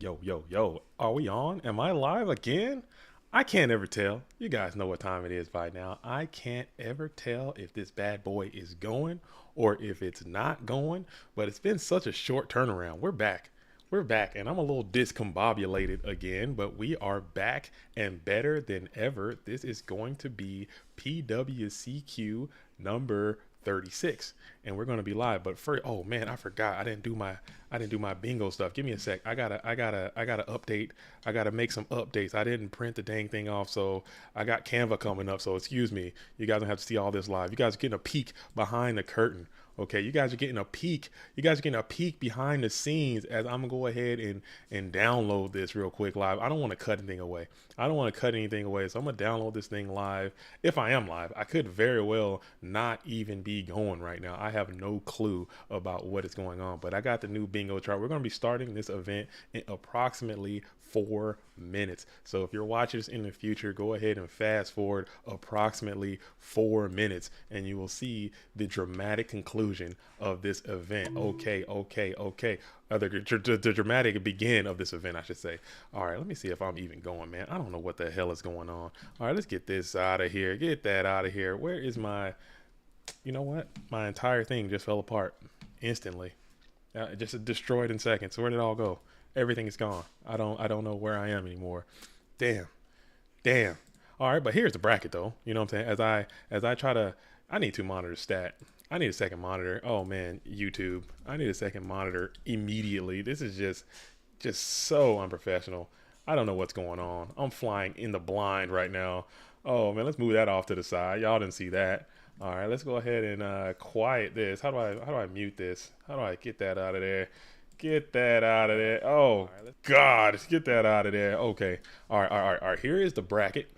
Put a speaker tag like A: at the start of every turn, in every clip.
A: Yo, are we on? Am I live again? I can't ever tell. You guys know what time it is by now. I can't ever tell if this bad boy is going or if it's not going, but it's been such a short turnaround. We're back. We're back, and I'm a little discombobulated again, but we are back and better than ever. This is going to be PWCQ number 36, and we're going to be live. But first, oh man, I forgot. I didn't do my bingo stuff. Give me a sec. I gotta update. I gotta make some updates. I didn't print the dang thing off, so I got Canva coming up. So excuse me. You guys don't have to see all this live. You guys are getting a peek behind the curtain. Okay, you guys are getting a peek. You guys are getting a peek behind the scenes as I'm gonna go ahead and download this real quick live. I don't want to cut anything away. I don't want to cut anything away, so I'm gonna download this thing live. If I am live, I could very well not even be going right now. I have no clue about what is going on, but I got the new bingo chart. We're gonna be starting this event in approximately 4 minutes. So if you're watching this in the future, go ahead and fast forward approximately 4 minutes and you will see the dramatic conclusion of this event. Okay. The dramatic begin of this event, I should say. All right, let me see if I'm even going, man. I don't know what the hell is going on. All right, let's get this out of here. Get that out of here. Where is my, you know what? My entire thing just fell apart instantly. Just destroyed in seconds. Where did it all go? Everything is gone. I don't know where I am anymore. Damn. All right, but here's the bracket though. You know what I'm saying? As I try to, I need two monitors stat. I need a second monitor. Oh man, YouTube. I need a second monitor immediately. This is just so unprofessional. I don't know what's going on. I'm flying in the blind right now. Oh man, let's move that off to the side. Y'all didn't see that. All right, let's go ahead and quiet this. How do I mute this? How do I get that out of there? Get that out of there. Oh God, get that out of there. Okay. All right. Here is the bracket.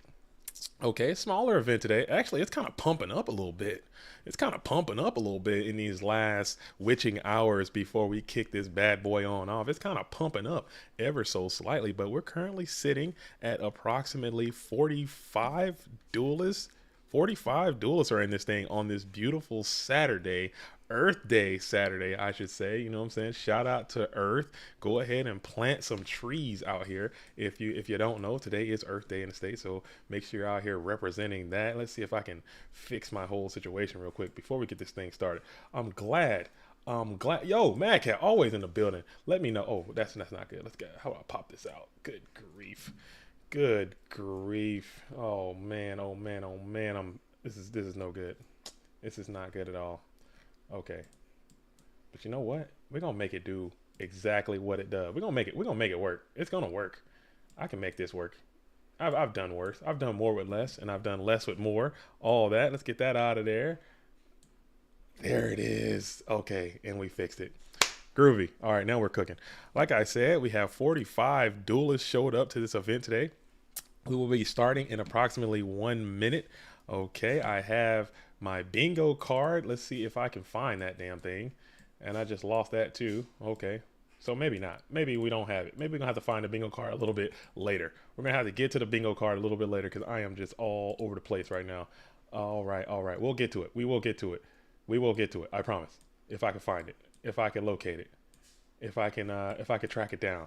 A: Okay, smaller event today. Actually, it's kind of pumping up a little bit. It's kind of pumping up a little bit in these last witching hours before we kick this bad boy on off. It's kind of pumping up ever so slightly, but we're currently sitting at approximately 45 duelists. 45 duelists are in this thing on this beautiful Saturday, Earth Day Saturday, I should say. You know what I'm saying? Shout out to Earth. Go ahead and plant some trees out here. If you don't know, today is Earth Day in the States, so make sure you're out here representing that. Let's see if I can fix my whole situation real quick before we get this thing started. I'm glad. Yo, Mad Cat always in the building. Let me know. Oh, that's not good. Let's get. How do I pop this out? Good grief. Good grief. Oh man. This is no good. This is not good at all. Okay. But you know what? We're gonna make it do exactly what it does. We're gonna make it work. It's gonna work. I can make this work. I've done worse. I've done more with less, and I've done less with more. All that. Let's get that out of there. There it is. Okay, and we fixed it. Groovy. All right, now we're cooking. Like I said, we have 45 duelists showed up to this event today. We will be starting in approximately 1 minute. Okay, I have my bingo card. Let's see if I can find that damn thing. And I just lost that too. Okay, so maybe not. Maybe we don't have it. Maybe we're gonna have to find the bingo card a little bit later. We're gonna have to get to the bingo card a little bit later because I am just all over the place right now. All right. We'll get to it. We will get to it. I promise. If I can find it. If I can locate it. If I can track it down.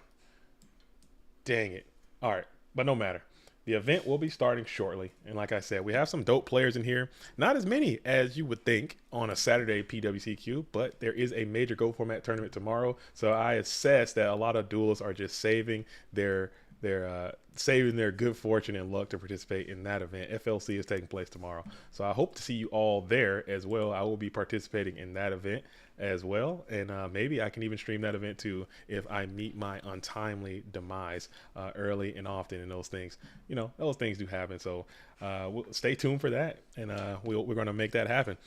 A: Dang it. All right, but no matter. The event will be starting shortly. And like I said, we have some dope players in here. Not as many as you would think on a Saturday PWCQ, but there is a major Go format tournament tomorrow. So I assess that a lot of duelists are just saving their good fortune and luck to participate in that event. FLC is taking place tomorrow. So I hope to see you all there as well. I will be participating in that event as well. And maybe I can even stream that event too if I meet my untimely demise early and often in those things. You know, those things do happen. So we'll stay tuned for that. And we're going to make that happen.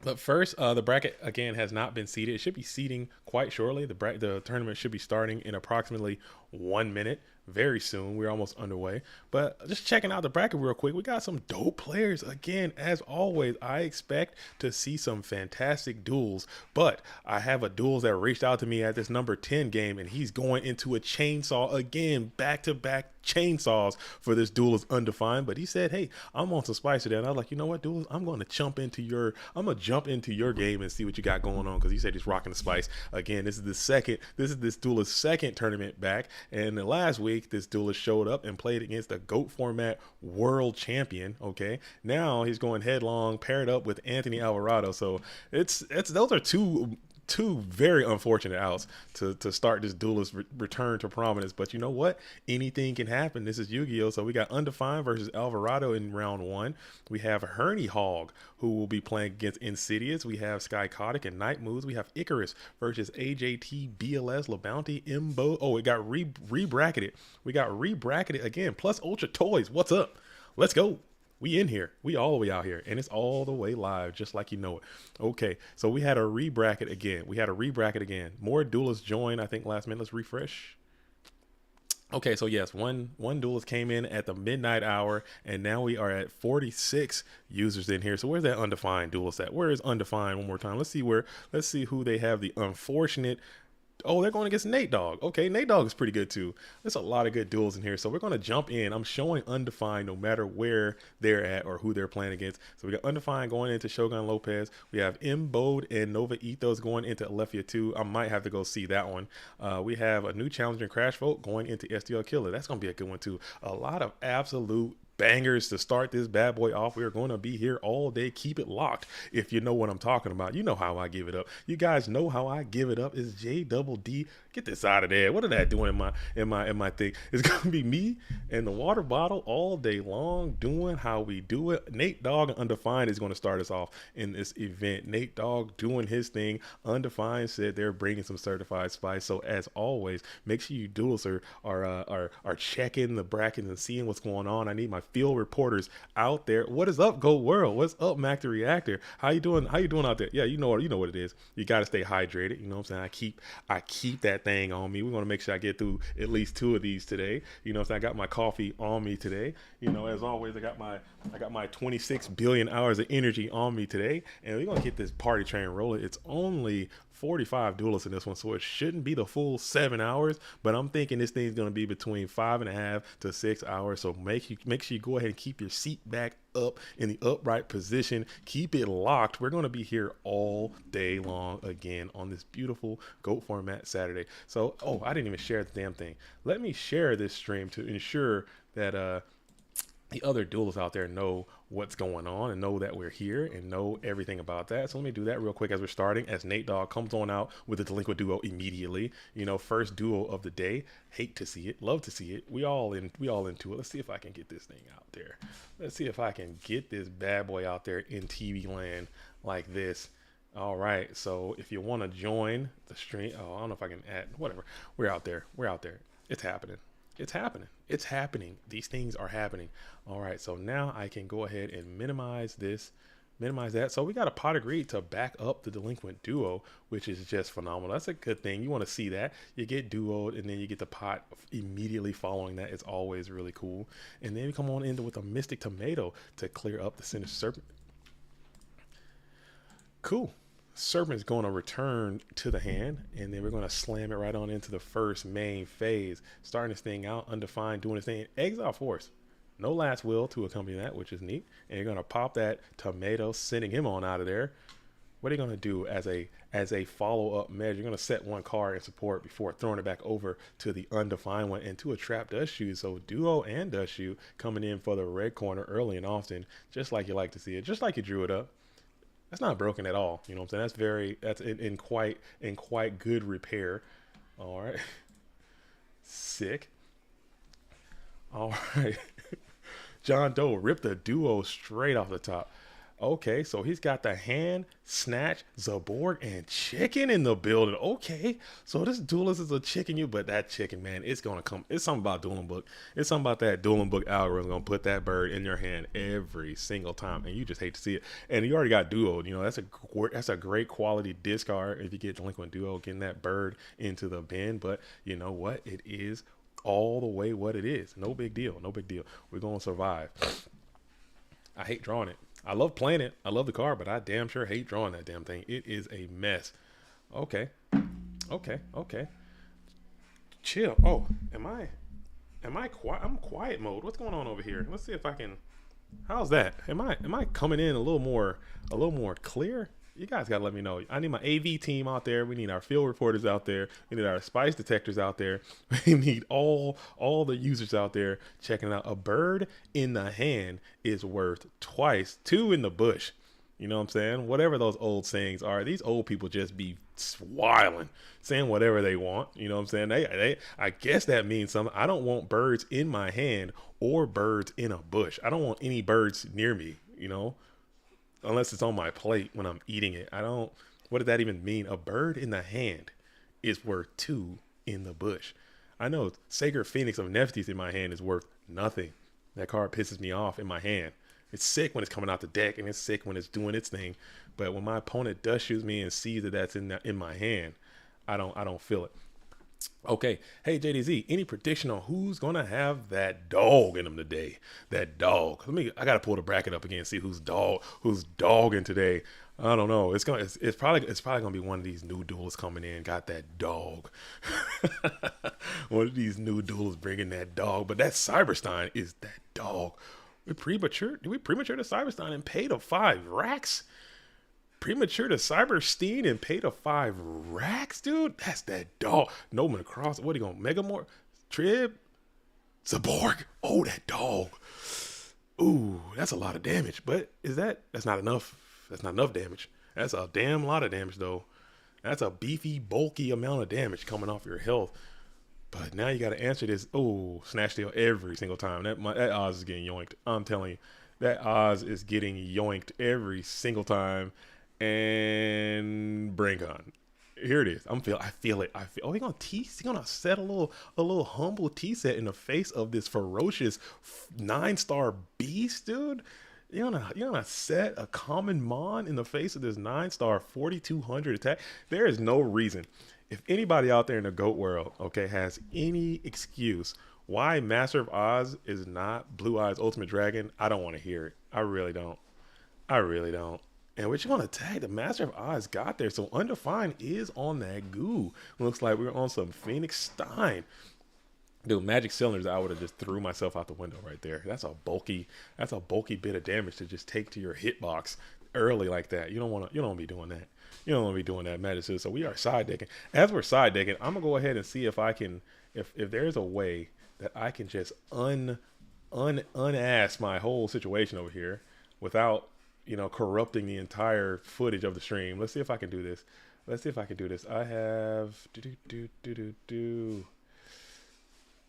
A: But first, the bracket, again, has not been seeded. It should be seeding quite shortly. The tournament should be starting in approximately 1 minute. Very soon. We're almost underway. But just checking out the bracket real quick, we got some dope players. Again, as always, I expect to see some fantastic duels. But I have a duels that reached out to me at this number 10 game, and he's going into a chainsaw again, back-to-back chainsaws for this duel is Undefined. But he said, hey, I'm on some spice today. And I was like, you know what, duels, I'm going to jump into your game and see what you got going on, because he said he's rocking the spice. Again, this is this duelist's second tournament back, And the last week, this duelist showed up and played against the GOAT format world champion. Okay, now he's going headlong, paired up with Anthony Alvarado. So it's those are two very unfortunate outs to start this duelist return to prominence. But you know what? Anything can happen. This is Yu-Gi-Oh! So we got Undefined versus Alvarado in round one. We have Herney Hog, who will be playing against Insidious. We have Skycotic and Night Moves. We have Icarus versus AJT, BLS, LaBounty, Imbo. Oh, it got re-bracketed. We got re-bracketed again. Plus Ultra Toys. What's up? Let's go. We in here. We all the way out here. And it's all the way live, just like you know it. Okay, so we had a re-bracket again. More duelists joined, I think, last minute. Let's refresh. Okay, so yes, one duelist came in at the midnight hour, and now we are at 46 users in here. So where's that Undefined duelist at? Where is Undefined one more time? Let's see who they have the unfortunate. Oh, they're going against Nate Dogg. Okay, Nate Dogg is pretty good too. There's a lot of good duels in here. So we're going to jump in. I'm showing Undefined no matter where they're at or who they're playing against. So we got Undefined going into Shogun Lopez. We have Imbode and Nova Ethos going into Alephia 2. I might have to go see that one. We have a new challenger in Crash Vote going into SDL Killer. That's going to be a good one too. A lot of absolute bangers to start this bad boy off. We're going to be here all day. Keep it locked. If you know what I'm talking about, you know how I give it up. You guys know how I give it up. It's JDD. Get this out of there. What are that doing in my thing? It's gonna be me and the water bottle all day long doing how we do it. Nate Dogg and Undefined is going to start us off in this event. Nate Dogg doing his thing. Undefined said they're bringing some certified spice. So as always, make sure you duels are checking the brackets and seeing what's going on. I need my field reporters out there. What is up, Gold World? What's up, Mac the Reactor? How you doing? How you doing out there? Yeah, you know what it is. You got to stay hydrated. You know what I'm saying? I keep that thing on me. We're going to make sure I get through at least 2 of these today. You know what I'm saying? I got my coffee on me today. You know, as always, I got my 26 billion hours of energy on me today, and we're going to get this party train rolling. It's only 45 duelists in this one, so it shouldn't be the full 7 hours, but I'm thinking this thing's going to be between 5.5 to 6 hours. So make sure you go ahead and keep your seat back up in the upright position. Keep it locked. We're going to be here all day long again on this beautiful GOAT format Saturday. So, oh, I didn't even share the damn thing. Let me share this stream to ensure that the other duelists out there know what's going on and know that we're here and know everything about that. So let me do that real quick as we're starting, as Nate Dogg comes on out with the Delinquent Duo immediately. You know, first duo of the day. Hate to see it, love to see it. We all into it. Let's see if I can get this thing out there. Let's see if I can get this bad boy out there in TV land like this. All right, so if you want to join the stream, I don't know if I can add, whatever. We're out there. It's happening. It's happening. These things are happening. All right, so now I can go ahead and minimize that. So we got a pot agreed to back up the Delinquent Duo, which is just phenomenal. That's a good thing. You want to see that. You get duoed, and then you get the pot immediately following that. It's always really cool. And then we come on in with a Mystic Tomato to clear up the Sinister Serpent. Cool. Serpent's going to return to the hand, and then we're going to slam it right on into the first main phase. Starting this thing out, Undefined, doing his thing. Exile Force. No Last Will to accompany that, which is neat. And you're going to pop that tomato, sending him on out of there. What are you going to do as a follow-up measure? You're going to set one card in support before throwing it back over to the Undefined one and to a Trap Dust Shoe. So Duo and Dust Shoe coming in for the red corner early and often, just like you like to see it, just like you drew it up. That's not broken at all. You know what I'm saying? That's in quite good repair. All right. Sick. All right. John Doe ripped the duo straight off the top. Okay, so he's got the hand, snatch, Zaborg, and chicken in the building. Okay, so this duelist is a chicken you, but that chicken, man, it's going to come. It's something about Dueling Book. It's something about that Dueling Book algorithm going to put that bird in your hand every single time, and you just hate to see it. And you already got duoed. You know, that's a great quality discard if you get Delinquent Duo, getting that bird into the bin. But you know what? It is all the way what it is. No big deal. We're going to survive. I hate drawing it. I love playing it. I love the card, but I damn sure hate drawing that damn thing. It is a mess. Okay. Chill. Oh, am I quiet? I'm quiet mode. What's going on over here? Let's see if I can. How's that? Am I coming in a little more clear? You guys got to let me know. I need my AV team out there. We need our field reporters out there. We need our spice detectors out there. We need all the users out there checking out. A bird in the hand is worth twice two in the bush. You know what I'm saying? Whatever those old sayings are, these old people just be swiling, saying whatever they want. You know what I'm saying? I guess that means something. I don't want birds in my hand or birds in a bush. I don't want any birds near me, you know, unless it's on my plate when I'm eating it. I don't, what did that even mean? A bird in the hand is worth two in the bush. I know Sacred Phoenix of Nephthys in my hand is worth nothing. That card pisses me off in my hand. It's sick when it's coming out the deck, and it's sick when it's doing its thing. But when my opponent does shoot me and sees that that's in my hand, I don't feel it. Okay, hey JDZ, any prediction on who's gonna have that dog in them today? That dog. I gotta pull the bracket up again and see who's dogging today. I don't know. It's probably gonna be one of these new duels coming in. Got that dog. One of these new duels bringing that dog. But that Cyberstein is that dog. Did we premature to Cyberstein and pay the 5 racks? Premature to Cyberstein and pay the 5 racks, dude? That's that dog. Noman across. What are you going? Megamore? Trib? Zaborg. Oh, that dog. Ooh, that's a lot of damage. But that's not enough. That's not enough damage. That's a damn lot of damage, though. That's a beefy, bulky amount of damage coming off your health. But now you got to answer this. Oh, snatch steal every single time. That Oz is getting yoinked. I'm telling you, that Oz is getting yoinked every single time. And brain con. Here it is. I feel it. Oh, he gonna set a little humble T set in the face of this ferocious 9-star beast, dude. You're gonna set a common mon in the face of this 9-star 4200 attack. There is no reason. If anybody out there in the GOAT world, okay, has any excuse why Master of Oz is not Blue Eyes Ultimate Dragon, I don't want to hear it. I really don't. And we're just going to tag the Master of Oz got there. So Undefined is on that goo. Looks like we're on some Phoenix Stein. Dude, Magic Cylinders, I would have just threw myself out the window right there. That's a bulky bit of damage to just take to your hitbox early like that. You don't want to be doing that. You don't want to be doing that, Magic Cylinders. So we are side decking. As we're side decking, I'm gonna go ahead and see if I can, if there's a way that I can just unass my whole situation over here without, corrupting the entire footage of the stream. Let's see if I can do this. I have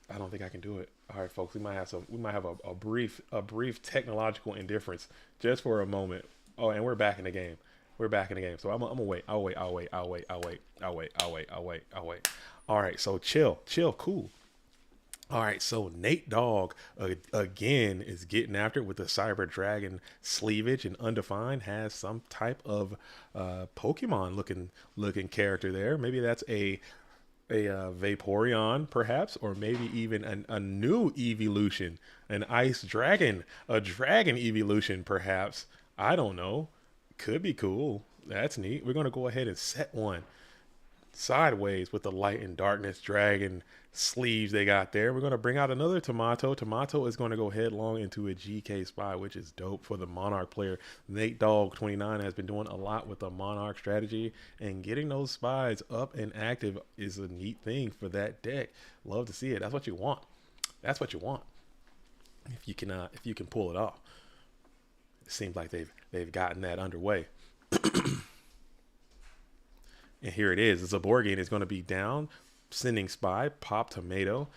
A: I don't think I can do it. All right, folks, we might have a brief technological indifference just for a moment. Oh, and we're back in the game. So I'm gonna wait. I'll wait. All right, so chill, cool. All right, so Nate Dogg again is getting after it with the Cyber Dragon sleevage, and Undefined has some type of Pokemon looking character there. Maybe that's a Vaporeon, perhaps, or maybe even a new evolution, an Ice Dragon, a Dragon evolution, perhaps. I don't know. Could be cool. That's neat. We're gonna go ahead and set one sideways with the Light and Darkness Dragon sleeves they got there. We're going to bring out another Tomato. Tomato is going to go headlong into a GK spy, which is dope for the Monarch player. Nate Dogg 29 has been doing a lot with the Monarch strategy, and getting those spies up and active is a neat thing for that deck. Love to see it. That's what you want. If you can pull it off. It seems like they've gotten that underway. And here it is. The Zaborgian is going to be down, sending spy, pop tomato.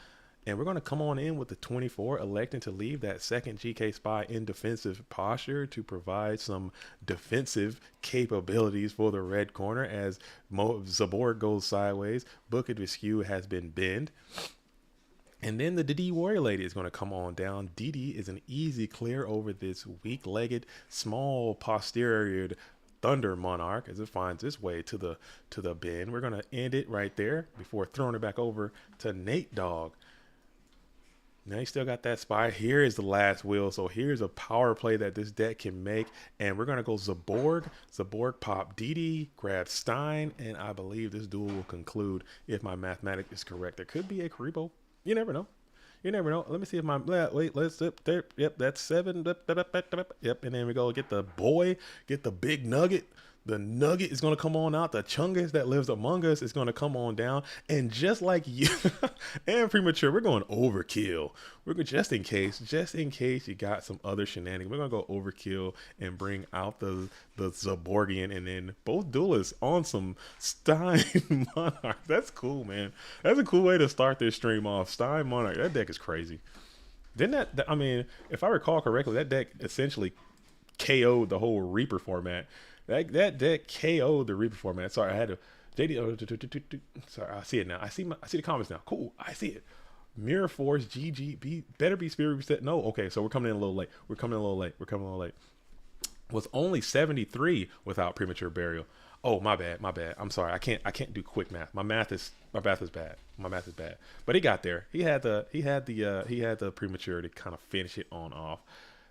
A: And we're going to come on in with the 24, electing to leave that second GK spy in defensive posture to provide some defensive capabilities for the red corner as Zaborg goes sideways. Book of Askew has been bent. And then the DD Warrior Lady is going to come on down. DD is an easy clear over this weak-legged, small posterior Thunder Monarch as it finds its way to the bin. We're going to end it right there before throwing it back over to Nate Dogg. Now you still got that spy. Here is the last wheel. So here's a power play that this deck can make. And we're going to go Zaborg pop DD, grab Stein, and I believe this duel will conclude if my mathematics is correct. There could be a Karibo. You never know. Let me see if my yep, that's 7. Yep, and then we go get the big nugget, The nugget is going to come on out. The chungus that lives among us is going to come on down. And just like you and premature, we're going overkill. We're going just in case you got some other shenanigans. We're going to go overkill and bring out the Zaborgian, and then both duelists on some Stein Monarch. That's cool, man. That's a cool way to start this stream off. Stein Monarch. That deck is crazy. Didn't I mean, if I recall correctly, that deck essentially KO'd the whole Reaper format. That deck KO'd the Reaper format. Sorry, I had to. JD. Sorry, I see it now. I see the comments now. Cool, I see it. Mirror Force, GG. Better be Spirit Reset. No, okay. So we're coming in a little late. We're coming a little late. Was only 73 without Premature Burial. Oh, my bad. I'm sorry. I can't do quick math. My math is bad. But he got there. He had the Premature to kind of finish it on off.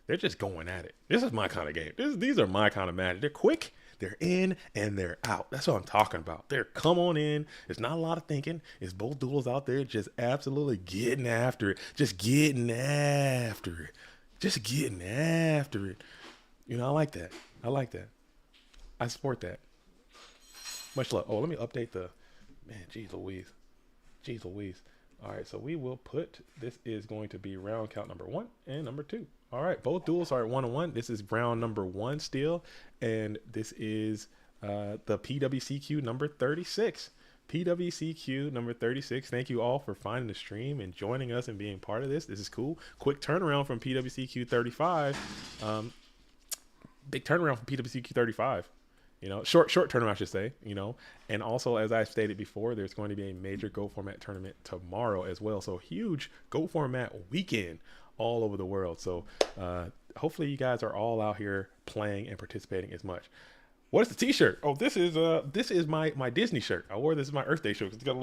A: They're just going at it. This is my kind of game. These are my kind of magic. They're quick, they're in, and they're out. That's what I'm talking about. They're come on in. There's not a lot of thinking. It's both duels out there just absolutely getting after it. Just getting after it. You know, I like that. I support that. Much love. Oh, let me update man, geez Louise. All right, so we will put, this is going to be round count number 1 and number 2. All right, both duels are at 1-1. This is round number 1 still, and this is the PWCQ number 36. PWCQ number 36. Thank you all for finding the stream and joining us and being part of this. This is cool. Quick turnaround from PWCQ 35. Big turnaround from PWCQ 35. You know, short tournament, I should say, you know. And also, as I stated before, there's going to be a major Go Format tournament tomorrow as well. So huge Go Format weekend all over the world. So hopefully you guys are all out here playing and participating as much. What is the t-shirt? Oh, this is my Disney shirt. I wore this as my Earth Day shirt. It's got a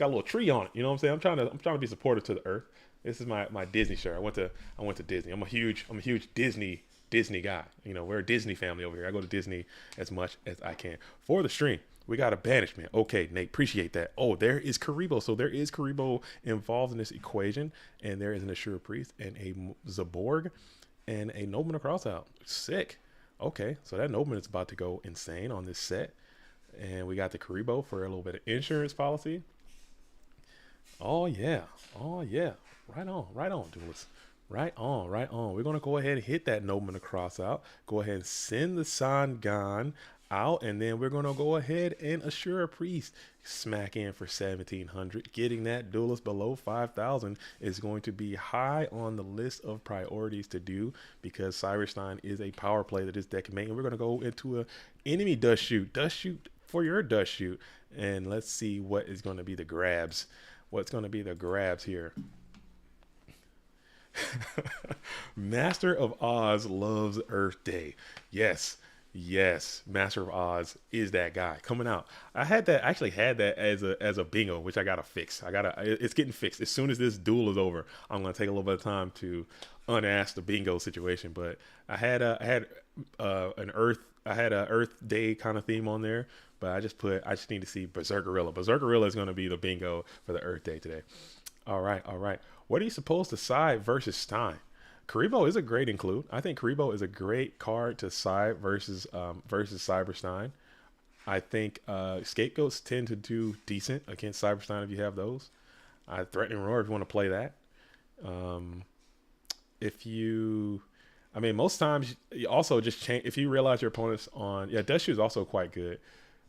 A: little tree on it. You know what I'm saying? I'm trying to be supportive to the Earth. This is my Disney shirt. I went to Disney. I'm a huge Disney guy. You know, we're a Disney family over here. I go to Disney as much as I can. For the stream, we got a banishment. Okay, Nate, appreciate that. Oh, there is Karibo. So there is Karibo involved in this equation, and there is an Assura Priest and a Zaborg and a Nobleman Crossout. Sick. Okay, so that Nobleman is about to go insane on this set. And we got the Karibo for a little bit of insurance policy. Oh yeah. Right on, duelists. Right on. We're going to go ahead and hit that Nobleman across out. Go ahead and send the Sangan out, and then we're going to go ahead and Assura Priest smack in for 1,700. Getting that duelist below 5,000 is going to be high on the list of priorities to do, because Cyberstein is a power play that this deck can make. And we're going to go into a enemy dust shoot for your dust shoot, and let's see what is going to be the grabs. What's going to be the grabs here? Master of Oz loves Earth Day. Yes, Master of Oz is that guy coming out. I actually had that as a bingo, which I gotta fix. It's getting fixed. As soon as this duel is over, I'm gonna take a little bit of time to unask the bingo situation. But I had an Earth Day kind of theme on there, but I just need to see Berserkerilla. Berserkerilla is gonna be the bingo for the Earth Day today. All right. What are you supposed to side versus Stein? Karibo is a great include. I think Karibo is a great card to side versus Cyberstein. I think scapegoats tend to do decent against Cyberstein if you have those. Threatening Roar if you want to play that. Most times you also just change if you realize your opponent's on. Yeah, Dust Shoe is also quite good.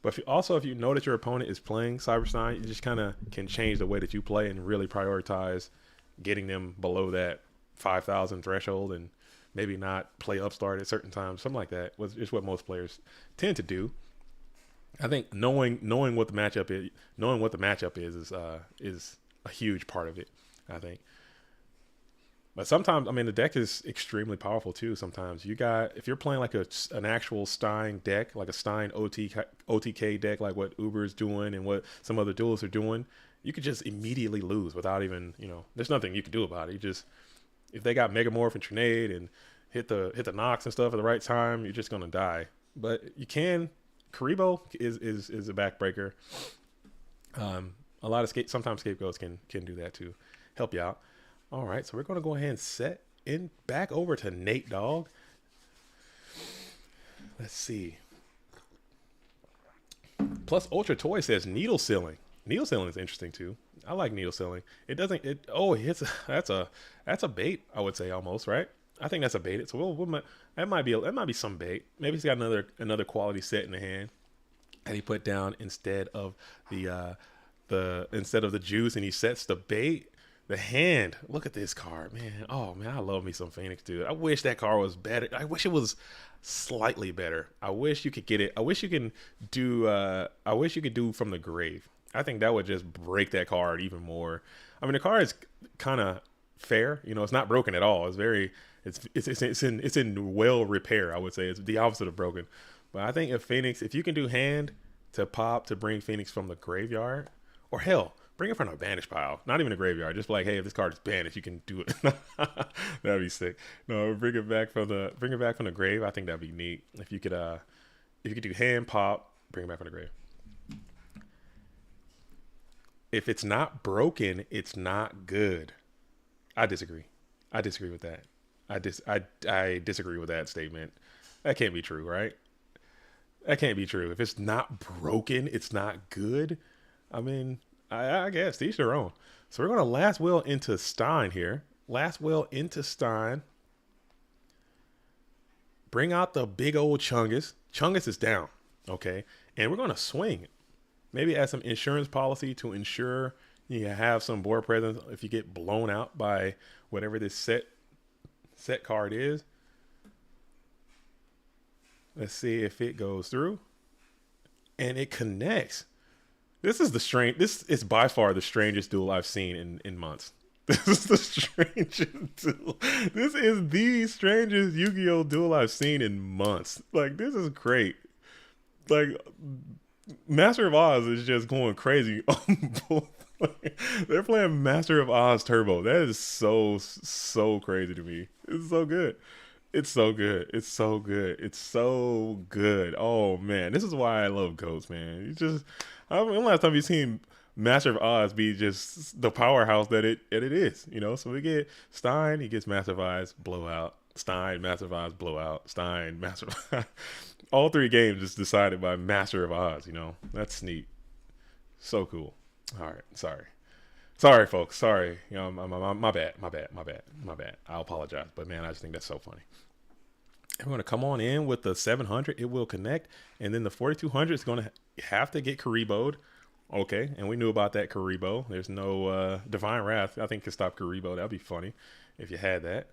A: But if you know that your opponent is playing Cyberstein, you just kind of can change the way that you play and really prioritize getting them below that 5,000 threshold, and maybe not play upstart at certain times. Something like that is what most players tend to do. I think knowing what the matchup is a huge part of it, I think. But sometimes, the deck is extremely powerful too. Sometimes if you're playing like an actual Stein deck, like a Stein OTK deck, like what Uber is doing and what some other duelists are doing, you could just immediately lose without even, there's nothing you can do about it. If they got Megamorph and Trinade and hit the Nox and stuff at the right time, you're just gonna die. But you can. Karibo is a backbreaker. A lot of sometimes scapegoats can do that to help you out. All right, so we're going to go ahead and set in back over to Nate Dogg. Let's see. Plus, Ultra Toy says needle sealing. Needle sealing is interesting too. I like needle sealing. It doesn't. It oh, it's that's a bait. I would say almost right. I think that's a bait. So that might be some bait. Maybe he's got another quality set in the hand that he put down instead of the juice, and he sets the bait. The hand. Look at this card, man. Oh man, I love me some Phoenix, dude. I wish that card was better. I wish it was slightly better. I wish you could get it. I wish you can do. I wish you could do from the grave. I think that would just break that card even more. I mean, the card is kind of fair. You know, it's not broken at all. It's very. It's in well repair. I would say it's the opposite of broken. But I think if you can do hand to pop to bring Phoenix from the graveyard, or hell, bring it from a banish pile. Not even a graveyard. Just like, hey, if this card is banished, you can do it. That'd be sick. No, bring it back from the grave. I think that'd be neat. If you could do hand pop, bring it back from the grave. If it's not broken, it's not good. I disagree. I disagree with that. I disagree with that statement. That can't be true, right? That can't be true. If it's not broken, it's not good. I mean, I guess each their own. So we're going to last will into Stein here. Last will into Stein. Bring out the big old Chungus. Chungus is down. Okay. And we're going to swing. Maybe add some insurance policy to ensure you have some board presence if you get blown out by whatever this set card is. Let's see if it goes through. And it connects. This is by far the strangest duel I've seen in months. This is the strangest duel. This is the strangest Yu-Gi-Oh! Duel I've seen in months. Like, this is great. Like, Master of Oz is just going crazy on both. They're playing Master of Oz Turbo. That is so crazy to me. It's so good. It's so good. It's so good. It's so good. Oh man, this is why I love GOATs, man. You just, I mean, when last time you've seen Master of Oz be just the powerhouse that it is, you know? So we get Stein, he gets Master of Oz, blowout. Stein, Master of Oz, blowout. Stein, Master of Oz. All three games just decided by Master of Oz, you know? That's neat. So cool. All right, sorry, folks. Sorry, you know, my bad. I'll apologize, but man, I just think that's so funny. And we're gonna come on in with the 700. It will connect, and then the 4200 is gonna have to get Karibo'd. Okay, and we knew about that Karibo. There's no Divine Wrath. I think could stop Karibo. That'd be funny if you had that.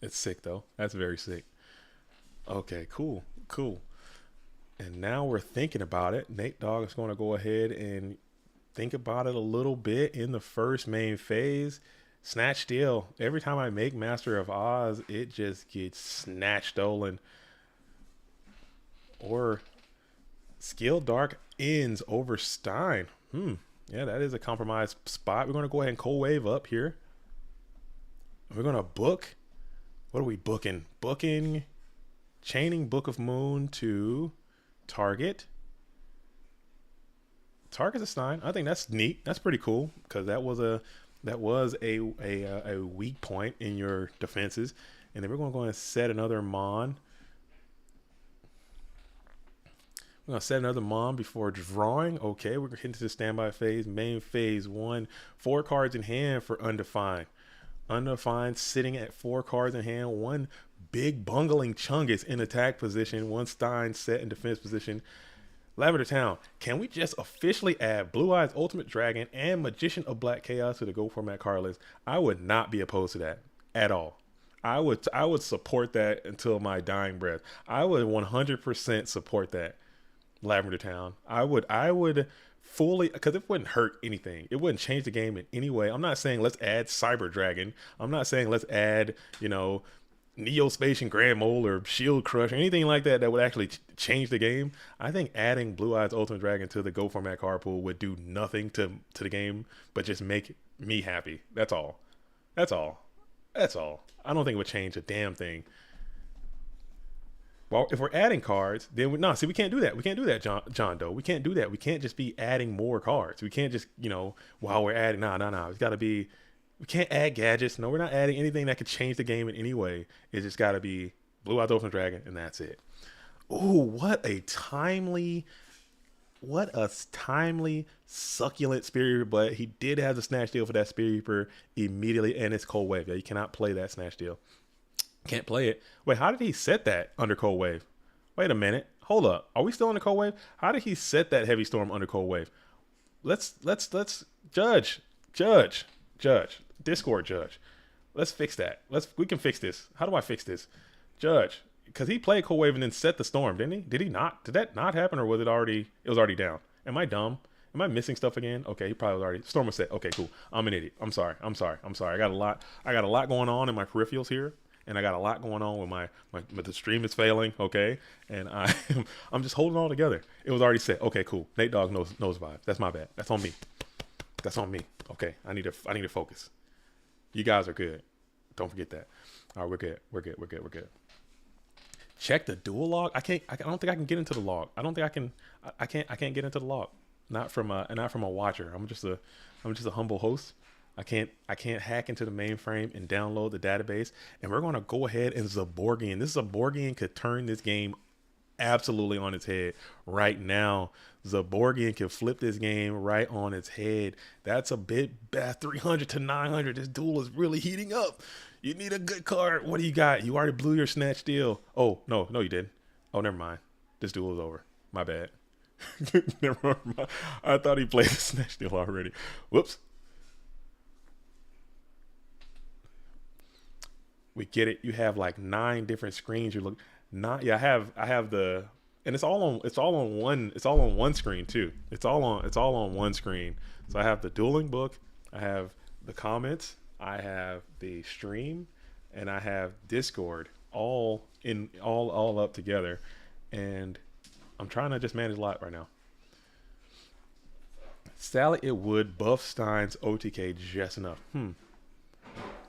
A: It's sick though. That's very sick. Okay, cool. And now we're thinking about it. Nate Dogg is going to go ahead and think about it a little bit in the first main phase. Snatch Steal. Every time I make Master of Oz, it just gets snatched stolen. Or Skill Dark ends over Stein. Yeah, that is a compromised spot. We're going to go ahead and cold wave up here. We're going to book. What are we booking? Booking Chaining Book of Moon to target a Stein. I think that's neat. That's pretty cool because that was a weak point in your defenses. And then we're going to go and set another Mon. We're going to set another Mon before drawing. Okay, we're getting to the standby phase. Main phase 1. 4 cards in hand for Undefined. Undefined sitting at 4 cards in hand. 1 big bungling Chungus in attack position. 1 Stein set in defense position. Lavender Town. Can we just officially add Blue Eyes Ultimate Dragon and Magician of Black Chaos to the Go Format card list? I would not be opposed to that at all. I would support that until my dying breath. I would 100% support that. Lavender Town. I would fully, because it wouldn't hurt anything. It wouldn't change the game in any way. I'm not saying let's add Cyber Dragon. I'm not saying let's add, Neospatian Grand Mole or Shield Crush or anything like that would actually change the game. I think adding Blue Eyes Ultimate Dragon to the Go Format card pool would do nothing to the game but just make me happy. That's all. I don't think it would change a damn thing. Well, if we're adding cards, then we can't do that. We can't do that, John Doe. We can't do that. We can't just be adding more cards. We can't just, while we're adding, It's got to be, we can't add gadgets. No, we're not adding anything that could change the game in any way. It's just got to be Blue Eyes Ultimate Dragon, and that's it. Ooh, what a timely, succulent Spirit Reaper, but he did have the Snatch Deal for that Spirit Reaper immediately, and it's Cold Wave. Yeah, you cannot play that Snatch Deal. Can't play it. Wait, how did he set that under Cold Wave? Wait a minute. Hold up. Are we still under Cold Wave? How did he set that Heavy Storm under Cold Wave? Let's judge. Discord judge. Let's fix that. We can fix this. How do I fix this? Judge. Because he played Cold Wave and then set the storm, didn't he? Did he not? Did that not happen, or was it already? It was already down. Am I dumb? Am I missing stuff again? Okay, he probably was already. Storm was set. Okay, cool. I'm an idiot. I'm sorry. I got a lot. I got a lot going on in my peripherals here, and I got a lot going on with my the stream is failing. Okay, and I'm just holding it all together. It was already set. Okay, cool. Nate Dogg knows vibes. That's my bad. That's on me. That's on me. Okay, I need to focus. You guys are good. Don't forget that. All right, we're good. Check the dual log. I don't think I can get into the log. I don't think I can. I can't get into the log. Not from a watcher. I'm just a humble host. I can't hack into the mainframe and download the database. And we're gonna go ahead and Zaborgian. This Zaborgian could turn this game absolutely on its head right now. Zaborgian can flip this game right on its head. That's a bit bad. 300 to 900. This duel is really heating up. You need a good card. What do you got? You already blew your Snatch Deal. Oh, no, you didn't. Oh, never mind. This duel is over. My bad. Never mind. I thought he played the Snatch Deal already. Whoops. We get it. You have like 9 different screens. You look not. Yeah, I have the, and it's all on one screen too. It's all on one screen. So I have the dueling book. I have the comments. I have the stream, and I have Discord all up together, and I'm trying to just manage a lot right now. Sally, it would buff Stein's OTK just enough.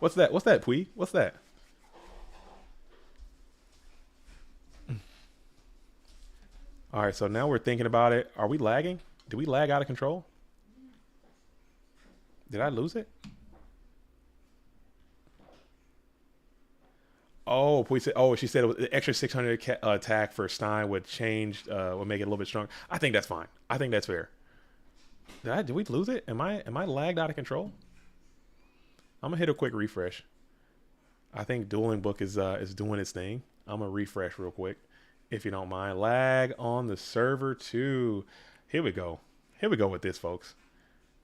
A: What's that? Pui? What's that? All right, so now we're thinking about it. Are we lagging? Did we lag out of control? Did I lose it? Oh, Pui said. Oh, she said it was the extra 600 attack for Stein would would make it a little bit stronger. I think that's fine. I think that's fair. Did we lose it? Am I lagged out of control? I'm gonna hit a quick refresh. I think Dueling Book is doing its thing. I'm gonna refresh real quick, if you don't mind. Lag on the server too. Here we go with this, folks.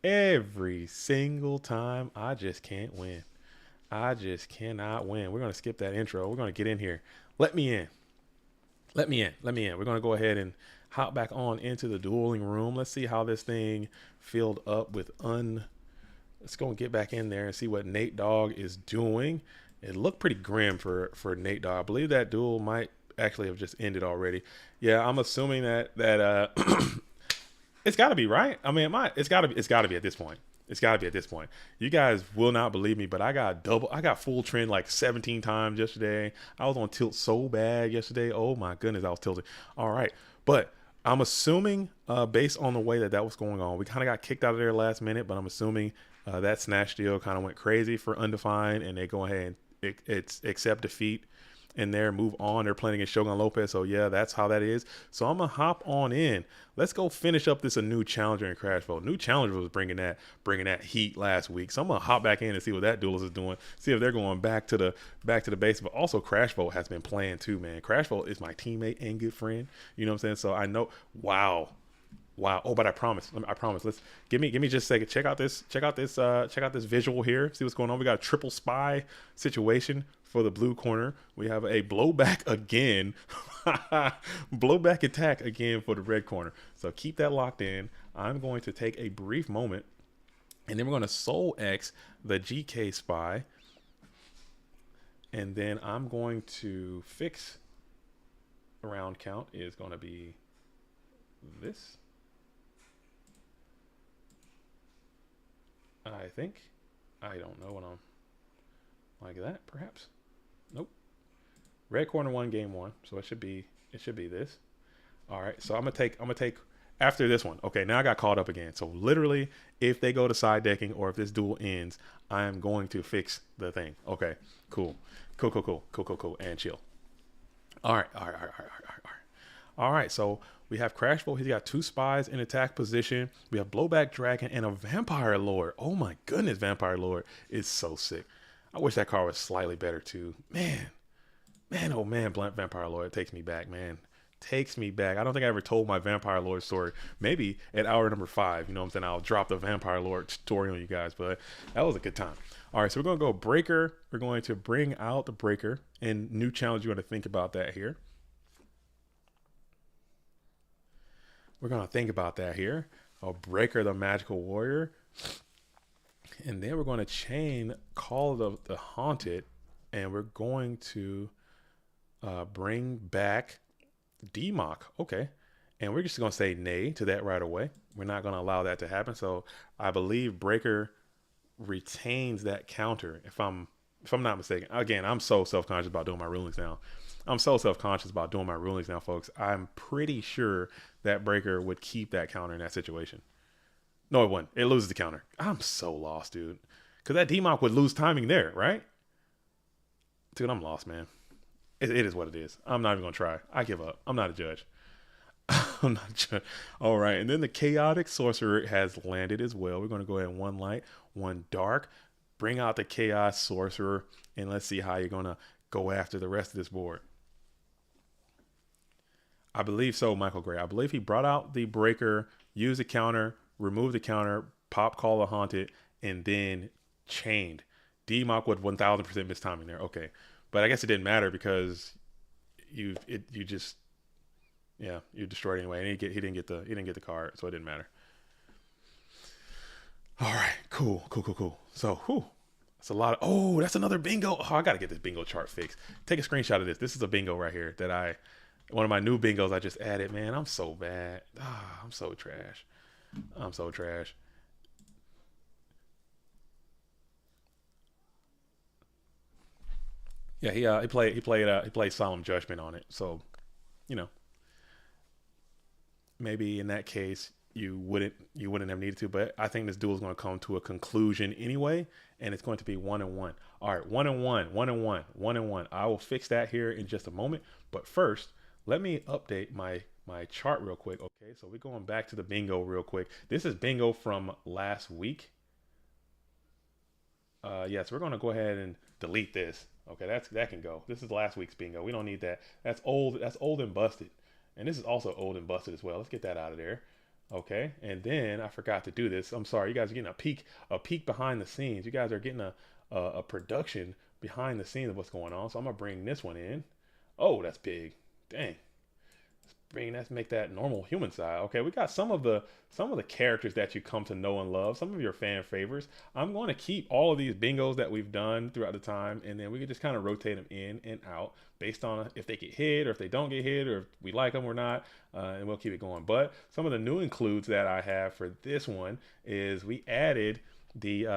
A: Every single time, I just can't win. I just cannot win. We're gonna skip that intro. We're gonna get in here. Let me in. We're gonna go ahead and hop back on into the dueling room. Let's see how this thing filled up with Let's go and get back in there and see what Nate Dogg is doing. It looked pretty grim for Nate Dogg. I believe that duel might actually have just ended already. Yeah, I'm assuming that it's got to be, right. I mean, it's got to be at this point. You guys will not believe me, but I got full trend like 17 times yesterday. I was on tilt so bad yesterday. Oh my goodness, I was tilted. All right, but I'm assuming based on the way that was going on, we kind of got kicked out of there last minute, but I'm assuming that Snatch Deal kind of went crazy for Undefined, and they go ahead and accept defeat and there move on. They're playing against Shogun Lopez, so yeah, that's how that is. So I'm gonna hop on in. Let's go finish up this a new challenger in Crash Vote. New challenger was bringing that heat last week, so I'm gonna hop back in and see what that duelist is doing. See if they're going back to the base. But also Crash Vote has been playing too, man. Crash Vote is my teammate and good friend. You know what I'm saying? So I know. Wow. Oh, but I promise. Let's give me just a second. Check out this visual here. See what's going on. We got a triple spy situation for the blue corner. We have a blowback again. Blowback attack again for the red corner. So keep that locked in. I'm going to take a brief moment, and then we're going to Soul X the GK spy. And then I'm going to fix the round count is going to be this. I think. I don't know what I'm like that, perhaps. Nope. Red corner 1, game 1. So it should be this. All right. So I'm gonna take after this one. Okay, now I got caught up again. So literally, if they go to side decking or if this duel ends, I am going to fix the thing. Okay, cool. And chill. All right. All right, so we have Crashful. He's got two spies in attack position. We have Blowback Dragon and a Vampire Lord. Oh my goodness, Vampire Lord is so sick. I wish that card was slightly better too. Man, oh man, Blunt Vampire Lord, it takes me back, man. Takes me back. I don't think I ever told my Vampire Lord story. Maybe at hour number 5, you know what I'm saying? I'll drop the Vampire Lord story on you guys, but that was a good time. All right, so we're going to go Breaker. We're going to bring out the Breaker, and new challenge, you want to think about that here. We're going to think about that here. A Breaker, the Magical Warrior. And then we're going to chain Call of the Haunted, and we're going to bring back Dmok. Okay. And we're just going to say nay to that right away. We're not going to allow that to happen. So I believe Breaker retains that counter. If I'm not mistaken. Again, I'm so self-conscious about doing my rulings now. Folks. I'm pretty sure that Breaker would keep that counter in that situation. No, it wouldn't. It loses the counter. I'm so lost, dude. Because that Dmok would lose timing there, right? Dude, I'm lost, man. It is what it is. I'm not even going to try. I give up. I'm not a judge. I'm not a judge. All right. And then the Chaotic Sorcerer has landed as well. We're going to go ahead and one light, one dark. Bring out the Chaos Sorcerer. And let's see how you're going to go after the rest of this board. I believe so, Michael Gray. I believe he brought out the Breaker, used the counter, removed the counter, pop Call of Haunted, and then chained. Dmok would 1000% miss timing there. Okay. But I guess it didn't matter because you destroyed it anyway. And he didn't get the card, so it didn't matter. All right, cool. So, that's a lot of. That's another bingo. Oh, I gotta get this bingo chart fixed. Take a screenshot of this. This is a bingo right here that one of my new bingos I just added. Man, I'm so bad. I'm so trash. Yeah, he played Solemn Judgment on it. So, you know, maybe in that case you wouldn't have needed to. But I think this duel is going to come to a conclusion anyway, and it's going to be 1-1. All right, 1-1. I will fix that here in just a moment. But first, let me update my chart real quick. Okay, so we're going back to the bingo real quick. This is bingo from last week. Yes, we're going to go ahead and delete this. Okay, that can go. This is last week's bingo. We don't need that. That's old and busted. And this is also old and busted as well. Let's get that out of there. Okay, and then I forgot to do this. I'm sorry, you guys are getting a peek behind the scenes. You guys are getting a production behind the scenes of what's going on. So I'm gonna bring this one in. Oh, that's big. Dang. Let's make that normal human side. Okay, we got some of the characters that you come to know and love, some of your fan favorites. I'm going to keep all of these bingos that we've done throughout the time, and then we can just kind of rotate them in and out based on if they get hit or if they don't get hit or if we like them or not, and we'll keep it going. But some of the new includes that I have for this one is we added this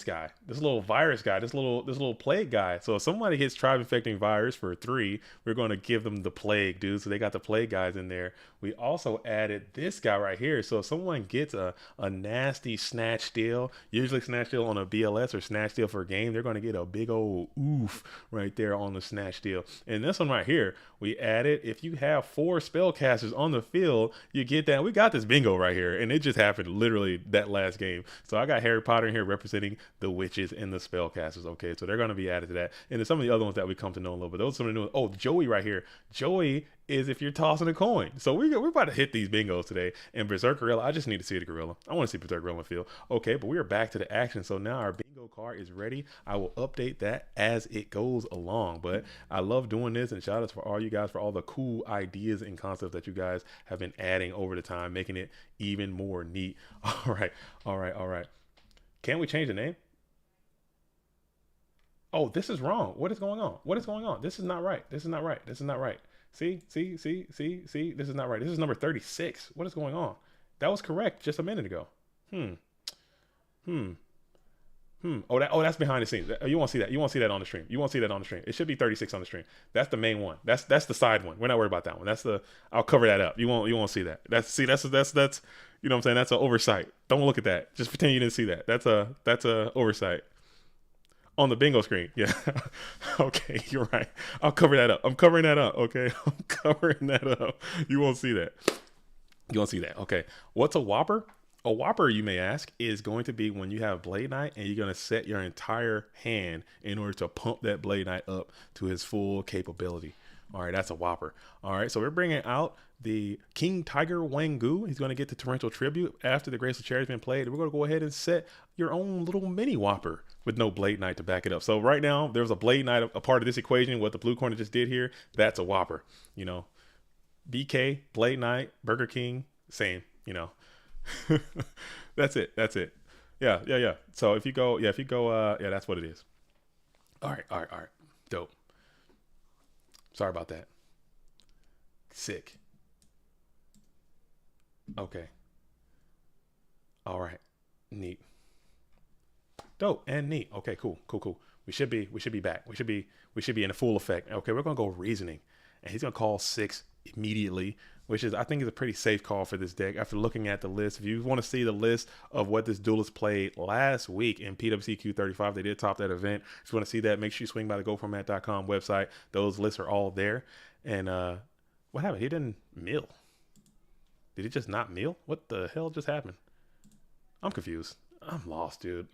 A: guy, this little virus guy, this little plague guy. So if somebody gets tribe infecting virus for 3, we're going to give them the plague, dude. So they got the plague guys in there. We also added this guy right here. So if someone gets a nasty snatch steal, usually snatch steal on a BLS or snatch steal for a game, they're going to get a big old oof right there on the snatch steal. And this one right here, we added, if you have 4 spellcasters on the field, you get that. We got this bingo right here, and it just happened literally that last game. So I got Harry Potter in here representing the witches and the spellcasters. Okay, so they're going to be added to that. And then some of the other ones that we come to know a little bit. Those are some of the new ones. Oh, Joey right here. Joey is if you're tossing a coin. So we're about to hit these bingos today. And Berserk Gorilla, I just need to see the gorilla. I want to see Berserk Gorilla feel. Okay, but we are back to the action. So now our bingo card is ready. I will update that as it goes along. But I love doing this, and shout outs for all you guys for all the cool ideas and concepts that you guys have been adding over the time, making it even more neat. All right. Can we change the name? Oh, this is wrong. What is going on? This is not right. See? This is not right. This is number 36. What is going on? That was correct just a minute ago. Hmm. Oh, that's behind the scenes. You won't see that. You won't see that on the stream. It should be 36 on the stream. That's the main one. That's the side one. We're not worried about that one. I'll cover that up. You won't see that. That's you know what I'm saying? That's an oversight. Don't look at that. Just pretend you didn't see that. That's a oversight. On the bingo screen. Yeah. Okay, you're right. I'll cover that up. I'm covering that up. Okay. I'm covering that up. You won't see that. You won't see that. Okay. What's a whopper? A whopper, you may ask, is going to be when you have Blade Knight and you're going to set your entire hand in order to pump that Blade Knight up to his full capability. All right, that's a whopper. All right, so we're bringing out the King Tiger Wangu. He's going to get the torrential tribute after the Graceful Chair has been played. We're going to go ahead and set your own little mini whopper with no Blade Knight to back it up. So right now, there's a Blade Knight, a part of this equation. What the blue corner just did here, that's a whopper. You know, BK, Blade Knight, Burger King, same. You know, that's it. That's it. Yeah. So if you go, yeah, that's what it is. All right. Dope. Sorry about that. Sick. Okay. All right. Neat. Dope and neat. Okay, cool. We should be back. We should be in a full effect. Okay, we're gonna go reasoning. And he's gonna call 6 immediately, which is I think is a pretty safe call for this deck. After looking at the list, if you want to see the list of what this duelist played last week in PWCQ 35, they did top that event. If you want to see that, make sure you swing by the GoFormat.com website. Those lists are all there. And what happened? He didn't mill. Did he just not mill? What the hell just happened? I'm confused. I'm lost, dude.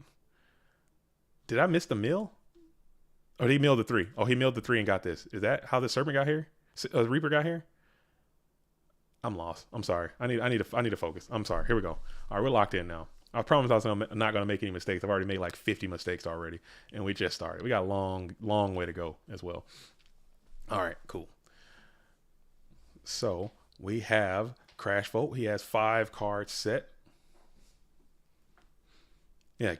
A: Did I miss the mill? Or did he milled the 3? Oh, he milled the 3 and got this. Is that how the Serpent got here? Reaper got here? I'm lost. I'm sorry. I need to focus. I'm sorry. Here we go. All right, we're locked in now. I promise I was not going to make any mistakes. I've already made like 50 mistakes already, and we just started. We got a long way to go as well. All right, cool. So we have Crash Vote. He has 5 cards set. Yeah,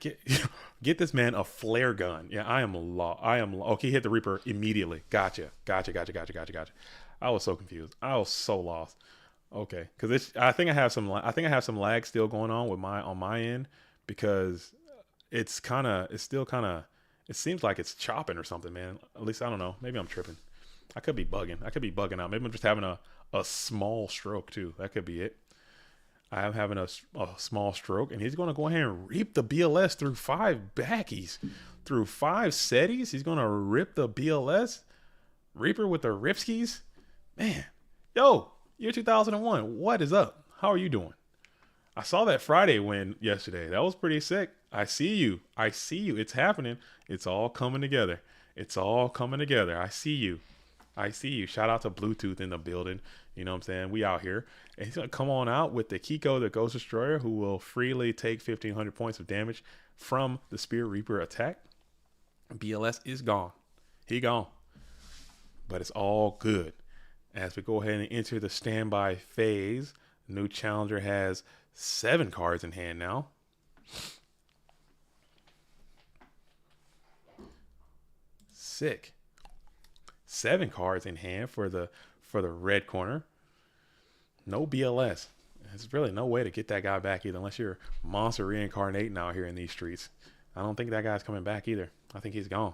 A: get this man a flare gun. Yeah, I am okay. He hit the Reaper immediately. Gotcha. I was so confused. I was so lost. Okay, because I think I have some lag still going on with on my end because it seems like it's chopping or something, man. At least I don't know. Maybe I'm tripping. I could be bugging out. Maybe I'm just having a small stroke too. That could be it. I am having a small stroke, and he's going to go ahead and reap the BLS through 5 backies. Through 5 setties, he's going to rip the BLS. Reaper with the Ripskis. Man, yo, year 2001, what is up? How are you doing? I saw that Friday win yesterday. That was pretty sick. I see you. It's happening. It's all coming together. I see you. Shout out to Bluetooth in the building. You know what I'm saying? We out here. And he's going to come on out with the Kiko, the Ghost Destroyer, who will freely take 1,500 points of damage from the Spear Reaper attack. BLS is gone. He gone. But it's all good. As we go ahead and enter the standby phase, the new challenger has 7 cards in hand now. Sick. 7 cards in hand for the red corner. No BLS. There's really no way to get that guy back either, unless you're monster reincarnating out here in these streets. I don't think that guy's coming back either. I think he's gone.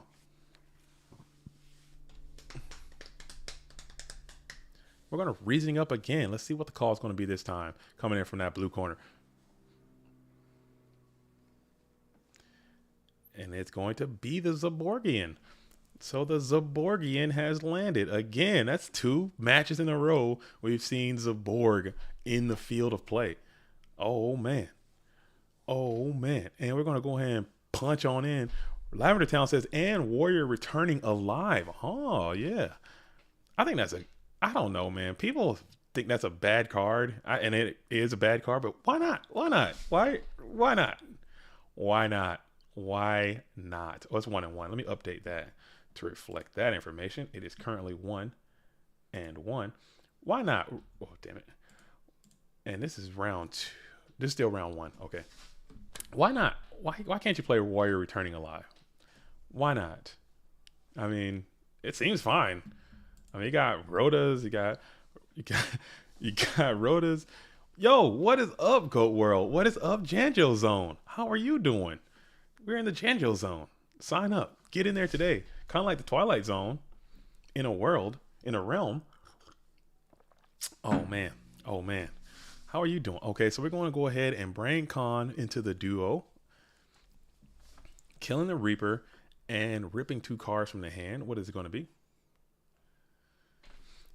A: We're going to reasoning up again. Let's see what the call is going to be this time, coming in from that blue corner. And it's going to be the Zaborgian. So the Zaborgian has landed again. That's 2 matches in a row we've seen Zaborg in the field of play. Oh man. And we're going to go ahead and punch on in. Lavender Town says, and Warrior returning alive. Oh yeah. I don't know, man. People think that's a bad card, and it is a bad card, but why not? Why not? Why not? Oh, it's 1-1. Let me update that to reflect that information. It is currently 1-1. Why not? Oh, damn it. And this is round 2. This is still round 1. Okay. Why not? Why can't you play Warrior returning alive? Why not? I mean, it seems fine. I mean, you got Rotas, you got Rotas. Yo, what is up, Goat World? What is up, Janjo Zone? How are you doing? We're in the Janjo Zone. Sign up. Get in there today. Kind of like the Twilight Zone in a realm. Oh man. How are you doing? Okay, so we're going to go ahead and bring Khan into the duo. Killing the Reaper and ripping 2 cards from the hand. What is it going to be?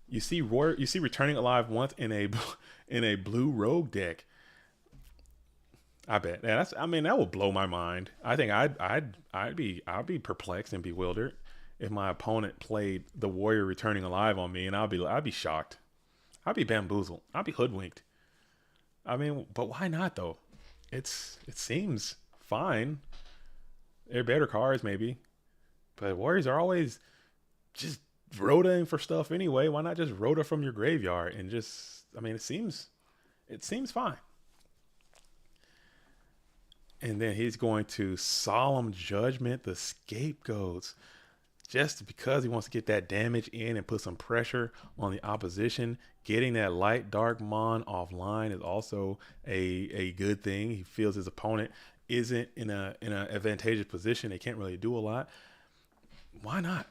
A: You see returning alive once in a in a blue rogue deck. I bet. Yeah, that would blow my mind. I think I'd be perplexed and bewildered if my opponent played the warrior returning alive on me, and I'd be shocked. I'd be bamboozled. I'd be hoodwinked. I mean, but why not though? It seems fine. They're better cards maybe, but warriors are always just rotating for stuff anyway. Why not just rota from your graveyard and just? I mean, it seems fine. And then he's going to solemn judgment the scapegoats, just because he wants to get that damage in and put some pressure on the opposition. Getting that light dark mon offline is also a good thing. He feels his opponent isn't in a advantageous position. They can't really do a lot. Why not?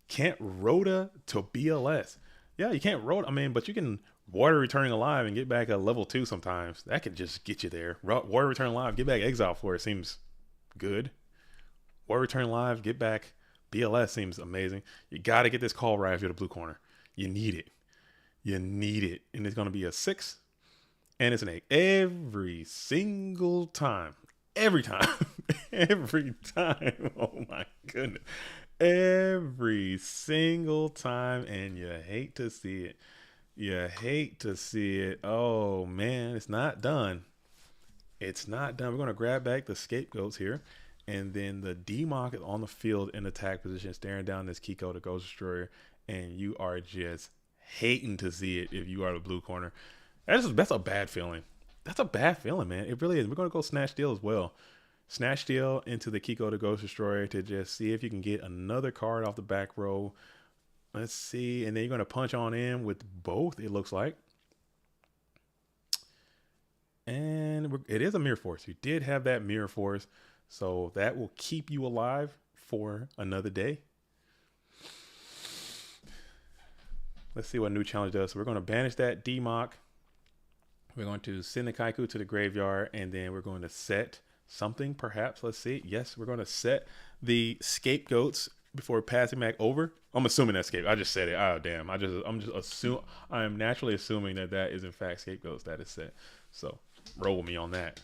A: Can't rota to BLS. Yeah, you can't rota. I mean, but you can Warrior returning alive and get back a level 2 sometimes. That could just get you there. Warrior return alive, get back exile for it seems good. Warrior return alive, get back BLS seems amazing. You got to get this call right if you're the blue corner. You need it. You need it. And it's going to be a 6. And it's an 8 every single time. Every time. Every time. Oh my goodness. Every single time. And you hate to see it. You hate to see it. Oh man, it's not done. It's not done. We're going to grab back the scapegoats here. And then the D-Mock is on the field in attack position, staring down this Kiko, the Ghost Destroyer. And you are just hating to see it if you are the blue corner. That's a bad feeling. That's a bad feeling, man. It really is. We're going to go Snatch Steal as well. Snatch Steal into the Kiko, the Ghost Destroyer, to just see if you can get another card off the back row. Let's see. And then you're going to punch on in with both, it looks like. And it is a Mirror Force. You did have that Mirror Force. So that will keep you alive for another day. Let's see what new challenge does. So we're going to banish that D-Mock. We're going to send the Kaiku to the graveyard. And then we're going to set something, perhaps. Let's see. Yes, we're going to set the scapegoats before passing back over. I'm assuming that's scapegoat. I just said it. Oh damn! I am naturally assuming that is in fact scapegoats that is set. So roll with me on that.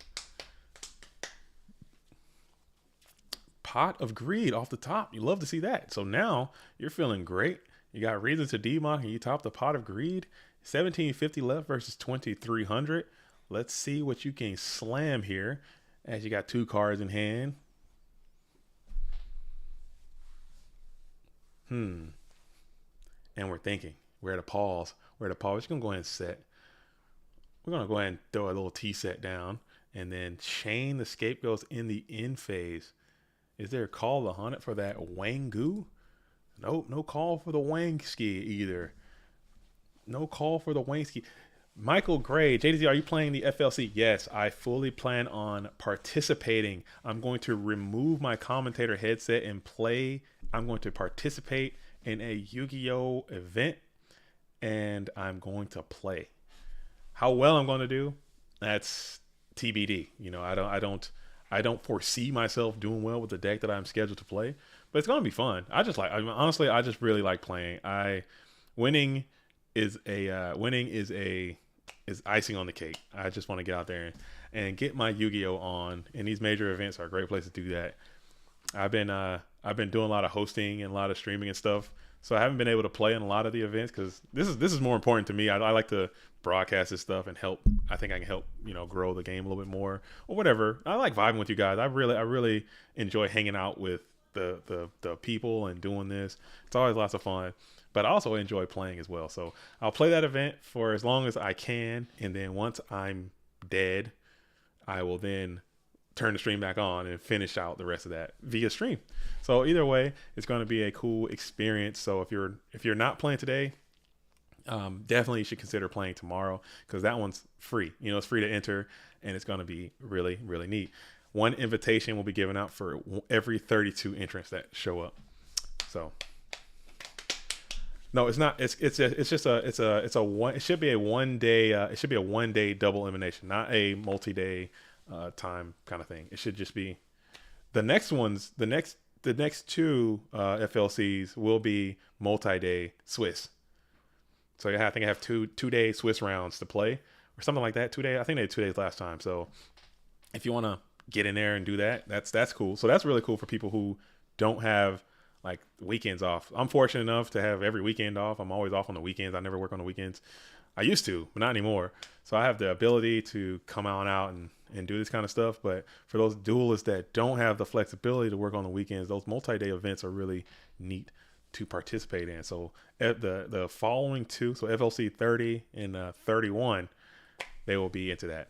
A: Pot of Greed off the top. You love to see that. So now you're feeling great. You got reasons to D-Mock and you top the Pot of Greed. 1750 left versus 2300. Let's see what you can slam here as you got 2 cards in hand. And we're thinking. We're at a pause. We're just going to go ahead and set. We're going to go ahead and throw a little T set down and then chain the scapegoats in the end phase. Is there a call to hunt it for that Wangu? Nope, no call for the Wangski either. No call for the Wangski. Michael Gray, JDZ, are you playing the FLC? Yes, I fully plan on participating. I'm going to remove my commentator headset and play. I'm going to participate in a Yu-Gi-Oh event, and I'm going to play. How well I'm going to do, that's TBD. You know, I don't foresee myself doing well with the deck that I'm scheduled to play, but it's going to be fun. Honestly, I just really like playing. Winning is icing on the cake. I just want to get out there and get my Yu-Gi-Oh on, and these major events are a great place to do that. I've been doing a lot of hosting and a lot of streaming and stuff, so I haven't been able to play in a lot of the events because this is more important to me. I like to broadcast this stuff and help. I think I can help grow the game a little bit more or whatever. I like vibing with you guys. I really enjoy hanging out with the people and doing this. It's always lots of fun. But I also enjoy playing as well. So I'll play that event for as long as I can. And then once I'm dead, I will then turn the stream back on and finish out the rest of that via stream. So either way, it's going to be a cool experience. So if you're not playing today, definitely you should consider playing tomorrow because that one's free. It's free to enter and it's going to be really, really neat. One invitation will be given out for every 32 entrants that show up. So no, it's not. It should be a 1 day. It should be a 1 day double elimination, not a multi-day time kind of thing. It should just be the next The next two FLCs will be multi-day Swiss. So I think I have two-day Swiss rounds to play or something like that. 2 day. I think they had 2 days last time. So if you want to get in there and do that, that's cool. So that's really cool for people who don't have like weekends off. I'm fortunate enough to have every weekend off. I'm always off on the weekends. I never work on the weekends. I used to, but not anymore. So I have the ability to come on out and do this kind of stuff. But for those duelists that don't have the flexibility to work on the weekends, those multi-day events are really neat to participate in. So at the following two, so FLC 30 and 31, they will be into that.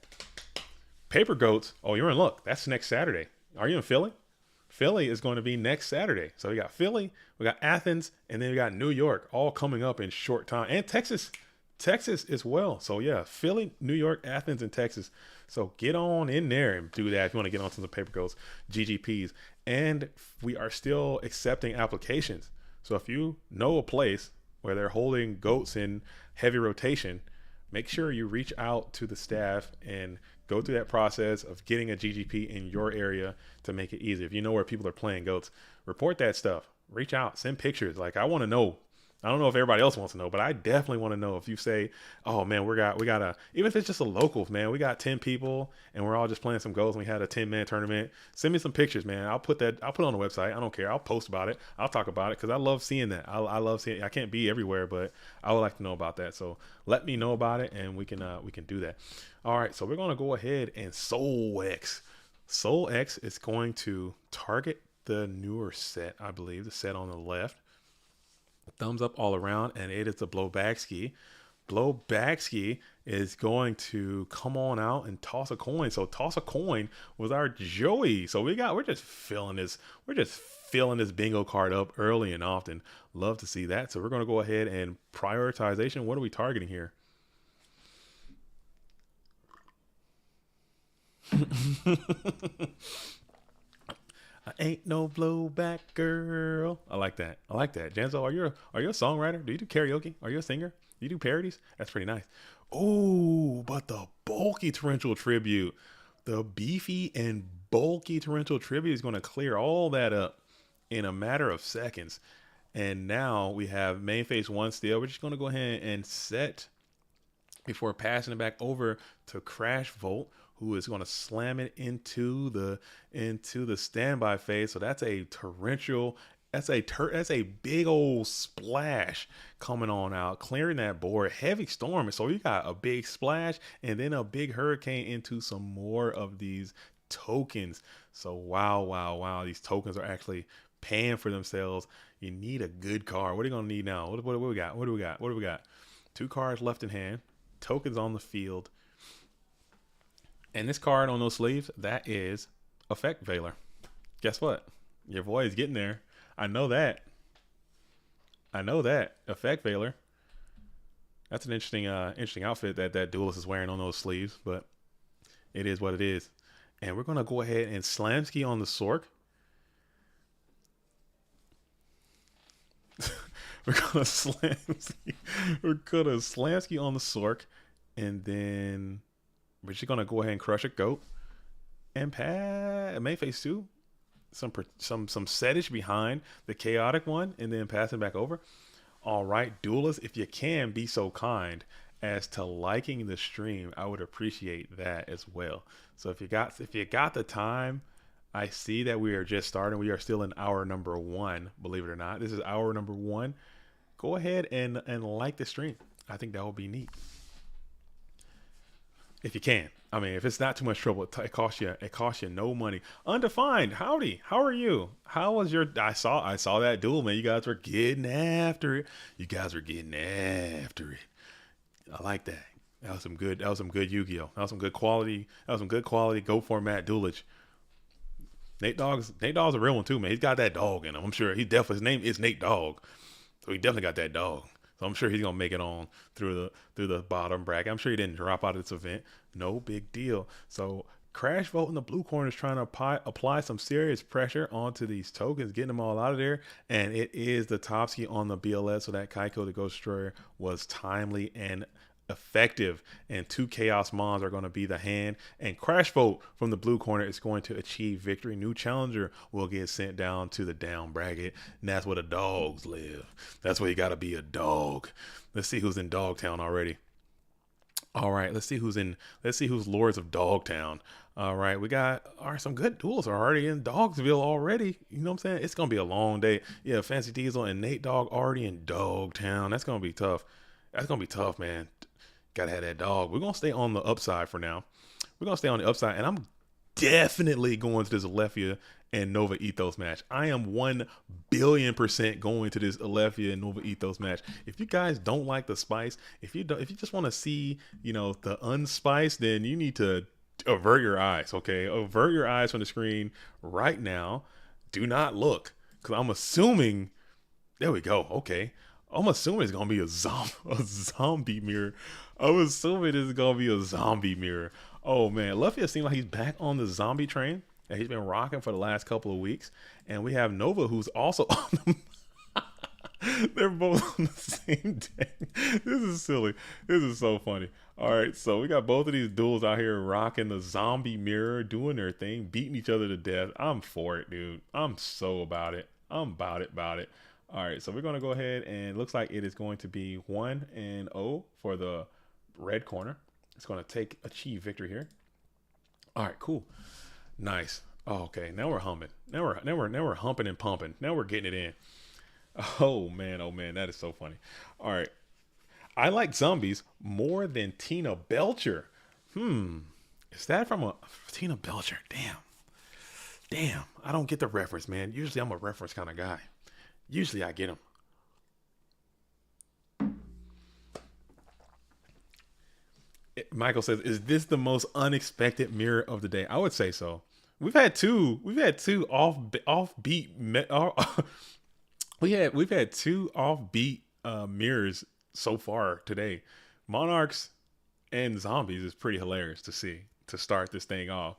A: Paper Goats, oh, you're in luck. That's next Saturday. Are you in Philly? Philly is going to be next Saturday. So we got Philly, we got Athens, and then we got New York all coming up in short time. And Texas as well. So yeah, Philly, New York, Athens, and Texas. So get on in there and do that if you want to get onto the Paper Goats GGPs. And we are still accepting applications. So if you know a place where they're holding goats in heavy rotation, make sure you reach out to the staff and go through that process of getting a GGP in your area to make it easy. If you know where people are playing goats, report that stuff. Reach out, send pictures. Like, I want to know. I don't know if everybody else wants to know, but I definitely want to know. If you say, oh man, we got a, even if it's just a local, man, we got 10 people and we're all just playing some goals and we had a 10-man tournament, send me some pictures, man. I'll put it on the website. I don't care. I'll post about it. I'll talk about it because I love seeing that. I love seeing it. I can't be everywhere, but I would like to know about that. So let me know about it and we can do that. All right. So we're going to go ahead and Soul X is going to target the newer set, I believe, the set on the left. Thumbs up all around, and it is the Blowbackski. Blowbackski is going to come on out and toss a coin. So toss a coin with our Joey. So we're just filling this bingo card up early and often. Love to see that. So we're going to go ahead and prioritization. What are we targeting here? I ain't no blowback girl. I like that. Janzo, are you a songwriter? Do you do karaoke? Are you a singer? Do you do parodies? That's pretty nice. Oh, but the bulky torrential tribute, the beefy and bulky torrential tribute is going to clear all that up in a matter of seconds. And now we have main phase one still. We're just going to go ahead and set before passing it back over to Crash Volt, who is going to slam it into the standby phase. So that's a torrential, that's a big old splash coming on out, clearing that board. Heavy storm. So you got a big splash and then a big hurricane into some more of these tokens. So wow, these tokens are actually paying for themselves. You need a good card. What are you gonna need now? What do we got? What do we got? 2 cards left in hand, tokens on the field. And this card on those sleeves, that is Effect Veiler. Guess what? Your boy is getting there. I know that. Effect Veiler. That's an interesting outfit that Duelist is wearing on those sleeves, but it is what it is. And we're going to go ahead and Slamski on the Sork. We're going to Slamski on the Sork. And then we're just going to go ahead and crush a goat. And may phase 2. Some setish behind the chaotic one. And then pass it back over. All right, Duelist, if you can be so kind as to liking the stream, I would appreciate that as well. So if you got the time, I see that we are just starting. We are still in hour number 1, believe it or not. This is hour number 1. Go ahead and like the stream. I think that would be neat. If you can. I mean, if it's not too much trouble, it costs you no money. Undefined, howdy. How are you? How was your? I saw that duel, man. You guys were getting after it. I like that. That was some good Yu-Gi-Oh. That was some good quality go format duelage. Nate Dogg's a real one too, man. He's got that dog in him. I'm sure his name is Nate Dogg. So he definitely got that dog. So I'm sure he's gonna make it on through the bottom bracket. I'm sure he didn't drop out of this event. No big deal. So Crash Vote in the blue corner is trying to apply some serious pressure onto these tokens, getting them all out of there. And it is the Topsky on the BLS. So that Kaiko the Ghost Destroyer was timely and effective, and 2 Chaos Mons are going to be the hand. And Crash Vote from the blue corner is going to achieve victory. New challenger will get sent down to the down bracket, and that's where the dogs live. That's where you got to be a dog. Let's see who's in Dogtown already. All right, let's see who's Lords of Dogtown. All right, we got some good duels are already in Dogsville already. You know what I'm saying? It's gonna be a long day. Yeah, Fancy Diesel and Nate Dogg already in Dogtown. That's gonna be tough. That's gonna be tough, man. Gotta have that dog. We're gonna stay on the upside for now. We're gonna stay on the upside, and I'm definitely going to this Alethea and Nova Ethos match. I am 1,000,000,000% going to this Alethea and Nova Ethos match. If you guys don't like the spice, if you just want to see, the unspice, then you need to avert your eyes. Okay, avert your eyes from the screen right now. Do not look, because I'm assuming. There we go. Okay, I'm assuming it's gonna be a zombie mirror. I'm assuming it's gonna be a zombie mirror. Oh man, Alethea seems like he's back on the zombie train that he's been rocking for the last couple of weeks. And we have Nova, who's also on the they're both on the same day. This is silly. This is so funny. All right, so we got both of these duels out here rocking the zombie mirror, doing their thing, beating each other to death. I'm for it, dude. I'm so about it. I'm about it. All right, so we're going to go ahead, and it looks like it is going to be 1-0 for the red corner. It's going to achieve victory here. All right, cool. Nice. Oh, okay, now we're humming. Now we're humping and pumping. Now we're getting it in. Oh man, that is so funny. All right. I like zombies more than Tina Belcher. Is that from a Tina Belcher? Damn. I don't get the reference, man. Usually I'm a reference kind of guy. Usually I get them. Michael says, "Is this the most unexpected mirror of the day?" I would say so. We've had two offbeat. We've had two offbeat mirrors so far today. Monarchs and zombies is pretty hilarious to see to start this thing off.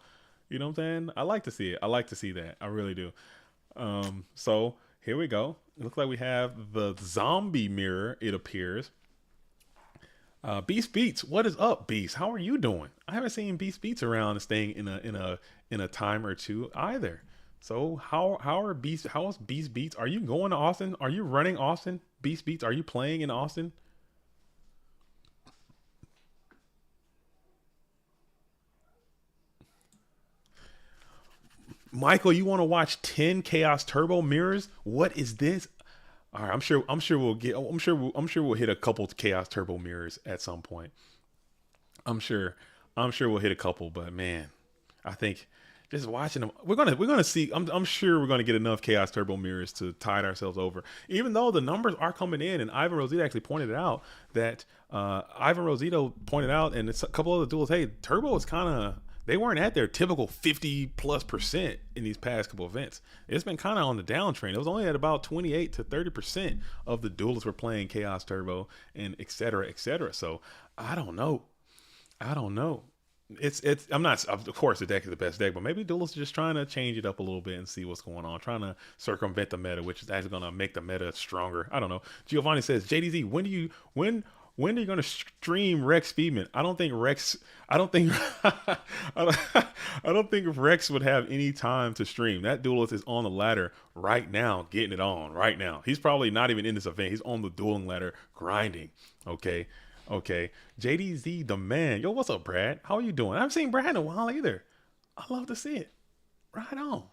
A: You know what I'm saying? I like to see it. I like to see that. I really do. So here we go. It looks like we have the zombie mirror. It appears. Beast Beats, what is up, Beast? How are you doing? I haven't seen Beast Beats around this thing in a time or two either. So how's Beast Beats? Are you going to Austin? Are you running Austin? Beast Beats, are you playing in Austin? Michael, you want to watch 10 Chaos Turbo mirrors? What is this? All right, I'm sure we'll hit a couple Chaos Turbo mirrors at some point. I'm sure we'll hit a couple, but man, I think just watching them, we're gonna see. I'm sure we're gonna get enough Chaos Turbo mirrors to tide ourselves over. Even though the numbers are coming in, and Ivan Rosito actually pointed it out that and it's a couple other duels. Hey, Turbo is kind of. They weren't at their typical 50+% in these past couple events. It's been kind of on the downtrend. It was only at about 28 to 30% of the duelists were playing Chaos Turbo and et cetera, et cetera. So I don't know. I'm not, of course the deck is the best deck, but maybe duelists are just trying to change it up a little bit and see what's going on, trying to circumvent the meta, which is actually going to make the meta stronger. I don't know. Giovanni says, JDZ, when are you going to stream Rex Speedman? I don't think I don't think Rex would have any time to stream. That duelist is on the ladder right now, getting it on right now. He's probably not even in this event. He's on the dueling ladder grinding. Okay. JDZ the man. Yo, what's up, Brad? How are you doing? I haven't seen Brad in a while either. I love to see it. Right on.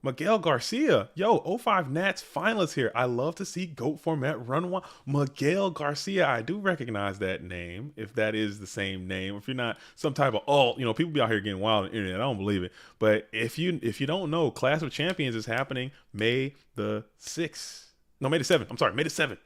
A: Miguel Garcia, yo, '05 Nats finalist here. I love to see GOAT format run one. Miguel Garcia, I do recognize that name, if that is the same name. If you're not some type of alt, people be out here getting wild on the internet. I don't believe it. But if you don't know, Clash of Champions is happening May the 6th. No, May the 7th. I'm sorry, May the 7th.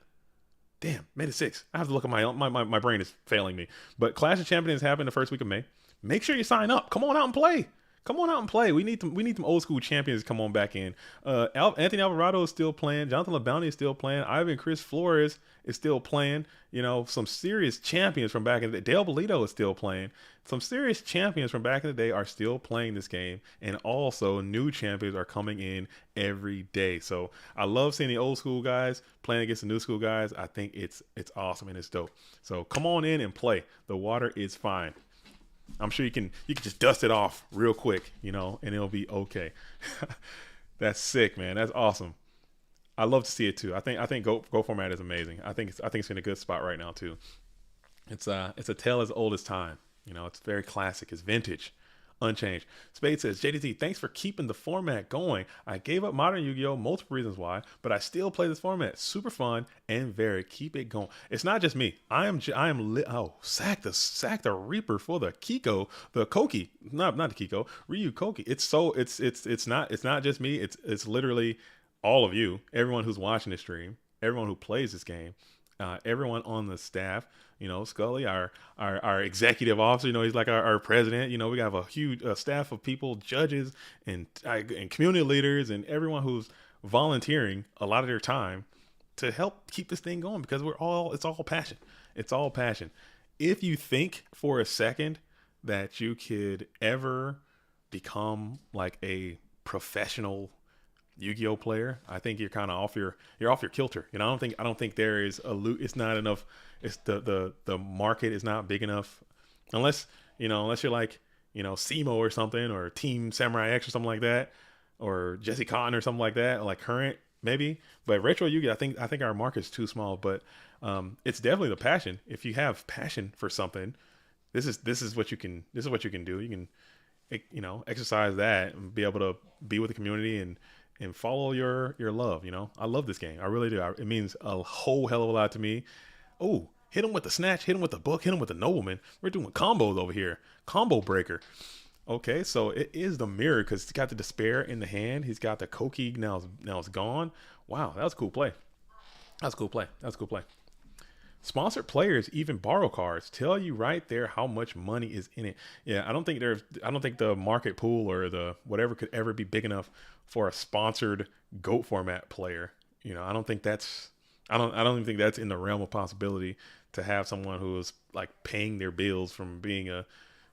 A: Damn, May the 6th. I have to look at my brain is failing me. But Clash of Champions is happening the first week of May. Make sure you sign up. Come on out and play. Come on out and play. We need them old school champions to come on back in. Anthony Alvarado is still playing. Jonathan LeBounty is still playing. Ivan Chris Flores is still playing. You know, some serious champions from back in the day. Dale Bolito is still playing. Some serious champions from back in the day are still playing this game, and also new champions are coming in every day. So I love seeing the old school guys playing against the new school guys. I think it's awesome and it's dope. So come on in and play. The water is fine. I'm sure you can just dust it off real quick, you know, and it'll be okay. That's sick, man. That's awesome. I love to see it too. I think Go format is amazing. I think it's in a good spot right now too. It's a tale as old as time. You know, it's very classic. It's vintage, unchanged. Spade says, JDT, thanks for keeping the format going. I gave up modern Yu-Gi-Oh! Multiple reasons why, but I still play this format. Super fun and very keep it going. It's not just me. Sack the Reaper for the Kiko, the Koki, not the Kiko, Ryu Koki. It's not just me. It's literally all of you, everyone who's watching the stream, everyone who plays this game, everyone on the staff. You know, Scully, our executive officer, you know, he's like our president. You know, we have a huge staff of people, judges and community leaders and everyone who's volunteering a lot of their time to help keep this thing going because it's all passion. It's all passion. If you think for a second that you could ever become like a professional Yu-Gi-Oh player, I think you're kind of off your kilter. You know, I don't think there is it's not enough. It's the market is not big enough unless you're like, you know, SEMO or something, or Team Samurai X or something like that, or Jesse Cotton or something like that, like current maybe. But retro Yu-Gi, I think our market's too small. But it's definitely the passion. If you have passion for something, this is what you can do. You can, you know, exercise that and be able to be with the community and follow your love. You know, I love this game. I really do. It means a whole hell of a lot to me. Oh, hit him with the snatch, hit him with the book, hit him with the nobleman. We're doing combos over here. Combo breaker. Okay, so it is the mirror because he's got the despair in the hand. He's got the Koki, now it's gone. Wow, that was a cool play. That's a cool play. Sponsored players even borrow cards. Tell you right there how much money is in it. Yeah, I don't think the market pool or the whatever could ever be big enough for a sponsored GOAT format player. You know, I don't even think that's in the realm of possibility to have someone who is like paying their bills from being a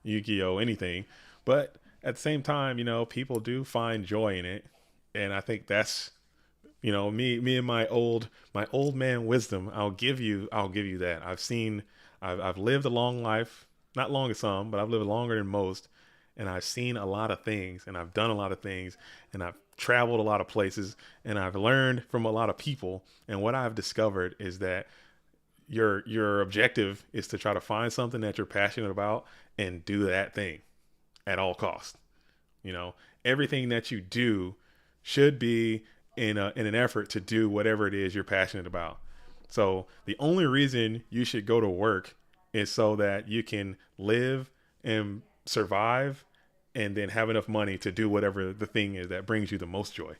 A: Yu-Gi-Oh anything. But at the same time, you know, people do find joy in it. And I think that's, you know, me and my old man wisdom, I'll give you that. I've lived a long life, not long as some, but I've lived longer than most. And I've seen a lot of things and I've done a lot of things and I've traveled a lot of places and I've learned from a lot of people. And what I've discovered is that your objective is to try to find something that you're passionate about and do that thing at all costs. You know, everything that you do should be in an effort to do whatever it is you're passionate about. So the only reason you should go to work is so that you can live and survive and then have enough money to do whatever the thing is that brings you the most joy.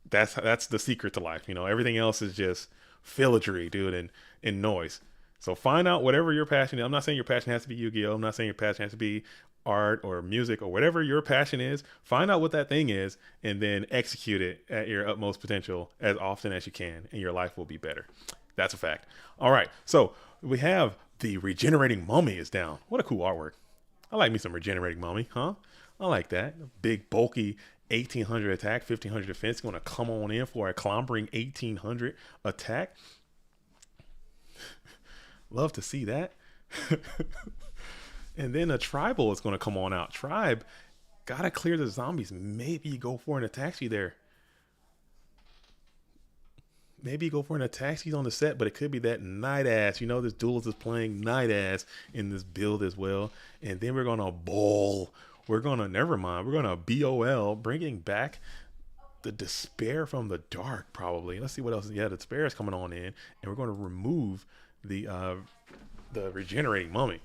A: That's the secret to life. You know, everything else is just filigree, dude, and noise. So find out whatever your passion is. I'm not saying your passion has to be Yu-Gi-Oh! I'm not saying your passion has to be art or music or whatever your passion is. Find out what that thing is and then execute it at your utmost potential as often as you can, and your life will be better. That's a fact. All right, so we have the regenerating mummy is down. What a cool artwork. I like me some regenerating mummy, huh? I like that. Big, bulky 1800 attack, 1500 defense. Going to come on in for a clambering 1800 attack. Love to see that. And then a tribal is going to come on out. Tribe, got to clear the zombies. Maybe go for an attack speed there. Maybe go for an attack speed on the set, but it could be that Night Ass. You know, this duelist is playing Night Ass in this build as well. And then we're going to ball. We're going to BOL, bringing back the Despair from the Dark, probably. Let's see what else. Yeah, the Despair is coming on in. And we're going to remove the Regenerating Mummy.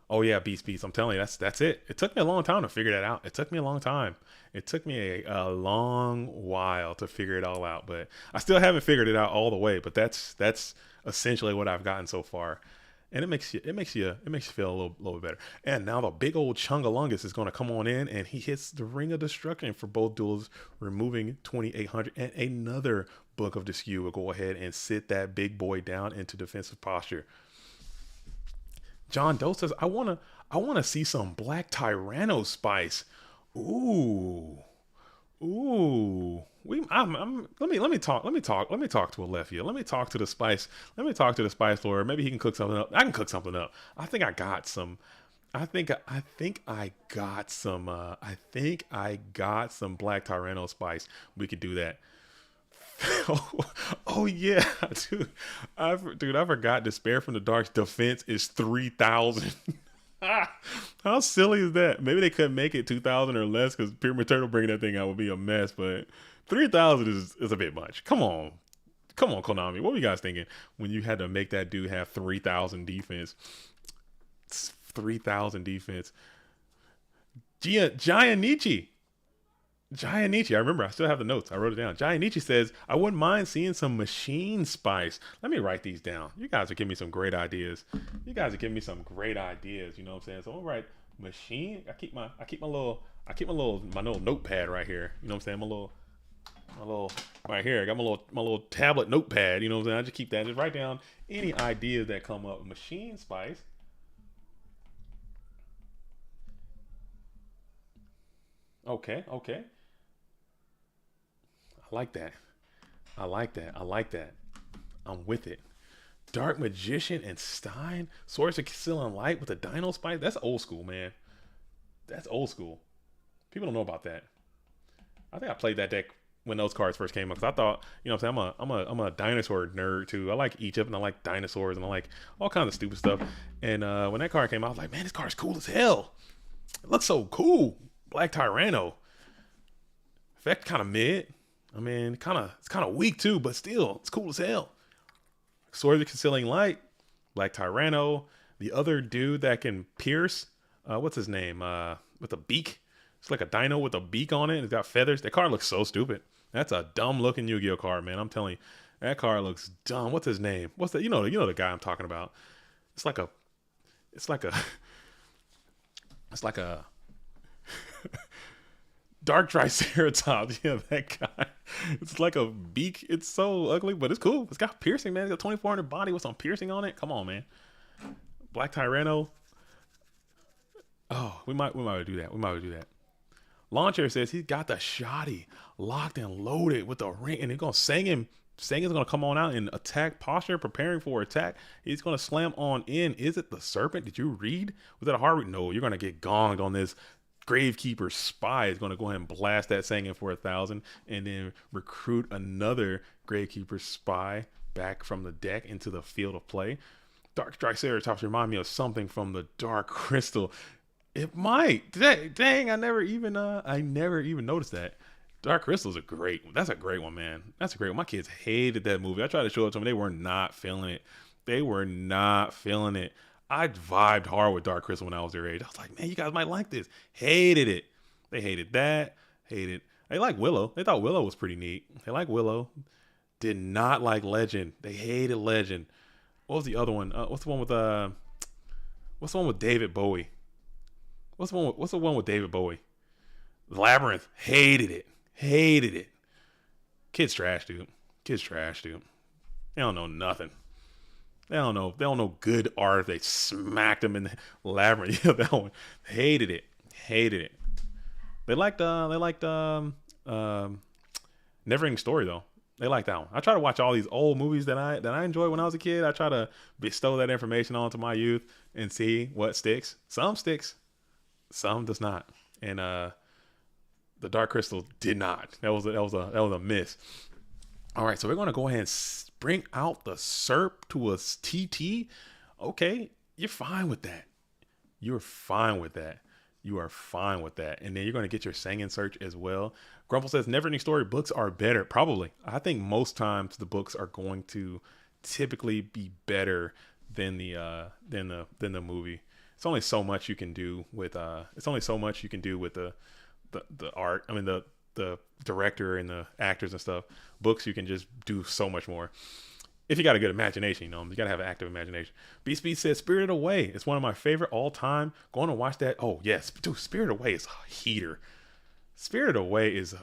A: Oh, yeah, Beast. I'm telling you, that's it. It took me a long time to figure that out. It took me a long time. It took me a long while to figure it all out. But I still haven't figured it out all the way. But that's essentially what I've gotten so far. and it makes you feel a little bit better. And now the big old Chungalungus is going to come on in, and he hits the Ring of Destruction for both duels, removing 2,800. And another Book of the Skew will go ahead and sit that big boy down into defensive posture. John Doe says, I wanna see some Black Tyranno spice. Ooh. Ooh, let me talk to a left here. Let me talk to the spice. Let me talk to the spice lord. Maybe he can cook something up. I can cook something up. I think I got some. I think I got some Black Tyranno spice. We could do that. Oh yeah, dude. I forgot. Despair from the Dark's defense is 3,000. How silly is that? Maybe they couldn't make it 2,000 or less because Pyramid Turtle bringing that thing out would be a mess. But 3,000 is a bit much. Come on, Konami. What were you guys thinking when you had to make that dude have 3,000 defense? 3,000 defense. Giannichi. I remember. I still have the notes. I wrote it down. Giannichi says, I wouldn't mind seeing some machine spice. Let me write these down. You guys are giving me some great ideas. You know what I'm saying? So I'm gonna write machine. I keep my little notepad right here. You know what I'm saying? My little right here. I got my little tablet notepad. You know what I'm saying? I just keep that. Just write down any ideas that come up. Machine spice. Okay. I like that. I'm with it. Dark Magician and Stein, Swords of Concealing Light with a Dino Spice. That's old school, man. That's old school. People don't know about that. I think I played that deck when those cards first came out because I thought, you know what I'm saying, I'm a dinosaur nerd too. I like Egypt and I like dinosaurs and I like all kinds of stupid stuff. And when that card came out, I was like, man, this card's cool as hell. It looks so cool. Black Tyranno. Effect kind of mid. I mean, it's kind of weak too, but still, it's cool as hell. Swords of Concealing Light, Black Tyranno, the other dude that can pierce. What's his name? With a beak. It's like a dino with a beak on it. It's got feathers. That card looks so stupid. That's a dumb looking Yu-Gi-Oh card, man. I'm telling you, that card looks dumb. What's his name? What's that? You know the guy I'm talking about. It's like a, it's like a, it's like a Dark Triceratops. Yeah, that guy. It's like a beak. It's so ugly, but it's cool. It's got piercing, man. It's got 2,400 body with some piercing on it. Come on, man. Black Tyranno. Oh, we might do that. Launcher says he's got the shoddy locked and loaded with the ring, and he's gonna sing him. Sang is gonna come on out in attack posture, preparing for attack. He's gonna slam on in. Is it the serpent? Did you read? Was that a hard read? No, you're gonna get gonged on this. Gravekeeper Spy is going to go ahead and blast that Sangin for 1,000 and then recruit another Gravekeeper Spy back from the deck into the field of play. Dark Triceratops remind me of something from the Dark Crystal. It might. Dang, I never even noticed that. Dark Crystal's that's a great one, man. That's a great one. My kids hated that movie. I tried to show it to them. They were not feeling it. I vibed hard with Dark Crystal when I was their age. I was like, man, you guys might like this. Hated it. They hated that. They liked Willow. They thought Willow was pretty neat. They liked Willow. Did not like Legend. They hated Legend. What was the other one? What's the one with David Bowie? What's the one with David Bowie? Labyrinth. Hated it. Kids trash, dude. They don't know nothing. They don't know good art. They smacked them in the Labyrinth. Yeah, that one. Hated it. They liked Neverending Story though. They liked that one. I try to watch all these old movies that I enjoyed when I was a kid. I try to bestow that information onto my youth and see what sticks. Some sticks, some does not. And the Dark Crystal did not. That was a miss. All right, so we're gonna go ahead and bring out the SERP to a TT. Okay, you're fine with that. You are fine with that. And then you're going to get your Sangin search as well. Grumple says Neverending Story books are better. Probably. I think most times the books are going to typically be better than the movie. It's only so much you can do with the art. I mean the director and the actors and stuff. Books you can just do so much more. If you got a good imagination, you got to have an active imagination. B Speed says Spirited Away. It's one of my favorite all time. Going to watch that. Oh yes, dude, Spirited Away is a heater. Spirited Away is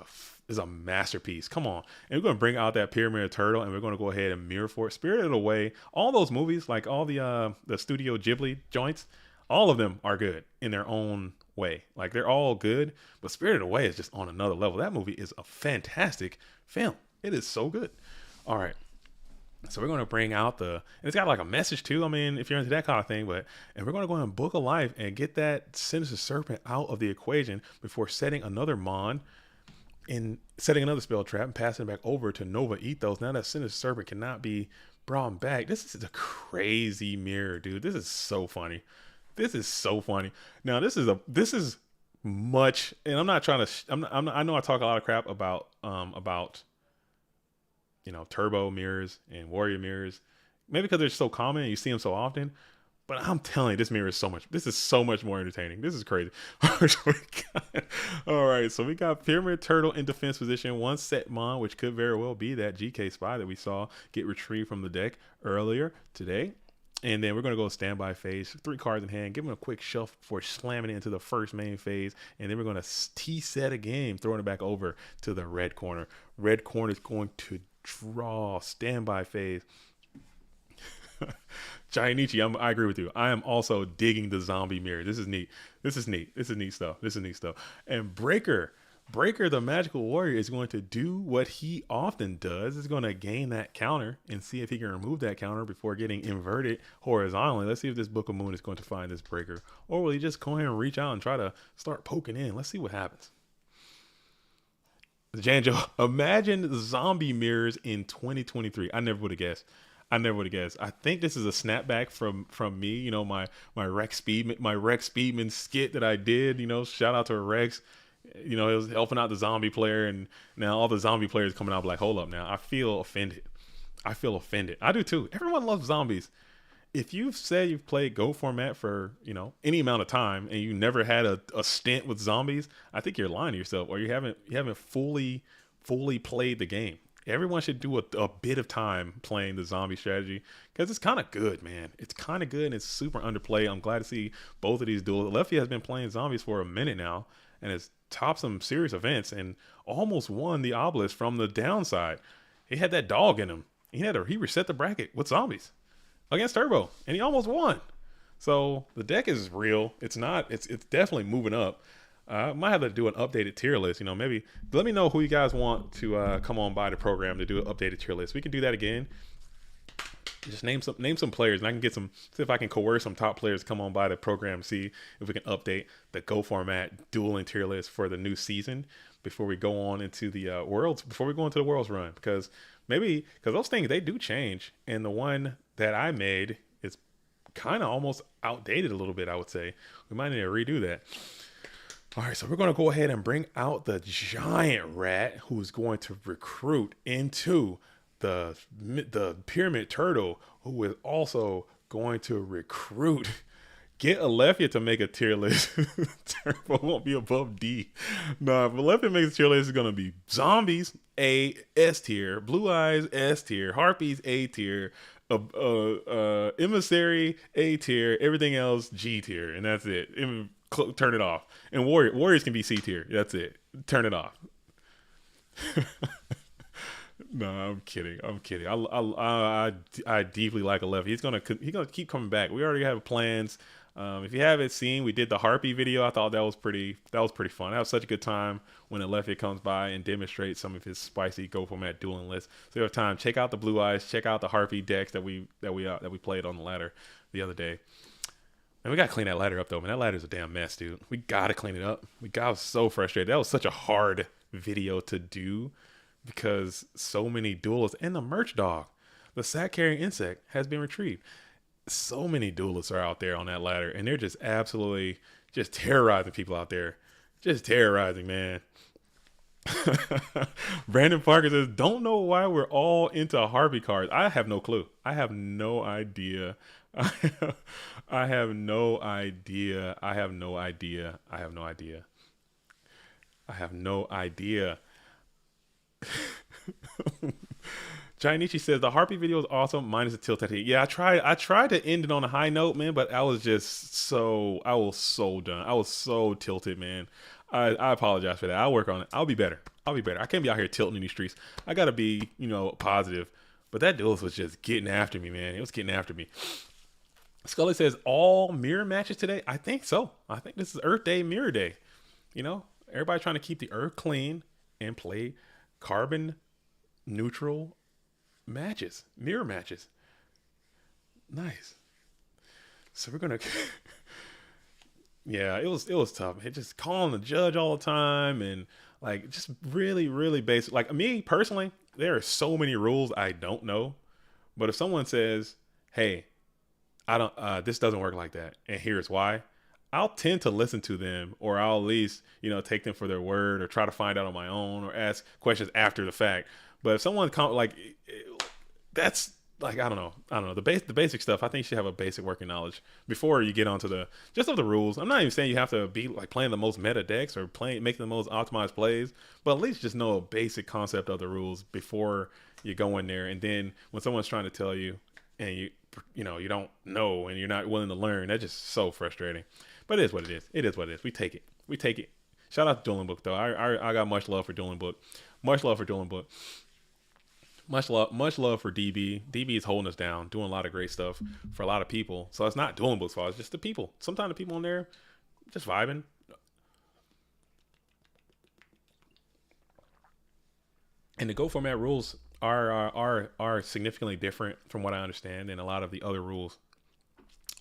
A: a masterpiece. Come on, and we're gonna bring out that Pyramid Turtle, and we're gonna go ahead and mirror for it. Spirited Away. All those movies, like all the Studio Ghibli joints, all of them are good in their own way. Like they're all good, but Spirited Away is just on another level. That movie is a fantastic film. It is so good. All right. So we're going to bring out and it's got like a message too. I mean, if you're into that kind of thing, and we're going to go and book a life and get that Sinister Serpent out of the equation before setting another Mon and setting another spell trap and passing it back over to Nova Ethos. Now that Sinister Serpent cannot be brought back. This is a crazy mirror, dude. This is so funny. This is so funny. Now this is much, and I'm not trying to, I know I talk a lot of crap about turbo mirrors and warrior mirrors, maybe because they're so common and you see them so often, but I'm telling you, this is so much more entertaining. This is crazy. All right, so we got Pyramid Turtle in defense position, one set Mon, which could very well be that GK spy that we saw get retrieved from the deck earlier today. And then we're going to go standby phase, 3 cards in hand, give him a quick shuffle before slamming it into the first main phase. And then we're going to T-set a game, throwing it back over to the red corner. Red corner is going to draw standby phase. Giannichi, I agree with you. I am also digging the zombie mirror. This is neat. This is neat stuff. And Breaker, the magical warrior, is going to do what he often does. Is going to gain that counter and see if he can remove that counter before getting inverted horizontally. Let's see if this Book of Moon is going to find this Breaker. Or will he just go ahead and reach out and try to start poking in? Let's see what happens. Janjo, imagine zombie mirrors in 2023. I never would have guessed. I think this is a snapback from me. My Rex Speedman skit that I did. Shout out to Rex. It was helping out the zombie player, and now all the zombie players coming out like, hold up now. I feel offended. I do too. Everyone loves zombies. If you've said you've played Go format for, any amount of time and you never had a stint with zombies, I think you're lying to yourself, or you haven't fully played the game. Everyone should do a bit of time playing the zombie strategy because it's kind of good, man. It's kind of good and it's super underplayed. I'm glad to see both of these duels. Lefty has been playing zombies for a minute now and has topped some serious events and almost won the obelisk from the downside. He had that dog in him. He reset the bracket with zombies against Turbo, and he almost won. So the deck is real. It's definitely moving up. I might have to do an updated tier list. Maybe let me know who you guys want to come on by the program to do an updated tier list. We can do that again. Just name some players, and I can see if I can coerce some top players to come on by the program. See if we can update the Go format dueling tier list for the new season before we go on into the worlds. Before we go into the worlds run, because those things, they do change, and the one that I made is kind of almost outdated a little bit. I would say we might need to redo that. All right, so we're going to go ahead and bring out the giant rat who's going to recruit into the Pyramid Turtle, who is also going to recruit. Get Alephia to make a tier list. Turbo won't be above D. Nah, if Alephia makes a tier list, it's going to be zombies, A, S tier, Blue Eyes, S tier, Harpies, A tier, Emissary, A tier, everything else, G tier, and that's it. Turn it off. And Warriors can be C tier. That's it. Turn it off. No, I'm kidding. I deeply like Alephia. He's gonna keep coming back. We already have plans. If you haven't seen, we did the Harpy video. I thought that was pretty fun. I have such a good time when Alephia comes by and demonstrates some of his spicy Go format dueling lists. So you have time, check out the Blue Eyes, check out the Harpy decks that we played on the ladder the other day. And we gotta clean that ladder up though, man. That ladder's a damn mess, dude. We gotta clean it up. I was so frustrated. That was such a hard video to do because so many duelists and the merch dog, the sack carrying insect, has been retrieved. So many duelists are out there on that ladder, and they're just absolutely just terrorizing people out there. Just terrorizing, man. Brandon Parker says, don't know why we're all into Harvey cards. I have no clue. I have no idea. I have no idea. Jainichi says the Harpy video is awesome, minus the tilt at the yeah. I tried to end it on a high note, man, but I was so done. I was so tilted, man. I apologize for that. I'll work on it. I'll be better. I'll be better. I can't be out here tilting in these streets. I gotta be, positive. But that duel was just getting after me, man. It was getting after me. Scully says all mirror matches today. I think so. I think this is Earth Day, Mirror Day. Everybody trying to keep the Earth clean and play carbon neutral matches, mirror matches. Nice. So we're gonna. Yeah, it was tough. It just calling the judge all the time and like just really really basic. Like me personally, there are so many rules I don't know, but if someone says, "Hey, I don't. This doesn't work like that," and here's why, I'll tend to listen to them, or I'll at least take them for their word, or try to find out on my own, or ask questions after the fact. But if someone that's like I don't know the basic stuff. I think you should have a basic working knowledge before you get onto the just of the rules. I'm not even saying you have to be like playing the most meta decks or making the most optimized plays, but at least just know a basic concept of the rules before you go in there. And then when someone's trying to tell you and you don't know and you're not willing to learn, that's just so frustrating. But it is what it is. It is what it is. We take it. We take it. Shout out to Dueling Book though. I got much love for Dueling Book. Much love for Dueling Book. Much love for DB. DB is holding us down, doing a lot of great stuff for a lot of people. So it's not Dueling Book's fault. It's just the people. Sometimes the people in there just vibing. And the Go format rules are significantly different from what I understand than a lot of the other rules.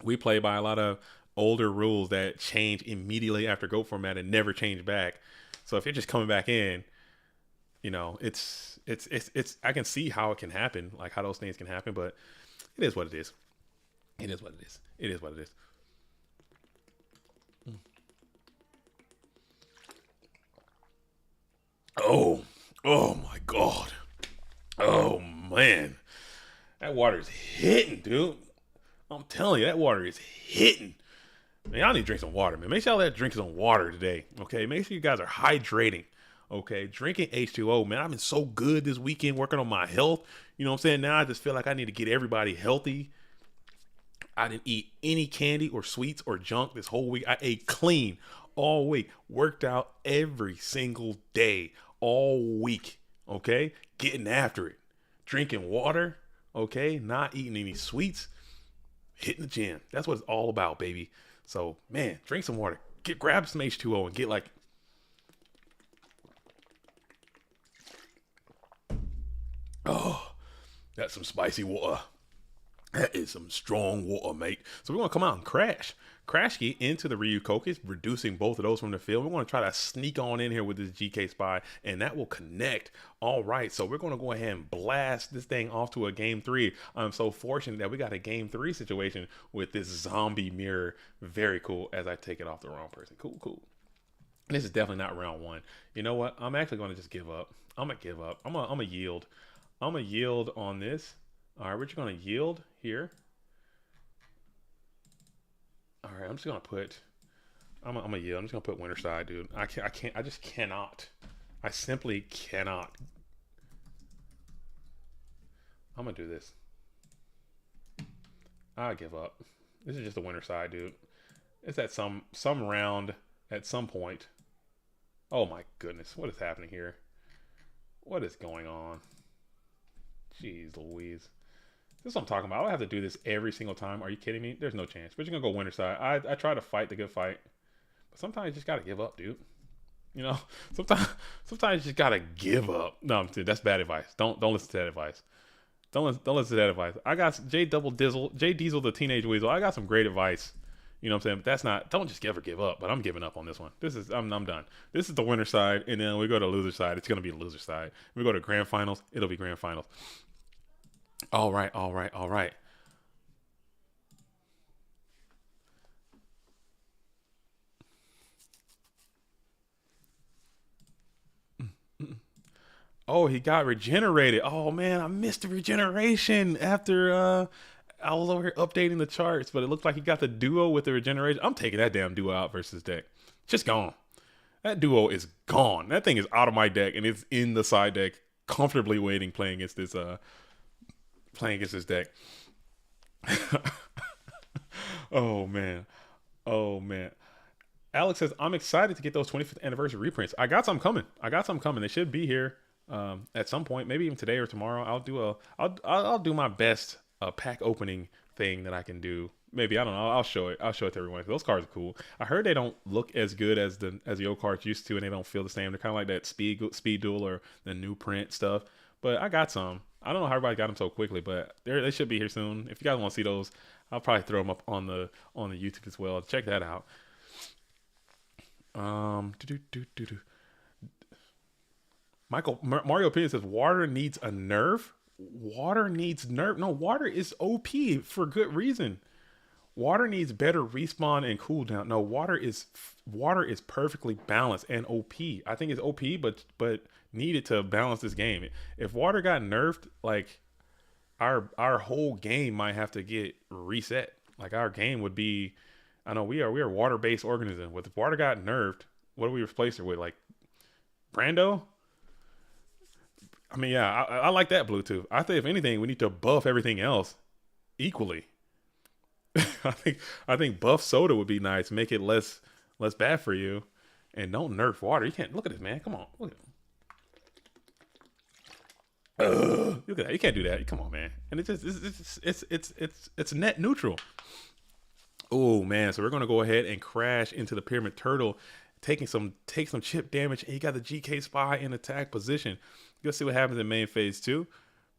A: We play by a lot of older rules that change immediately after Go format and never change back. So if you're just coming back in, it's I can see how it can happen, like how those things can happen, but it is what it is. It is what it is. It is what it is. Oh my God. Oh man. That water is hitting, dude. I'm telling you, that water is hitting. Man, y'all need to drink some water, man. Make sure y'all drink some water today. Okay. Make sure you guys are hydrating. Okay, drinking H2O, man. I've been so good this weekend working on my health. You know what I'm saying? Now I just feel like I need to get everybody healthy. I didn't eat any candy or sweets or junk this whole week. I ate clean all week. Worked out every single day all week. Okay, getting after it. Drinking water. Okay, not eating any sweets. Hitting the gym. That's what it's all about, baby. So, man, drink some water. Grab some H2O and get like. Oh, that's some spicy water. That is some strong water, mate. So we're going to come out and crash key into the Ryu Kokis, reducing both of those from the field. We're going to try to sneak on in here with this GK Spy, and that will connect. All right, so we're going to go ahead and blast this thing off to a game 3. I'm so fortunate that we got a game 3 situation with this zombie mirror. Very cool, as I take it off the wrong person. Cool. This is definitely not round 1. You know what? I'm actually going to just give up. I'm going to give up. I'm going to yield. I'm going to yield on this. All right, we're just going to yield here. All right, I'm just going to put, I'm going to yield. I'm just going to put winter side, dude. I just cannot. I simply cannot. I'm going to do this. I give up. This is just the winter side, dude. It's at some round at some point. Oh my goodness, what is happening here? What is going on? Jeez Louise. This is what I'm talking about. I don't have to do this every single time. Are you kidding me? There's no chance. We're just going to go winter side. I try to fight the good fight. But sometimes you just got to give up, dude. Sometimes you just got to give up. No, that's bad advice. Don't listen to that advice. Don't listen to that advice. I got J Diesel, the Teenage Weasel. I got some great advice. You know what I'm saying? But that's not, don't just ever give up. But I'm giving up on this one. I'm done. This is the winner side. And then we go to loser side. It's going to be the loser side. We go to grand finals. It'll be grand finals. All right. Oh, he got regenerated. Oh man, I missed the regeneration after I was over here updating the charts, but it looked like he got the duo with the regeneration. I'm taking that damn duo out versus deck. Just gone. That duo is gone. That thing is out of my deck and it's in the side deck, comfortably waiting, playing against this playing against this deck. Oh man. Oh man. Alex says, I'm excited to get those 25th anniversary reprints. I got some coming. They should be here at some point, maybe even today or tomorrow. I'll do my best pack opening thing that I can do. Maybe, I don't know. I'll show it. I'll show it to everyone. Those cards are cool. I heard they don't look as good as the old cards used to, and they don't feel the same. They're kind of like that speed duel or the new print stuff. But I got some. I don't know how everybody got them so quickly, but they should be here soon. If you guys want to see those, I'll probably throw them up on the YouTube as well. Check that out. Mario Pena says water needs a nerf. Water needs nerf. No, water is OP for good reason. Water needs better respawn and cooldown. No, water is perfectly balanced and OP. I think it's OP, but needed to balance this game. If water got nerfed, like our whole game might have to get reset. Like our game would be. I know we are a water based organism. If water got nerfed, what do we replace it with? Like Brando? I mean, yeah, I like that Bluetooth. I think if anything, we need to buff everything else equally. I think buff soda would be nice. Make it less bad for you, and don't nerf water. You can't look at this, man. Come on, look at him. Look at that. You can't do that. Come on, man. And it's net neutral. Oh man, so we're gonna go ahead and crash into the Pyramid Turtle, take some chip damage, and he got the GK Spy in attack position. Let's see what happens in main phase 2.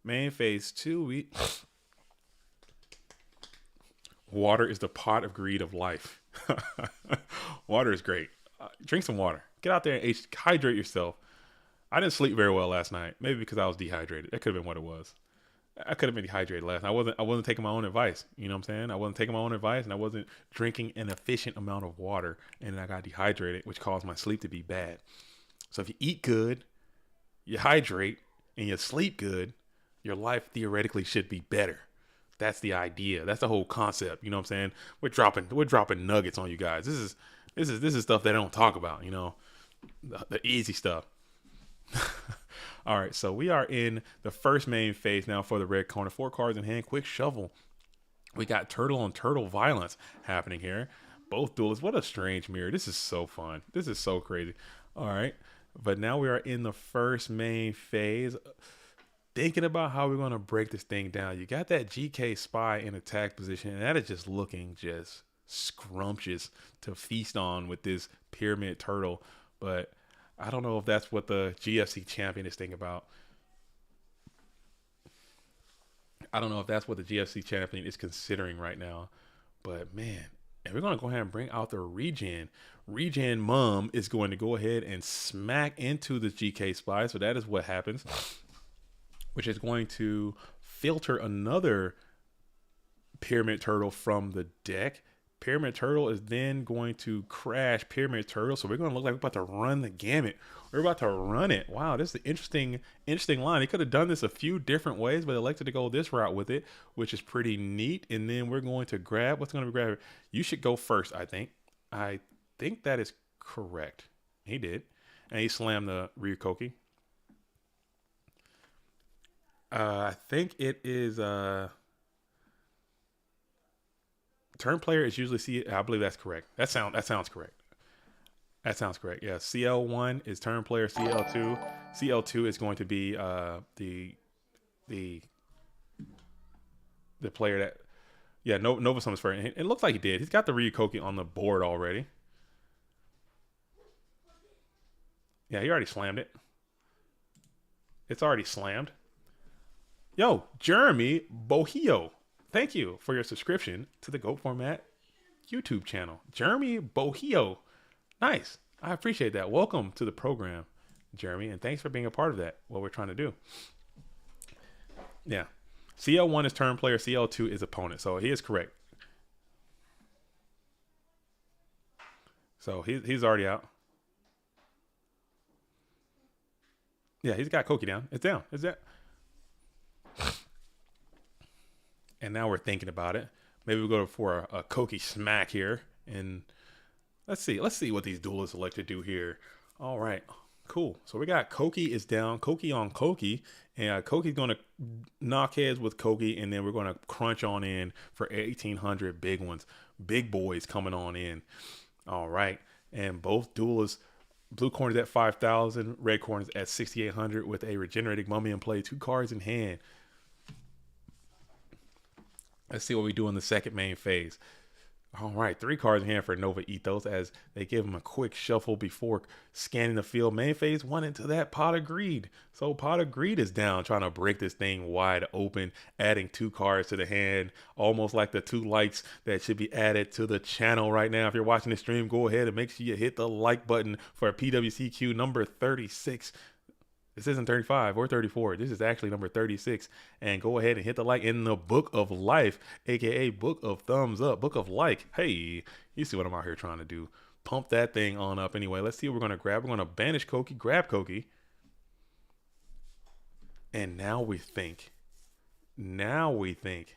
A: Main phase 2, water is the pot of greed of life. Water is great. Drink some water. Get out there and hydrate yourself. I didn't sleep very well last night. Maybe because I was dehydrated. That could have been what it was. I could have been dehydrated last night. I wasn't taking my own advice. You know what I'm saying? I wasn't taking my own advice, and I wasn't drinking an efficient amount of water, and I got dehydrated, which caused my sleep to be bad. So if you eat good, you hydrate, and you sleep good, your life theoretically should be better. That's the idea. That's the whole concept. You know what I'm saying? We're dropping nuggets on you guys. This is stuff they don't talk about. You know, the easy stuff. All right, so we are in the first main phase now for the red corner. 4 cards in hand, quick shuffle. We got turtle on turtle violence happening here. Both duelists. What a strange mirror. This is so fun. This is so crazy. All right, but now we are in the first main phase. Thinking about how we're going to break this thing down. You got that GK Spy in attack position, and that is just looking just scrumptious to feast on with this Pyramid Turtle. But I don't know if that's what the GFC champion is thinking about. I don't know if that's what the GFC champion is considering right now. But man, and we're going to go ahead and bring out the regen. Regen Mum is going to go ahead and smack into the GK Spy. So that is what happens, which is going to filter another Pyramid Turtle from the deck. Pyramid Turtle is then going to crash Pyramid Turtle. So we're going to look like we're about to run the gamut. We're about to run it. Wow, this is an interesting line. He could have done this a few different ways, but elected to go this route with it, which is pretty neat. And then we're going to grab, what's going to be grabbed? You should go first, I think. I think that is correct. He did. And he slammed the Ryukoki. I think it is... turn player is usually I believe that's correct. That sounds correct. That sounds correct. Yeah, CL1 is turn player. CL2 is going to be the player that Nova summons first. It looks like he did. He's got the Ryukoki on the board already. Yeah, he already slammed it. It's already slammed. Yo, Jeremy Bohio. Thank you for your subscription to the GOAT Format YouTube channel. Jeremy Bohio. Nice. I appreciate that. Welcome to the program, Jeremy, and thanks for being a part of that, what we're trying to do. Yeah. CL1 is turn player, CL2 is opponent. So he is correct. So he's already out. Yeah, he's got Koki down. It's down. It's down. And now we're thinking about it. Maybe we'll go for a Koki smack here. And let's see what these duelists elect to do here. All right. Cool. So we got Koki is down. Koki on Koki. And Koki's going to knock heads with Koki. And then we're going to crunch on in for 1,800 big ones. Big boys coming on in. All right. And both duelists, blue corners at 5,000. Red corners at 6,800 with a regenerating mummy in play. 2 cards in hand. Let's see what we do in the second main phase. All right, 3 cards in hand for Nova Ethos as they give him a quick shuffle before scanning the field. Main phase 1 into that Pot of Greed. So Pot of Greed is down, trying to break this thing wide open, adding 2 cards to the hand, almost like the 2 likes that should be added to the channel right now. If you're watching the stream, go ahead and make sure you hit the like button for PWCQ number 36. This isn't 35 or 34. This is actually number 36. And go ahead and hit the like in the Book of Life, aka Book of Thumbs Up, Book of Like. Hey, you see what I'm out here trying to do. Pump that thing on up. Anyway, let's see what we're going to grab. We're going to banish Koki, grab Koki. And now we think. Now we think.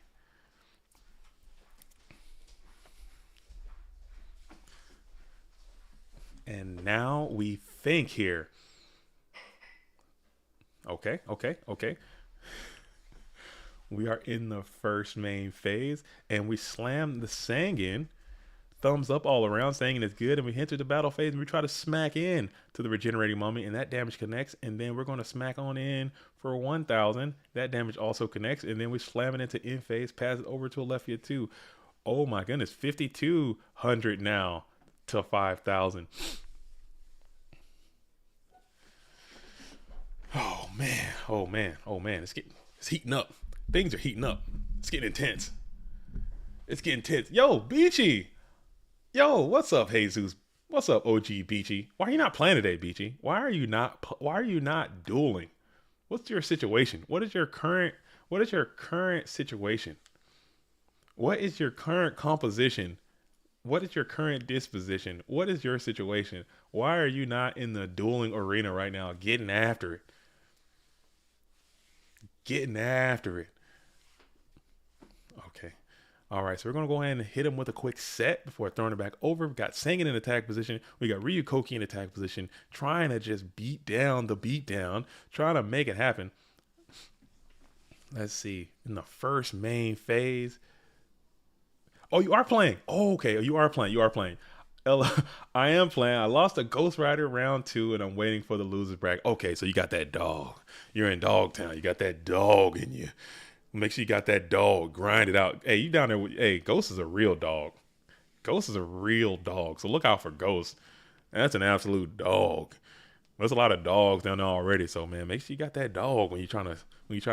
A: And now we think here. Okay. We are in the first main phase, and we slam the Sangin. Thumbs up all around. Sangin is good, and we enter the battle phase, and we try to smack in to the regenerating mummy, and that damage connects, and then we're going to smack on in for 1,000. That damage also connects, and then we slam it into in phase, pass it over to Alephia 2. Oh my goodness, 5,200 now to 5,000. Oh man. It's heating up. Things are heating up. It's getting intense. Yo, Beachy. Yo, what's up, Jesus? What's up, OG Beachy? Why are you not playing today, Beachy? Why are you not dueling? What's your situation? What is your current situation? What is your current composition? What is your current disposition? What is your situation? Why are you not in the dueling arena right now getting after it? Okay. All right, so we're going to go ahead and hit him with a quick set before throwing it back over. We got Sangin in attack position. We got Ryu Koki in attack position, trying to just beat down the beatdown, trying to make it happen. Let's see. In the first main phase. Oh, you are playing. Oh, okay. You are playing. I am playing. I lost a Ghost Rider round 2, and I'm waiting for the loser's bracket. Okay, so you got that dog. You're in Dog Town. You got that dog in you. Make sure you got that dog. Grind it out. Hey, you down there. Hey, Ghost is a real dog. So look out for Ghost. That's an absolute dog. There's a lot of dogs down there already. So man, make sure you got that dog when you're trying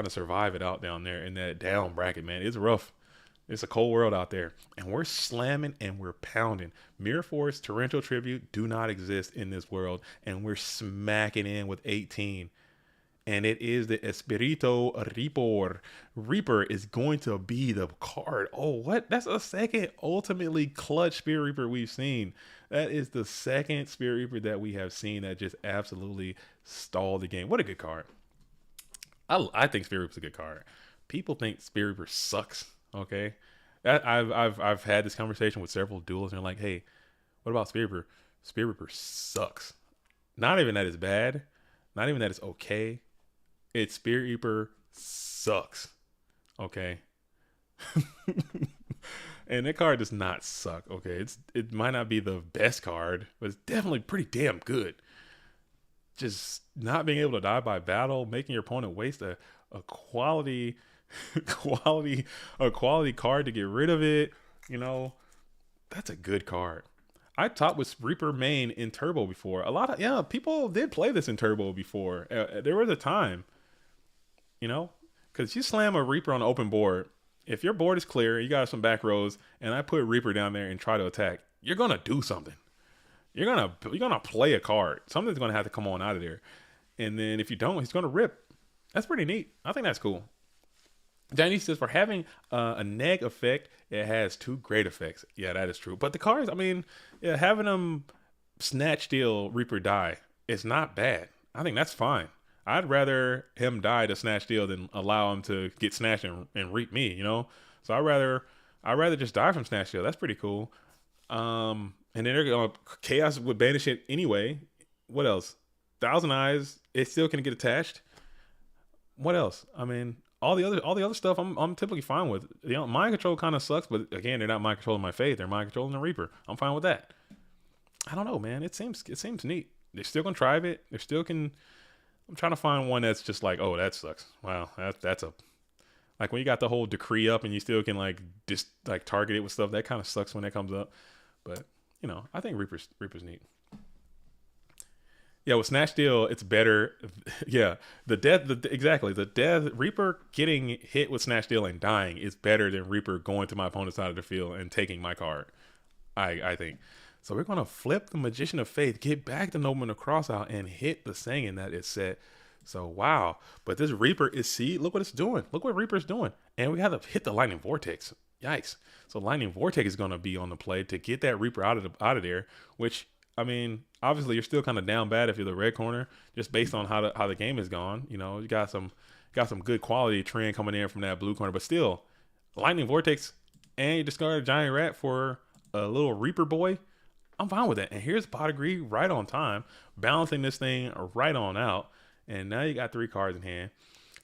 A: to survive it out down there in that down bracket, man. It's rough. It's a cold world out there. And we're slamming and we're pounding. Mirror Force, Torrential Tribute do not exist in this world. And we're smacking in with 18. And it is the Espirito Reaper. Reaper is going to be the card. Oh, what? That's a second ultimately clutch Spirit Reaper we've seen. That is the second Spirit Reaper that we have seen that just absolutely stalled the game. What a good card. I think Spirit Reaper's a good card. People think Spirit Reaper sucks. Okay, I've had this conversation with several duelists, and they're like, "Hey, what about Spirit Reaper? Spirit Reaper sucks. Not even that it's bad, not even that it's okay. It's Spirit Reaper sucks. Okay." And that card does not suck. Okay, it might not be the best card, but it's definitely pretty damn good. Just not being able to die by battle, making your opponent waste a quality card to get rid of it, that's a good card. I taught with Reaper main in Turbo before. People did play this in Turbo before. There was a time, because you slam a Reaper on the open board. If your board is clear, you got some back rows, and I put Reaper down there and try to attack, you're gonna do something. You're gonna play a card. Something's gonna have to come on out of there, and then if you don't, he's gonna rip. That's pretty neat. I think that's cool. Chinese says, for having a neg effect, it has 2 great effects. Yeah, that is true. But the cards, having them snatch steal Reaper die is not bad. I think that's fine. I'd rather him die to snatch steal than allow him to get snatched and reap me, So I'd rather just die from snatch steal. That's pretty cool. And then they're going Chaos would banish it anyway. What else? Thousand Eyes, it still can get attached. What else? I mean, all the other stuff I'm typically fine with. You know, mind control kind of sucks, but again, they're not mind controlling my faith. They're mind controlling the Reaper. I'm fine with that. I don't know, man. It seems neat. They're still gonna try it. They're still can. I'm trying to find one that's just like, oh, that sucks. Wow, that's a like when you got the whole decree up and you still can like just like target it with stuff. That kind of sucks when that comes up. But you know, I think Reaper's neat. Yeah, with Snatch Deal, it's better. Yeah, exactly the death Reaper getting hit with Snatch Deal and dying is better than Reaper going to my opponent's side of the field and taking my card. I think. So we're gonna flip the Magician of Faith, get back the Nobleman of Crossout, and hit the Singing that is set. So wow, but this Reaper is look what it's doing. Look what Reaper's doing, and we got to hit the Lightning Vortex. Yikes! So Lightning Vortex is gonna be on the play to get that Reaper out of there, which I mean, obviously you're still kind of down bad if you're the red corner, just based on how the game has gone. You know, you got some good quality trend coming in from that blue corner, but still, Lightning Vortex, and you discard a Giant Rat for a little Reaper boy. I'm fine with that. And here's Pot of Greed right on time, balancing this thing right on out. And now you got 3 cards in hand.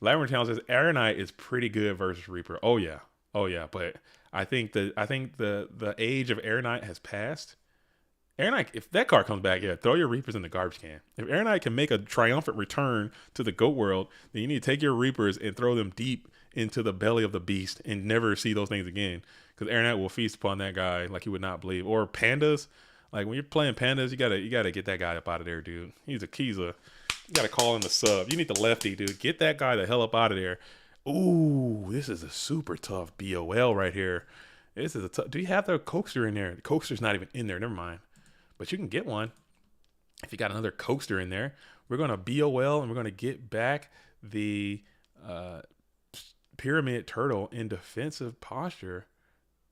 A: Labyrinth Challenge says Aeronite is pretty good versus Reaper. Oh yeah, but I think the age of Aeronite has passed. Aeronite, if that card comes back, yeah, throw your Reapers in the garbage can. If Aeronite can make a triumphant return to the GOAT world, then you need to take your Reapers and throw them deep into the belly of the beast and never see those things again. Because Aeronite will feast upon that guy like you would not believe. Or Pandas, like when you're playing Pandas, you gotta get that guy up out of there, dude. You gotta call in the sub. You need the lefty, dude. Get that guy the hell up out of there. Ooh, this is a super tough BOL right here. This is a tough. Do you have the coaster in there? The coaster's not even in there. Never mind. But you can get one if you got another coaster in there. We're going to BOL and we're going to get back the Pyramid Turtle in defensive posture.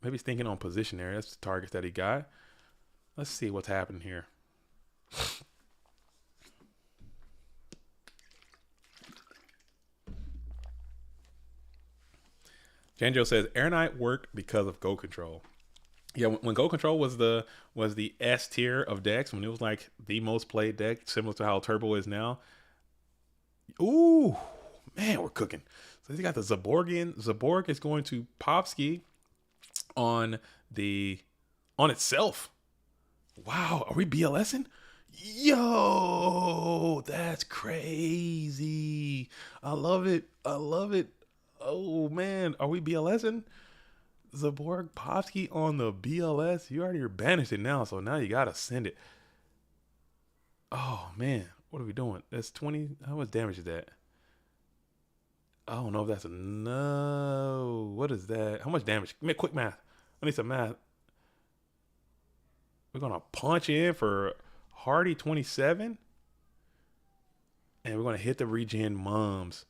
A: Maybe he's thinking on position there. That's the targets that he got. Let's see what's happening here. Janjo says Aeronite worked because of Go Control. Yeah, when Go Control was the S tier of decks, when it was like the most played deck, similar to how Turbo is now. Ooh, man, we're cooking. So he's got the Zaborgian. Zaborg is going to Popski on itself. Wow, are we BLSing? Yo, that's crazy. I love it. Oh man, are we BLSing? Zaborg Popski on the BLS. You already are banished it now, so now you gotta send it. Oh man, what are we doing? That's 20. How much damage is that? I don't know if that's a no. What is that? How much damage? Make quick math. I need some math. We're gonna punch in for Hardy 27, and we're gonna hit the regen mums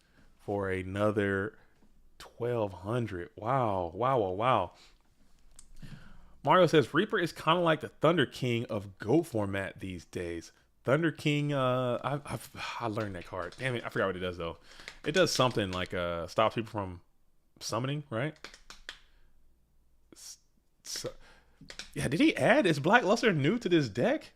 A: for another 1200. Wow. Mario says Reaper is kind of like the Thunder King of GOAT format these days. Thunder King, I learned that card. Damn it, I forgot what it does though. It does something like stops people from summoning, right? So, yeah, did he add? Is Blackluster new to this deck?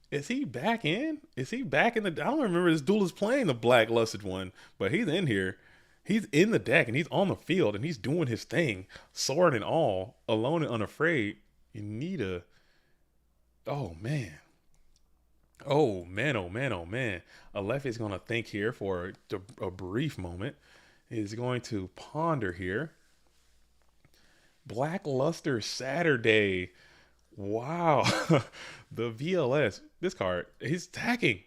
A: Is he back in? Is he back in the? I don't remember this duelist playing the Blacklustered one, but he's in here. He's in the deck and he's on the field and he's doing his thing, sword and all, alone and unafraid. You need a. Oh man. Oh man. Aleph is going to think here for a brief moment. He's going to ponder here. Blackluster Saturday. Wow. The VLS. This card. He's attacking.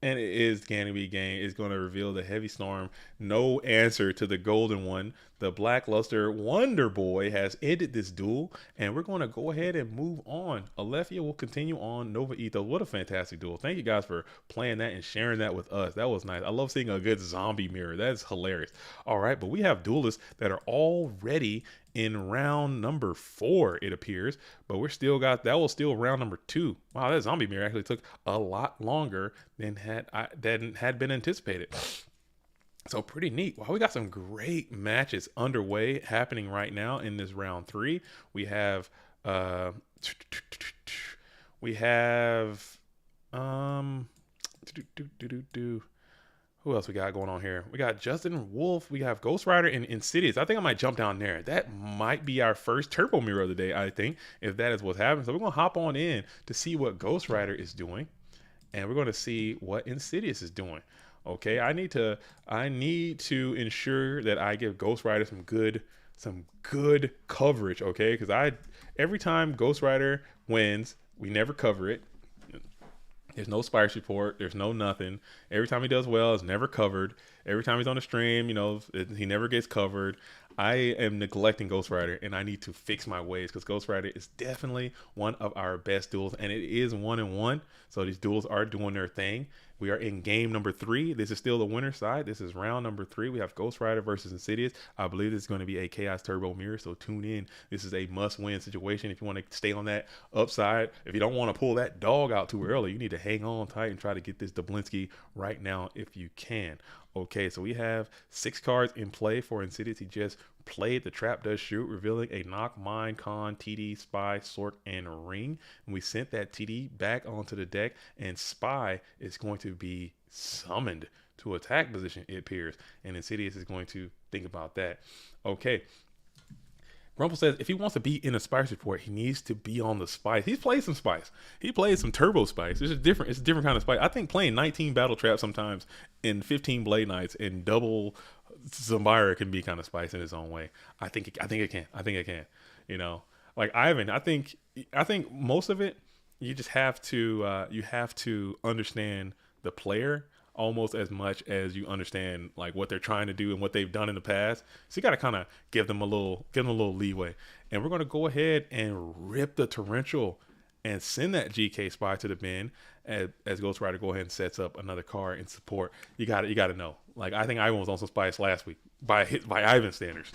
A: And it is Ganymede game. It's going to reveal the Heavy Storm. No answer to the golden one. The Blackluster Wonder Boy has ended this duel. And we're going to go ahead and move on. Alephia will continue on Nova Ethos. What a fantastic duel. Thank you guys for playing that and sharing that with us. That was nice. I love seeing a good zombie mirror. That's hilarious. All right, but we have duelists that are already in round number 4, it appears, but we're still got that was still round number 2. Wow, that zombie mirror actually took a lot longer than had been anticipated. So pretty neat. Wow, we got some great matches underway happening right now in this round 3. We have Who else we got going on here? We got Justin Wolf. We have Ghost Rider and Insidious. I think I might jump down there. That might be our first turbo mirror of the day, I think, if that is what's happening. So we're going to hop on in to see what Ghost Rider is doing. And we're going to see what Insidious is doing. Okay, I need to ensure that I give Ghost Rider some good coverage, okay? Because every time Ghost Rider wins, we never cover it. There's no Spice report. There's no nothing. Every time he does well, it's never covered. Every time he's on the stream, he never gets covered. I am neglecting Ghost Rider, and I need to fix my ways because Ghost Rider is definitely one of our best duels, and it is 1-1. So these duels are doing their thing. We are in game number 3. This is still the winner side. This is round number 3. We have Ghost Rider versus Insidious. I believe this is going to be a Chaos Turbo Mirror, so tune in. This is a must-win situation if you want to stay on that upside. If you don't want to pull that dog out too early, you need to hang on tight and try to get this Dublinsky right now if you can. Okay, so we have 6 cards in play for Insidious. He just played the Trap Does Shoot, revealing a Knock, Mind, Con, TD, Spy, Sork, and Ring. And we sent that TD back onto the deck, and Spy is going to be summoned to attack position, it appears. And Insidious is going to think about that. Okay. Grumble says if he wants to be in a Spice report, he needs to be on the Spice. He's played some Spice. He played some Turbo Spice. It's a different kind of Spice. I think playing 19 Battle Traps sometimes in 15 Blade Knights and double Zambira can be kind of Spice in its own way. I think it can. Like Ivan, I think most of it you just have to understand the player almost as much as you understand like what they're trying to do and what they've done in the past. So you got to kind of give them a little leeway. And we're going to go ahead and rip the Torrential and send that GK Spy to the bin as Ghost Rider go ahead and sets up another card in support. You got to know. Like I think Ivan was on some Spice last week by Ivan standards.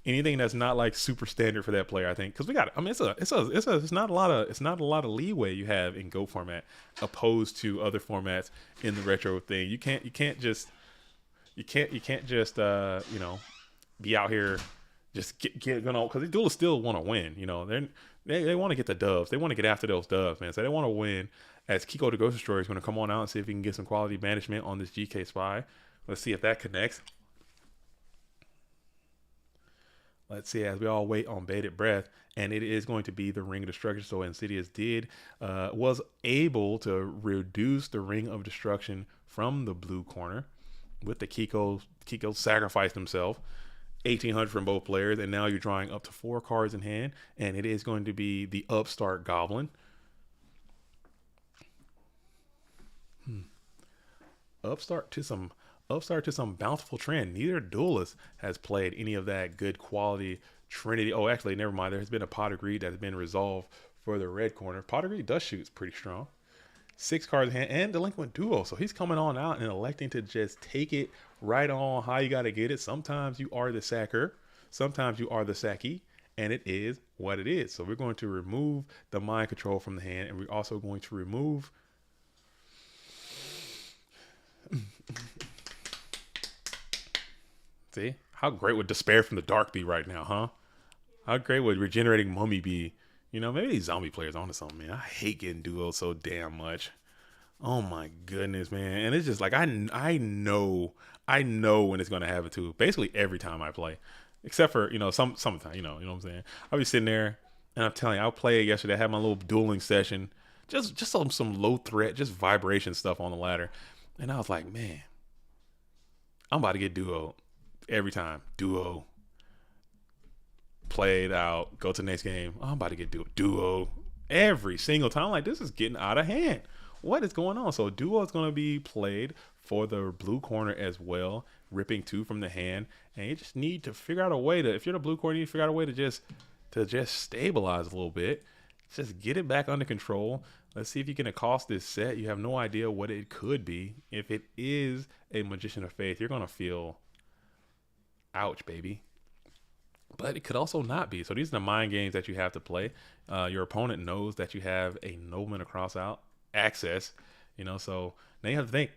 A: Anything that's not like super standard for that player, I think, because we got it. I mean, it's not a lot of leeway you have in Go format opposed to other formats in the retro thing. You can't just be out here just get because the duelists still want to win. They want to get the dubs. They want to get after those dubs, man. So they want to win. As Kiko the Ghost Destroyer is going to come on out and see if he can get some quality banishment on this GK Spy. Let's see if that connects. Let's see as we all wait on bated breath, and it is going to be the Ring of Destruction. So Insidious was able to reduce the Ring of Destruction from the blue corner with the Kiko sacrificed himself. 1,800 from both players, and now you're drawing up to 4 cards in hand, and it is going to be the Upstart Goblin. Upstart to some bountiful trend. Neither duelist has played any of that good quality Trinity. Oh, actually, never mind. There has been a Pot of Greed that has been resolved for the red corner. Pot of Greed does shoot pretty strong. 6 cards in hand and Delinquent Duo. So he's coming on out and electing to just take it right on how you got to get it. Sometimes you are the sacker. Sometimes you are the sacky. And it is what it is. So we're going to remove the mind control from the hand. And we're also going to remove... See? How great would Despair from the Dark be right now, huh? How great would Regenerating Mummy be? Maybe these zombie players onto something, man. I hate getting duos so damn much. Oh my goodness, man. And it's just like I know when it's gonna happen too. Basically every time I play. Except for, sometimes, you know what I'm saying? I'll be sitting there and I'm telling you, I'll play it yesterday. I had my little dueling session. Just some low threat, just vibration stuff on the ladder. And I was like, man, I'm about to get duo every time. Duo. Play it out. Go to the next game. Oh, I'm about to get duo. Every single time. Like, this is getting out of hand. What is going on? So duo is going to be played for the blue corner as well. Ripping 2 from the hand. And you just need to figure out a way to, if you're the blue corner, you need to figure out a way to just stabilize a little bit. Just get it back under control. Let's see if you can accost this set. You have no idea what it could be. If it is a Magician of Faith, you're going to feel, ouch, baby. But it could also not be. So these are the mind games that you have to play. Your opponent knows that you have a nobleman across out access. So now you have to think,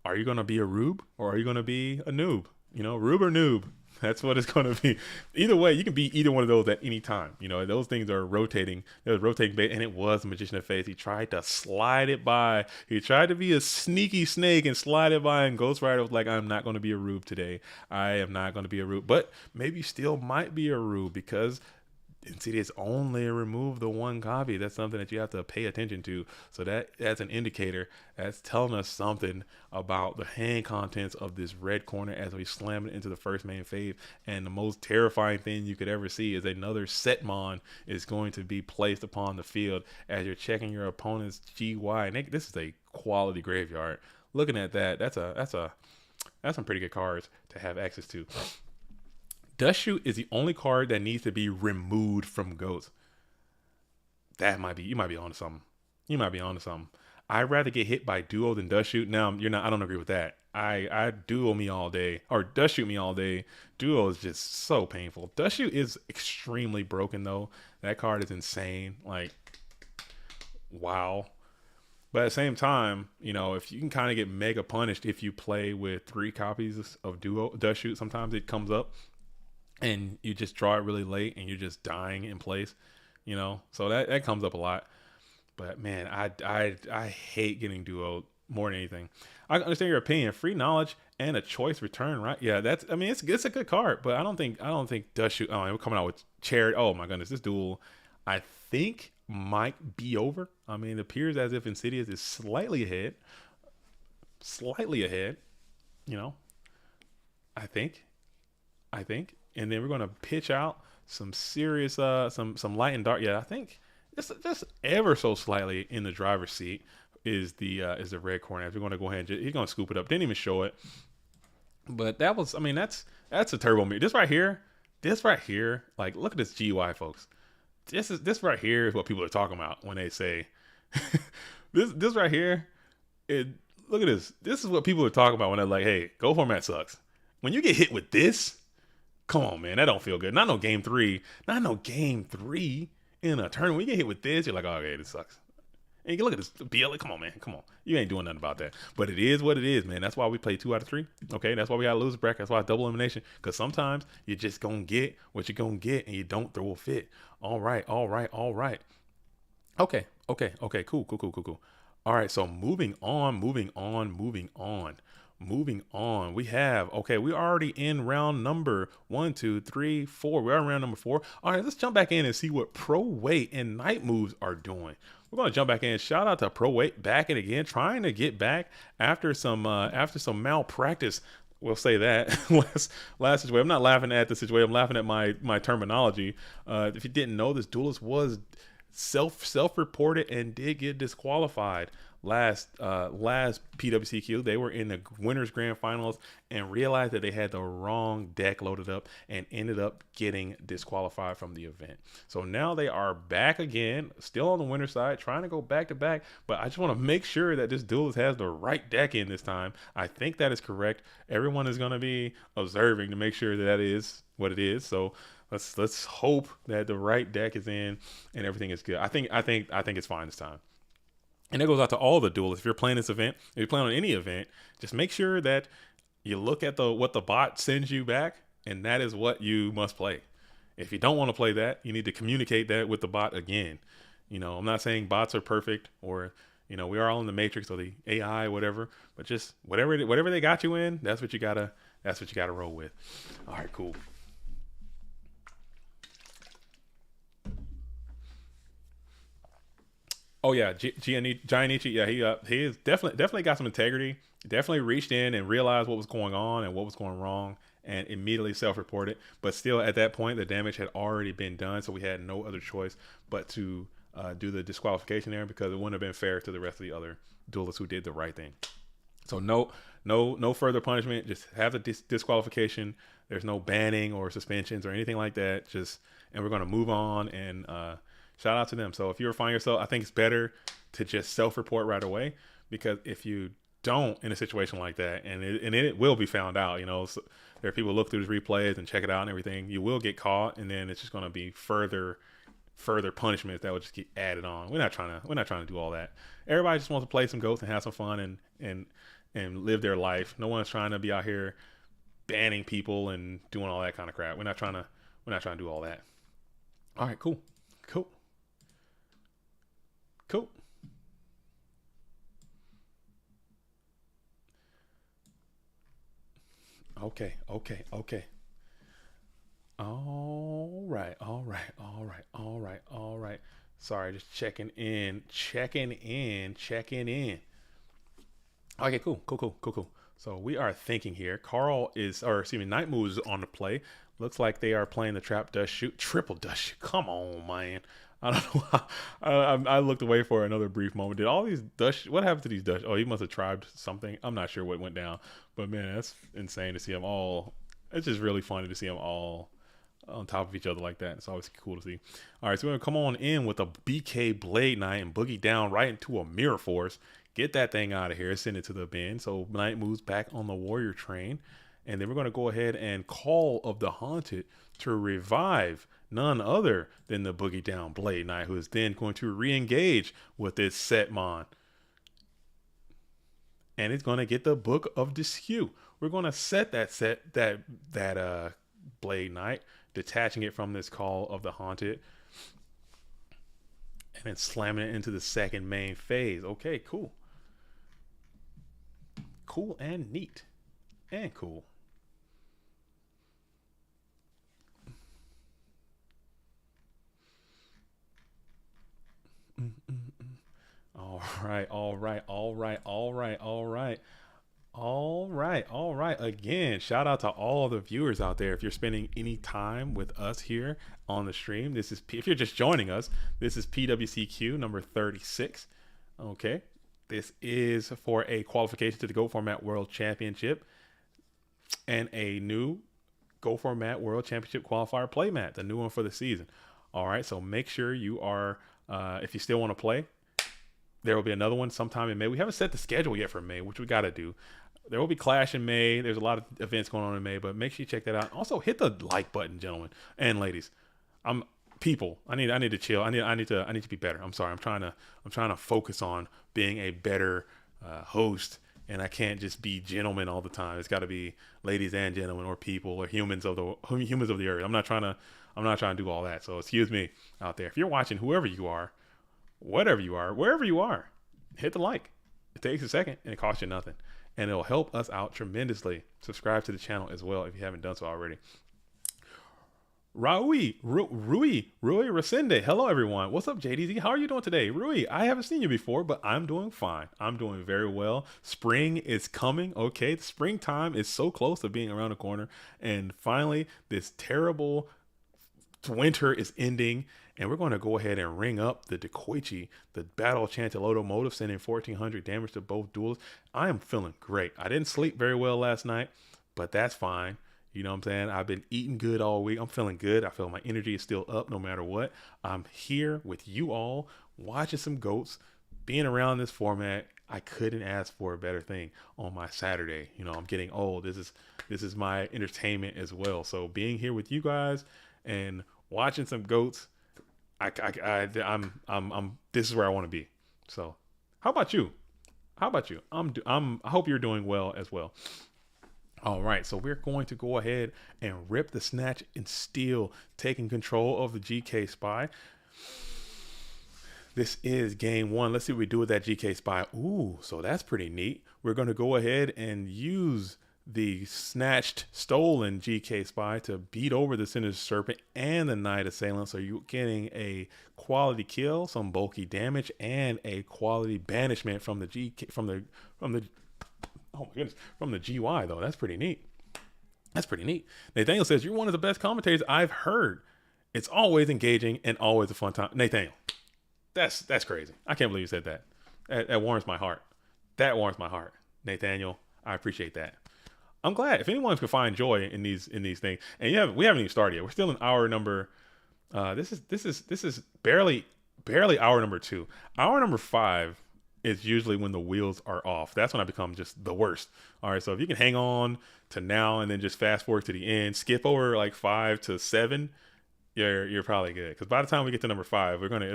A: are you going to be a rube or are you going to be a noob? Rube or noob? That's what it's going to be. Either way, you can beat either one of those at any time. You know, those things are rotating. There's rotating bait, and it was Magician of Faith. He tried to slide it by. He tried to be a sneaky snake and slide it by, and Ghost Rider was like, I'm not going to be a rube today. I am not going to be a rube. But maybe still might be a rube because Insidious only removed the one copy. That's something that you have to pay attention to. So that's an indicator. That's telling us something about the hand contents of this red corner as we slam it into the first main phase. And the most terrifying thing you could ever see is another Setmon is going to be placed upon the field as you're checking your opponent's GY. And this is a quality graveyard. Looking at that, that's some pretty good cards to have access to. Dust Shoot is the only card that needs to be removed from Ghost. You might be onto something. You might be onto something. I'd rather get hit by Duo than Dust Shoot. Now, I don't agree with that. I Duo me all day, or Dust Shoot me all day. Duo is just so painful. Dust Shoot is extremely broken though. That card is insane. Like, wow. But at the same time, if you can kind of get mega punished if you play with 3 copies of Duo Dust Shoot, sometimes it comes up and you just draw it really late and you're just dying in place, so that comes up a lot. But man, I hate getting Duo more than anything. I understand your opinion. Free knowledge and a choice return, right? Yeah, it's a good card, but I don't think Dust Shoot. Oh, we're coming out with Charity. Oh my goodness, this duel I think might be over. I mean, it appears as if Insidious is slightly ahead. I think. And then we're going to pitch out some serious, some light and dark. Yeah, I think just ever so slightly in the driver's seat is the red corner. We're going to go ahead and he's going to scoop it up. Didn't even show it. But that's a turbo mirror. This right here, like, look at this GUI, folks. This right here is what people are talking about when they say this right here. Look at this. This is what people are talking about when they're like, hey, Go format sucks. When you get hit with this, come on, man, that don't feel good. Not no game three in a tournament. When you get hit with this, you're like, oh, okay, this sucks. And you can look at this BLA. Come on, man. Come on. You ain't doing nothing about that. But it is what it is, man. That's why we play 2 out of 3. Okay, that's why we got to lose bracket. That's why it's double elimination. Because sometimes you just gonna get what you're gonna get, and you don't throw a fit. All right. Okay. Cool. All right. So moving on. We have, we're already in round number 1, 2, 3, 4. We're in round number 4. All right, let's jump back in and see what Pro Weight and Night Moves are doing. We're going to jump back in. Shout out to Pro Weight back and again, trying to get back after some malpractice. We'll say that last situation. I'm not laughing at the situation. I'm laughing at my terminology. If you didn't know, this duelist was self-reported and did get disqualified last PWCQ. They were in the winners grand finals and realized that they had the wrong deck loaded up and ended up getting disqualified from the event. So now they are back again, still on the winner side, trying to go back to back. But I just want to make sure that this duelist has the right deck in this time. I think that is correct. Everyone is going to be observing to make sure that is what it is. So let's hope that the right deck is in and everything is good. I think it's fine this time. And that goes out to all the duelists. If you're playing this event, if you're playing on any event, just make sure that you look at what the bot sends you back, and that is what you must play. If you don't want to play that, you need to communicate that with the bot again. I'm not saying bots are perfect or, we are all in the matrix or the AI, whatever, but just whatever they got you in, that's what you gotta roll with. All right, cool. Oh yeah, Giannici. Yeah, he is definitely got some integrity. Definitely reached in and realized what was going on and what was going wrong, and immediately self-reported. But still, at that point, the damage had already been done, so we had no other choice but to do the disqualification there because it wouldn't have been fair to the rest of the other duelists who did the right thing. So no further punishment. Just have the disqualification. There's no banning or suspensions or anything like that. And we're gonna move on and. Shout out to them. So if you ever find yourself, I think it's better to just self-report right away, because if you don't in a situation like that, and it will be found out, so there are people who look through the replays and check it out and everything, you will get caught, and then it's just going to be further punishments that will just get added on. We're not trying to do all that. Everybody just wants to play some Ghosts and have some fun and live their life. No one's trying to be out here banning people and doing all that kind of crap. We're not trying to do all that. All right, cool. Cool. Cool. Okay, okay, okay. All right, all right, all right, all right, all right. Sorry, just checking in, checking in, checking in. Okay, cool, cool, cool, cool, cool. So we are thinking here. Carl is, or excuse me, Night Moves is on the play. Looks like they are playing the trap dust shoot, triple dust shoot. Come on, man. I don't know. I looked away for another brief moment. Did all these dust? What happened to these dust? Oh, he must have tribed something. I'm not sure what went down. But man, that's insane to see them all. It's just really funny to see them all on top of each other like that. It's always cool to see. All right, so we're gonna come on in with a BK Blade Knight and boogie down right into a Mirror Force. Get that thing out of here. Send it to the bin. So Knight moves back on the Warrior train, and then we're gonna go ahead and Call of the Haunted to revive none other than the boogie down Blade Knight, who is then going to re-engage with this Setmon, and it's going to get the Book of Dispute. We're going to set that Blade Knight, detaching it from this Call of the Haunted, and then slamming it into the second main phase. Okay, cool. Cool and neat. And cool. All right, all right, all right, all right, all right. All right, all right. Again, shout out to all the viewers out there. If you're spending any time with us here on the stream, if you're just joining us, this is PWCQ number 36. Okay. This is for a qualification to the Go Format World Championship and a new Go Format World Championship qualifier playmat, the new one for the season. All right, so make sure you are, if you still want to play, there will be another one sometime in May. We haven't set the schedule yet for May, which we got to do. There will be Clash in May. There's a lot of events going on in May, but make sure you check that out. Also, hit the like button, gentlemen and ladies. I'm people. I need to chill. I need to be better. I'm sorry. I'm trying to focus on being a better host, and I can't just be gentlemen all the time. It's got to be ladies and gentlemen, or people, or humans of the earth. I'm not trying to do all that. So excuse me out there. If you're watching, whoever you are, whatever you are, wherever you are, hit the like. It takes a second and it costs you nothing, and it'll help us out tremendously. Subscribe to the channel as well if you haven't done so already. Rui Resende. Hello, everyone. What's up, JDZ? How are you doing today? Rui, I haven't seen you before, but I'm doing fine. I'm doing very well. Spring is coming. Okay. The springtime is so close to being around the corner. And finally, this terrible winter is ending. And we're going to go ahead and ring up the Dekoichi, the Battle Chanted Locomotive, sending 1,400 damage to both duels. I am feeling great. I didn't sleep very well last night, but that's fine. You know what I'm saying? I've been eating good all week. I'm feeling good. I feel my energy is still up no matter what. I'm here with you all, watching some goats, being around this format. I couldn't ask for a better thing on my Saturday. You know, I'm getting old. This is my entertainment as well. So being here with you guys and watching some goats, I'm this is where I want to be. So how about you? I hope you're doing well as well. All right, so we're going to go ahead and rip the Snatch and Steal, taking control of the GK Spy. This is game one. Let's see what we do with that GK Spy. Ooh, so that's pretty neat. We're going to go ahead and use the snatched, stolen GK Spy to beat over the Sinister Serpent and the Night Assailant. So you're getting a quality kill, some bulky damage, and a quality banishment from the GK, from the oh my goodness, from the GY though. That's pretty neat. That's pretty neat. Nathaniel says, you're one of the best commentators I've heard. It's always engaging and always a fun time. Nathaniel, that's crazy. I can't believe you said that. That warms my heart. That warms my heart. Nathaniel, I appreciate that. I'm glad if anyone can find joy in these things. And we haven't even started yet. We're still in hour number. This is barely hour number 2. Hour number 5 is usually when the wheels are off. That's when I become just the worst. All right, so if you can hang on to now and then just fast forward to the end, skip over like 5 to 7, you're probably good. Because by the time we get to number 5, we're gonna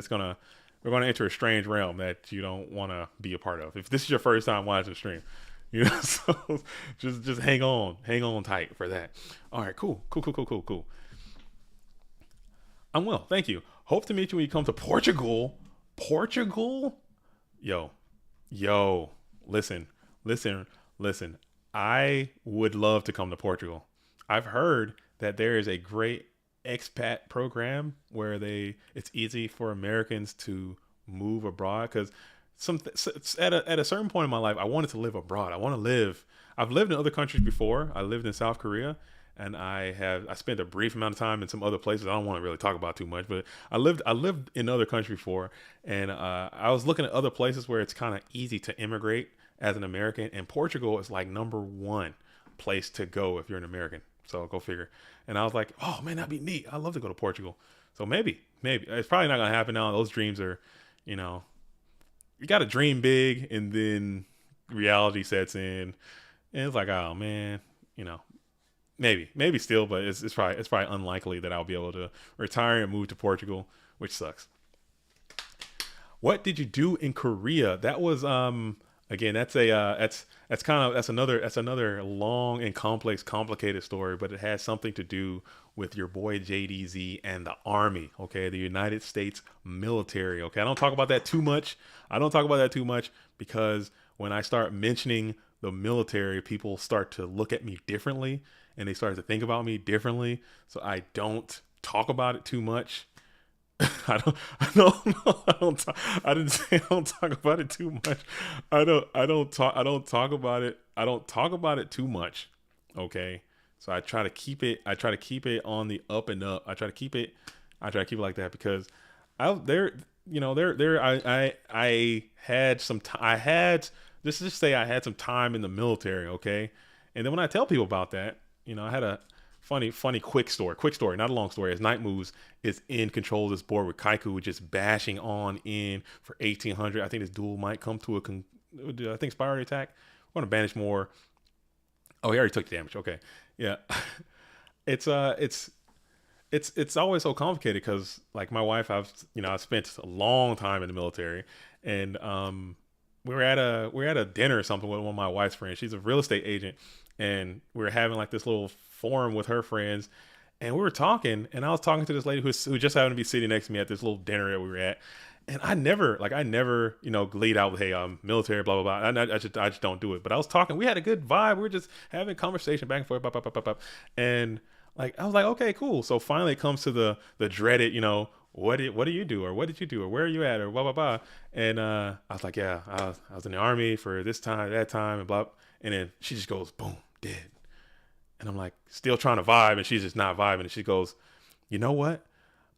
A: enter a strange realm that you don't want to be a part of. If this is your first time watching the stream, You know, so just hang on tight for that. All right, cool, cool, cool, cool, cool, cool. I'm well, thank you. Hope to meet you when you come to Portugal. Portugal, yo, yo, listen, listen, listen. I would love to come to Portugal. I've heard that there is a great expat program where it's easy for Americans to move abroad because at a certain point in my life I wanted to live abroad. I've lived in other countries before. I lived in South Korea and I spent a brief amount of time in some other places. I don't want to really talk about too much, but I lived in other countries before, and I was looking at other places where it's kind of easy to immigrate as an American, and Portugal is like number one place to go if you're an American. So go figure. And I was like, oh man, that'd be neat. I'd love to go to Portugal. So maybe it's probably not gonna happen now. Those dreams are, you know, you got to dream big, and then reality sets in, and it's like, oh man, you know, maybe still, but it's probably unlikely that I'll be able to retire and move to Portugal, which sucks. What did you do in Korea? That was again, that's another long and complicated story, but it has something to do with your boy JDZ and the army, okay? The United States military, okay? I don't talk about that too much because when I start mentioning the military, people start to look at me differently and they start to think about me differently. So I don't talk about it too much. I didn't say I don't talk about it too much. I don't talk about it. I don't talk about it too much. Okay. So I try to keep it on the up and up. I try to keep it like that because there, I had some, let's just say I had some time in the military. Okay. And then when I tell people about that, I had a funny quick story, not a long story. As Night moves is in control of this board with Kaiku just bashing on in for 1800. I think this duel might come to I think Spire attack. We're gonna banish more. Oh, he already took the damage. Okay, yeah. it's it's always so complicated because like my wife, I've spent a long time in the military, and we were at a dinner or something with one of my wife's friends. She's a real estate agent, and we were having like this little forum with her friends, and we were talking, and I was talking to this lady who just happened to be sitting next to me at this little dinner that we were at. And I never, lead out with, hey, I'm military, blah, blah, blah. I just don't do it. But I was talking, we had a good vibe. We were just having conversation back and forth, blah, blah, blah, blah, blah. And like, I was like, okay, cool. So finally it comes to the dreaded, what do you do? Or what did you do? Or where are you at? Or blah, blah, blah. And I was like, yeah, I was in the army for this time, that time, and blah. And then she just goes, boom, dead. And I'm like, still trying to vibe. And she's just not vibing. And she goes, you know what?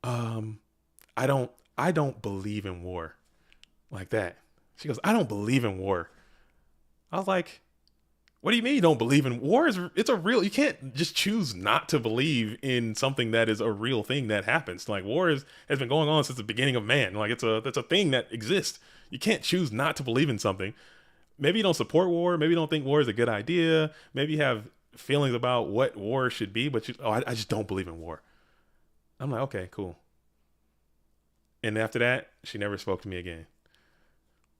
A: I don't believe in war like that. She goes, I don't believe in war. I was like, what do you mean you don't believe in war? It's a real, you can't just choose not to believe in something that is a real thing that happens. Like has been going on since the beginning of man. Like that's a thing that exists. You can't choose not to believe in something. Maybe you don't support war. Maybe you don't think war is a good idea. Maybe you have feelings about what war should be, but I just don't believe in war. I'm like, okay, cool. And after that, she never spoke to me again.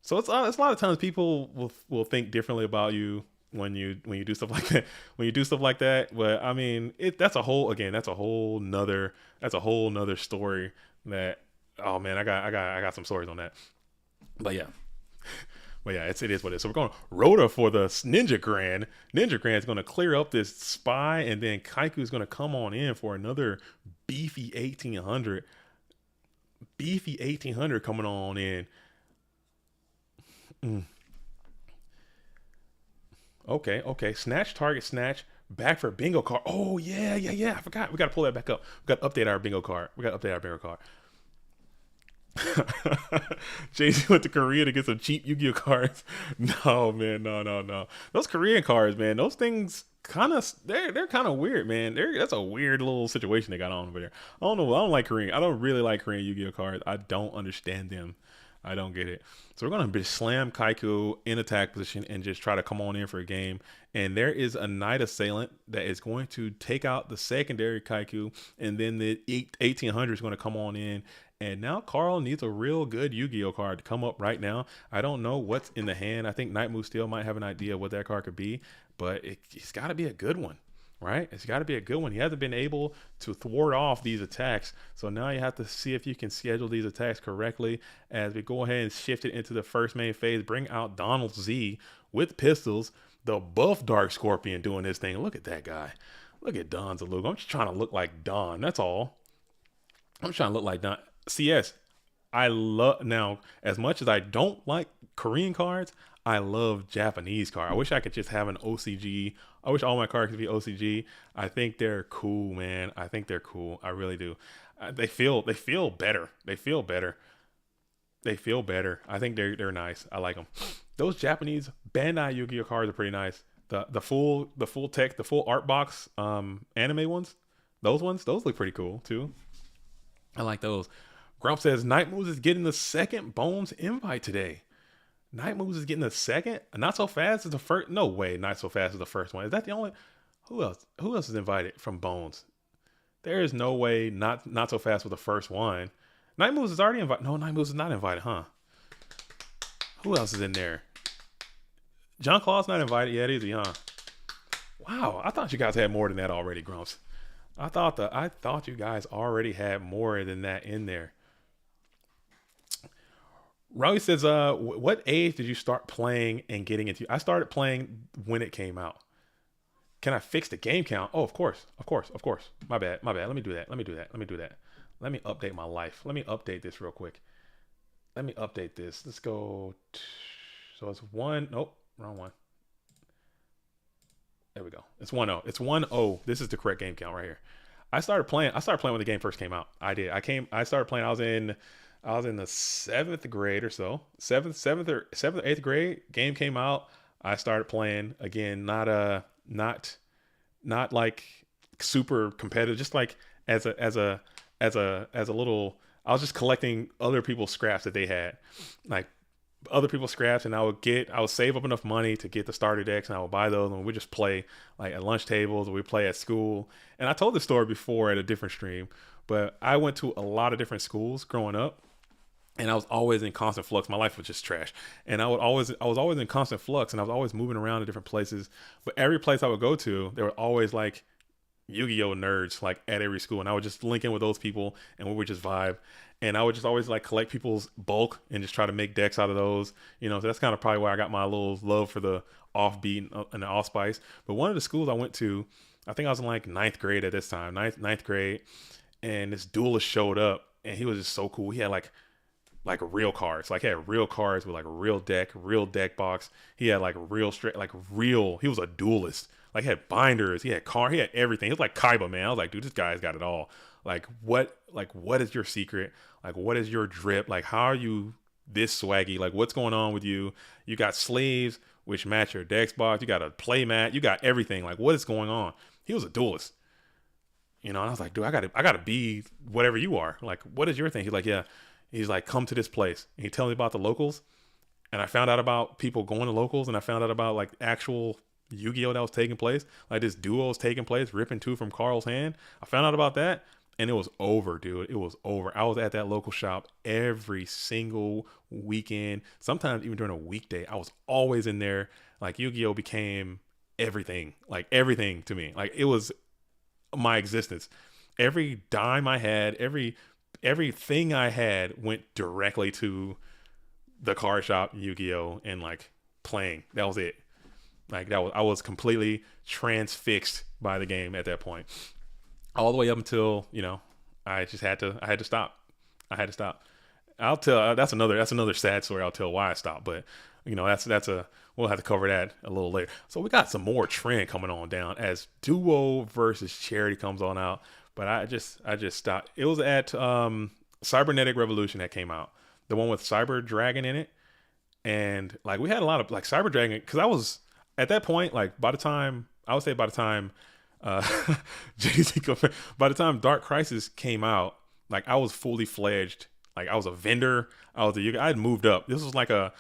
A: So it's a lot of times people will think differently about you when you do stuff like that. When you do stuff like that, but I mean, that's a whole nother story. That oh man, I got some stories on that. But yeah. But yeah, it is what it is. So we're going Rhoda for the Ninja Grand. Ninja Grand is going to clear up this spy, and then Kaiku is going to come on in for another beefy 1800. Beefy 1800 coming on in. Okay. Snatch target, snatch. Back for bingo card. Oh, yeah. I forgot. We got to pull that back up. We got to update our bingo card. Jay-Z went to Korea to get some cheap Yu-Gi-Oh cards. No, man, no. Those Korean cards, man, those things they're kind of weird, man. That's a weird little situation they got on over there. I don't know. I don't like Korean. I don't really like Korean Yu-Gi-Oh cards. I don't understand them. I don't get it. So we're gonna slam Kaiku in attack position and just try to come on in for a game. And there is a Knight Assailant that is going to take out the secondary Kaiku, and then the 1800 is going to come on in And now Carl needs a real good Yu-Gi-Oh card to come up right now. I don't know what's in the hand. I think Night Move still might have an idea what that card could be, but it's got to be a good one, right? It's got to be a good one. He hasn't been able to thwart off these attacks, so now you have to see if you can schedule these attacks correctly as we go ahead and shift it into the first main phase. Bring out Donald Z with pistols, the buff Dark Scorpion doing this thing. Look at that guy. Look at Don's look. I'm just trying to look like Don. That's all. I'm trying to look like Don. CS. I love now as much as I don't like Korean cards. I love Japanese cards. I wish I could just have an OCG. I wish all my cards could be OCG. I think they're cool, man. I think they're cool. I really do. They feel better. They feel better. They feel better. I think they're nice. I like them. Those Japanese Bandai Yu-Gi-Oh cards are pretty nice. The full text, the full art box anime ones. Those look pretty cool too. I like those. Grump says Night Moves is getting the second Bones invite today. Night Moves is getting the second? Not so fast as the first. No way, not so fast as the first one. Is that the only? Who else? Who else is invited from Bones? There is no way not so fast with the first one. Night Moves is already invited. No, Night Moves is not invited, huh? Who else is in there? John Claw's not invited yet, is he, huh? Wow, I thought you guys had more than that already, Grumps. I thought you guys already had more than that in there. Riley says, what age did you start playing and getting into? I started playing when it came out. Can I fix the game count? Oh, of course. My bad. Let me do that. Let me update my life. Let me update this real quick. Let me update this. Let's go. So it's one. Nope, wrong one. There we go. It's 1-0. It's 1-0. This is the correct game count right here. I started playing when the game first came out. I started playing. I was in the 7th grade or so. 7th or 8th grade. Game came out. I started playing again. Not like super competitive. Just like as a little. I was just collecting other people's scraps that they had, like other people's scraps, and I would save up enough money to get the starter decks, and I would buy those, and we just play like at lunch tables, or we play at school. And I told this story before at a different stream, but I went to a lot of different schools growing up, and I was always in constant flux. My life was just trash, and I was always in constant flux, and I was always moving around to different places. But every place I would go to, there were always like Yu-Gi-Oh nerds like at every school, and I would just link in with those people, and we would just vibe. And I would just always like collect people's bulk and just try to make decks out of those, so that's kind of probably where I got my little love for the offbeat and the allspice. But one of the schools I went to, I think I was in like 9th grade at this time, ninth grade, and this duelist showed up, and he was just so cool. He had like real cards, like he had real cards with like a real deck box. He had like real straight, like real. He was a duelist. Like he had binders, he had everything. He was like Kaiba, man. I was like, dude, this guy's got it all. Like what is your secret? Like what is your drip? Like how are you this swaggy? Like what's going on with you? You got sleeves which match your deck box. You got a play mat. You got everything. Like what is going on? He was a duelist. And I was like, dude, I gotta be whatever you are. Like, what is your thing? He's like, yeah. He's like, come to this place. And he tells me about the locals. And I found out about people going to locals, and I found out about like actual Yu-Gi-Oh that was taking place. Like this duo was taking place, ripping two from Carl's hand. I found out about that, and it was over, dude. It was over. I was at that local shop every single weekend, sometimes even during a weekday. I was always in there. Like Yu-Gi-Oh became everything to me. Like it was my existence. Every dime I had, everything I had went directly to the card shop, Yu-Gi-Oh, and like playing. That was it. Like I was completely transfixed by the game at that point, all the way up until I had to stop. I'll tell that's another sad story. I'll tell why I stopped, but we'll have to cover that a little later. So we got some more trend coming on down as Duo versus Charity comes on out, but I just stopped. It was at Cybernetic Revolution that came out, the one with Cyber Dragon in it, and like we had a lot of like Cyber Dragon because I was. At that point, like by the time JDC, by the time Dark Crisis came out, like I was fully fledged. Like I was a vendor. I had moved up. This was like a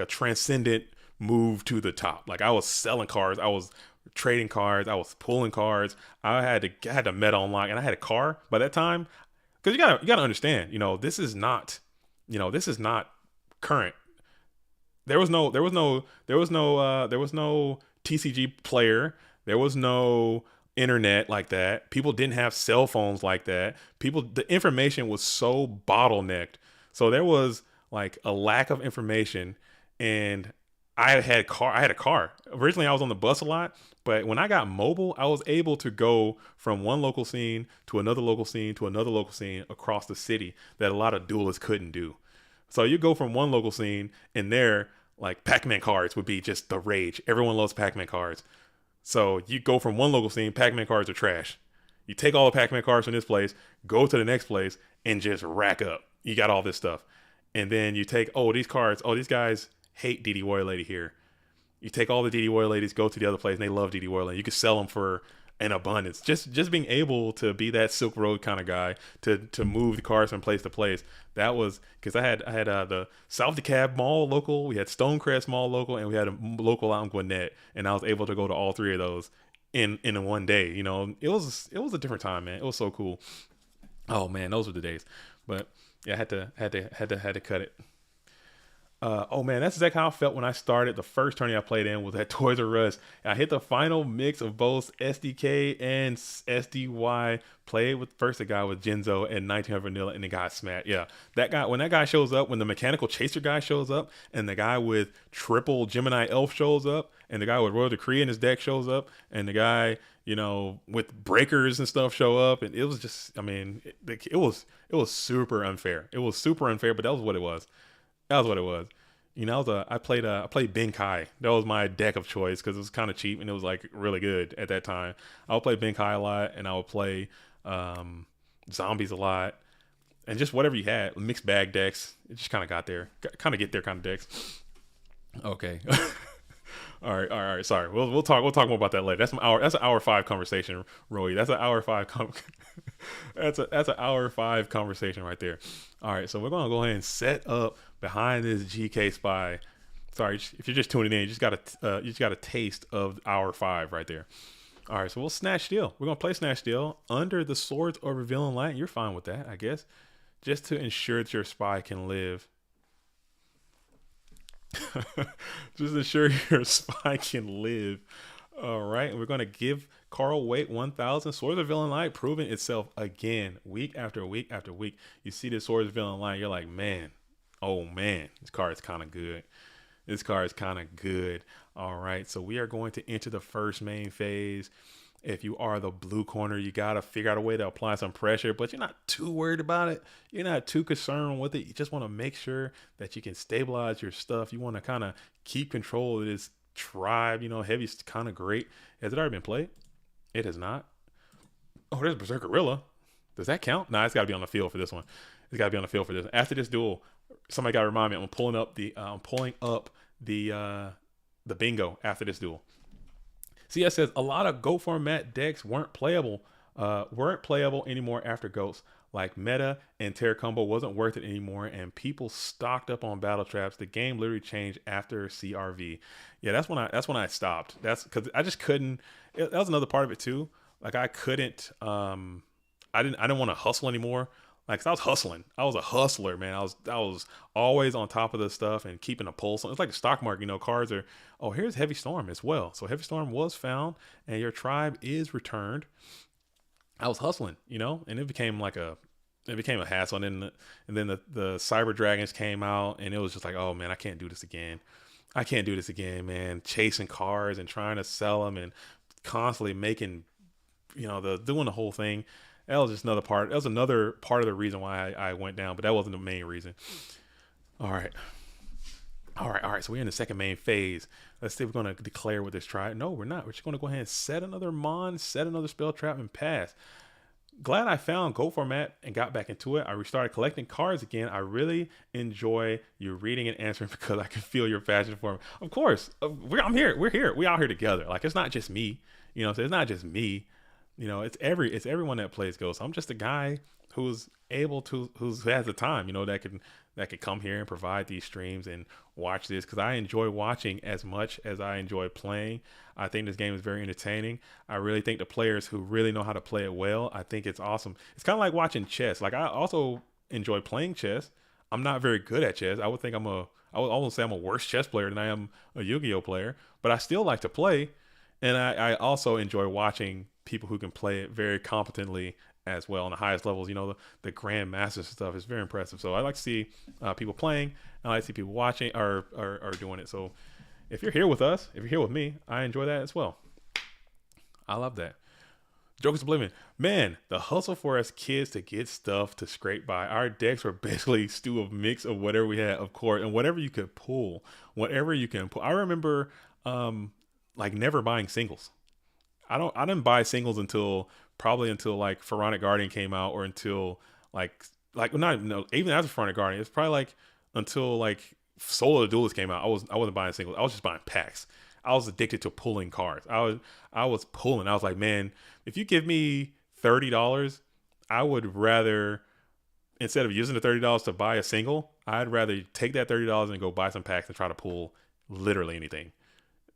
A: transcendent move to the top. Like I was selling cards. I was trading cards. I was pulling cards. I had to meta unlock, and I had a car. By that time, because you gotta understand, this is not current. There was no TCG player. There was no internet like that. People didn't have cell phones like that. The information was so bottlenecked. So there was like a lack of information, and I had a car. Originally, I was on the bus a lot, but when I got mobile, I was able to go from one local scene to another local scene to another local scene across the city that a lot of duelists couldn't do. So you go from one local scene, and there, like Pac-Man cards would be just the rage. Everyone loves Pac-Man cards. So you go from one local scene, Pac-Man cards are trash. You take all the Pac-Man cards from this place, go to the next place, and just rack up. You got all this stuff. And then you take, these guys hate DD Warrior Lady here. You take all the DD Warrior Ladies, go to the other place, and they love DD Warrior Lady. You can sell them for an abundance. Just being able to be that Silk Road kind of guy to move the cars from place to place. That was because I had the South DeKalb Mall local, we had Stonecrest Mall local, and we had a local out in Gwinnett, and I was able to go to all three of those in one day. It was a different time, man. It was so cool. Oh man, those were the days. But yeah, I had to cut it. Oh man, that's exactly how I felt when I started. The first tourney I played in was at Toys R Us. I hit the final mix of both SDK and SDY. Played with first the guy with Genzo and 1900 Vanilla, and the guy smacked. Yeah, that guy, when that guy shows up, when the mechanical chaser guy shows up, and the guy with triple Gemini Elf shows up, and the guy with Royal Decree in his deck shows up, and the guy with breakers and stuff show up, and it was just, I mean, it was super unfair. It was super unfair, but that was what it was. That was what it was. I played Ben Kai. That was my deck of choice because it was kind of cheap and it was like really good at that time. I would play Ben Kai a lot, and I would play zombies a lot, and just whatever you had, mixed bag decks. It just kind of got there, kind of get there kind of decks. Okay. All right. Sorry, we'll talk more about that later. That's an hour five conversation, Roy. That's an hour five. That's an hour five conversation right there. All right, so we're gonna go ahead and set up behind this GK spy. Sorry, if you're just tuning in, you just got a taste of hour five right there. All right, so we'll Snatch Steal. We're gonna play Snatch Steal under the Swords or Revealing Light. You're fine with that, I guess, just to ensure that your spy can live. Just ensure your spy can live. All right, and we're gonna give Carl Waite 1,000. Swords of Villain Light proving itself again, week after week after week. You see this Swords of Villain Light, you're like, man, oh man, this card is kind of good. This card is kind of good. All right, so we are going to enter the first main phase. If you are the blue corner, you got to figure out a way to apply some pressure, but you're not too worried about it. You're not too concerned with it. You just want to make sure that you can stabilize your stuff. You want to kind of keep control of this tribe. Heavy's kind of great. Has it already been played? It has not. Oh, there's Berserker Gorilla. Does that count? Nah, it's got to be on the field for this one. It's got to be on the field for this. After this duel, somebody got to remind me. I'm pulling up the bingo after this duel. CS says a lot of GOAT format decks weren't playable anymore after GOATs. Like Meta and Terra Combo wasn't worth it anymore, and people stocked up on battle traps. The game literally changed after CRV. Yeah, that's when I stopped. That's because I just couldn't. That was another part of it too. Like I couldn't. I didn't want to hustle anymore. Like, 'cause I was hustling. I was a hustler, man. I was always on top of this stuff and keeping a pulse. It's like the stock market, cards are, oh, here's Heavy Storm as well. So Heavy Storm was found and your tribe is returned. I was hustling, and it became a hassle. And then the Cyber Dragons came out, and it was just like, oh man, I can't do this again. I can't do this again, man. Chasing cards and trying to sell them and constantly making, doing the whole thing. That was just another part. That was another part of the reason why I went down, but that wasn't the main reason. All right. So we're in the second main phase. Let's see if we're going to declare with this try. No, we're not. We're just going to go ahead and set another Mon, set another spell trap, and pass. Glad I found GOAT format and got back into it. I restarted collecting cards again. I really enjoy you reading and answering because I can feel your passion for me. Of course. I'm here. We're here. We out here together. Like, it's not just me. So it's not just me. It's everyone that plays Ghost. I'm just a guy who's able to who has the time, that could come here and provide these streams and watch this because I enjoy watching as much as I enjoy playing. I think this game is very entertaining. I really think the players who really know how to play it well, I think it's awesome. It's kind of like watching chess. Like I also enjoy playing chess. I'm not very good at chess. I would almost say I'm a worse chess player than I am a Yu-Gi-Oh player, but I still like to play. And I also enjoy watching people who can play it very competently as well on the highest levels. The grand masters stuff is very impressive. So I like to see people playing. I like to see people watching or doing it. So if you're here with us, if you're here with me, I enjoy that as well. I love that. Joker's Oblivion. Man, the hustle for us kids to get stuff to scrape by. Our decks were basically stew of mix of whatever we had, of course, and whatever you could pull. Whatever you can pull. I remember like never buying singles. I didn't buy singles until like Pharaonic Guardian came out, or until like not no even after Pharaonic Guardian. It's probably like until like Soul of the Duelist came out. I wasn't buying singles. I was just buying packs. I was addicted to pulling cards. I was pulling. I was like, man, if you give me $30, I would rather, instead of using the $30 to buy a single, I'd rather take that $30 and go buy some packs and try to pull literally anything.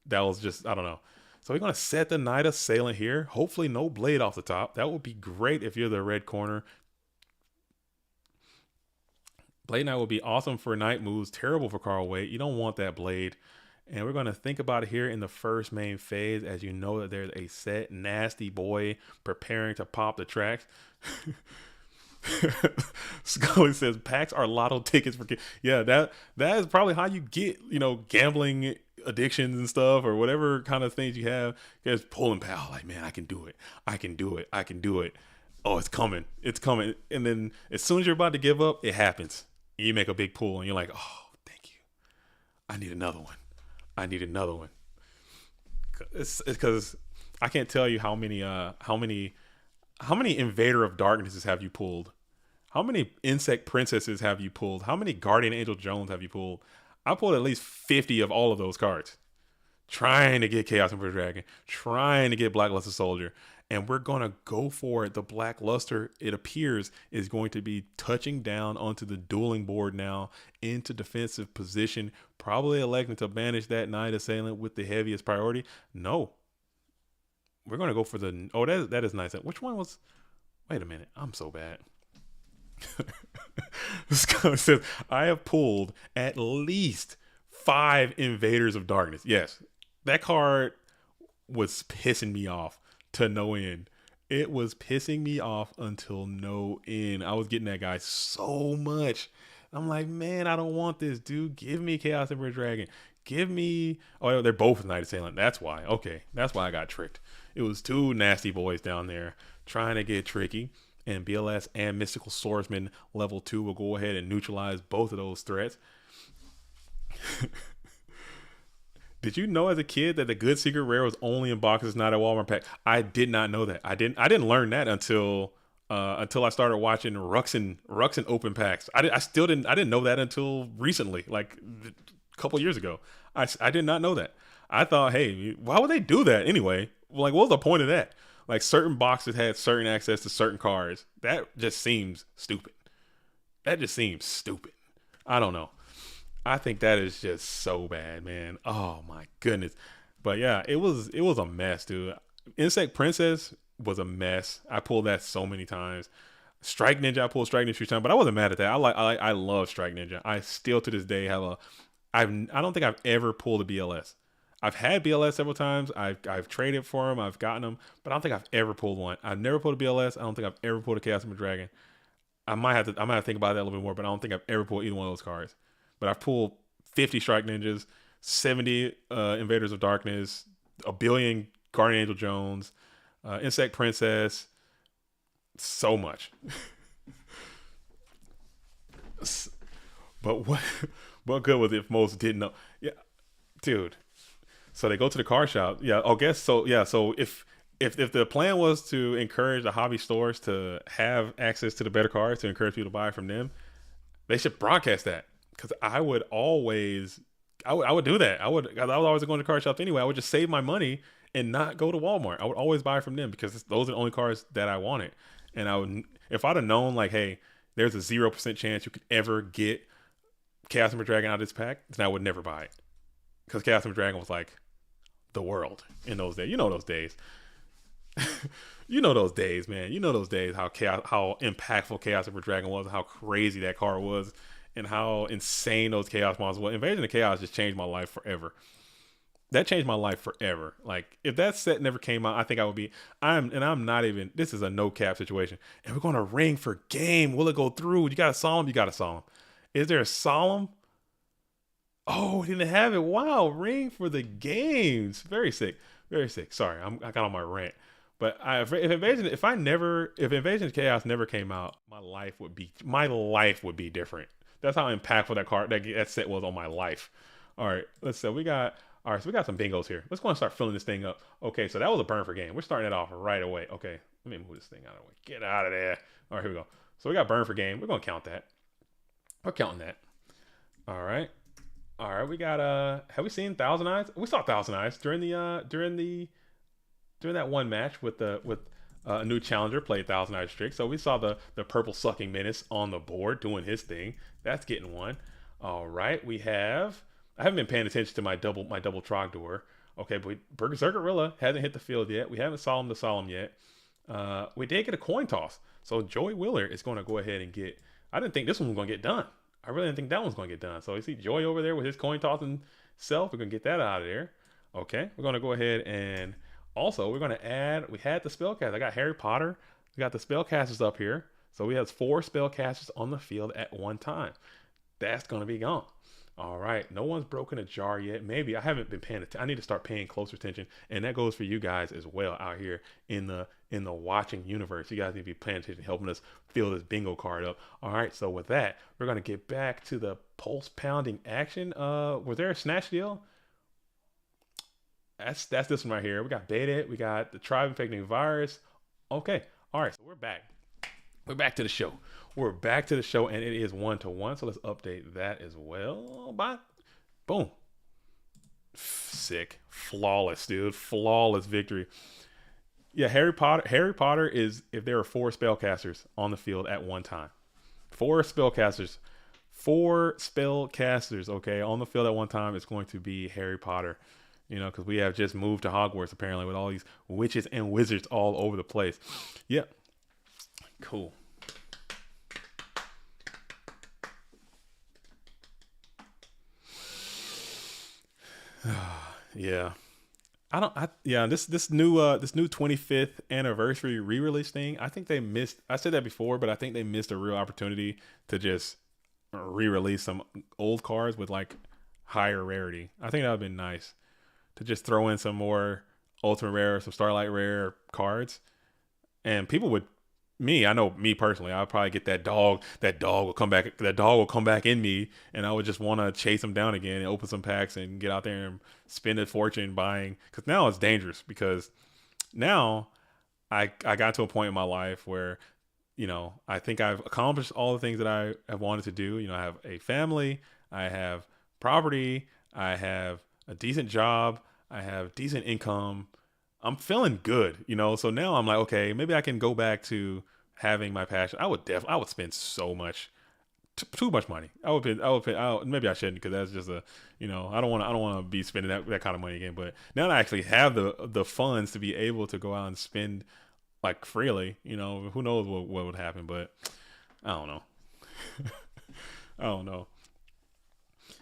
A: That was just, I don't know. So we're going to set the Knight Assailant here. Hopefully no blade off the top. That would be great if you're the red corner. Blade Knight would be awesome for night moves. Terrible for Carl Wade. You don't want that blade. And we're going to think about it here in the first main phase, as you know that there's a set nasty boy preparing to pop the tracks. Scully says packs are lotto tickets for kids. Yeah, that is probably how you get, gambling addictions and stuff, or whatever kind of things you have. Just pulling power, like, man, I can do it. I can do it. I can do it. Oh, it's coming. It's coming. And then as soon as you're about to give up, it happens. You make a big pull and you're like, oh, thank you. I need another one. I need another one. It's because I can't tell you how many Invader of Darknesses have you pulled? How many Insect Princesses have you pulled? How many Guardian Angel Jones have you pulled? I pulled at least 50 of all of those cards. Trying to get Chaos Emperor Dragon. Trying to get Blackluster Soldier. And we're going to go for it. The Blackluster, it appears, is going to be touching down onto the dueling board now into defensive position. Probably electing to banish that Knight Assailant with the heaviest priority. No. We're going to go for the... Oh, that is nice. Which one was... Wait a minute. I'm so bad. This guy says, I have pulled at least 5 Invaders of Darkness. Yes. That card was pissing me off to no end. It was pissing me off until no end. I was getting that guy so much. I'm like, man, I don't want this, dude. Give me Chaos Emperor Dragon. Give me... Oh, they're both Knight Assailant. That's why. Okay. That's why I got tricked. It was 2 nasty boys down there trying to get tricky. And BLS and Mystical Swordsman level 2 will go ahead and neutralize both of those threats. Did you know as a kid that the good secret rare was only in boxes, not a Walmart pack? I did not know that. I didn't learn that until I started watching Ruxin open packs. I didn't know that until recently, like a couple years ago. I did not know that. I thought, hey, why would they do that anyway? Like, what was the point of that? Like, certain boxes had certain access to certain cards. That just seems stupid. I don't know. I think that is just so bad, man. Oh my goodness. But yeah, it was a mess, dude. Insect Princess was a mess. I pulled that so many times. Strike Ninja, I pulled Strike Ninja 3 times, but I wasn't mad at that. I love Strike Ninja. I still to this day have I don't think I've ever pulled a BLS. I've had BLS several times. I've traded for them. I've gotten them, but I don't think I've ever pulled one. I've never pulled a BLS. I don't think I've ever pulled a Chaos Emperor Dragon. I might have to think about that a little bit more, but I don't think I've ever pulled either one of those cards. But I've pulled 50 Strike Ninjas, 70 Invaders of Darkness, a billion Guardian Angel Jones, Insect Princess, so much. But what good was it if most didn't know? Yeah, dude. So they go to the card shop. Yeah, I guess so. Yeah, so if the plan was to encourage the hobby stores to have access to the better cards, to encourage people to buy from them, they should broadcast that. Because I would do that. I would always go to card shops anyway. I would just save my money and not go to Walmart. I would always buy from them because those are the only cars that I wanted. And I would, if I'd have known like, hey, there's a 0% chance you could ever get Chaos Emerald Dragon out of this pack, then I would never buy it because Chaos Emerald Dragon was like the world in those days. You know those days. You know those days, man. You know those days how impactful Chaos Emerald Dragon was, how crazy that car was, and how insane those Chaos monsters were. Invasion of Chaos just changed my life forever. That changed my life forever. Like if that set never came out, I think I would be. I'm not even. This is a no cap situation, and we're going to ring for game. Will it go through? You got a solemn. You got a solemn. Is there a solemn? Oh, he didn't have it. Wow, ring for the games. Very sick. Very sick. Sorry, I got on my rant. But if Invasion of Chaos never came out, my life would be different. That's how impactful that set was on my life. All right, let's say so we got some bingos here. Let's go and start filling this thing up. Okay, so that was a burn for game. We're starting it off right away. Okay, let me move this thing out of the way. Get out of there. All right, here we go. So we got burn for game. We're gonna count that. We're counting that. All right. All right, we got have we seen Thousand Eyes? We saw Thousand Eyes during that one match with a new challenger played Thousand Eyes Trick. So we saw the purple sucking menace on the board doing his thing. That's getting one. All right, I haven't been paying attention to my double Trogdor. Okay, but Berserkerilla hasn't hit the field yet. We haven't Solemn the Solemn yet. We did get a coin toss. So Joey Wheeler is going to go ahead and get. I didn't think this one was going to get done. I really didn't think that one's going to get done. So you see Joy over there with his coin tossing self. We're going to get that out of there. Okay, we're going to go ahead and also we're going to add. We had the spellcast. I got Harry Potter. We got the spellcasters up here. So we have 4 spellcasters on the field at one time. That's going to be gone. All right, no one's broken a jar yet. Maybe I haven't been paying attention. I need to start paying closer attention, and that goes for you guys as well out here in the watching universe. You guys need to be paying attention, helping us fill this bingo card up. All right, so with that, we're gonna get back to the pulse pounding action. Was there a snatch deal? That's this one right here. We got Beta. We got the tribe infecting virus. Okay, all right, so we're back. We're back to the show. We're back to the show, and it is 1-1. So let's update that as well. Bye. Boom. Sick. Flawless, dude. Flawless victory. Yeah, Harry Potter is if there are 4 spellcasters on the field at one time. 4 spellcasters. 4 spellcasters, okay, on the field at one time. It's going to be Harry Potter. You know, because we have just moved to Hogwarts, apparently, with all these witches and wizards all over the place. Yep. Cool. Yeah. This new 25th anniversary re-release thing, I think they missed. I said that before, but I think they missed a real opportunity to just re-release some old cards with like higher rarity. I think that would have been nice to just throw in some more ultimate rare, some starlight rare cards, and people would. I know me personally, I'll probably get that dog. That dog will come back. That dog will come back in me, and I would just want to chase him down again and open some packs and get out there and spend a fortune buying. Because now it's dangerous. Because now I got to a point in my life where, you know, I think I've accomplished all the things that I have wanted to do. You know, I have a family, I have property, I have a decent job, I have decent income. I'm feeling good, you know. So now I'm like, okay, maybe I can go back to having my passion. I would spend so much, too much money. Maybe I shouldn't because that's just you know, I don't want to be spending that kind of money again. But now that I actually have the funds to be able to go out and spend like freely, you know, who knows what would happen? But I don't know. I don't know.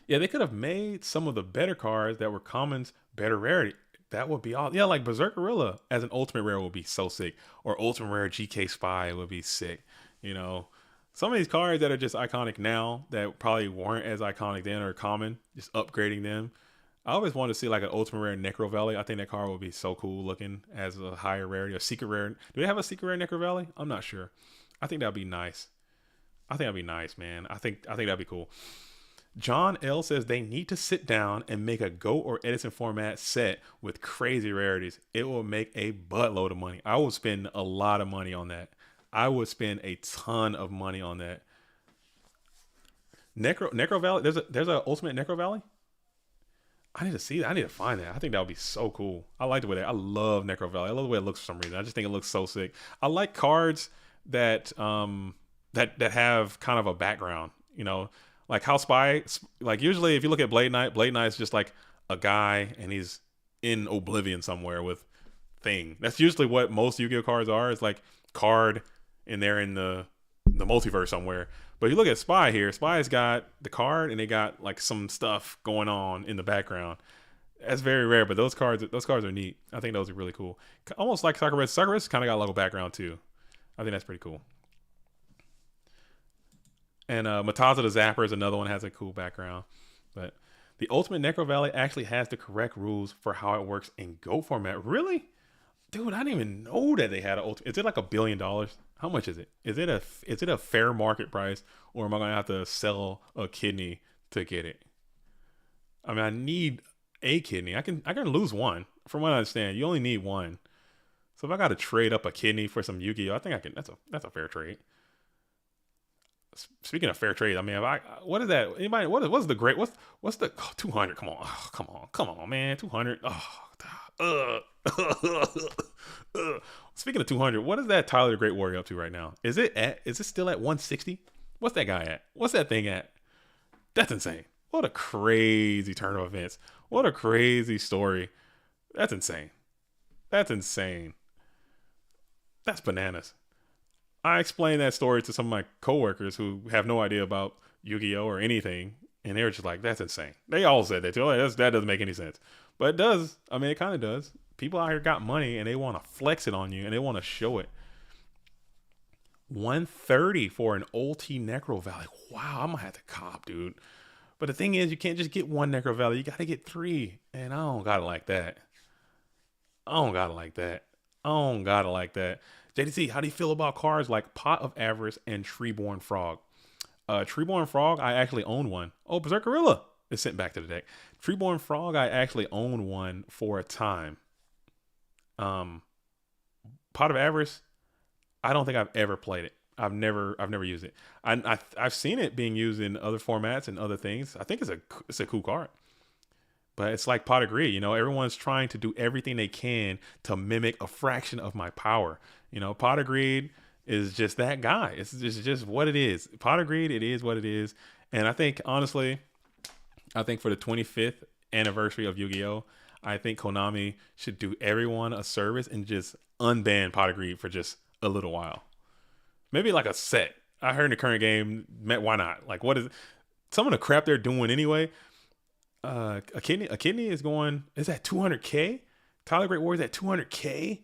A: Yeah, they could have made some of the better cards that were commons better rarity. That would be all. Yeah, like Berserkerilla as an ultimate rare would be so sick. Or ultimate rare GK Spy would be sick. You know, some of these cards that are just iconic now that probably weren't as iconic then or common, just upgrading them. I always wanted to see like an ultimate rare Necro Valley. I think that card would be so cool looking as a higher rarity. A secret rare. Do they have a secret rare Necro Valley? I'm not sure. I think that'd be nice. I think that'd be nice, man. I think that'd be cool. John L says they need to sit down and make a Go or Edison format set with crazy rarities. It will make a buttload of money. I will spend a lot of money on that. I would spend a ton of money on that. Necro Valley. There's a ultimate Necro Valley. I need to see that. I need to find that. I think that would be so cool. I like the way that I love Necro Valley. I love the way it looks for some reason. I just think it looks so sick. I like cards that that have kind of a background. You know, like how Spy. Like usually, if you look at Blade Knight is just like a guy and he's in oblivion somewhere with thing. That's usually what most Yu-Gi-Oh cards are. It's like card and they're in the multiverse somewhere. But you look at Spy here. Spy's got the card and they got like some stuff going on in the background. That's very rare, but those cards are neat. I think those are really cool. Almost like Sakura. Sakura's kind of got a little background too. I think that's pretty cool. And Mataza the Zapper is another one that has a cool background. But the Ultimate Necro Valley actually has the correct rules for how it works in Go format. Really? Dude, I didn't even know that they had an ultimate. Is it like $1 billion? How much is it? Is it a fair market price, or am I gonna have to sell a kidney to get it? I mean, I need a kidney. I can lose one. From what I understand, you only need one. So if I got to trade up a kidney for some Yu-Gi-Oh, I think I can. That's a fair trade. Speaking of fair trade, I mean, if I what is that? Anybody? What's the great? What's the 200? Come on, come on, man, 200. Speaking of 200, what is that Tyler the Great Warrior up to right now? Is it still at 160? What's that guy at? What's that thing at? That's insane. What a crazy turn of events. What a crazy story. That's insane. That's insane. That's bananas. I explained that story to some of my coworkers who have no idea about Yu-Gi-Oh or anything, and they were just like, "That's insane." They all said that too. Like, that doesn't make any sense, but it does. I mean, it kind of does. People out here got money and they want to flex it on you and they want to show it. 130 for an OT Necro Valley. Wow, I'm gonna have to cop, dude. But the thing is, you can't just get one Necro Valley. You got to get three, and I don't got it like that. I don't got it like that. I don't got it like that. JDC, how do you feel about cards like Pot of Avarice and Treeborn Frog? Treeborn Frog, I actually own one. Oh, Berserk Gorilla is sent back to the deck. Treeborn Frog, I actually own one for a time. Pot of Avarice, I don't think I've ever played it. I've never used it. I've seen it being used in other formats and other things. I think it's a cool card. But it's like Pot of Greed, you know, everyone's trying to do everything they can to mimic a fraction of my power. You know, Pot of Greed is just that guy. It's just what it is. Pot of Greed, it is what it is. And I think, honestly, for the 25th anniversary of Yu-Gi-Oh!, I think Konami should do everyone a service and just unban Pot of Greed for just a little while. Maybe like a set. I heard in the current game, why not? Like, what is it? Some of the crap they're doing anyway. A kidney is at 200K. Tyler Great Warriors at 200K.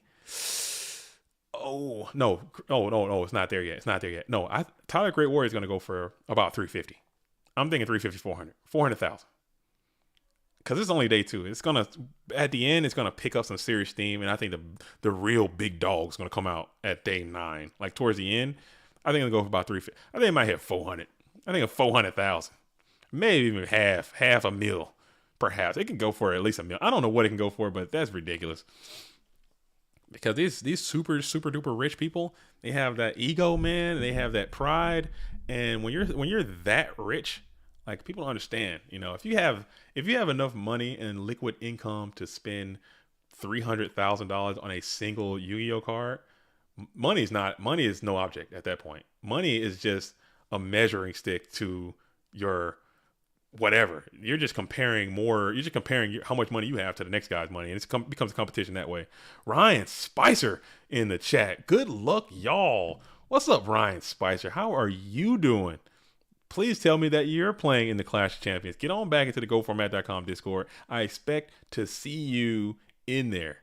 A: Oh no, it's not there yet. No, Tyler Great Warrior is gonna go for about 350. I'm thinking 350, 400,000. Because it's only day 2. It's gonna at the end, it's gonna pick up some serious steam, and I think the real big dog is gonna come out at day 9. Like towards the end, I think it'll go for about 350. I think it might hit 400. I think 400,000. Maybe even half a mil, perhaps. It can go for at least a mil. I don't know what it can go for, but that's ridiculous. Because these super duper rich people, they have that ego, man. They have that pride, and when you're that rich, like people don't understand. You know, if you have enough money and liquid income to spend $300,000 on a single Yu-Gi-Oh card, money is no object at that point. Money is just a measuring stick to your whatever. You're just comparing how much money you have to the next guy's money, and it becomes a competition that way. Ryan Spicer in the chat. Good luck, y'all. What's up, Ryan Spicer? How are you doing? Please tell me that you're playing in the Clash of Champions. Get on back into the GoFormat.com Discord. I expect to see you in there.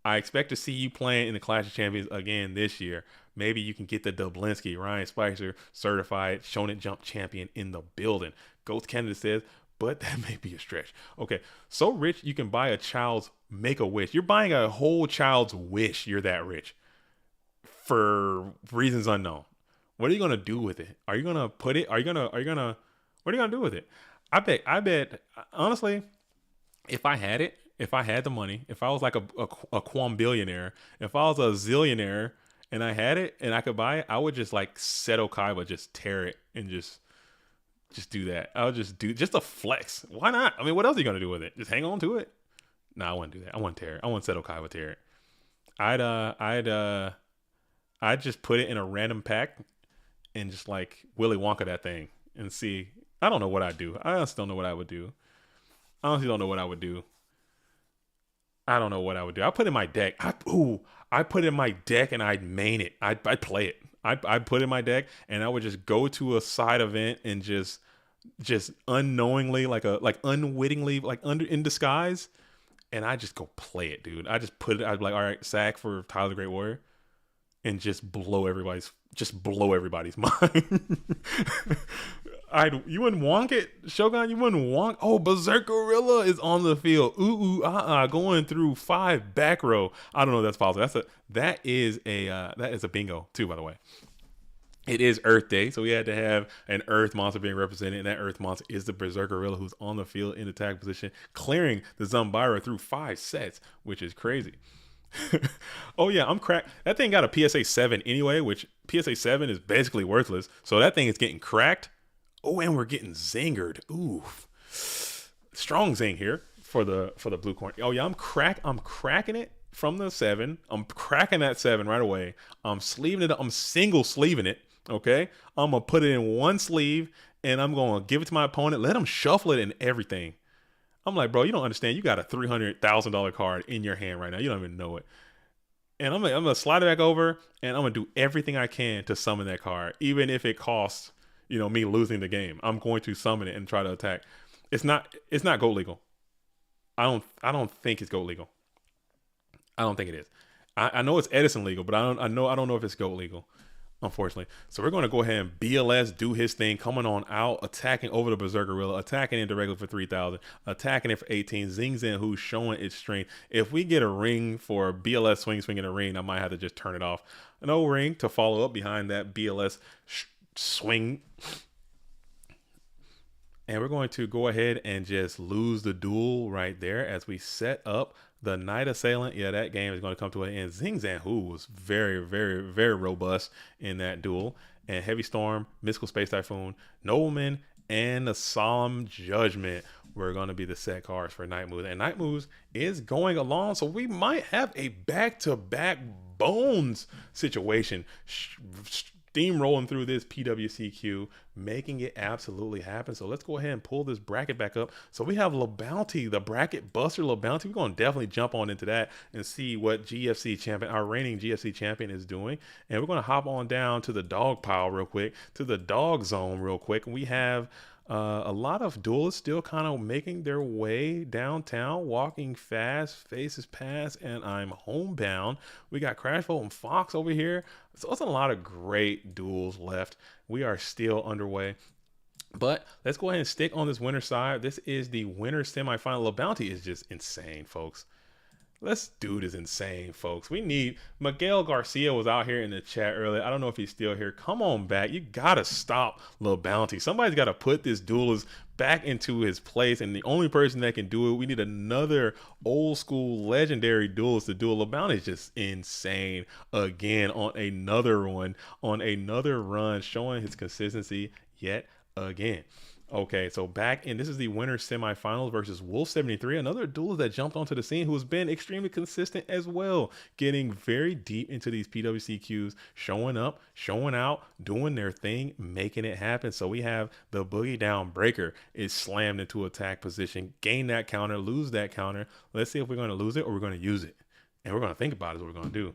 A: I expect to see you playing in the Clash of Champions again this year. Maybe you can get the Dublinsky, Ryan Spicer, certified Shonen Jump champion in the building. Ghost Canada says, but that may be a stretch. Okay, so rich you can buy a child's Make-A-Wish. You're buying a whole child's wish. You're that rich for reasons unknown. What are you gonna do with it? Are you gonna put it? What are you gonna do with it? I bet. Honestly, if I had it, if I had the money, if I was like a quambillionaire, if I was a zillionaire and I had it and I could buy it, I would just like Seto Kaiba, just tear it and just just do that. I'll just a flex. Why not? I mean, what else are you gonna do with it? Just hang on to it? No, I wouldn't do that. I wouldn't tear it. I wouldn't settle Kai with tear it. I'd just put it in a random pack and just like Willy Wonka that thing and see. I don't know what I'd do. I honestly don't know what I would do. I honestly don't know what I would do. I don't know what I would do. I put it in my deck. I put it in my deck and I'd main it. I'd play it. I'd put it in my deck and I would just go to a side event and just unknowingly, like unwittingly, like under in disguise, and I just go play it, dude. I just put it. I'd be like, all right, sack for Tyler the Great Warrior, and just blow everybody's mind. You wouldn't wonk it, Shogun. You wouldn't wonk. Oh, Berserkerilla is on the field. Going through 5 back row. I don't know if that's possible. That is a bingo too, by the way. It is Earth Day, so we had to have an Earth monster being represented, and that Earth monster is the Berserkerilla, who's on the field in attack position, clearing the Zumbira through 5 sets, which is crazy. Oh yeah, I'm cracked. That thing got a PSA 7 anyway, which PSA 7 is basically worthless. So that thing is getting cracked. Oh, and we're getting zingered. Ooh, strong zing here for the blue corn. Oh yeah, I'm cracking it from the 7. I'm cracking that 7 right away. I'm sleeving it. I'm single sleeving it. Okay, I'm gonna put it in one sleeve and I'm gonna give it to my opponent. Let him shuffle it and everything. I'm like, bro, you don't understand. You got a $300,000 card in your hand right now. You don't even know it. And I'm gonna slide it back over, and I'm gonna do everything I can to summon that card, even if it costs, me losing the game. I'm going to summon it and try to attack. It's not GOAT legal. I don't think it's GOAT legal. I don't think it is. I know it's Edison legal, but I don't know if it's GOAT legal, unfortunately. So we're going to go ahead and BLS do his thing, coming on out, attacking over the Berserkerilla, attacking indirectly for 3,000, attacking it for 18. Zings in, who's showing its strength. If we get a ring for BLS swinging a ring, I might have to just turn it off. No ring to follow up behind that BLS swing. And we're going to go ahead and just lose the duel right there as we set up the Night Assailant. Yeah, that game is going to come to an end. Zing Zan, who was very, very, very robust in that duel. And Heavy Storm, Mystical Space Typhoon, Nobleman, and the Solemn Judgment were going to be the set cards for Night Moves. And Night Moves is going along, so we might have a back-to-back Bones situation. Steamrolling through this PWCQ, making it absolutely happen. So let's go ahead and pull this bracket back up. So we have LeBounty, the bracket buster LeBounty. We're going to definitely jump on into that and see what GFC champion, our reigning GFC champion, is doing. And we're going to hop on down to the dog pile real quick, to the dog zone real quick. And we have a lot of duelists still kind of making their way downtown, walking fast, faces past, and I'm homebound. We got Crashbolt and Fox over here. So it's a lot of great duels left. We are still underway. But let's go ahead and stick on this winner side. This is the winner semifinal. LeBounty is just insane, folks. This dude is insane, folks. We need Miguel Garcia was out here in the chat earlier. I don't know if he's still here. Come on back. You gotta stop LeBounty. Somebody's gotta put this duelist back into his place, and the only person that can do it, we need another old school legendary duelist to do it. LeBounty is just insane again on another run, showing his consistency yet again. Okay, so back in, this is the winner semifinals versus Wolf 73, another duelist that jumped onto the scene who has been extremely consistent as well, getting very deep into these PWCQs, showing up, showing out, doing their thing, making it happen. So we have the Boogie Down Breaker is slammed into attack position, gain that counter, lose that counter. Let's see if we're going to lose it or we're going to use it. And we're going to think about it is what we're going to do.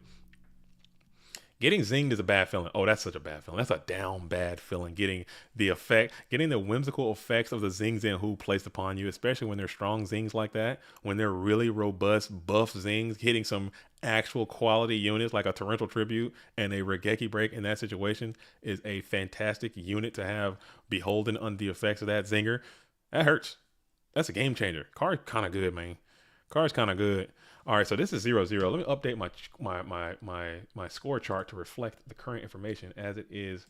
A: Getting zinged is a bad feeling. Oh, that's such a bad feeling. That's a down bad feeling. Getting the whimsical effects of the zings and who placed upon you, especially when they're strong zings like that, when they're really robust buff zings, hitting some actual quality units like a Torrential Tribute and a Regeki Break in that situation is a fantastic unit to have beholden under the effects of that zinger. That hurts. That's a game changer. Card's kind of good, man. Card's kind of good. All right, so this is 0-0. Let me update my score chart to reflect the current information as it is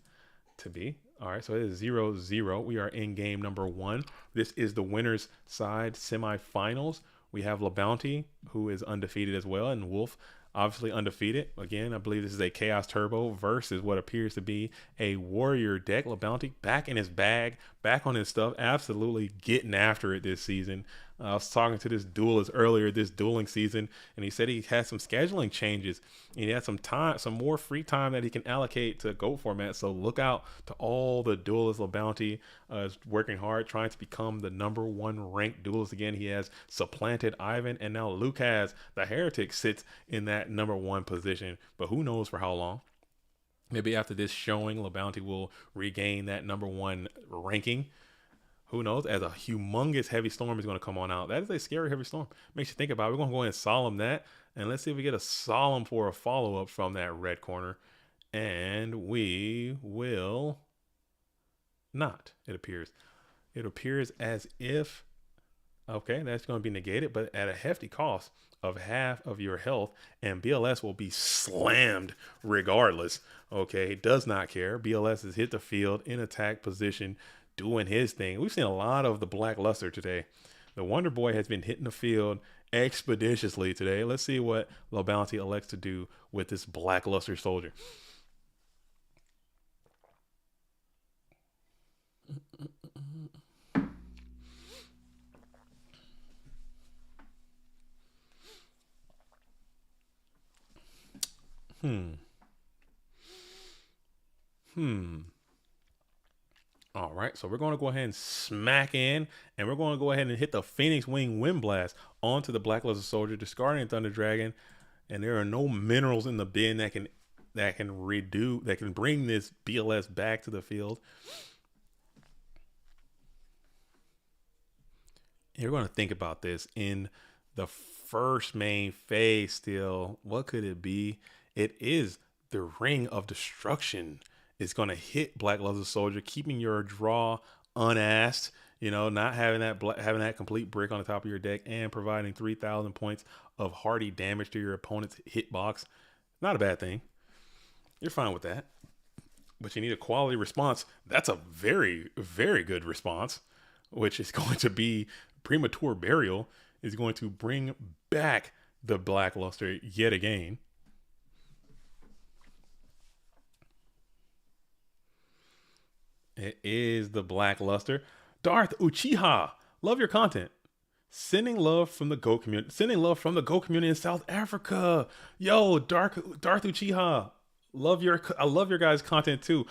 A: to be. All right, so it is 0-0. We are in game number 1. This is the winner's side semifinals. We have LeBounty, who is undefeated as well, and Wolf obviously undefeated. Again, I believe this is a Chaos Turbo versus what appears to be a Warrior deck. LeBounty back in his bag, back on his stuff, absolutely getting after it this season. I was talking to this duelist earlier this dueling season, and he said he had some scheduling changes. And he had some time, some more free time that he can allocate to GOAT format. So look out to all the duelists. LeBounty is working hard, trying to become the #1 ranked duelist again. He has supplanted Ivan, and now Lucas, the Heretic, sits in that #1 position. But who knows for how long? Maybe after this showing, LeBounty will regain that #1 ranking. Who knows? As a humongous heavy storm is going to come on out. That is a scary heavy storm. Makes you think about it. We're going to go ahead and solemn that. And let's see if we get a solemn for a follow-up from that red corner. And we will not, it appears. It appears as if, okay, that's going to be negated, but at a hefty cost of half of your health. And BLS will be slammed regardless. Okay, does not care. BLS has hit the field in attack position, doing his thing. We've seen a lot of the Black Luster today. The Wonder Boy has been hitting the field expeditiously today. Let's see what LeBounty elects to do with this Black Luster soldier. All right, so we're going to go ahead and smack in, and we're going to go ahead and hit the Phoenix Wing Wind Blast onto the Black Luster Soldier, discarding Thunder Dragon, and there are no minerals in the bin that can bring this BLS back to the field. You're going to think about this in the first main phase still. What could it be? It is the Ring of Destruction. It's going to hit Black Luster Soldier, keeping your draw unasked, not having that complete brick on the top of your deck, and providing 3,000 points of hardy damage to your opponent's hitbox. Not a bad thing. You're fine with that. But you need a quality response. That's a very, very good response, which is going to be Premature Burial, is going to bring back the Black Luster yet again. It is the Black Luster. Darth Uchiha, love your content. Sending love from the GOAT community. Sending love from the GOAT community in South Africa. Yo, Darth Uchiha, I love your guys' content too.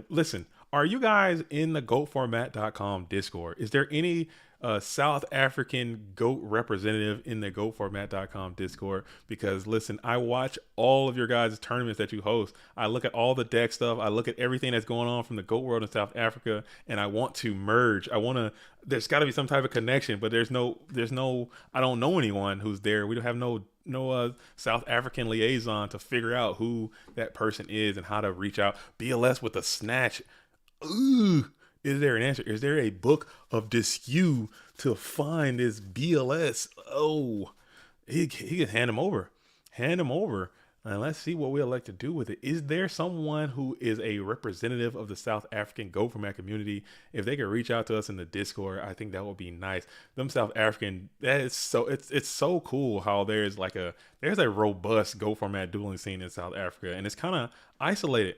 A: Listen, are you guys in the GOATformat.com Discord? Is there any South African GOAT representative in the GOATformat.com Discord? Because listen, I watch all of your guys' tournaments that you host. I look at all the deck stuff. I look at everything that's going on from the GOAT world in South Africa, and I want to merge. There's got to be some type of connection, but there's no, I don't know anyone who's there. We don't have no South African liaison to figure out who that person is and how to reach out. BLS with a snatch. Ooh. Is there an answer? Is there a book of Disque to find this BLS? Oh, he can hand him over. Hand him over. And let's see what we elect to do with it. Is there someone who is a representative of the South African GOAT format community? If they could reach out to us in the Discord, I think that would be nice. Them South African, that is so, it's so cool how there's a robust GOAT format dueling scene in South Africa, and it's kind of isolated.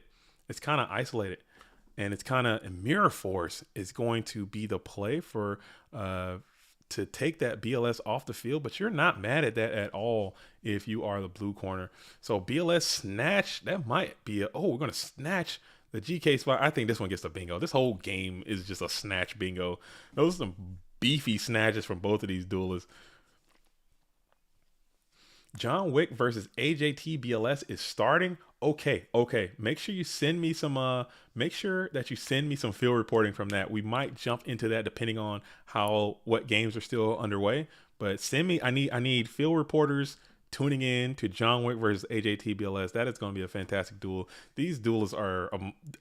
A: And it's kind of Mirror Force is going to be the play for to take that BLS off the field, but you're not mad at that at all if you are the blue corner. So BLS snatch, that might be we're going to snatch the GK spot. I think this one gets the bingo. This whole game is just a snatch bingo. Those are some beefy snatches from both of these duelists. John Wick versus AJT BLS is starting. Okay. Make sure that you send me some field reporting from that. We might jump into that depending on what games are still underway. But send me. I need field reporters tuning in to John Wick versus AJT BLS. That is going to be a fantastic duel. These duels are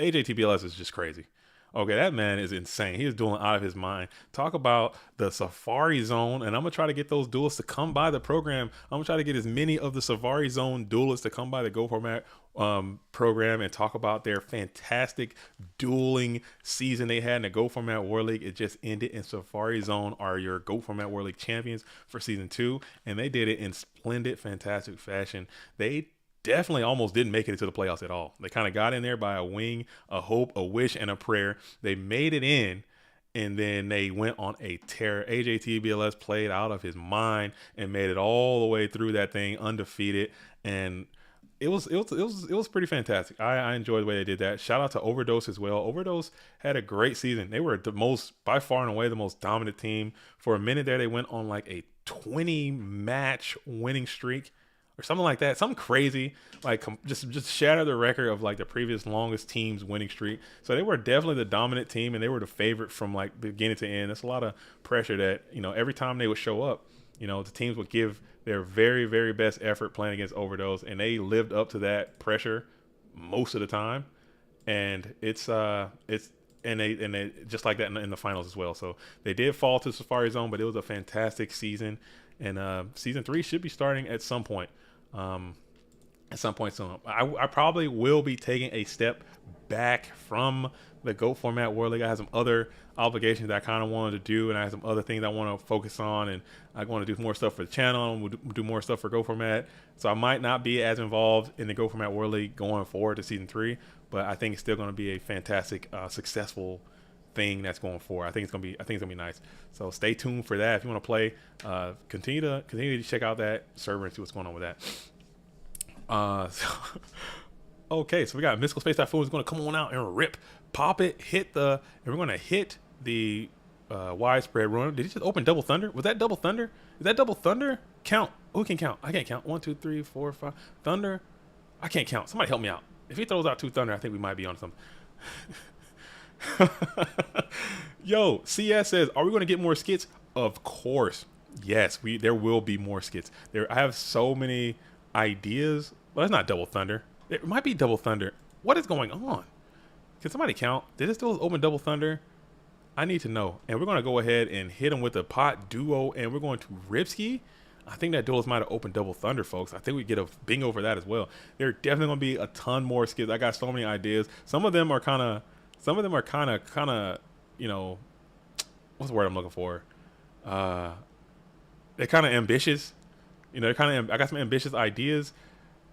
A: AJT BLS is just crazy. Okay, that man is insane. He is dueling out of his mind. Talk about the Safari Zone, and I'm gonna try to get those duelists to come by the program. I'm gonna try to get as many of the Safari Zone duelists to come by the Go Format program and talk about their fantastic dueling season they had in the Go Format War League. It just ended, and Safari Zone are your Go Format War League champions for season 2, and they did it in splendid, fantastic fashion. They definitely almost didn't make it into the playoffs at all. They kind of got in there by a wing, a hope, a wish, and a prayer. They made it in, and then they went on a tear. AJTBLS played out of his mind and made it all the way through that thing undefeated, and it was pretty fantastic. I enjoyed the way they did that. Shout out to Overdose as well. Overdose had a great season. They were the most, by far and away, the most dominant team. For a minute there, they went on like a 20 match winning streak or something like that, something crazy, like just shattered the record of like the previous longest team's winning streak. So they were definitely the dominant team, and they were the favorite from like beginning to end. That's a lot of pressure that, every time they would show up, the teams would give their very, very best effort playing against Overdose, and they lived up to that pressure most of the time. And they just like that in the finals as well. So they did fall to Safari Zone, but it was a fantastic season. And season 3 should be starting at some point. Soon. I probably will be taking a step back from the Go Format War League. I have some other obligations that I kind of wanted to do, and I have some other things I want to focus on, and I want to do more stuff for the channel, and we'll do more stuff for Go Format. So I might not be as involved in the Go Format War League going forward to season 3, but I think it's still going to be a fantastic, successful thing that's going forward. I think it's gonna be nice. So stay tuned for that. If you want to play, continue to check out that server and see what's going on with that. Okay, so we got Mystical Space Typhoon is going to come on out and rip, pop it, and we're going to hit the widespread run. Did he just open Double Thunder? Was that Double Thunder? Is that Double Thunder? Count. Who can count? I can't count. 1, 2, 3, 4, 5. Thunder. I can't count. Somebody help me out. If he throws out 2 Thunder, I think we might be on something. Yo, CS says, are we going to get more skits? Of course. Yes, there will be more skits. I have so many ideas. Well, it's not Double Thunder. It might be Double Thunder. What is going on? Can somebody count? Did it still open Double Thunder? I need to know. And we're going to go ahead and hit him with a pot duo, and we're going to Ripski. I think that duelist might have opened Double Thunder, folks. I think we get a bingo for that as well. There are definitely going to be a ton more skits. I got so many ideas. Some of them are kind of, what's the word I'm looking for? They're kind of ambitious. I got some ambitious ideas,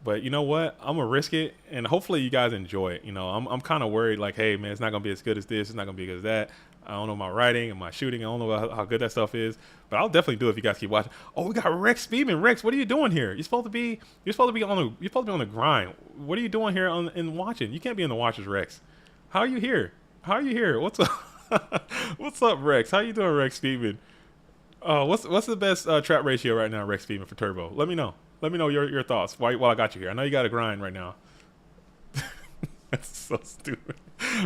A: but you know what? I'm gonna risk it, and hopefully you guys enjoy it. I'm kind of worried, like, hey man, it's not gonna be as good as this. It's not gonna be as good as that. I don't know my writing and my shooting. I don't know how good that stuff is, but I'll definitely do it if you guys keep watching. Oh, we got Rex Speedman. Rex, what are you doing here? You're supposed to be on the grind. What are you doing here in watching? You can't be in the watchers, Rex. How are you here? What's up? What's up, Rex? How you doing, Rex Speedman? What's the best trap ratio right now, Rex Speedman, for Turbo? Let me know. Let me know your thoughts while I got you here. I know you got to grind right now. That's so stupid.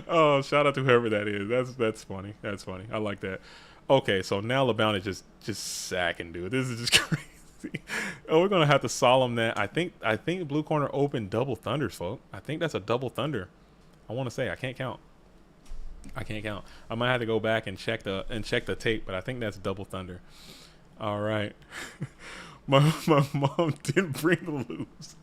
A: Oh, shout out to whoever that is. That's funny. That's funny. I like that. Okay, so now LeBound is just sacking, dude. This is just crazy. Oh, we're gonna have to solemn that. I think Blue Corner opened Double Thunders, folks. I think that's a Double Thunder. I want to say I can't count. I might have to go back and check the tape, but I think that's Double Thunder. All right. my mom didn't bring the loops.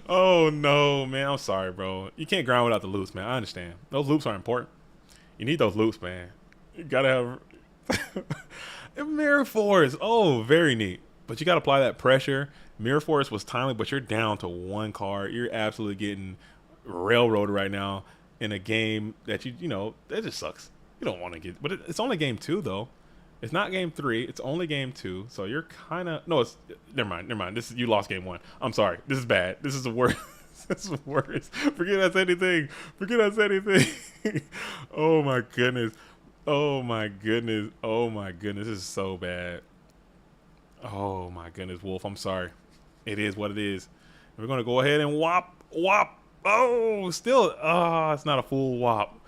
A: Oh no, man. I'm sorry, bro. You can't grind without the loops, man. I understand. Those loops are important. You need those loops, man. You gotta have Mirror Force. Oh, very neat. But you gotta apply that pressure. Mirror Force was timely, but you're down to 1 card. You're absolutely getting railroaded right now in a game that that just sucks. You don't want to get, but it's only game 2 though. It's not game 3. It's only game 2. So you're kind of never mind. You lost game 1. I'm sorry. This is bad. This is the worst. This is the worst. Forget I said anything. Oh my goodness. This is so bad. Oh my goodness, Wolf. I'm sorry. It is what it is. We're gonna go ahead and whop. Oh, still. It's not a full whop.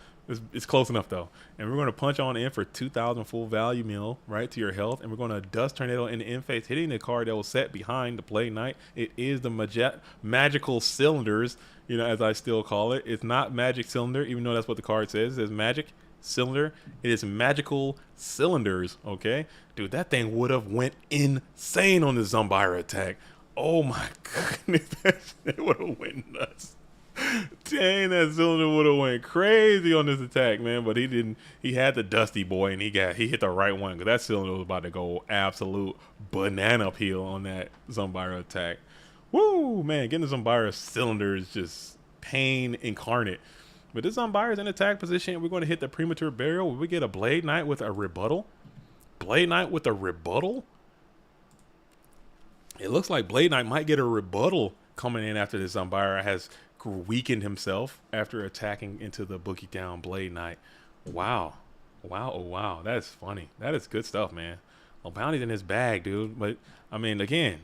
A: It's close enough though. And we're going to punch on in for 2,000 full value meal right to your health, and we're going to dust tornado in the end phase, hitting the card that was set behind the Blade Knight. It is the magical cylinders, as I still call it. It's not magic cylinder, even though that's what the card says. It says magic cylinder. It is magical cylinders. Okay, dude, that thing would have went insane on the Zumbira attack. Oh my goodness, that would have went nuts. Dang, that cylinder would have went crazy on this attack, man. But he didn't. He had the Dusty Boy, and he hit the right one, because that cylinder was about to go absolute banana peel on that Zumbira attack. Woo, man, getting the Zumbira cylinder is just pain incarnate. But this Zumbira is in attack position. We're going to hit the premature burial. Will we get a Blade Knight with a rebuttal? Blade Knight with a rebuttal? It looks like Blade Knight might get a rebuttal coming in after this Zumbira has weakened himself after attacking into the boogie down Blade Knight. Wow. Wow. Oh, wow. That is funny. That is good stuff, man. Well, Bounty's in his bag, dude. But, I mean, again,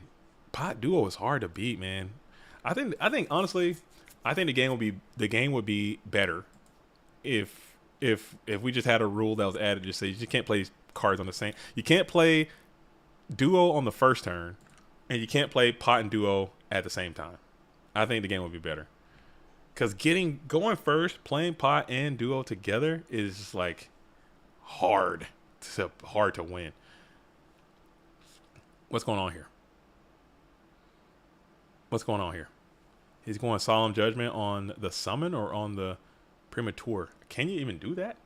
A: pot duo is hard to beat, man. I think honestly, I think the game would be better if we just had a rule that was added, just say you just can't play cards on the same. You can't play duo on the first turn, and you can't play pot and duo at the same time. I think the game would be better. Because going first, playing pot and duo together is just like hard to win. What's going on here? What's going on here? He's going Solemn Judgment on the summon or on the premature. Can you even do that?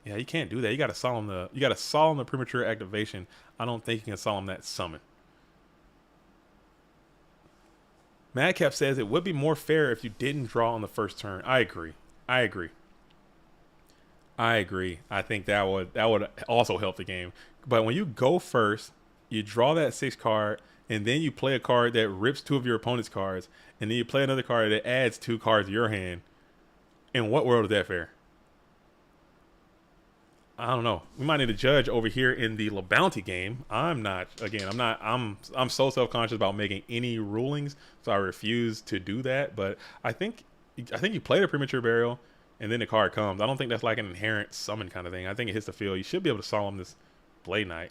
A: Yeah, you can't do that. You got to solemn the premature activation. I don't think you can solemn that summon. Madcap says it would be more fair if you didn't draw on the first turn. I agree. I think that would also help the game. But when you go first, you draw that 6 card, and then you play a card that rips 2 of your opponent's cards, and then you play another card that adds 2 cards to your hand. In what world is that fair? I don't know. We might need a judge over here in the Bounty game. I'm so self-conscious about making any rulings, so I refuse to do that. But I think you play the premature burial, and then the card comes. I don't think that's like an inherent summon kind of thing. I think it hits the field. You should be able to solemn this Blade Knight.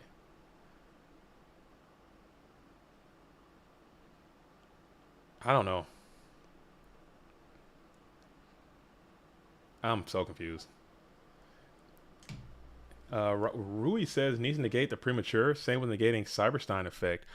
A: I don't know. I'm so confused. Rui says needs to negate the premature. Same with negating Cyberstein effect.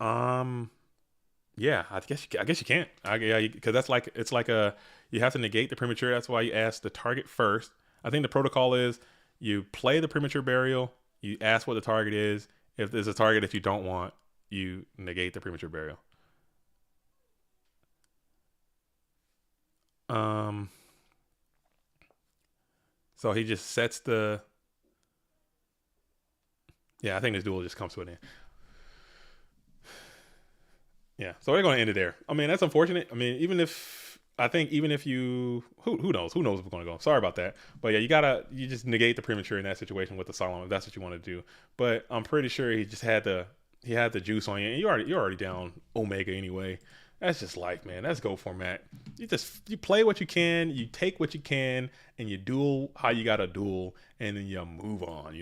A: Yeah, I guess you can't. Because you have to negate the premature. That's why you ask the target first. I think the protocol is you play the premature burial. You ask what the target is. If there's a target that you don't want, you negate the premature burial. So he just sets the. Yeah, I think this duel just comes to an end. Yeah, so we're going to end it there. I mean, that's unfortunate. I mean, even if you, who knows what's going to go. Sorry about that. But yeah, you just negate the premature in that situation with the solemn if that's what you want to do. But I'm pretty sure he had the juice on you, and you're already down Omega anyway. That's just life, man. That's Go format. You play what you can, you take what you can, and you duel how you got to duel, and then you move on.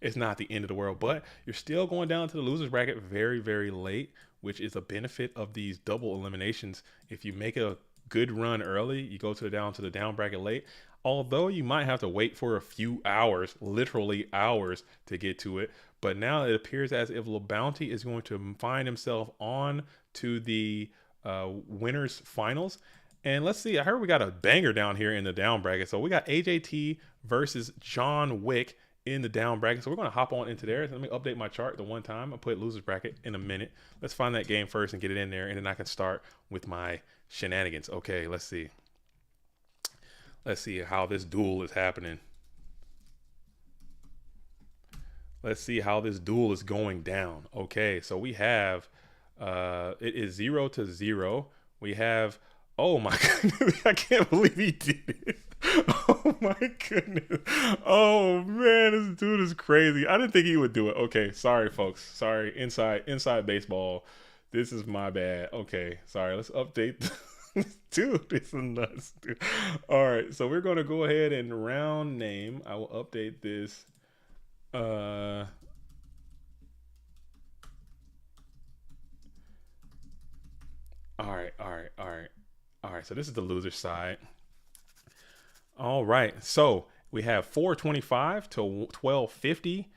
A: It's not the end of the world, but you're still going down to the losers bracket very, very late, which is a benefit of these double eliminations. If you make a good run early, you go down to the down bracket late. Although you might have to wait for a few hours, literally hours, to get to it. But now it appears as if LeBounty is going to find himself on to the winners finals. And let's see, I heard we got a banger down here in the down bracket. So we got AJT versus John Wick in the down bracket. So we're going to hop on into there. Let me update my chart the one time. I'll put losers bracket in a minute. Let's find that game first and get it in there, and then I can start with my shenanigans. Okay, let's see. Let's see how this duel is happening. Let's see how this duel is going down. Okay, so we have, it is 0-0. We have, oh my goodness, I can't believe he did it. Oh my goodness. Oh man, this dude is crazy. I didn't think he would do it. Okay, sorry folks. Sorry, inside baseball. This is my bad. Okay, sorry. Let's update Dude, it's nuts, dude. All right, so we're gonna go ahead and round name. I will update this. Uh, all right, all right, all right, all right. So this is the loser side. All right, so we have 425 to 1250.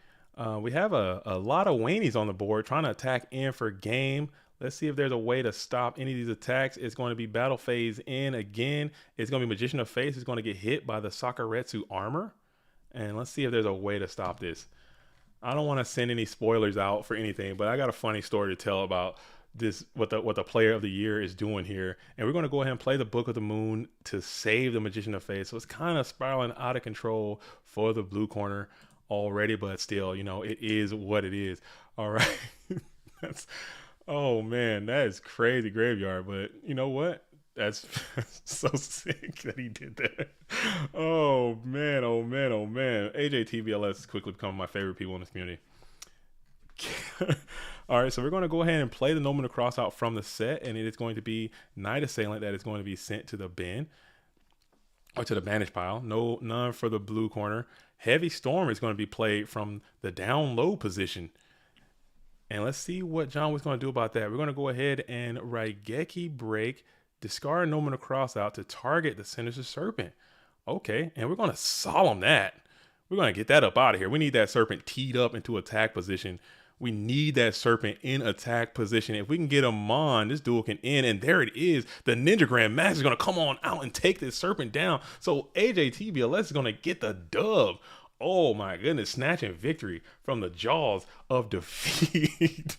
A: We have a lot of Wanies on the board trying to attack in for game. Let's see if there's a way to stop any of these attacks. It's going to be battle phase in again. It's going to be Magician of Face. It's going to get hit by the Sakuretsu armor. And let's see if there's a way to stop this. I don't want to send any spoilers out for anything, but I got a funny story to tell about this, what the player of the year is doing here. And we're going to go ahead and play the Book of the Moon to save the Magician of Face. So it's kind of spiraling out of control for the blue corner already, but still, it is what it is. All right. That's Oh man, that is crazy graveyard. But you know what? That's so sick that he did that. Oh man, oh man, oh man. AJTBLS is quickly becoming my favorite people in this community. All right, so we're going to go ahead and play the Nomen of Cross out from the set, and it is going to be Night Assailant that is going to be sent to the bin or to the banish pile. None for the blue corner. Heavy Storm is going to be played from the down low position. And let's see what John was going to do about that. We're going to go ahead and Raigeki Break, discard Nomen of Cross out to target the Sinister Serpent. Okay, and we're going to solemn that. We're going to get that up out of here. We need that Serpent teed up into attack position. We need that Serpent in attack position. If we can get him on, this duel can end. And there it is. The Ninja Grand Master is going to come on out and take this Serpent down. So AJTBLS is going to get the dub. Oh my goodness, snatching victory from the jaws of defeat.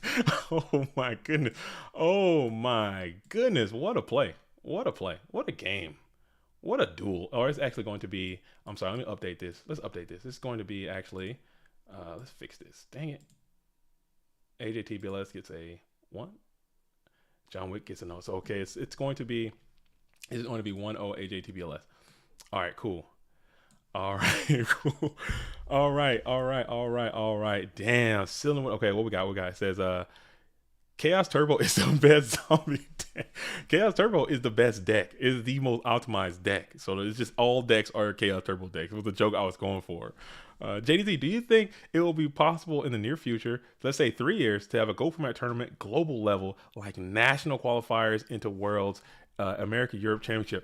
A: Oh my goodness. Oh my goodness. What a play. What a play. What a game. What a duel. Or it's actually going to be, I'm sorry, let me update this. Let's update this. It's going to be actually, let's fix this. Dang it. AJTBLS gets a 1. John Wick gets a no. So okay, it's going to be 1-0 AJTBLS. All right, cool. All right, cool. All right. Damn, Cylinder. Okay, what we got? It says, Chaos Turbo is the best zombie deck. Chaos Turbo is the best deck. It's the most optimized deck. So it's just all decks are Chaos Turbo decks. It was the joke I was going for. JDZ, do you think it will be possible in the near future, let's say 3 years, to have a Go Format tournament global level, like national qualifiers into Worlds, America, Europe Championship?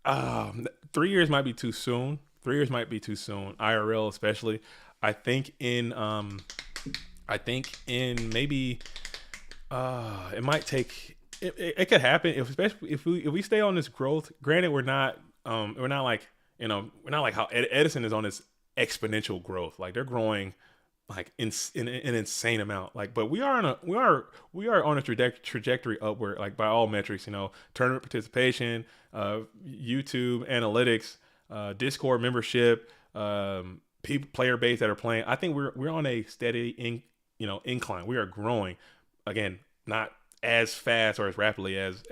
A: 3 years might be too soon. 3 years might be too soon. IRL especially. I think in maybe it might take. It could happen especially if we stay on this growth. Granted, we're not like how Edison is on this exponential growth. Like they're growing like in an insane amount. Like, but we are on a trajectory upward. Like by all metrics, tournament participation, YouTube analytics, Discord membership, player base that are playing. I think we're on a steady incline. We are growing. Again, not as fast or as rapidly as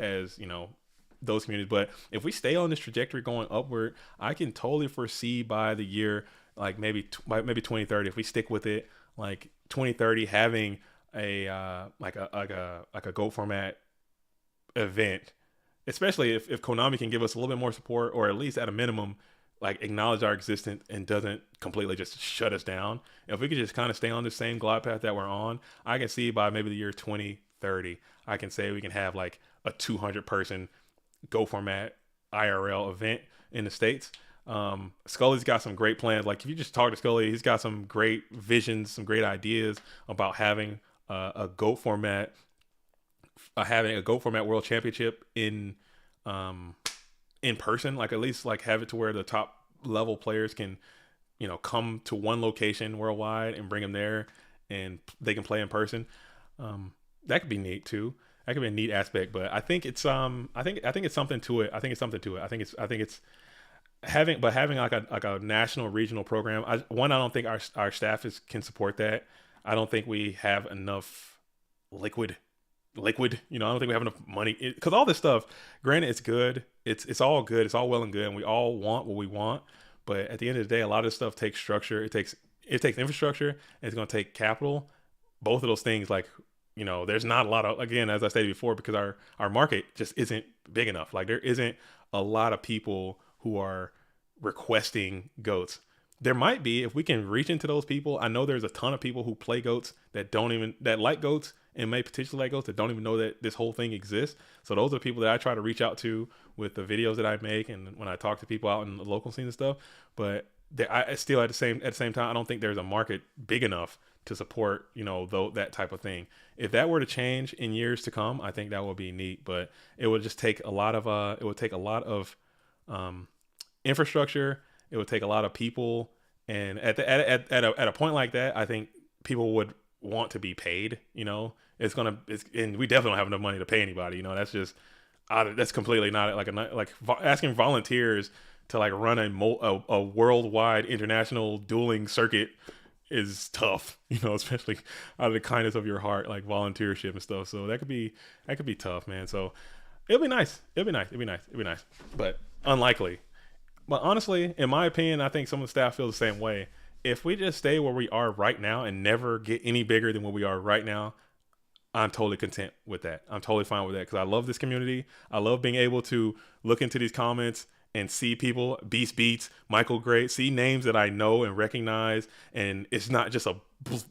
A: those communities, but if we stay on this trajectory going upward, I can totally foresee by the year, like maybe 2030, if we stick with it, like 2030 having a like a Go Format event, especially if Konami can give us a little bit more support, or at least at a minimum like acknowledge our existence and doesn't completely just shut us down. If we could just kind of stay on the same glide path that we're on, I can see by maybe the year 2030, I can say we can have like a 200 person Go Format IRL event in the States. Scully's got some great plans. Like if you just talk to Scully, he's got some great visions, some great ideas about having a Go Format World Championship in person, like at least like have it to where the top level players can come to one location worldwide and bring them there and they can play in person. That could be neat too. That could be a neat aspect, but I think it's I think it's something to it. I think it's having like a national regional program. I don't think our staff can support that. I don't think we have enough liquid. I don't think we have enough money, because all this stuff, granted, it's good. It's all good. It's all well and good, and we all want what we want. But at the end of the day, a lot of this stuff takes structure. It takes infrastructure, and it's going to take capital. Both of those things, like there's not a lot of, again, as I stated before, because our market just isn't big enough. Like there isn't a lot of people who are requesting goats. There might be if we can reach into those people. I know there's a ton of people who play goats that like goats and may potentially like goats that don't even know that this whole thing exists. So those are people that I try to reach out to with the videos that I make and when I talk to people out in the local scene and stuff. But I still at the same time, I don't think there's a market big enough to support that type of thing. If that were to change in years to come, I think that would be neat. But it would just take a lot of infrastructure. It would take a lot of people, and at a point like that, I think people would want to be paid. And we definitely don't have enough money to pay anybody. That's just that's completely not like asking volunteers to like run a worldwide international dueling circuit is tough, especially out of the kindness of your heart, like volunteership and stuff. So that could be tough, man. So it'll be nice. But unlikely. But honestly, in my opinion, I think some of the staff feel the same way. If we just stay where we are right now and never get any bigger than where we are right now, I'm totally content with that. I'm totally fine with that because I love this community. I love being able to look into these comments and see people, Beast Beats, Michael Gray, see names that I know and recognize. And it's not just a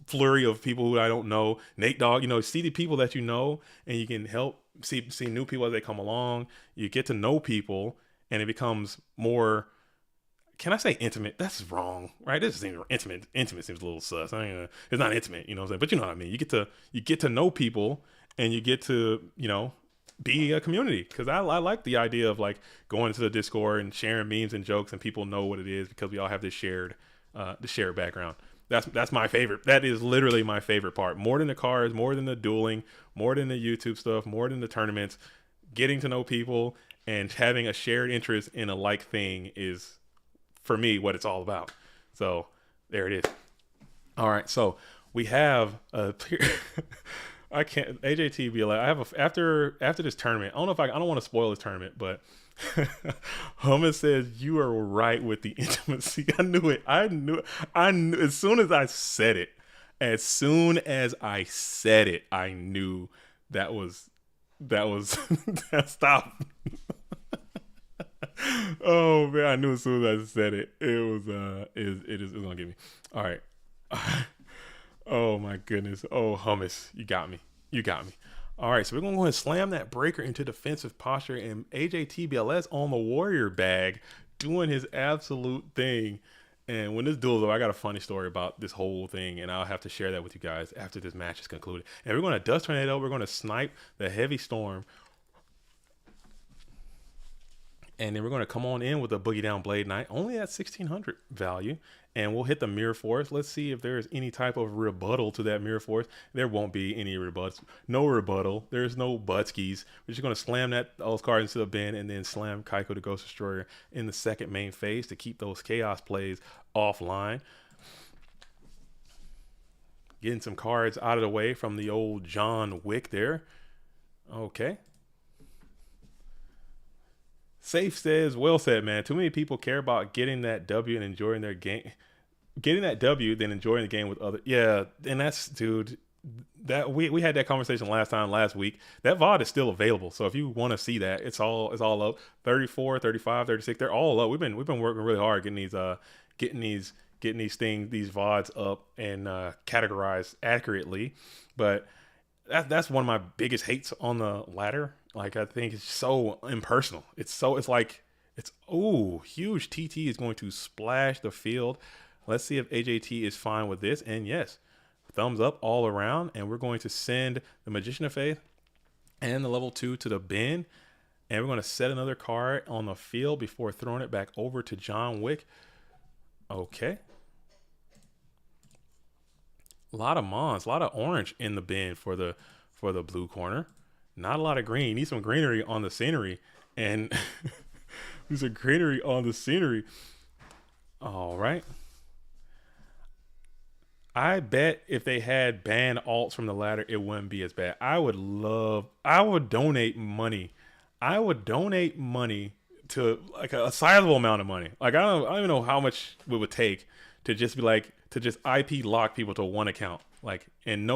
A: flurry of people who I don't know. Nate Dogg, see the people that you know and you can help see new people as they come along. You get to know people and it becomes more, can I say intimate? That's wrong, right? This seems intimate. Intimate seems a little sus. It's not intimate, what I'm saying? But you know what I mean? You get to know people and you get to, be a community because I like the idea of like going into the Discord and sharing memes and jokes and people know what it is because we all have this shared background. That's my favorite. That is literally my favorite part. More than the cars, more than the dueling, more than the YouTube stuff, more than the tournaments. Getting to know people and having a shared interest in a like thing is, for me, what it's all about. So there it is. All right, so we have a. I can't AJTBLA. I have after this tournament. I don't want to spoil this tournament, but Hummus says you are right with the intimacy. I knew it. I knew as soon as I said it. I knew that was stop. Oh man, I knew as soon as I said it. It was gonna get me. All right. Oh my goodness. Oh, Hummus, you got me. All right, so we're gonna go ahead and slam that breaker into defensive posture, and AJTBLS on the warrior bag, doing his absolute thing. And when this duel is over, I got a funny story about this whole thing, and I'll have to share that with you guys after this match is concluded. And we're gonna dust tornado. We're gonna snipe the heavy storm. And then we're going to come on in with a Boogie Down Blade Knight, only at 1600 value. And we'll hit the Mirror Force. Let's see if there's any type of rebuttal to that Mirror Force. There won't be any rebuts. No rebuttal. There's no butskis. We're just going to slam those cards into the bin and then slam Kaiko the Ghost Destroyer in the second main phase to keep those Chaos plays offline. Getting some cards out of the way from the old John Wick there. Okay. Safe says, well said, man. Too many people care about getting that W and enjoying their game. Getting that W, then enjoying the game with other. Yeah, and that's, dude, that we had that conversation last week. That VOD is still available. So if you want to see that, it's all up. 34, 35, 36, they're all up. We've been working really hard getting these VODs up and categorized accurately. But that's one of my biggest hates on the ladder. Like, I think it's so impersonal. It's huge TT is going to splash the field. Let's see if AJT is fine with this. And yes, thumbs up all around. And we're going to send the Magician of Faith and the level 2 to the bin. And we're going to set another card on the field before throwing it back over to John Wick. Okay. A lot of Mons, a lot of orange in the bin for the blue corner. Not a lot of green. Need some greenery on the scenery. And there's a greenery on the scenery. All right. I bet if they had banned alts from the ladder, it wouldn't be as bad. I would donate money. To like a sizable amount of money. Like, I don't even know how much it would take to just be like, to just IP lock people to one account Like, and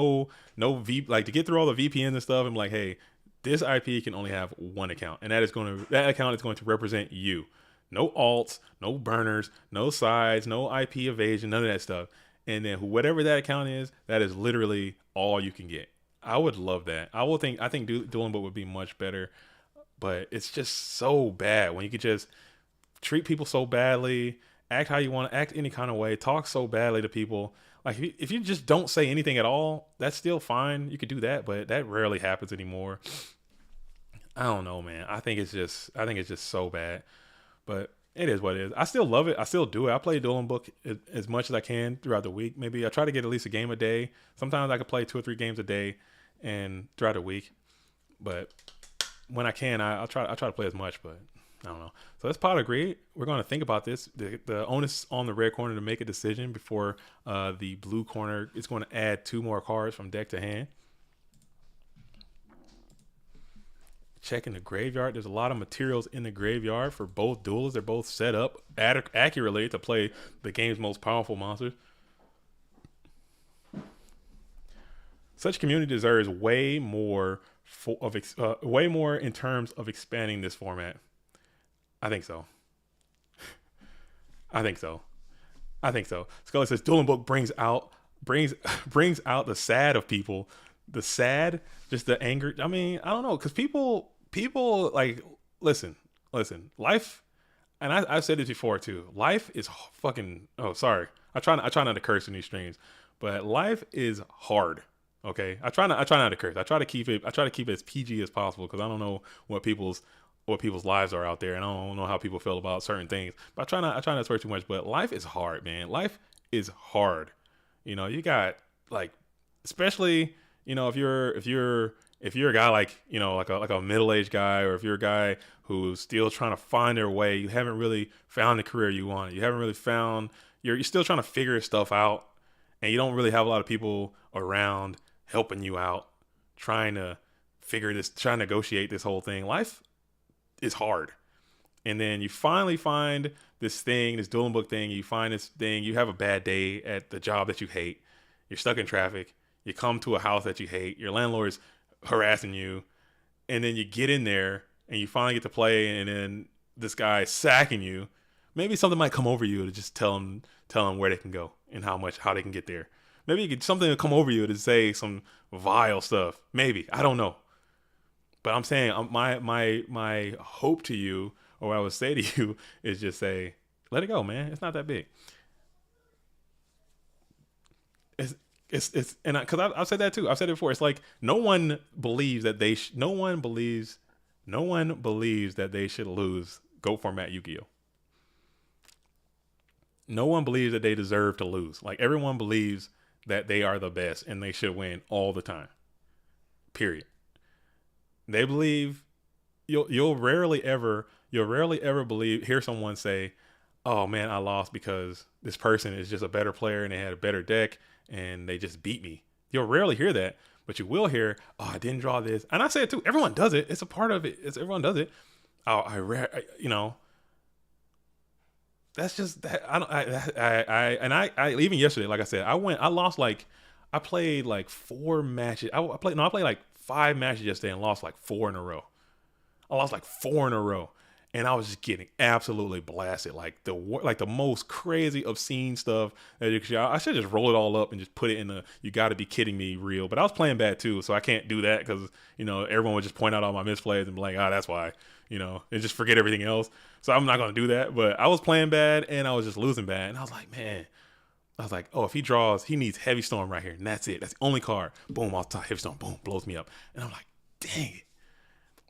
A: like to get through all the VPNs and stuff. I'm like, hey, this IP can only have one account, and that account is going to represent you. No alts, no burners, no sides, no IP evasion, none of that stuff. And then whatever that account is, that is literally all you can get. I would love that. I think Dueling Book would be much better, but it's just so bad when you could just treat people so badly, act how you want to act any kind of way, talk so badly to people. Like if you just don't say anything at all, that's still fine. You could do that, but that rarely happens anymore. I don't know, man. I think it's just so bad. But it is what it is. I still love it. I still do it. I play Dueling Book as much as I can throughout the week. Maybe I try to get at least a game a day. Sometimes I could play 2 or 3 games a day and throughout the week. But when I can, I'll try to play as much, but I don't know. So that's pot agreed. We're going to think about this. The onus on the red corner to make a decision before the blue corner is going to add 2 more cards from deck to hand. Checking the graveyard. There's a lot of materials in the graveyard for both duels. They're both set up accurately to play the game's most powerful monsters. Such community deserves way more way more in terms of expanding this format. I think so. I think so. I think so. Scully says Dueling Book brings out the sad of people. The sad, just the anger. I mean, I don't know, because people like listen. Life, and I've said this before too. Life is fucking. Oh, sorry. I try not to curse in these streams, but life is hard. Okay, I try not to curse. I try to keep it as PG as possible because I don't know what people's lives are out there, and I don't know how people feel about certain things. But I try not to swear too much. But life is hard, man. Life is hard. You know, you got like, especially if you're a guy like like a middle-aged guy, or if you're a guy who's still trying to find their way, you haven't really found the career you want. You haven't really found you're still trying to figure stuff out, and you don't really have a lot of people around helping you out, trying to negotiate this whole thing. Life is hard. And then you finally find this Dueling Book thing. You find this thing. You have a bad day at the job that you hate. You're stuck in traffic. You come to a house that you hate. Your landlord's harassing you. And then you get in there and you finally get to play. And then this guy's sacking you. Maybe something might come over you to just tell them where they can go and how they can get there. Maybe something will come over you to say some vile stuff. Maybe. I don't know. But I'm saying my hope to you, or what I would say to you, is just say, let it go, man. It's not that big. It's because I've said that too. I've said it before. It's like no one believes that they should lose Go format Yu-Gi-Oh. No one believes that they deserve to lose. Like everyone believes that they are the best and they should win all the time. Period. They believe you'll rarely ever hear someone say, "Oh man, I lost because this person is just a better player and they had a better deck and they just beat me." You'll rarely hear that, but you will hear, "Oh, I didn't draw this." And I say it too. Everyone does it. It's a part of it. Everyone does it. That's just that. I even yesterday, like I said, I played like 4 matches. I played like 5 matches yesterday and lost like 4 in a row. I lost like 4 in a row, and I was just getting absolutely blasted, like the most crazy, obscene stuff. I should just roll it all up and just put it in the "you got to be kidding me" reel. But I was playing bad too, so I can't do that because everyone would just point out all my misplays and be like, that's why, and just forget everything else. So I'm not gonna do that. But I was playing bad and I was just losing bad, and I was like, man. I was like, oh, if he draws, he needs Heavy Storm right here. And that's it. That's the only card. Boom, I'll top Heavy Storm. Boom, blows me up. And I'm like, dang it.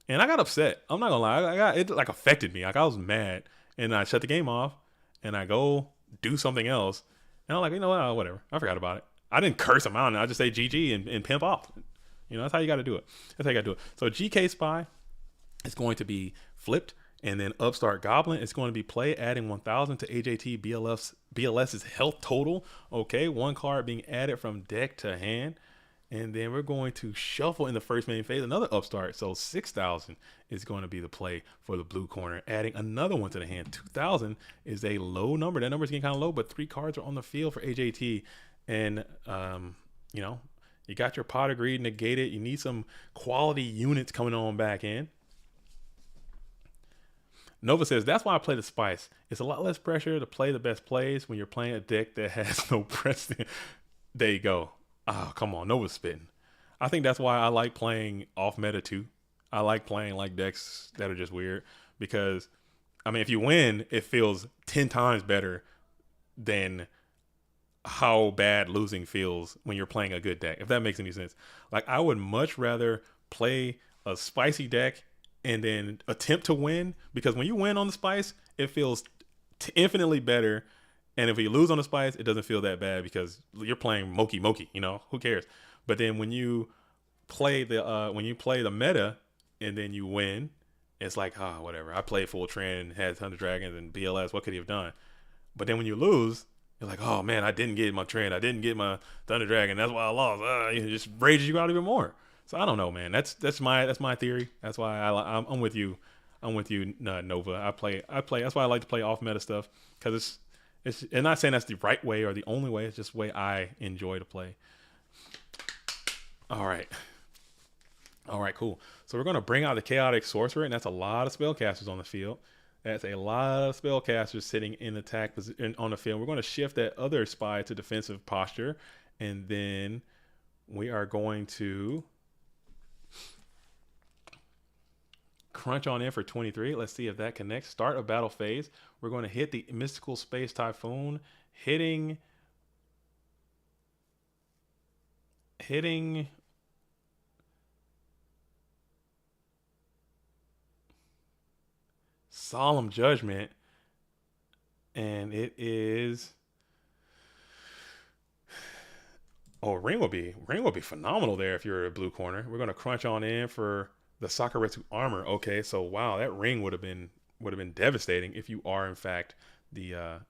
A: And I got upset. I'm not going to lie. It like affected me. Like I was mad. And I shut the game off. And I go do something else. And I'm like, you know what? Whatever. I forgot about it. I didn't curse him out. I just say GG and pimp off. That's how you got to do it. That's how you got to do it. So GK Spy is going to be flipped. And then Upstart Goblin is going to be play, adding 1,000 to AJT BLS's health total. Okay, 1 card being added from deck to hand. And then we're going to shuffle in the first main phase another Upstart. So 6,000 is going to be the play for the blue corner, adding another one to the hand. 2,000 is a low number. That number is getting kind of low, but 3 cards are on the field for AJT. And you know, you got your pot of greed negated. You need some quality units coming on back in. Nova says, that's why I play the Spice. It's a lot less pressure to play the best plays when you're playing a deck that has no precedent. There you go. Oh, come on. Nova's spitting. I think that's why I like playing off meta too. I like playing like decks that are just weird because, I mean, if you win, it feels 10 times better than how bad losing feels when you're playing a good deck, if that makes any sense. Like, I would much rather play a spicy deck and then attempt to win, because when you win on the spice, it feels infinitely better. And if you lose on the spice, it doesn't feel that bad because you're playing Moki Moki, you know, who cares? But then when you play the meta and then you win, it's like, whatever. I played full trend, had Thunder Dragons and BLS. What could he have done? But then when you lose, you're like, oh man, I didn't get my trend. I didn't get my Thunder Dragon. That's why I lost. It just rages you out even more. So I don't know, man. That's my theory. That's why I'm with you. I'm with you, Nova. I play. That's why I like to play off meta stuff, because it's. I'm not saying that's the right way or the only way. It's just the way I enjoy to play. All right, cool. So we're gonna bring out the Chaotic Sorcerer, and that's a lot of spellcasters on the field. That's a lot of spellcasters sitting in attack position on the field. We're going to shift that other spy to defensive posture, and then we are going to crunch on in for 23. Let's see if that connects. Start a battle phase. We're going to hit the Mystical Space Typhoon, hitting Solemn Judgment, and it is ring will be phenomenal there if you're a blue corner. We're going to crunch on in for the Sakuretsu Armor. Okay, so wow, that ring would have been devastating if you are in fact the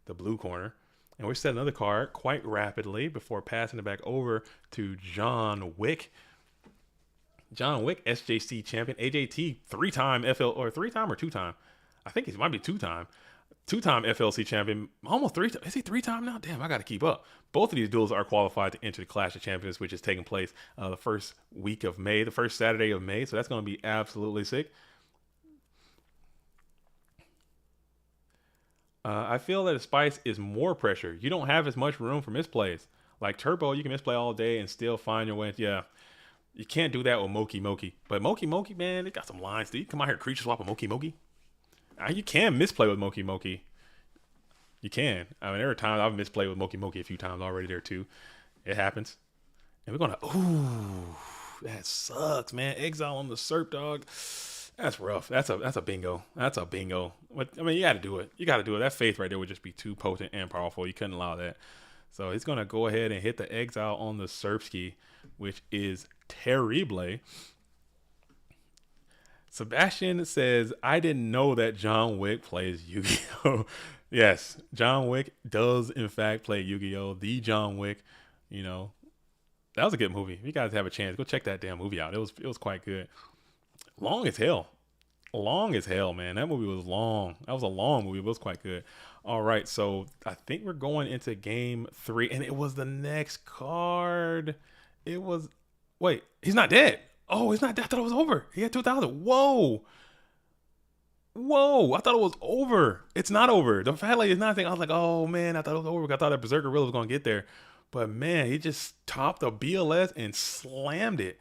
A: blue corner. And we set another card quite rapidly before passing it back over to John Wick. John Wick, SJC champion, AJT, 3-time FL, or 3-time or 2-time. I think he might be 2-time. 2-time FLC champion, almost 3-time. Is he 3-time now? Damn, I got to keep up. Both of these duels are qualified to enter the Clash of Champions, which is taking place the first week of May, the first Saturday of May. So that's going to be absolutely sick. I feel that a Spice is more pressure. You don't have as much room for misplays. Like Turbo, you can misplay all day and still find your way. Yeah. You can't do that with Moki Moki. But Moki Moki, man, they got some lines. Do you come out here creature swap a Moki Moki? You can misplay with Moki Moki. You can. I mean, there are times I've misplayed with Moki Moki a few times already there too. It happens. And we're going to... Ooh, that sucks, man. Exile on the Serp, dog. That's rough. That's a bingo. That's a bingo. But, I mean, you got to do it. You got to do it. That faith right there would just be too potent and powerful. You couldn't allow that. So he's going to go ahead and hit the Exile on the Serpski, which is terrible. Sebastian says, I didn't know that John Wick plays Yu-Gi-Oh! Yes, John Wick does in fact play Yu-Gi-Oh! The John Wick, you know. That was a good movie. If you guys have a chance, go check that damn movie out. It was quite good. Long as hell. Long as hell, man. That movie was long. That was a long movie, but it was quite good. All right, so I think we're going into game 3, and it was the next card. It was... Wait, he's not dead. Oh, he's not dead. I thought it was over. He had 2,000. Whoa. I thought it was over. It's not over. The fat lady is not thinking. I was like, oh, man, I thought it was over. I thought that Berserker really was going to get there. But, man, he just topped the BLS and slammed it.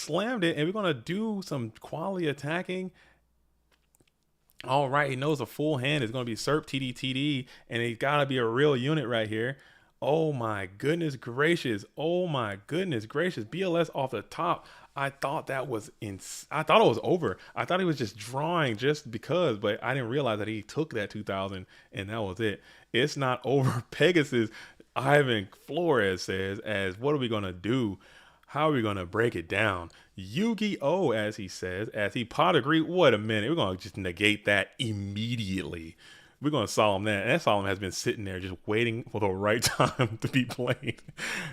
A: And we're going to do some quality attacking. All right, he knows a full hand is going to be Serp TD, and he's got to be a real unit right here. Oh my goodness gracious. BLS off the top. I thought that was I thought it was over. I thought he was just drawing just because, but I didn't realize that he took that 2,000 and that was it. It's not over. Pegasus Ivan Flores says, as what are we going to do? How are we going to break it down? Yu-Gi-Oh, as he says, as he pot agree. Wait a minute. We're going to just negate that immediately. We're going to Solemn that. And that Solemn has been sitting there just waiting for the right time to be played.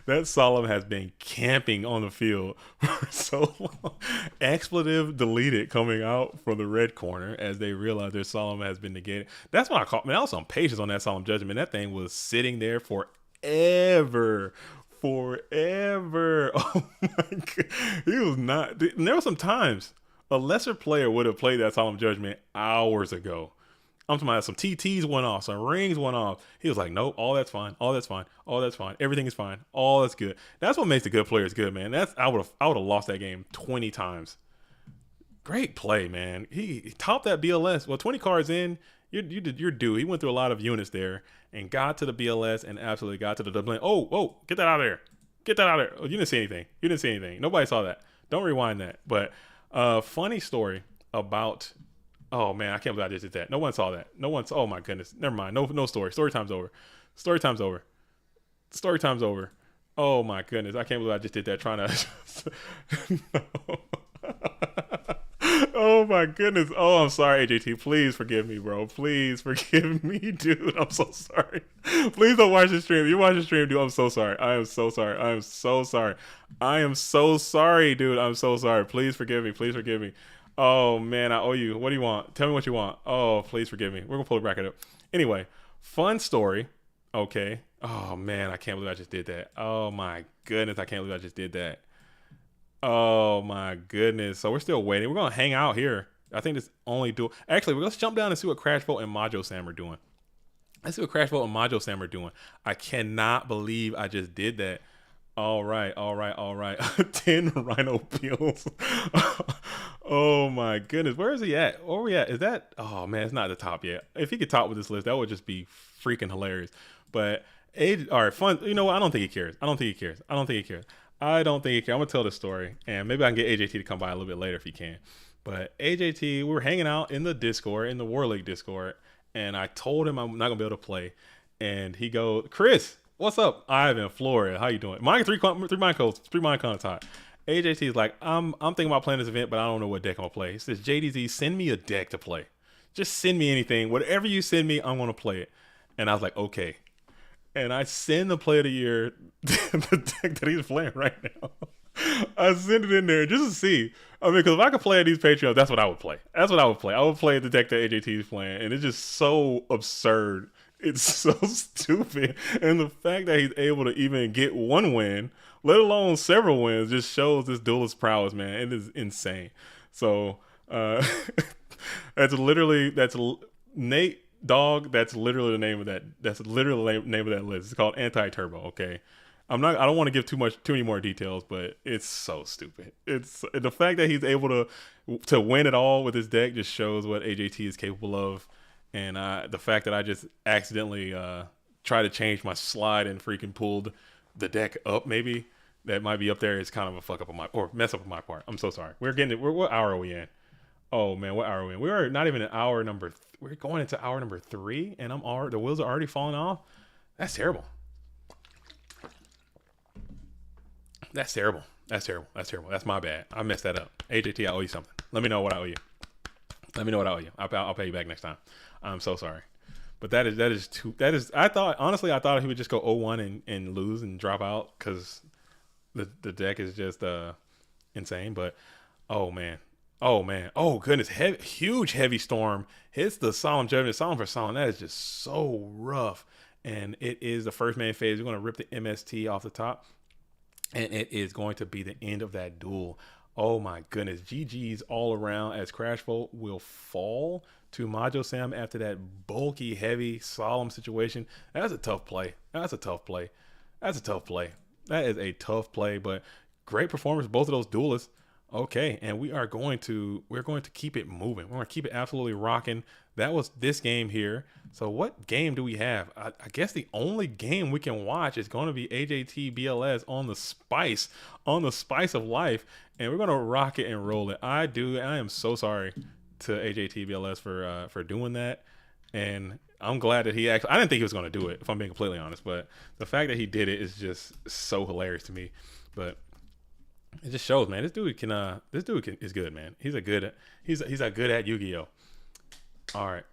A: That Solemn has been camping on the field for so long. Expletive deleted coming out from the red corner as they realize their Solemn has been negated. That's what I call, man, I was some patience on that Solemn Judgment. That thing was sitting there forever. forever. Oh my god, he was not. And there were some times a lesser player would have played that Solemn Judgment hours ago. I'm talking about some TTs went off, some rings went off. He was like, nope, all that's fine, all that's fine, all that's fine, everything is fine, all that's good. That's what makes the good players good, man. I would have lost that game 20 times. Great play, man. He topped that BLS. Well, 20 cards in, you're due. He went through a lot of units there and got to the BLS and absolutely got to the double. Oh, get that out of there. Get that out of there. Oh, you didn't see anything. You didn't see anything. Nobody saw that. Don't rewind that. But funny story about. Oh man, I can't believe I just did that. No one saw that. No one saw. Oh my goodness. Never mind. No story. Story time's over. Story time's over. Story time's over. Oh my goodness. I can't believe I just did that. Trying to. No. Oh my goodness. Oh, I'm sorry, AJT. Please forgive me, bro. Please forgive me, dude. I'm so sorry. Please don't watch the stream. You watch the stream, dude. I'm so sorry. I am so sorry. I am so sorry. I am so sorry, dude. I'm so sorry. Please forgive me. Please forgive me. Oh man, I owe you. What do you want? Tell me what you want. Oh, please forgive me. We're gonna pull the bracket up. Anyway, fun story. Okay. Oh man, I can't believe I just did that. Oh my goodness, I can't believe I just did that. Oh my goodness. So we're still waiting. We're gonna hang out here. I think this only duel. Actually, let's jump down and see what Crash Bolt and Majo Sam are doing. Let's see what Crash Bolt and Majo Sam are doing. I cannot believe I just did that. All right. 10 Rhino Peels. Oh my goodness. Where is he at? Where are we at? Is that? Oh man, it's not at the top yet. If he could top with this list, that would just be freaking hilarious. But all right, fun. You know what? I don't think he cares. I don't think he cares. I'm gonna tell the story, and maybe I can get AJT to come by a little bit later if he can. But AJT, we were hanging out in the Discord, in the War League Discord, and I told him I'm not gonna be able to play, and he goes, Chris, what's up? Ivan, Florida, how you doing? Mine three mind codes, 3 mind codes hot. AJT is like, I'm thinking about playing this event, but I don't know what deck I'm gonna play. He says, JDZ, send me a deck to play. Just send me anything. Whatever you send me, I'm gonna play it. And I was like, okay. And I send the play of the year, the deck that he's playing right now. I send it in there just to see. I mean, because if I could play at these Patreons, that's what I would play. I would play the deck that AJT is playing. And it's just so absurd. It's so stupid. And the fact that he's able to even get one win, let alone several wins, just shows this duelist prowess, man. It is insane. So, that's Nate Dogg. That's literally the name of that. That's literally the name of that list. It's called Anti-Turbo. Okay. I don't want to give too many more details, but it's so stupid. It's the fact that he's able to win it all with his deck just shows what AJT is capable of. And the fact that I just accidentally tried to change my slide and freaking pulled the deck up, maybe that might be up there, is kind of a fuck up on mess up on my part. I'm so sorry. What hour are we in? Oh man, what hour are we in? We are not even in hour number. We're going into hour number 3, and the wheels are already falling off. That's terrible. That's terrible. That's my bad. I messed that up. AJT, I owe you something. Let me know what I owe you. I'll pay you back next time. I'm so sorry. But that is I thought he would just go 0-1 and lose and drop out because the deck is just insane. But oh man, oh goodness, huge heavy storm hits the Solemn Judgment. Solemn for Solemn, that is just so rough. And it is the first main phase. We're going to rip the MST off the top, and it is going to be the end of that duel. Oh my goodness, GG's all around, as Crash Bolt will fall to Majo Sam after that bulky, heavy, solemn situation. That's a tough play. That is a tough play, but great performance, both of those duelists. Okay, and we're going to keep it moving. We're going to keep it absolutely rocking. That was this game here. So what game do we have? I guess the only game we can watch is going to be AJT BLS on the spice of life, and we're going to rock it and roll it. I am so sorry to AJT BLS for doing that, and I'm glad that I didn't think he was going to do it, if I'm being completely honest, but the fact that he did it is just so hilarious to me. But it just shows, man. This dude is good, man. He's a good at Yu-Gi-Oh. All right.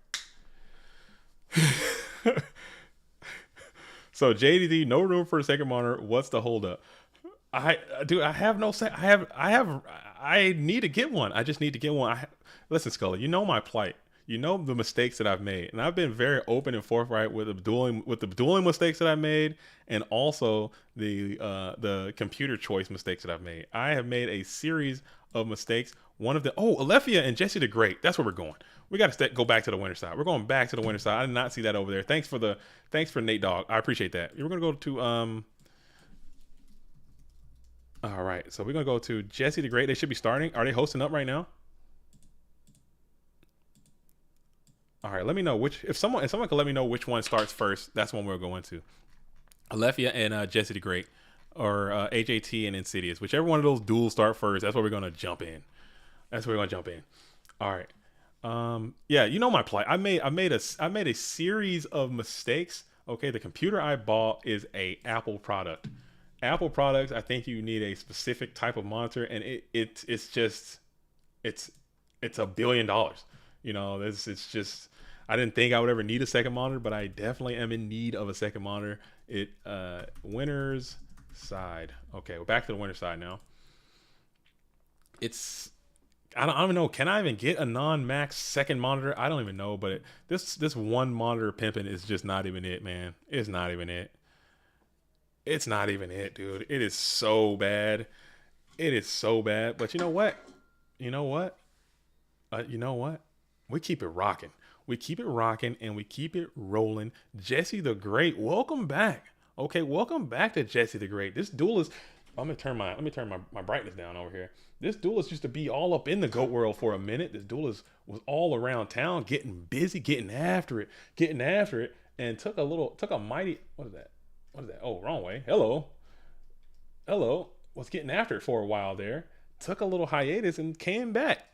A: So JDD, no room for a second monitor. What's the holdup? I need to get one. I just need to get one. Listen, Scully, you know my plight. you know the mistakes that I've made, and I've been very open and forthright with the dueling mistakes that I made, and also the computer choice mistakes that I've made. I have made a series of mistakes. One of the Alethea and Jesse the Great. That's where we're going. We got to go back to the winter side. We're going back to the winter side. I did not see that over there. Thanks for Nate Dogg. I appreciate that. We're gonna go to All right, so we're gonna go to Jesse the Great. They should be starting. Are they hosting up right now? All right, let me know if someone can let me know which one starts first. That's one we're going to. Alethea and Jesse the Great, or HAT and Insidious, whichever one of those duels start first. That's where we're gonna jump in. All right. Yeah, you know my plight. I made a series of mistakes. Okay, the computer I bought is a Apple product. Apple products, I think you need a specific type of monitor, and it's just it's $1 billion. You know, this it's just I didn't think I would ever need a second monitor, but I definitely am in need of a second monitor. Winner's side. Okay, we're back to the winner side now. It's I don't even know. Can I even get a non-max second monitor? I don't even know, but this one monitor pimping is just not even it, man. It's not even it. It's not even it, dude. It is so bad. It is so bad. But you know what? You know what? You know what? We keep it rocking. We keep it rocking and we keep it rolling. Jesse the Great, welcome back. Okay, welcome back to Jesse the Great. This duel is. Let me turn my brightness down over here. This duelist used to be all up in the GOAT world for a minute. This duelist was all around town, getting busy, getting after it, and took a mighty. What is that? Oh, wrong way. Hello. Was getting after it for a while there. Took a little hiatus and came back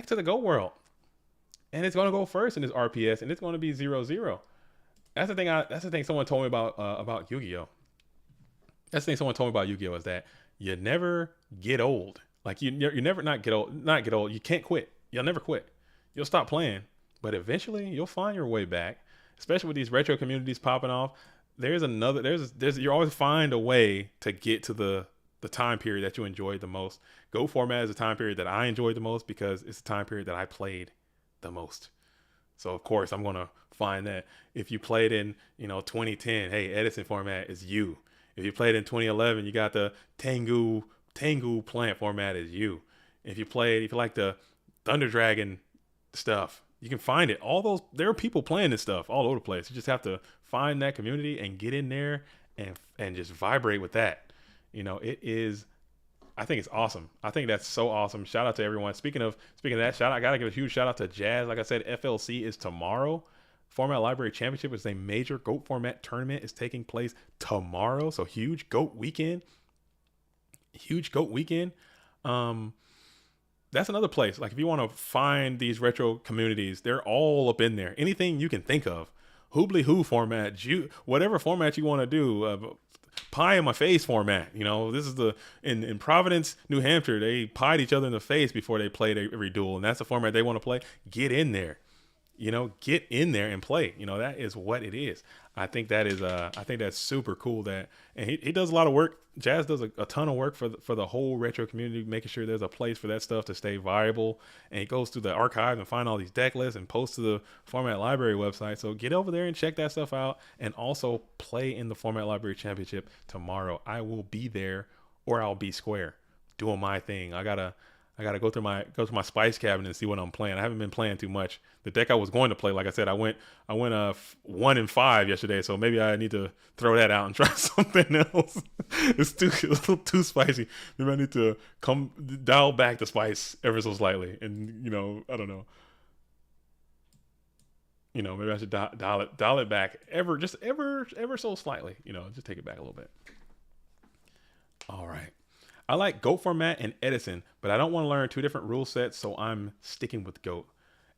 A: to the GOAT world. And it's gonna go first in this RPS, and it's gonna be 0-0. That's the thing. That's the thing someone told me about Yu-Gi-Oh. That's the thing someone told me about Yu-Gi-Oh is that you never get old. Like you never not get old. You can't quit. You'll never quit. You'll stop playing, but eventually you'll find your way back. Especially with these retro communities popping off. There's you always find a way to get to the time period that you enjoyed the most. Go format is a time period that I enjoyed the most because it's the time period that I played the most. So of course I'm gonna find that. If you played in 2010, hey, Edison format is you. If you played in 2011, you got the Tengu plant format is you. If you like the Thunder Dragon stuff, you can find it. There are people playing this stuff all over the place. You just have to find that community and get in there and just vibrate with that. It is. I think it's awesome. I think that's so awesome. Shout out to everyone. Speaking of that, I gotta give a huge shout out to Jazz. Like I said, FLC is tomorrow. Format Library Championship is a major GOAT format tournament is taking place tomorrow. So huge GOAT weekend. That's another place. Like if you want to find these retro communities, they're all up in there. Anything you can think of. Hoobly Hoo format, whatever format you want to do. Pie in my face format. This is in Providence, New Hampshire, they pied each other in the face before they played every duel. And that's the format they want to play. Get in there. Get in there and play. That is what it is. I think that's super cool and he does a lot of work. Jazz does a ton of work for the whole retro community, making sure there's a place for that stuff to stay viable. And he goes through the archive and find all these deck lists and posts to the Format Library website. So get over there and check that stuff out and also play in the Format Library Championship tomorrow. I will be there or I'll be square doing my thing. I gotta go to my spice cabinet and see what I'm playing. I haven't been playing too much. The deck I was going to play, like I said, I went 1-5 yesterday, so maybe I need to throw that out and try something else. It's a little too spicy. Maybe I need to dial back the spice ever so slightly, and I don't know. Maybe I should dial it back ever so slightly. Just take it back a little bit. All right. I like GOAT format and Edison, but I don't want to learn two different rule sets, so I'm sticking with GOAT.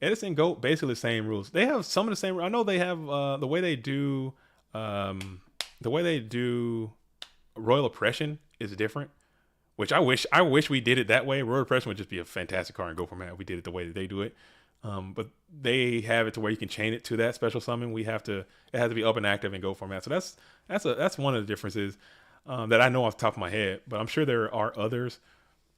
A: Edison and GOAT, basically the same rules. They have some of the same. I know they have the way they do Royal Oppression is different, which I wish we did it that way. Royal Oppression would just be a fantastic card in GOAT format if we did it the way that they do it. But they have it to where you can chain it to that special summon. It has to be up and active in GOAT format. So that's one of the differences. That I know off the top of my head, but I'm sure there are others.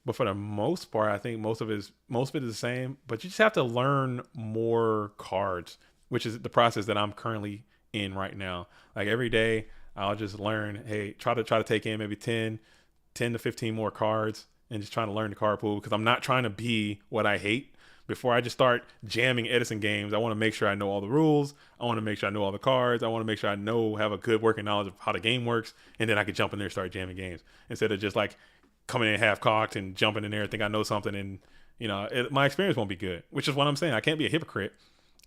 A: But for the most part, I think most of it is the same. But you just have to learn more cards, which is the process that I'm currently in right now. Like every day, I'll just learn. Hey, try to take in maybe 10 to 15 more cards, and just trying to learn the card pool because I'm not trying to be what I hate. Before I just start jamming Edison games, I want to make sure I know all the rules. I want to make sure I know all the cards. I want to make sure have a good working knowledge of how the game works, and then I can jump in there and start jamming games instead of just like coming in half cocked and jumping in there and think I know something, and my experience won't be good. Which is what I'm saying. I can't be a hypocrite.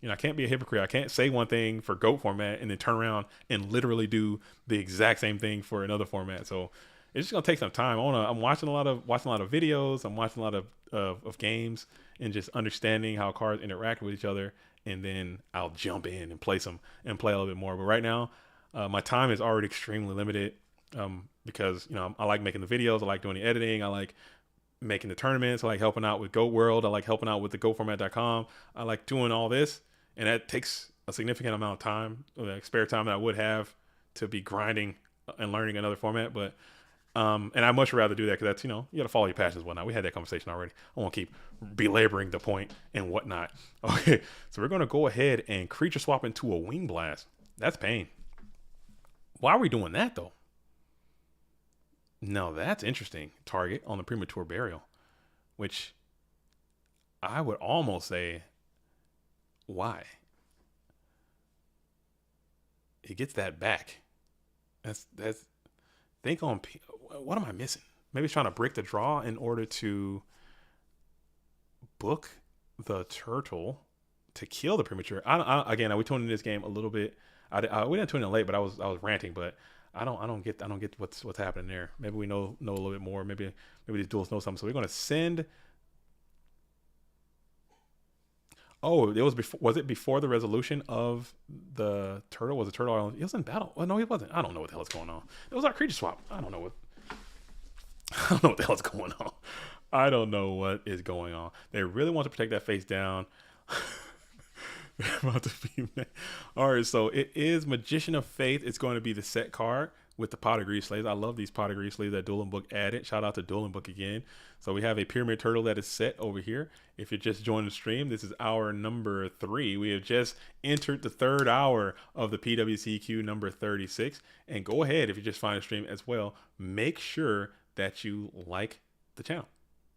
A: I can't be a hypocrite. I can't say one thing for GOAT format and then turn around and literally do the exact same thing for another format. So it's just gonna take some time. I'm watching a lot of videos. I'm watching a lot of games and just understanding how cards interact with each other, and then I'll jump in and play a little bit more. But right now, my time is already extremely limited because I like making the videos. I like doing the editing. I like making the tournaments. I like helping out with GOAT World. I like helping out with the GoFormat.com. I like doing all this, and that takes a significant amount of time, spare time that I would have to be grinding and learning another format. But and I much rather do that because that's, you got to follow your passions and whatnot. We had that conversation already. I won't keep belaboring the point and whatnot. Okay, so we're going to go ahead and creature swap into a Wing Blast. That's pain. Why are we doing that, though? No, that's interesting. Target on the Premature Burial, which I would almost say, why? He gets that back. That's think on what am I missing? Maybe he's trying to break the draw in order to book the turtle to kill the premature. Again, we tuned in this game a little bit. We didn't tune in late, but I was ranting. But I don't get what's happening there. Maybe we know a little bit more. Maybe these duels know something. So we're gonna send. Oh, it was before. Was it before the resolution of the turtle? Was the turtle? He was in battle. Well, no, he wasn't. I don't know what the hell is going on. It was our creature swap. I don't know what the hell is going on. I don't know what is going on. They really want to protect that face down. They're about to be mad. All right, so it is Magician of Faith. It's going to be the set card with the Pot of Grease Slaves. I love these Pot of Grease Slaves that Dueling Book added. Shout out to Dueling Book again. So we have a Pyramid Turtle that is set over here. If you're just joining the stream, this is hour number 3. We have just entered the 3rd hour of the PWCQ number 36. And go ahead, if you just find the stream as well, make sure that you like the channel.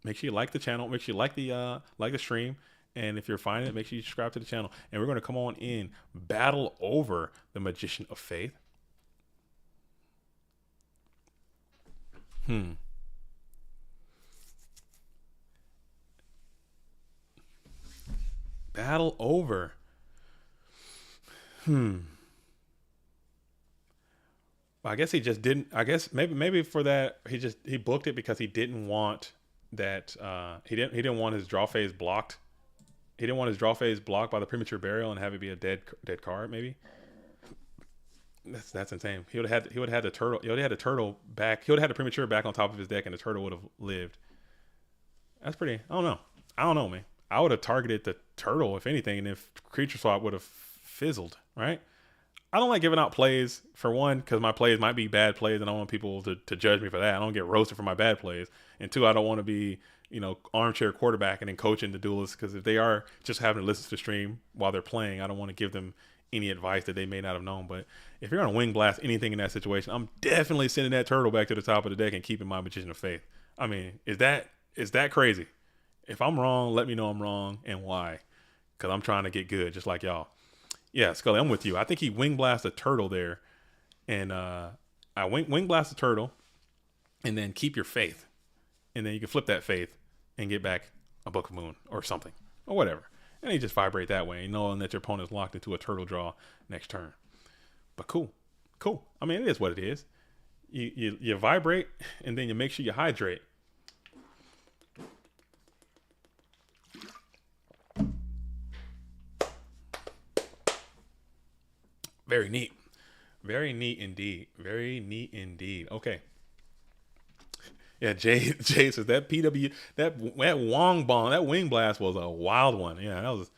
A: Make sure you like the channel. Make sure you like the stream. And if you're finding it, make sure you subscribe to the channel. And we're going to come on in, battle over the Magician of Faith. Battle over. I guess he just didn't. I guess maybe for that he booked it because he didn't want that. He didn't want his draw phase blocked. He didn't want his draw phase blocked by the Premature Burial and have it be a dead card. Maybe that's insane. He would have had the turtle. He would have had the turtle back. He would have had the Premature back on top of his deck, and the turtle would have lived. That's pretty. I don't know, man. I would have targeted the turtle if anything, and if creature swap would have fizzled, right? I don't like giving out plays, for one, because my plays might be bad plays, and I don't want people to judge me for that. I don't get roasted for my bad plays. And 2, I don't want to be, armchair quarterback and then coaching the duelists, because if they are just having to listen to the stream while they're playing, I don't want to give them any advice that they may not have known. But if you're going to wing blast anything in that situation, I'm definitely sending that turtle back to the top of the deck and keeping my Magician of Faith. I mean, is that crazy? If I'm wrong, let me know I'm wrong and why, because I'm trying to get good just like y'all. Yeah, Scully, I'm with you. I think he wing blast a turtle there, and I wing blast a turtle, and then keep your faith, and then you can flip that faith and get back a Book of Moon or something or whatever, and you just vibrate that way, knowing that your opponent's locked into a turtle draw next turn. But cool. I mean, it is what it is. You vibrate, and then you make sure you hydrate. Very neat. Very neat indeed. Very neat indeed. Okay. Yeah, Jay says that PW that Wong Bong, that wing blast was a wild one. Yeah, that was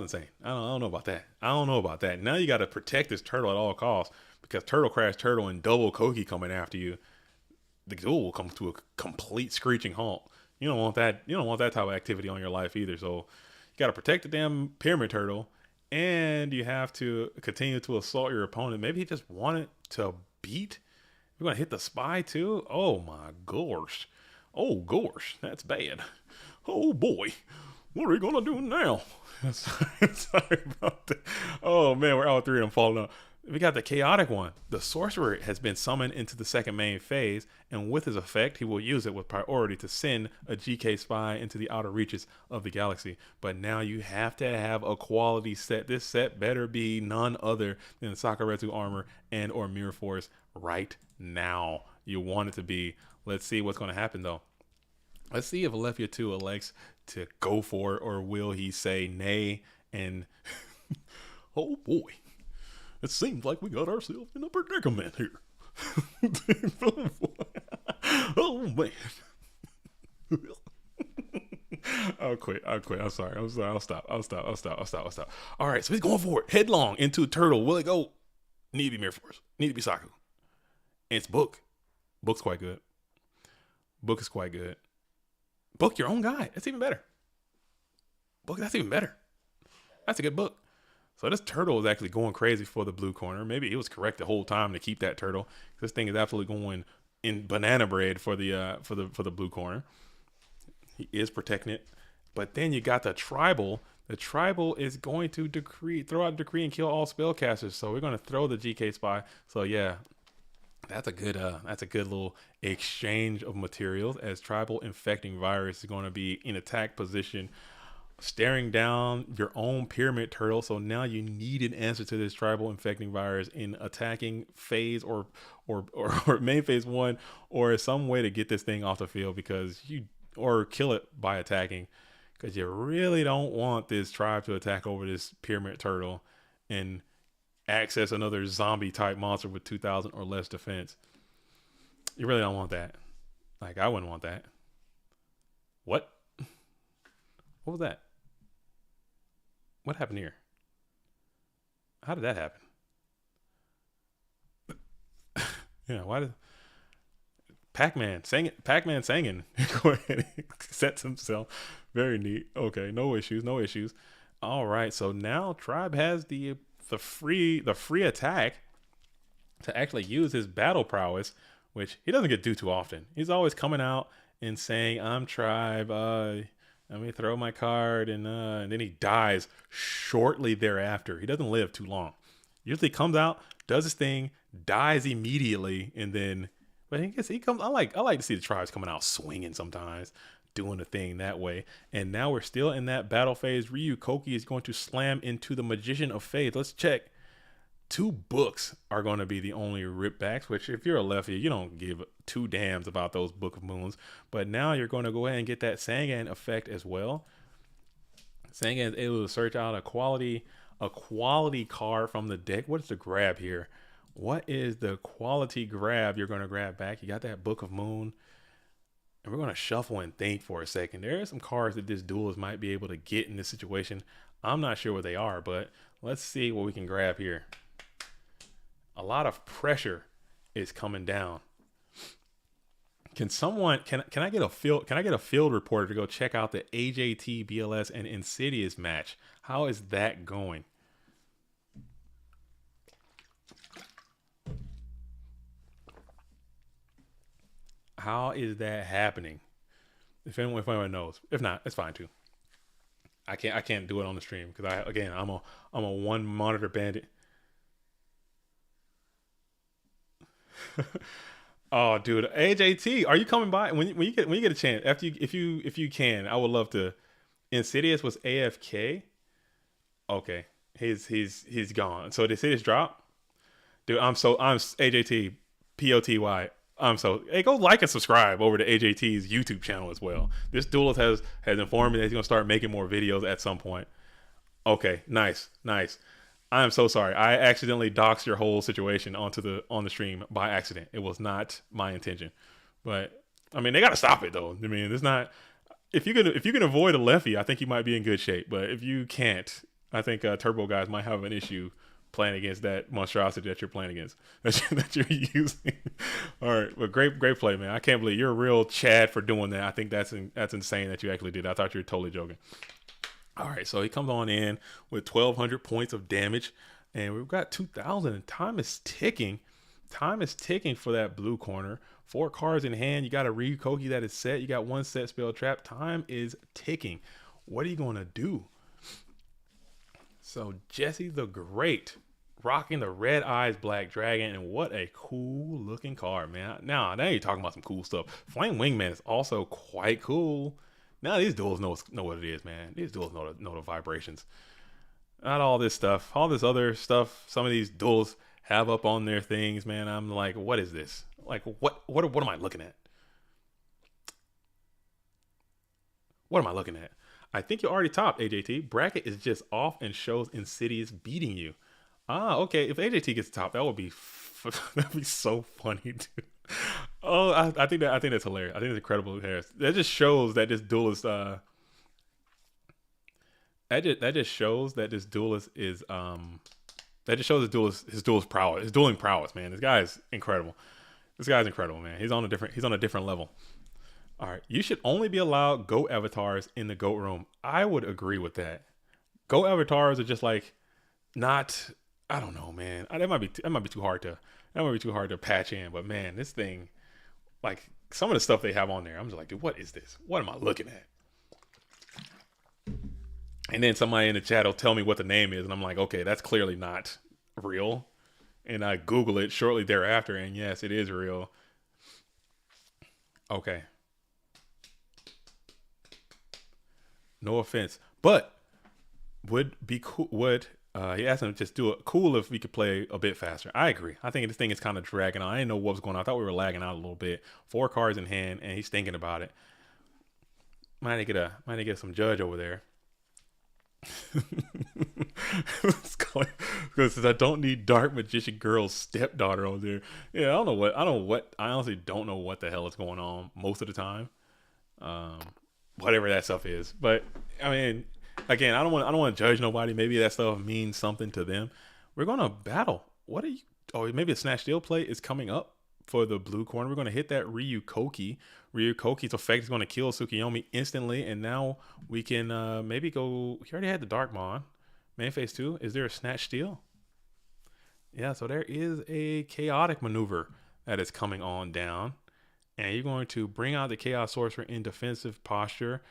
A: insane. I don't know about that. I don't know about that. Now you got to protect this turtle at all costs, because Turtle Crash Turtle and double Koki coming after you. The duel will come to a complete screeching halt. You don't want that. You don't want that type of activity on your life either. So you got to protect the damn pyramid turtle, and you have to continue to assault your opponent. Maybe he just wanted to beat. You're gonna hit the spy too. Oh my gosh. Oh gosh, that's bad. Oh boy, what are we gonna do now? Sorry about that. Oh man, we're all three of them falling up. We got the chaotic one. The sorcerer has been summoned into the second main phase, and with his effect, he will use it with priority to send a GK spy into the outer reaches of the galaxy. But now you have to have a quality set. This set better be none other than Sakaretsu armor and or Mirror Force right now. You want it to be. Let's see what's going to happen though. Let's see if Alethea 2 elects to go for it, or will he say nay and oh boy. It seems like we got ourselves in a predicament here. Oh man. I'll quit. I'm sorry. I'll stop. All right, so he's going for it. Headlong into Turtle. Will it go? Need to be Mirror Force. Need to be Saku. And it's Book. Book's quite good. Book is quite good. Book your own guy. That's even better. Book, that's even better. That's a good book. So this turtle is actually going crazy for the blue corner. Maybe it was correct the whole time to keep that turtle. This thing is absolutely going in banana bread for the blue corner. He is protecting it. But then you got the tribal. The tribal is going to throw out a decree and kill all spellcasters. So we're going to throw the GK spy. So yeah, that's a good little exchange of materials, as tribal infecting virus is going to be in attack position, staring down your own pyramid turtle. So now you need an answer to this tribal infecting virus in attacking phase or main phase 1, or some way to get this thing off the field, because or kill it by attacking, because you really don't want this tribe to attack over this pyramid turtle and access another zombie type monster with 2,000 or less defense. You really don't want that. Like, I wouldn't want that. What was that? What happened here? How did that happen? Yeah, why did Pac-Man singing? Go ahead and sets himself. Very neat. Okay, no issues. All right, so now Tribe has the free attack to actually use his battle prowess, which he doesn't get to do too often. He's always coming out and saying, "I'm Tribe. Let me throw my card," and then he dies shortly thereafter. He doesn't live too long. Usually comes out, does his thing, dies immediately, and then. But I guess he comes. I like to see the tribes coming out swinging sometimes, doing the thing that way. And now we're still in that battle phase. Ryu Koki is going to slam into the Magician of Faith. Let's check. 2 books are going to be the only ripbacks, which if you're a lefty, you don't give 2 damns about those Book of Moons. But now you're going to go ahead and get that Sangan effect as well. Sangan is able to search out a quality card from the deck. What's the grab here? What is the quality grab you're going to grab back? You got that Book of Moon. And we're going to shuffle and think for a second. There are some cards that this duelist might be able to get in this situation. I'm not sure what they are, but let's see what we can grab here. A lot of pressure is coming down. Can I get a field reporter to go check out the AJT, BLS, and Insidious match? How is that going? How is that happening? If anyone knows. If not, it's fine too. I can't do it on the stream because I'm a one monitor bandit. Oh, dude, AJT, are you coming by when you get a chance? After if you can, I would love to. Insidious was AFK. Okay, he's gone. So the Insidious drop, dude. I'm AJT POTY. Hey, go like and subscribe over to AJT's YouTube channel as well. This duelist has informed me that he's gonna start making more videos at some point. Okay, nice. I am so sorry. I accidentally doxed your whole situation on the stream by accident. It was not my intention, but I mean they gotta stop it though. I mean it's not. If you can avoid a lefty, I think you might be in good shape. But if you can't, I think Turbo guys might have an issue playing against that monstrosity that you're playing against, that you're using. All right, well, great play, man. I can't believe you're a real Chad for doing that. I think that's insane that you actually did. I thought you were totally joking. All right, so he comes on in with 1,200 points of damage, and we've got 2,000, and time is ticking. Time is ticking for that blue corner. 4 cards in hand. You got a Ryu Koki that is set. You got 1 set spell trap. Time is ticking. What are you going to do? So Jesse the Great rocking the Red Eyes Black Dragon, and what a cool looking card, man. Now you're talking about some cool stuff. Flame Wingman is also quite cool. Now these duels know what it is, man. These duels know the vibrations. Not all this stuff, all this other stuff. Some of these duels have up on their things, man. I'm like, what is this? Like, what am I looking at? What am I looking at? I think you already topped AJT. Bracket is just off and shows Insidious beating you. Ah, okay. If AJT gets top, that'd be so funny, dude. Oh, I think that's hilarious. I think it's incredible hilarious. That just shows that this duelist that just shows that this duelist is that just shows his duelist prowess, his dueling prowess, man. This guy is incredible. This guy's incredible, man. He's on a different level. All right, you should only be allowed GOAT avatars in the GOAT room. I would agree with that. GOAT avatars are just like not. I don't know, man. That might be too hard to patch in. But man, this thing, like some of the stuff they have on there, I'm just like, dude, what is this? What am I looking at? And then somebody in the chat will tell me what the name is, and I'm like, okay, that's clearly not real. And I Google it shortly thereafter, and yes, it is real. Okay. No offense, but would be cool. He asked him to just do it cool if we could play a bit faster. I agree. I think this thing is kind of dragging on. I didn't know what was going on. I thought we were lagging out a little bit. 4 cards in hand, and he's thinking about it. Might get some judge over there. Because I don't need Dark Magician Girl's stepdaughter over there. Yeah, I honestly don't know what the hell is going on most of the time. Whatever that stuff is. But I mean, again, I don't want to judge nobody. Maybe that stuff means something to them. We're gonna battle. What are you? Oh, maybe a Snatch Steel play is coming up for the blue corner. We're gonna hit that Ryu Koki. Ryu Koki's effect is gonna kill Tsukiyomi instantly, and now we can maybe go. He already had the Darkmon. Main phase 2. Is there a Snatch Steel? Yeah, so there is a chaotic maneuver that is coming on down. And you're going to bring out the Chaos Sorcerer in defensive posture.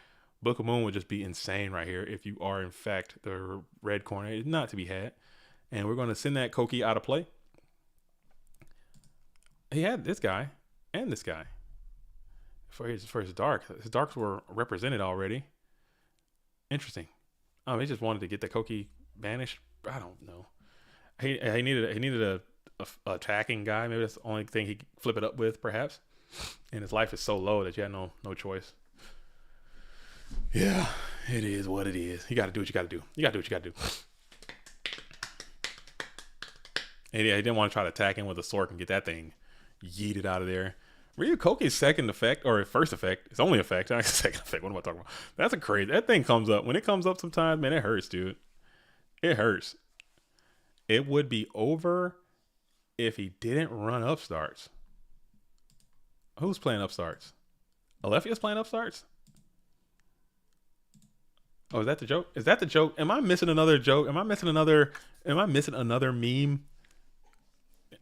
A: Book of Moon would just be insane right here if you are, in fact, the red corner. It's not to be had. And we're going to send that Koki out of play. He had this guy and this guy. For his dark. His darks were represented already. Interesting. He just wanted to get the Koki banished. I don't know. He needed a attacking guy. Maybe that's the only thing he could flip it up with, perhaps. And his life is so low that you had no choice. Yeah, it is what it is. You got to do what you got to do. You got to do what you got to do. And yeah, he didn't want to try to attack him with a sword and get that thing yeeted out of there. Ryu Koki's second effect, or first effect, it's only effect, not second effect. What am I talking about? That's a crazy. That thing comes up. When it comes up sometimes, man, it hurts, dude. It hurts. It would be over if he didn't run upstarts. Who's playing upstarts? Alefia's playing upstarts? Oh, is that the joke? Is that the joke? Am I missing another joke? Am I missing another meme?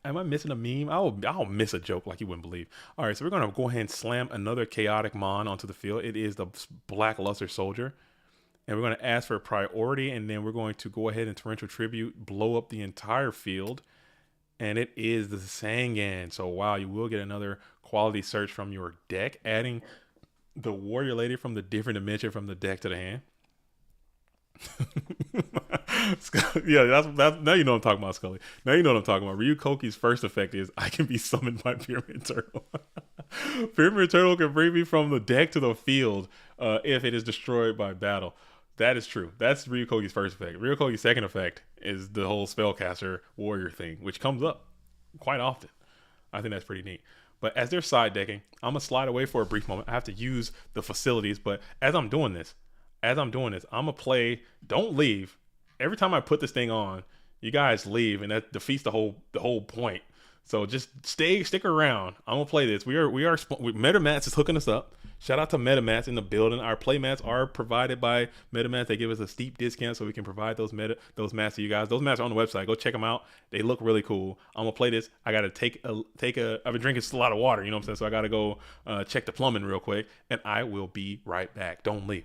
A: Am I missing a meme? I'll miss a joke like you wouldn't believe. All right, so we're going to go ahead and slam another chaotic mon onto the field. It is the Black Luster Soldier. And we're going to ask for priority, and then we're going to go ahead and Torrential Tribute, blow up the entire field. And it is the Sangan. So, wow, you will get another quality search from your deck, adding the Warrior Lady from the different dimension from the deck to the hand. Yeah, that's now you know what I'm talking about, Scully. Now you know what I'm talking about. Ryu Koki's first effect is I can be summoned by Pyramid Turtle. Pyramid Turtle can bring me from the deck to the field if it is destroyed by battle. That is true. That's Ryu Koki's first effect. Ryu Koki's second effect is the whole Spellcaster Warrior thing, which comes up quite often. I think that's pretty neat. But as they're side decking, I'm going to slide away for a brief moment. I have to use the facilities, but as I'm doing this, I'm going to play Don't Leave. Every time I put this thing on, You guys leave, and that defeats the whole point. So just stick around. I'm gonna play this. MetaMats is hooking us up. Shout out to MetaMats in the building. Our play mats are provided by MetaMats. They give us a steep discount so we can provide those mats to you guys. Those mats are on the website. Go check them out. They look really cool. I'm gonna play this. I gotta take a. I've been drinking a lot of water. You know what I'm saying? So I gotta go check the plumbing real quick, and I will be right back. Don't leave.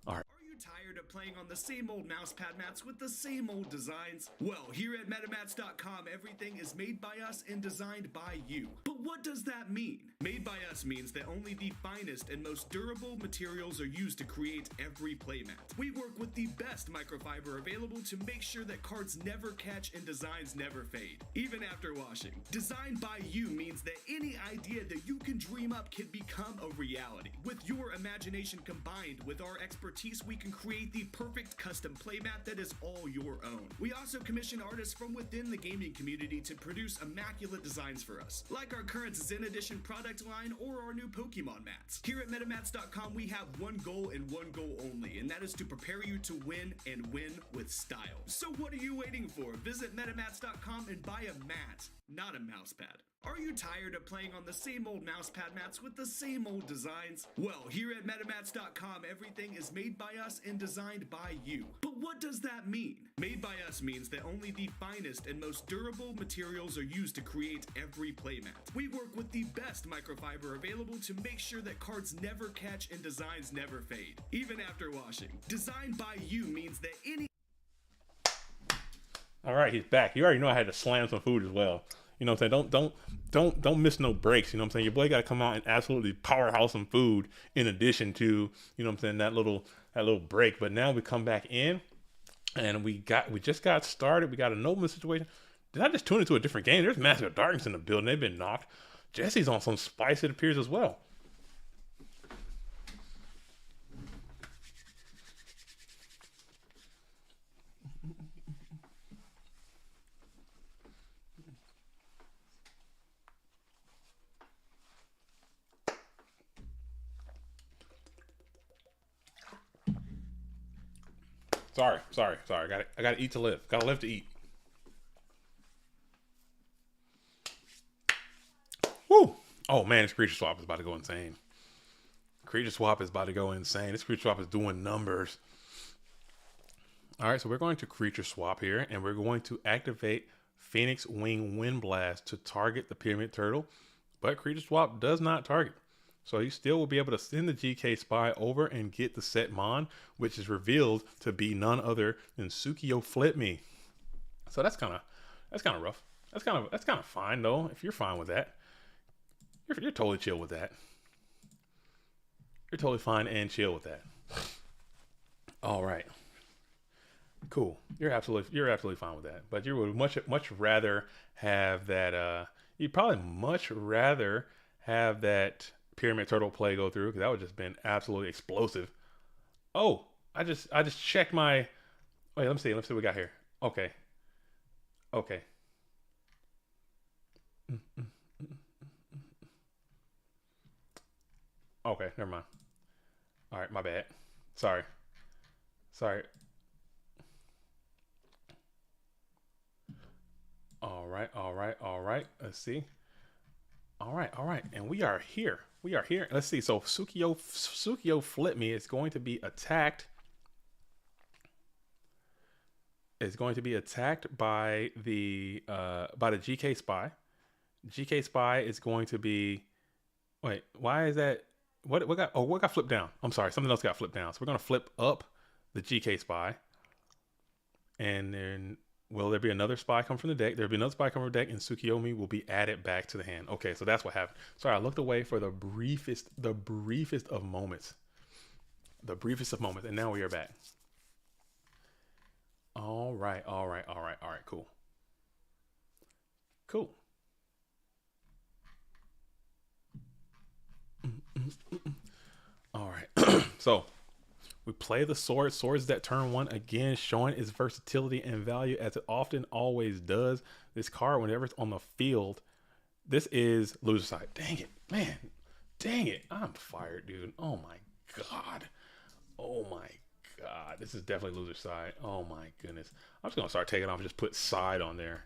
A: All right.
B: Tired of playing on the same old mousepad mats with the same old designs? Well, here at MetaMats.com, everything is made by us and designed by you. But what does that mean? Made by us means that only the finest and most durable materials are used to create every playmat. We work with the best microfiber available to make sure that cards never catch and designs never fade, even after washing. Designed by you means that any idea that you can dream up can become a reality. With your imagination combined with our expertise, we can create the perfect custom playmat that is all your own. We also commission artists from within the gaming community to produce immaculate designs for us, like our current Zen Edition product line or our new Pokemon mats. Here at MetaMats.com, we have one goal and one goal only, and that is to prepare you to win and win with style. So what are you waiting for? Visit MetaMats.com and buy a mat, not a mousepad. Are you tired of playing on the same old mousepad mats with the same old designs? Well, here at MetaMats.com, everything is made by us and designed by you. But what does that mean? Made by us means that only the finest and most durable materials are used to create every playmat. We work with the best microfiber available to make sure that cards never catch and designs never fade, even after washing. Designed by you means that any...
A: All right, he's back. You already know I had to slam some food as well. You know what I'm saying? Don't miss no breaks. You know what I'm saying? Your boy got to come out and absolutely powerhouse some food in addition to, you know what I'm saying, that little break. But now we come back in, and we just got started. We got a Nobleman situation. Did I just tune into a different game? There's Master of Darkness in the building. They've been knocked. Jesse's on some spice, it appears, as well. Sorry. I gotta eat to live. Gotta live to eat. Woo! Oh man, this creature swap is about to go insane. Creature swap is about to go insane. This creature swap is doing numbers. All right, so we're going to creature swap here, and we're going to activate Phoenix Wing Wind Blast to target the Pyramid Turtle, but creature swap does not target. So you still will be able to send the GK Spy over and get the set Mon, which is revealed to be none other than Tsukio Flip Me. So that's kind of rough. That's kind of fine though. If you're fine with that, you're totally chill with that. You're totally fine and chill with that. All right, cool. You're absolutely fine with that. But you would much rather have that. You'd probably much rather have that Pyramid Turtle play go through, because that would just been absolutely explosive. Oh, I just checked my. Wait, let me see what we got here. Okay. Okay, never mind. All right, my bad. Sorry. All right. Let's see. All right. And we are here. Let's see. So Tsukio Flip Me is going to be attacked. Is going to be attacked by the GK Spy. GK Spy is going to be. Wait, why is that? What got flipped down? I'm sorry, something else got flipped down. So we're gonna flip up the GK Spy, and then will there be another spy come from the deck? There'll be another spy come from the deck, and Tsukiyomi will be added back to the hand. Okay, so that's what happened. Sorry, I looked away for the briefest of moments. And now we are back. All right, cool. All right, so we play the swords that turn one, again showing its versatility and value as it often always does. This card, whenever it's on the field, this is loser side. Dang it, I'm fired, dude. Oh my god, This is definitely loser side. Oh my goodness. I'm just gonna start taking off and just put side on there.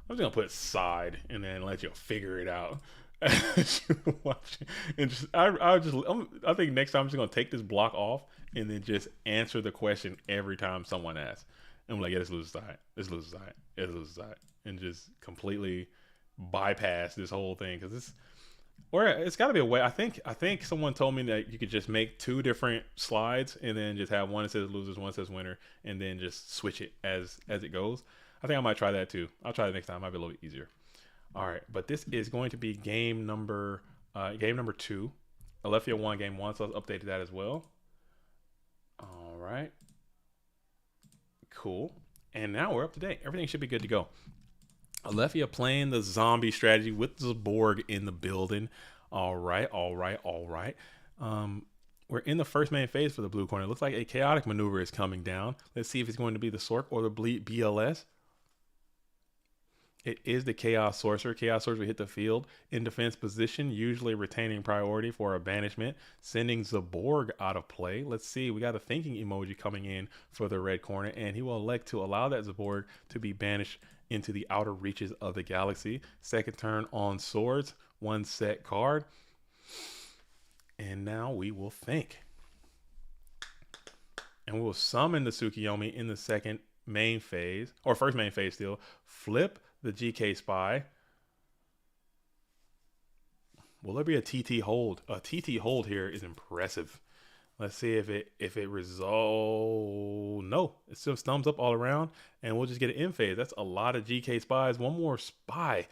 A: I'm just gonna put side and then let you figure it out. And just I think next time I'm just gonna take this block off and then just answer the question every time someone asks. And I'm like, yeah, this loses side. This loses side. This loses side. And just completely bypass this whole thing because it's got to be a way. I think someone told me that you could just make 2 different slides and then just have one that says losers, one that says winner, and then just switch it as it goes. I think I might try that too. I'll try it next time. It might be a little bit easier. All right, but this is going to be game number 2. Alethea won game 1, so I've updated that as well. All right, cool. And now we're up to date. Everything should be good to go. Alethea playing the zombie strategy with the Borg in the building. All right. We're in the first main phase for the blue corner. It looks like a chaotic maneuver is coming down. Let's see if it's going to be the Sork or the BLS. It is the Chaos Sorcerer. Chaos Sorcerer hit the field in defense position, usually retaining priority for a banishment, sending Zaborg out of play. Let's see. We got a thinking emoji coming in for the red corner, and he will elect to allow that Zaborg to be banished into the outer reaches of the galaxy. Second turn on swords, 1 set card. And now we will think. And we will summon the Tsukiyomi in the second main phase, or first main phase still. Flip the GK Spy. Will there be a TT hold? A TT hold here is impressive. Let's see if it resolves. No, it's just thumbs up all around, and we'll just get an in phase. That's a lot of GK Spies. One more spy.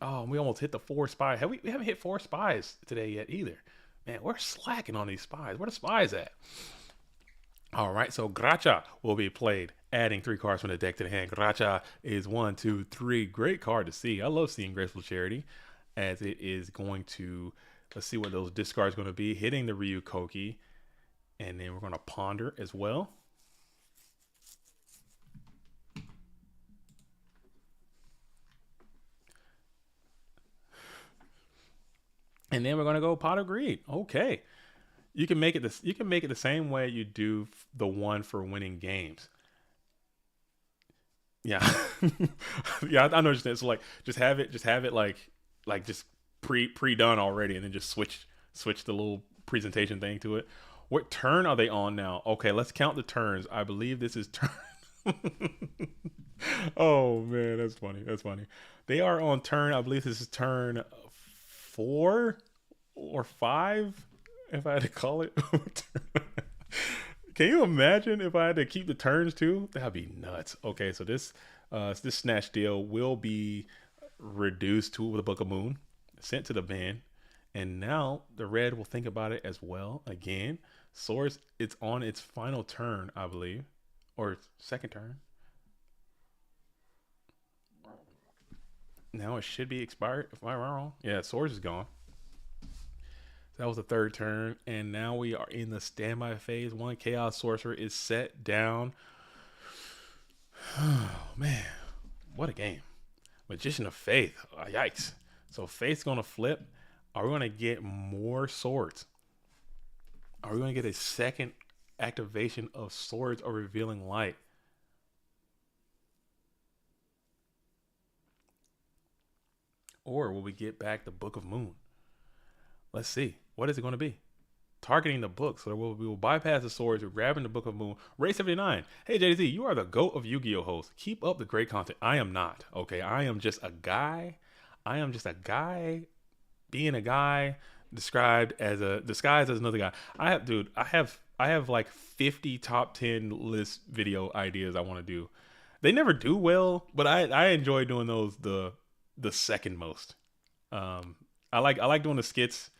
A: Oh, we almost hit the 4 spy. We haven't hit 4 spies today yet either. Man, we're slacking on these spies. Where the spies at? All right, so Gracha will be played, adding 3 cards from the deck to the hand. Gracha is 1, 2, 3. Great card to see. I love seeing Graceful Charity, as it is going to, let's see what those discards going to be. Hitting the Ryu Koki, and then we're going to ponder as well. And then we're going to go Pot of Greed. Okay. You can make it this. You can make it the same way you do the one for winning games. Yeah, yeah, I understand. So like, just have it like just pre done already, and then just switch the little presentation thing to it. What turn are they on now? Okay, let's count the turns. I believe this is turn. Oh man, that's funny. That's funny. They are on turn. I believe this is turn 4 or 5. If I had to call it. Can you imagine if I had to keep the turns too? That'd be nuts. Okay, so this snatch deal will be reduced to the Book of Moon, sent to the ban, and now the red will think about it as well. Again, Swords, it's on its final turn, I believe, or second turn. Now it should be expired. If I'm wrong, yeah, Swords is gone. That was the third turn, and now we are in the standby phase. 1 Chaos Sorcerer is set down. Oh, man. What a game. Magician of Faith. Yikes. So Faith's going to flip. Are we going to get more swords? Are we going to get a second activation of Swords or Revealing Light? Or will we get back the Book of Moon? Let's see. What is it going to be? Targeting the book. So we will bypass the swords. We're grabbing the Book of Moon. Ray 79. Hey, JZ, you are the GOAT of Yu-Gi-Oh! Hosts. Keep up the great content. I am not. Okay. I am just a guy. Being a guy disguised as another guy. I have like 50 top 10 list video ideas I want to do. They never do well, but I enjoy doing those the second most. I like doing the skits.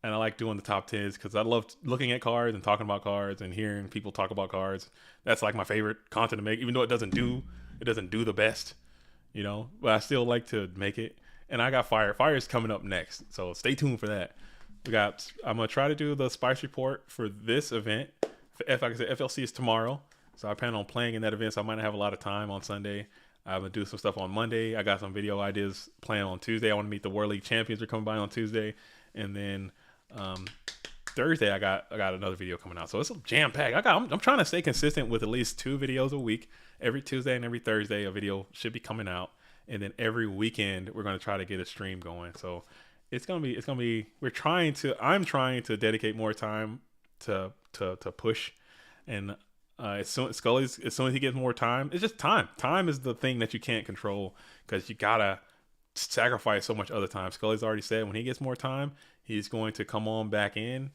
A: And I like doing the top 10s because I love looking at cards and talking about cards and hearing people talk about cards. That's like my favorite content to make, even though it doesn't do the best, you know. But I still like to make it. And I got Fire. Fire is coming up next, so stay tuned for that. I'm gonna try to do the Spice Report for this event. Like I said, FLC is tomorrow, so I plan on playing in that event. So I might not have a lot of time on Sunday. I'm gonna do some stuff on Monday. I got some video ideas planned on Tuesday. I want to meet the World League champions. Are coming by on Tuesday, and then Thursday I got another video coming out. So it's jam packed. I'm trying to stay consistent with at least 2 videos a week. Every Tuesday and every Thursday a video should be coming out, and then every weekend we're going to try to get a stream going. So it's gonna be. I'm trying to dedicate more time to push, and as soon as he gets more time, it's just time. Time is the thing that you can't control because you gotta sacrifice so much other time. Scully's already said when he gets more time, he's going to come on back in.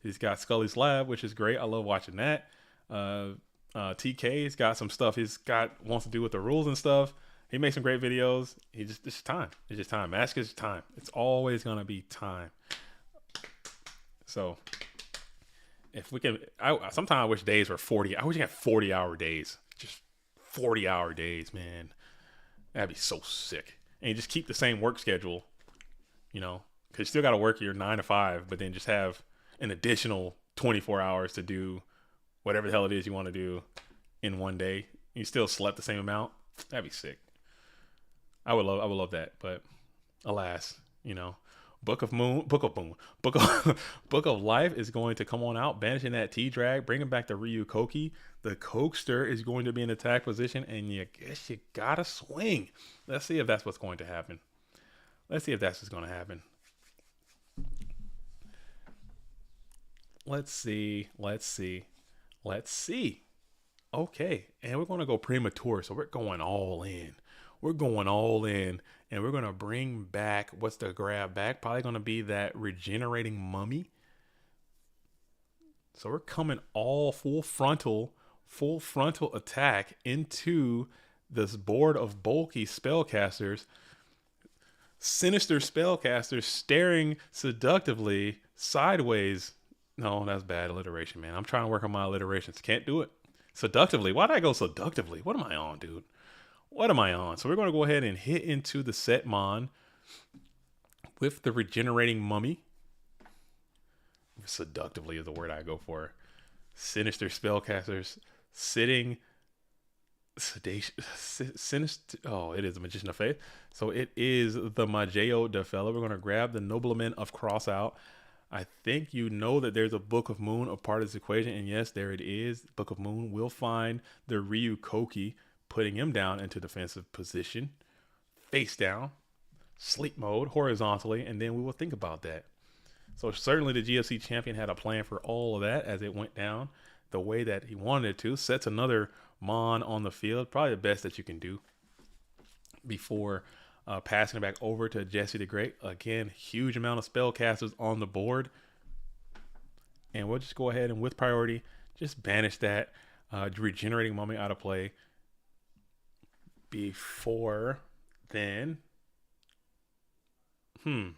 A: He's got Scully's Lab, which is great. I love watching that. TK's got some stuff wants to do with the rules and stuff. He makes some great videos. It's just time. It's just time. Mask is time. It's always gonna be time. So if we can, sometimes I wish days were 40. I wish you had 40-hour days. Just 40-hour days, man. That'd be so sick. And you just keep the same work schedule, because you still got to work your 9 to 5, but then just have an additional 24 hours to do whatever the hell it is you want to do in one day. You still slept the same amount. That'd be sick. I would love that, but alas, Book of Life is going to come on out, banishing that T-Drag, bringing back the Ryu Koki. The Cokester is going to be in attack position, and you guess you gotta swing. Let's see if that's what's going to happen. Let's see. Okay, and we're going to go premature, so we're going all in. And we're going to bring back, what's the grab back? Probably going to be that regenerating mummy. So we're coming all full frontal attack into this board of bulky spellcasters. Sinister spellcasters staring seductively sideways. No, that's bad alliteration, man. I'm trying to work on my alliterations. Can't do it. Seductively. Why did I go seductively? What am I on, dude? What am I on? So we're going to go ahead and hit into the Setmon with the regenerating mummy. Seductively is the word I go for. Sinister spellcasters sitting sinister. Oh, it is a Magician of Faith. So it is the Mageo de Fella. We're going to grab the Nobleman of Crossout. I think that there's a Book of Moon a part of this equation, and yes, there it is. Book of Moon will find the Ryu Koki, putting him down into defensive position, face down, sleep mode, horizontally, and then we will think about that. So certainly the GFC champion had a plan for all of that as it went down the way that he wanted it to. Sets another Mon on the field, probably the best that you can do before passing it back over to Jesse the Great. Again, huge amount of spellcasters on the board. And we'll just go ahead and with priority, just banish that regenerating mummy out of play. Before then, and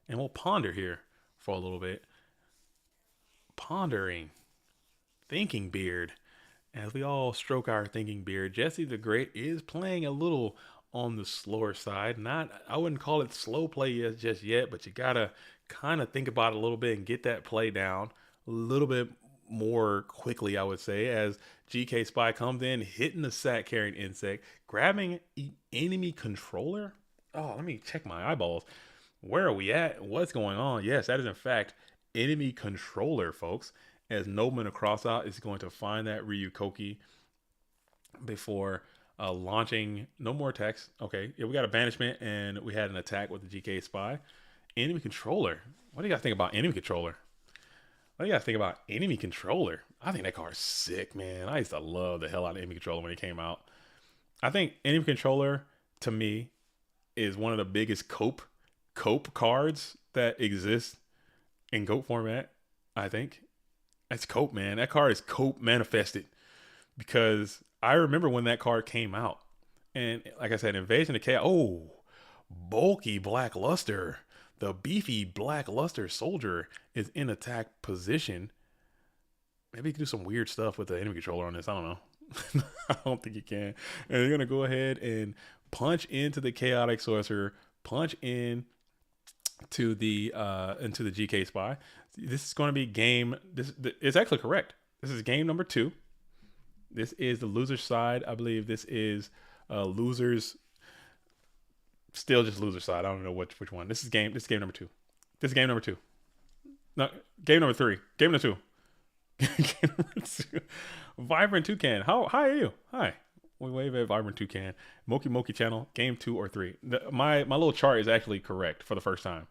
A: we'll ponder here for a little bit. Pondering, thinking beard. As we all stroke our thinking beard, Jesse the Great is playing a little on the slower side. I wouldn't call it slow play just yet, but you gotta kind of think about it a little bit and get that play down a little bit more quickly, I would say, as GK Spy comes in, hitting the sack carrying insect, grabbing enemy controller. Oh, let me check my eyeballs. Where are we at? What's going on? Yes, that is in fact enemy controller, folks. As Nobleman across out is going to find that Ryu Koki before launching. No more attacks. Okay, yeah, we got a banishment and we had an attack with the GK Spy. Enemy controller. What do you guys think about enemy controller? What do you guys think about enemy controller? I think that card's sick, man. I used to love the hell out of enemy controller when it came out. I think enemy controller, to me, is one of the biggest cope cards that exist in GOAT format. I think that's cope, man. That card is cope manifested, because I remember when that card came out, and like I said, Invasion of Chaos. Oh, bulky Black Luster. The beefy Black Luster soldier is in attack position. Maybe you can do some weird stuff with the enemy controller on this. I don't know. I don't think you can. And you're gonna go ahead and punch into the Chaotic Sorcerer, punch in to the GK Spy. This is going to be game. It's actually correct. This is game number 2. This is the loser's side. I believe this is losers. Still just loser side. I don't know which one. This is game number 2. This is game number 2. No, game number 3. Game number 2. Game number 2. Vibrant Toucan. How high are you? Hi. We wave at Vibrant Toucan. Moki Moki channel. Game 2 or 3. My little chart is actually correct for the first time.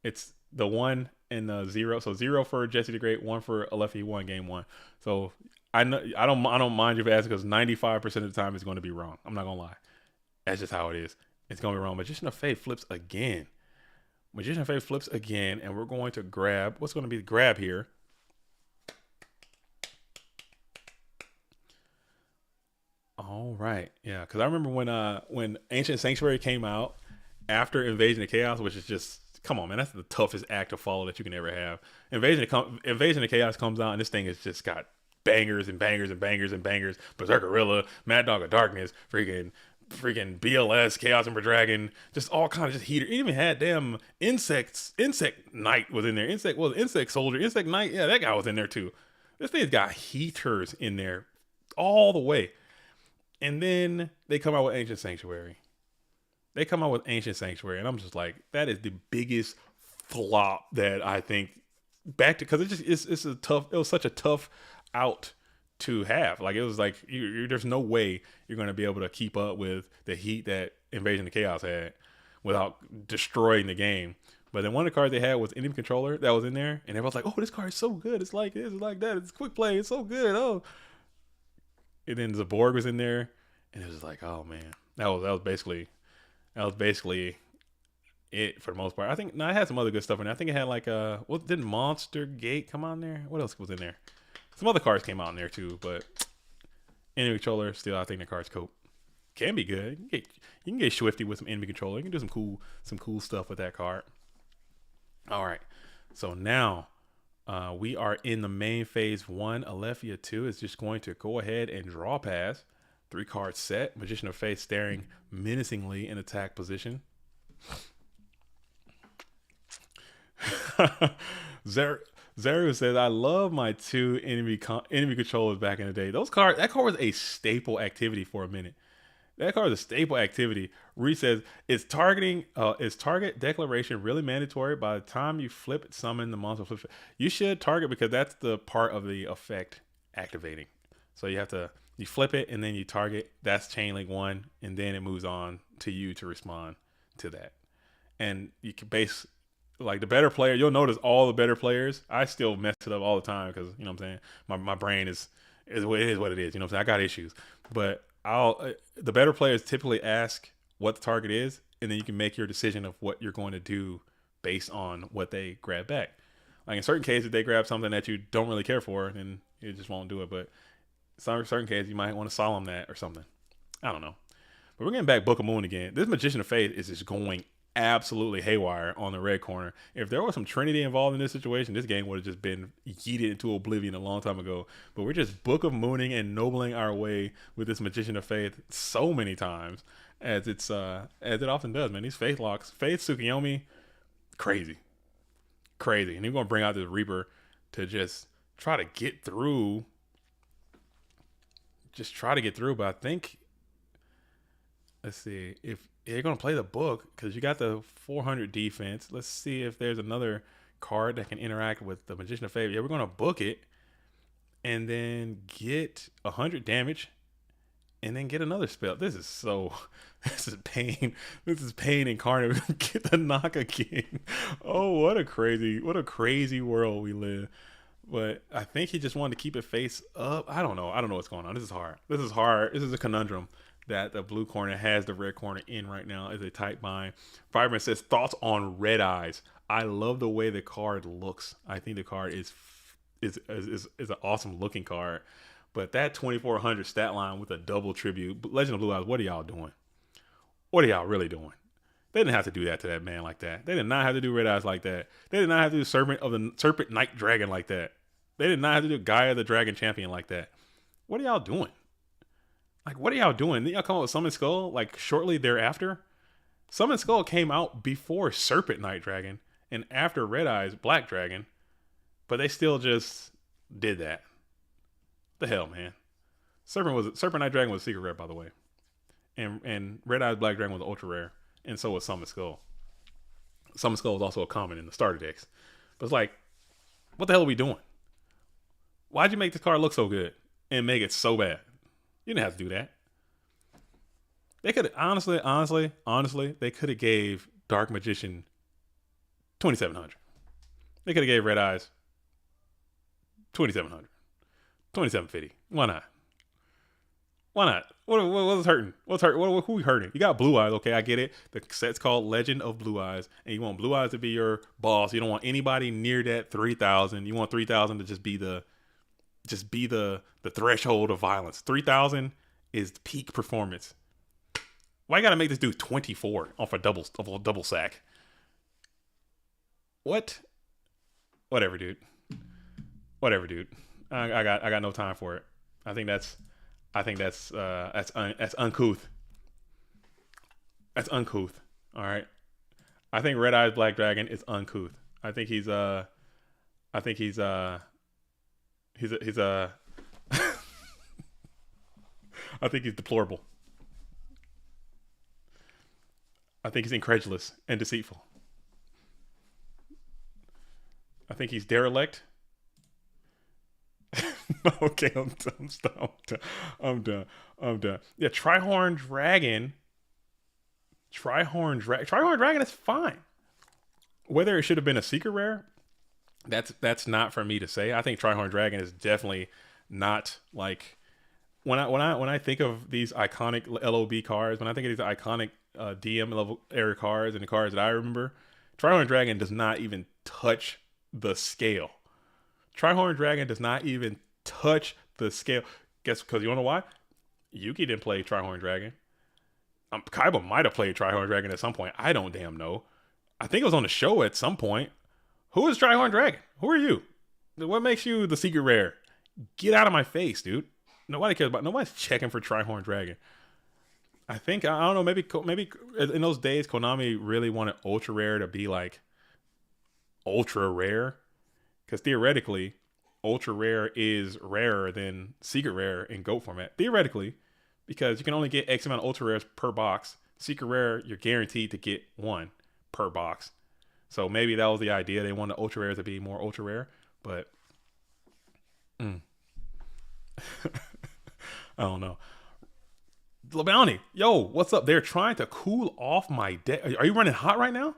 A: It's the 1 and the 0. So 0 for Jesse the Great, 1 for Alephi. Won game 1. So I know I don't mind you for asking because 95% of the time it's going to be wrong. I'm not gonna lie. That's just how it is. It's gonna be wrong. Magician of Faith flips again. Magician of Faith flips again, and we're going to grab what's going to be the grab here. All right, yeah, because I remember when Ancient Sanctuary came out after Invasion of Chaos, which is just come on, man, that's the toughest act to follow that you can ever have. Invasion of Chaos comes out, and this thing has just got bangers and bangers and bangers and bangers. Berserk Gorilla, Mad Dog of Darkness, freaking BLS, Chaos Emperor Dragon, just all kind of just heater. It even had damn Insect Knight was in there. Insect Soldier, Insect Knight, yeah, that guy was in there too. This thing's got heaters in there all the way. And then they come out with Ancient Sanctuary. And I'm just like, that is the biggest flop that I think back to, because it was such a tough out to have. Like, it was like there's no way you're going to be able to keep up with the heat that Invasion of Chaos had without destroying the game. But then one of the cards they had was Enemy Controller that was in there, and everyone's like, "Oh, this card is so good. It's like this, it's like that. It's quick play. It's so good." Oh, and then Zaborg was in there, and it was like, "Oh man, that was basically it for the most part." I think it had some other good stuff in there. I think it had like didn't Monster Gate come on there? What else was in there? Some other cards came out in there too, but Enemy Controller still, I think the card's can be good. You can get swifty with some Enemy Controller. You can do some cool stuff with that card. All right, so now we are in the main phase 1. Alephia 2 is just going to go ahead and draw pass. 3 card set. Magician of Faith staring menacingly in attack position. Zeru says, "I love my 2 enemy controllers back in the day. That card was a staple activity for a minute. That card is a staple activity." Reed says, is target declaration really mandatory? By the time you flip it, summon the monster flip it. You should target, because that's the part of the effect activating. So you flip it and then you target. That's chain link 1, and then it moves on to you to respond to that. And you can base, like, the better player, you'll notice all the better players, I still mess it up all the time because, you know what I'm saying, my brain is what it is, you know what I'm saying, I got issues. But the better players typically ask what the target is, and then you can make your decision of what you're going to do based on what they grab back. Like, in certain cases, they grab something that you don't really care for, and you just won't do it. But in certain cases, you might want to solemn that or something. I don't know. But we're getting back Book of Moon again. This Magician of Faith is just going absolutely haywire on the red corner. If there was some Trinity involved in this situation, this game would have just been yeeted into oblivion a long time ago. But we're just Book of Mooning and nobling our way with this Magician of Faith so many times, as it often does, man. These Faith locks, Faith Tsukuyomi, crazy. And he's gonna bring out this Reaper to just try to get through. But I think, let's see, if they're going to play the book, because you got the 400 defense. Let's see if there's another card that can interact with the Magician of Faith. Yeah, we're going to book it and then get 100 damage and then get another spell. This is pain. This is pain incarnate. Get the knock again. Oh, what a crazy world we live. But I think he just wanted to keep it face up. I don't know what's going on. This is hard. This is a conundrum that the blue corner has the red corner in right now. Is a tight bind. Fireman says, thoughts on Red Eyes. I love the way the card looks. I think the card is an awesome looking card. But that 2400 stat line with a double tribute. Legend of Blue Eyes, what are y'all doing? What are y'all really doing? They didn't have to do that to that man like that. They did not have to do Red Eyes like that. They did not have to do Serpent Knight Dragon like that. They did not have to do Gaia the Dragon Champion like that. What are y'all doing? Like, what are y'all doing? Then y'all come up with Summon Skull, like, shortly thereafter? Summon Skull came out before Serpent Knight Dragon and after Red Eyes Black Dragon, but they still just did that. The hell, man. Serpent Knight Dragon was a secret rare, by the way. And Red Eyes Black Dragon was ultra rare, and so was Summon Skull. Summon Skull was also a common in the starter decks. But it's like, What the hell are we doing? Why'd you make this card look so good and make it so bad? You didn't have to do that. They could honestly, they could have gave Dark Magician 2,700. They could have gave Red Eyes 2,700, 2,750. Why not? Why not? What's hurting? What's hurt? Who we hurting? You got Blue Eyes, okay? I get it. The set's called Legend of Blue Eyes, and you want Blue Eyes to be your boss. You don't want anybody near that 3,000. You want 3,000 to just be the threshold of violence. 3,000 is peak performance. Why you gotta make this dude 24 off a double sack? What? Whatever, dude. I got no time for it. I think that's uncouth. That's uncouth. All right. I think Red Eyes Black Dragon is uncouth. I think he's I think he's I think he's deplorable. I think he's incredulous and deceitful. I think he's derelict. Okay, I'm done. Yeah, Trihorn Dragon. Trihorn Dragon is fine. Whether it should have been a secret rare, that's not for me to say. I think Trihorn Dragon is definitely not like when I think of these iconic LOB cards, when I think of these iconic DM level area cards and the cards that I remember, Trihorn Dragon does not even touch the scale. Trihorn Dragon does not even touch the scale. Guess because you wanna know why? Yuki didn't play Trihorn Dragon. Kaiba might have played Trihorn Dragon at some point. I don't damn know. I think it was on the show at some point. Who is Trihorn Dragon? Who are you? What makes you the secret rare? Get out of my face, dude. Nobody cares about. Nobody's checking for Trihorn Dragon. I think I don't know. Maybe in those days, Konami really wanted ultra rare to be like ultra rare, because theoretically, ultra rare is rarer than secret rare in GOAT format. Theoretically, because you can only get X amount of ultra rares per box. Secret rare, you're guaranteed to get one per box. So maybe that was the idea. They wanted ultra rares to be more ultra rare, but I don't know. LeBounty, yo, what's up? They're trying to cool off my deck. Are you running hot right now?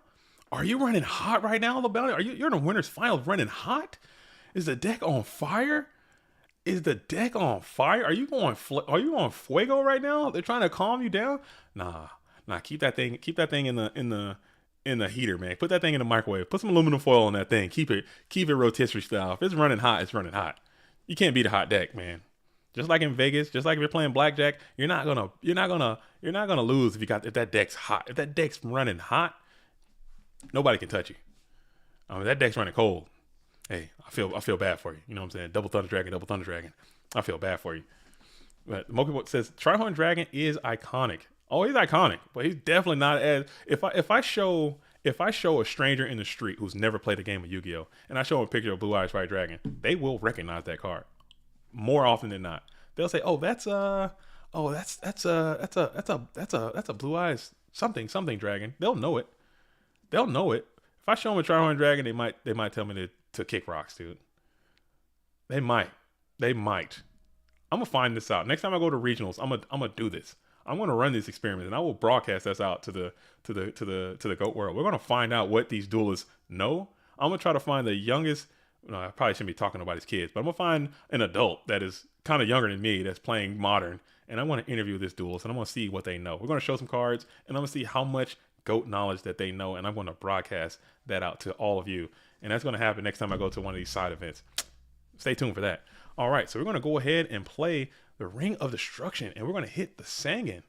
A: LeBounty? You're in the winners finals running hot? Is the deck on fire? Are you on fuego right now? They're trying to calm you down? Nah. Keep that thing in the heater, man. Put that thing in the microwave. Put some aluminum foil on that thing. Keep it rotisserie style. If it's running hot, it's running hot. You can't beat a hot deck, man. Just like in Vegas, just like if you're playing blackjack, you're not gonna lose if that deck's hot. If that deck's running hot, nobody can touch you. That deck's running cold. Hey, I feel bad for you. You know what I'm saying? Double Thunder Dragon. I feel bad for you. But Moki says Trihorn Dragon is iconic. Oh, he's iconic, but he's definitely not as if I show a stranger in the street who's never played a game of Yu-Gi-Oh! And I show him a picture of Blue Eyes White Dragon, they will recognize that card more often than not. They'll say, "Oh, that's a Blue Eyes something dragon." They'll know it. If I show them a Trihorn Dragon, they might tell me to kick rocks, dude. They might. I'm gonna find this out. Next time I go to regionals, I'm gonna do this. I'm gonna run these experiments, and I will broadcast this out to the GOAT world. We're gonna find out what these duelists know. I'm gonna try to find the youngest. No, I probably shouldn't be talking to nobody's kids, but I'm gonna find an adult that is kind of younger than me that's playing modern, and I want to interview this duelist, and I'm gonna see what they know. We're gonna show some cards, and I'm gonna see how much GOAT knowledge that they know, and I'm gonna broadcast that out to all of you, and that's gonna happen next time I go to one of these side events. Stay tuned for that. All right, so we're gonna go ahead and play the Ring of Destruction, and we're gonna hit the Sangan.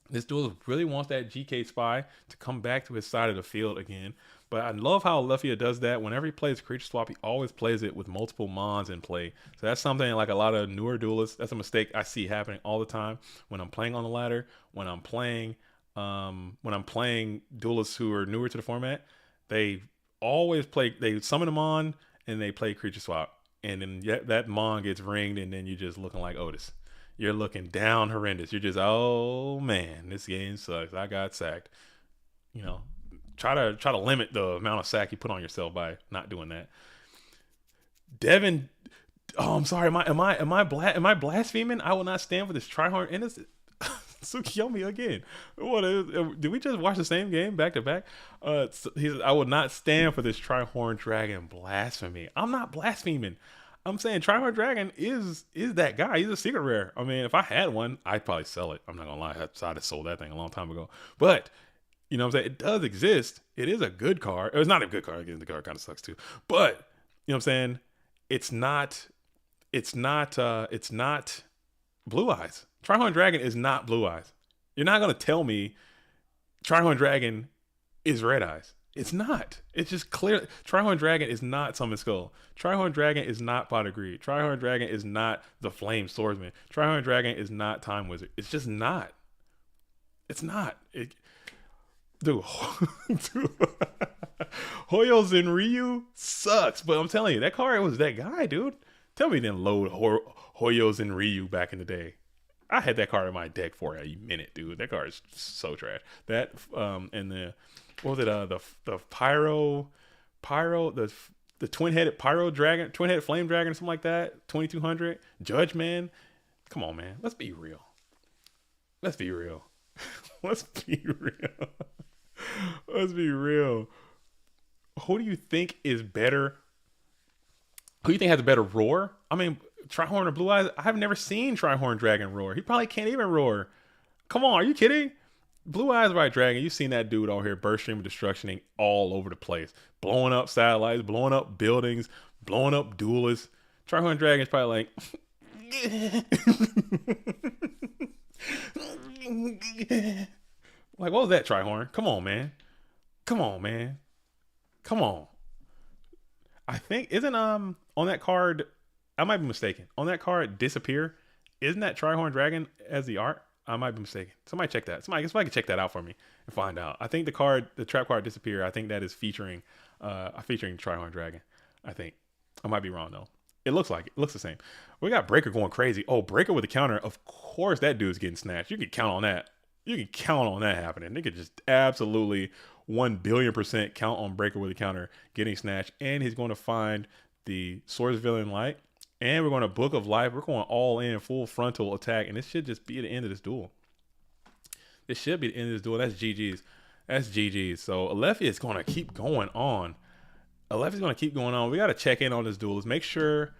A: This duelist really wants that GK Spy to come back to his side of the field again. But I love how Lufia does that. Whenever he plays creature swap, he always plays it with multiple Mons in play. So that's something like a lot of newer duelists. That's a mistake I see happening all the time when I'm playing on the ladder. When I'm playing duelists who are newer to the format, they summon a Mon and they play creature swap. And then that Mon gets ringed, and then you're just looking like Otis. You're looking down horrendous. You're just, oh man, this game sucks. I got sacked. You know, try to limit the amount of sack you put on yourself by not doing that. Devin. Oh, I'm sorry. Am I blaspheming? I will not stand for this tryhard innocent. Tsukiyomi again. What is? Did we just watch the same game back to back? I will not stand for this Trihorn Dragon blasphemy. I'm not blaspheming. I'm saying Trihorn Dragon is that guy. He's a secret rare. I mean, if I had one, I'd probably sell it. I'm not gonna lie. I'd have sold that thing a long time ago. But you know what I'm saying? It does exist. It is a good card. It's not a good card. Again, the card kind of sucks too. But you know what I'm saying? It's not. It's not Blue Eyes. Trihorn Dragon is not Blue Eyes. You're not gonna tell me Trihorn Dragon is Red Eyes. It's not. It's just clear. Trihorn Dragon is not Summon Skull. Trihorn Dragon is not Pot of Greed. Trihorn Dragon is not the Flame Swordsman. Trihorn Dragon is not Time Wizard. It's just not. It's not. Dude, dude. Hoyo Zenryu sucks, but I'm telling you, that card was that guy, dude. Tell me he didn't load Hoyo Zenryu back in the day. I had that card in my deck for a minute, dude. That card is so trash. That and the what was it? The pyro the twin-headed pyro dragon, twin-headed flame dragon, or something like that. 2200 Judge Man. Come on, man. Let's be real. Let's be real. Let's be real. Let's be real. Who do you think is better? Who do you think has a better roar? I mean, Trihorn or Blue Eyes? I've never seen Trihorn Dragon roar. He probably can't even roar. Come on, are you kidding? Blue Eyes White Dragon, you've seen that dude out here burst stream of destructioning all over the place. Blowing up satellites, blowing up buildings, blowing up duelists. Trihorn Dragon is probably like, what was that, Trihorn? Come on, man. Come on, man. Come on. I think isn't on that card, I might be mistaken. On that card, Disappear, isn't that Trihorn Dragon as the art? I might be mistaken. Somebody check that. Somebody can check that out for me and find out. I think the trap card Disappear, I think that is featuring Trihorn Dragon. I think. I might be wrong though. It looks like it. It looks the same. We got Breaker going crazy. Oh, Breaker with the counter. Of course that dude's getting snatched. You can count on that. You can count on that happening. They could just absolutely 1,000,000,000% count on Breaker with a counter getting snatched. And he's going to find the Swords Villain Light. And we're going to Book of Life. We're going all in, full frontal attack. And this should just be the end of this duel. This should be the end of this duel. That's GG's. That's GG's. So Alethea is going to keep going on. Alethea's going to keep going on. We got to check in on this duelist. Make sure.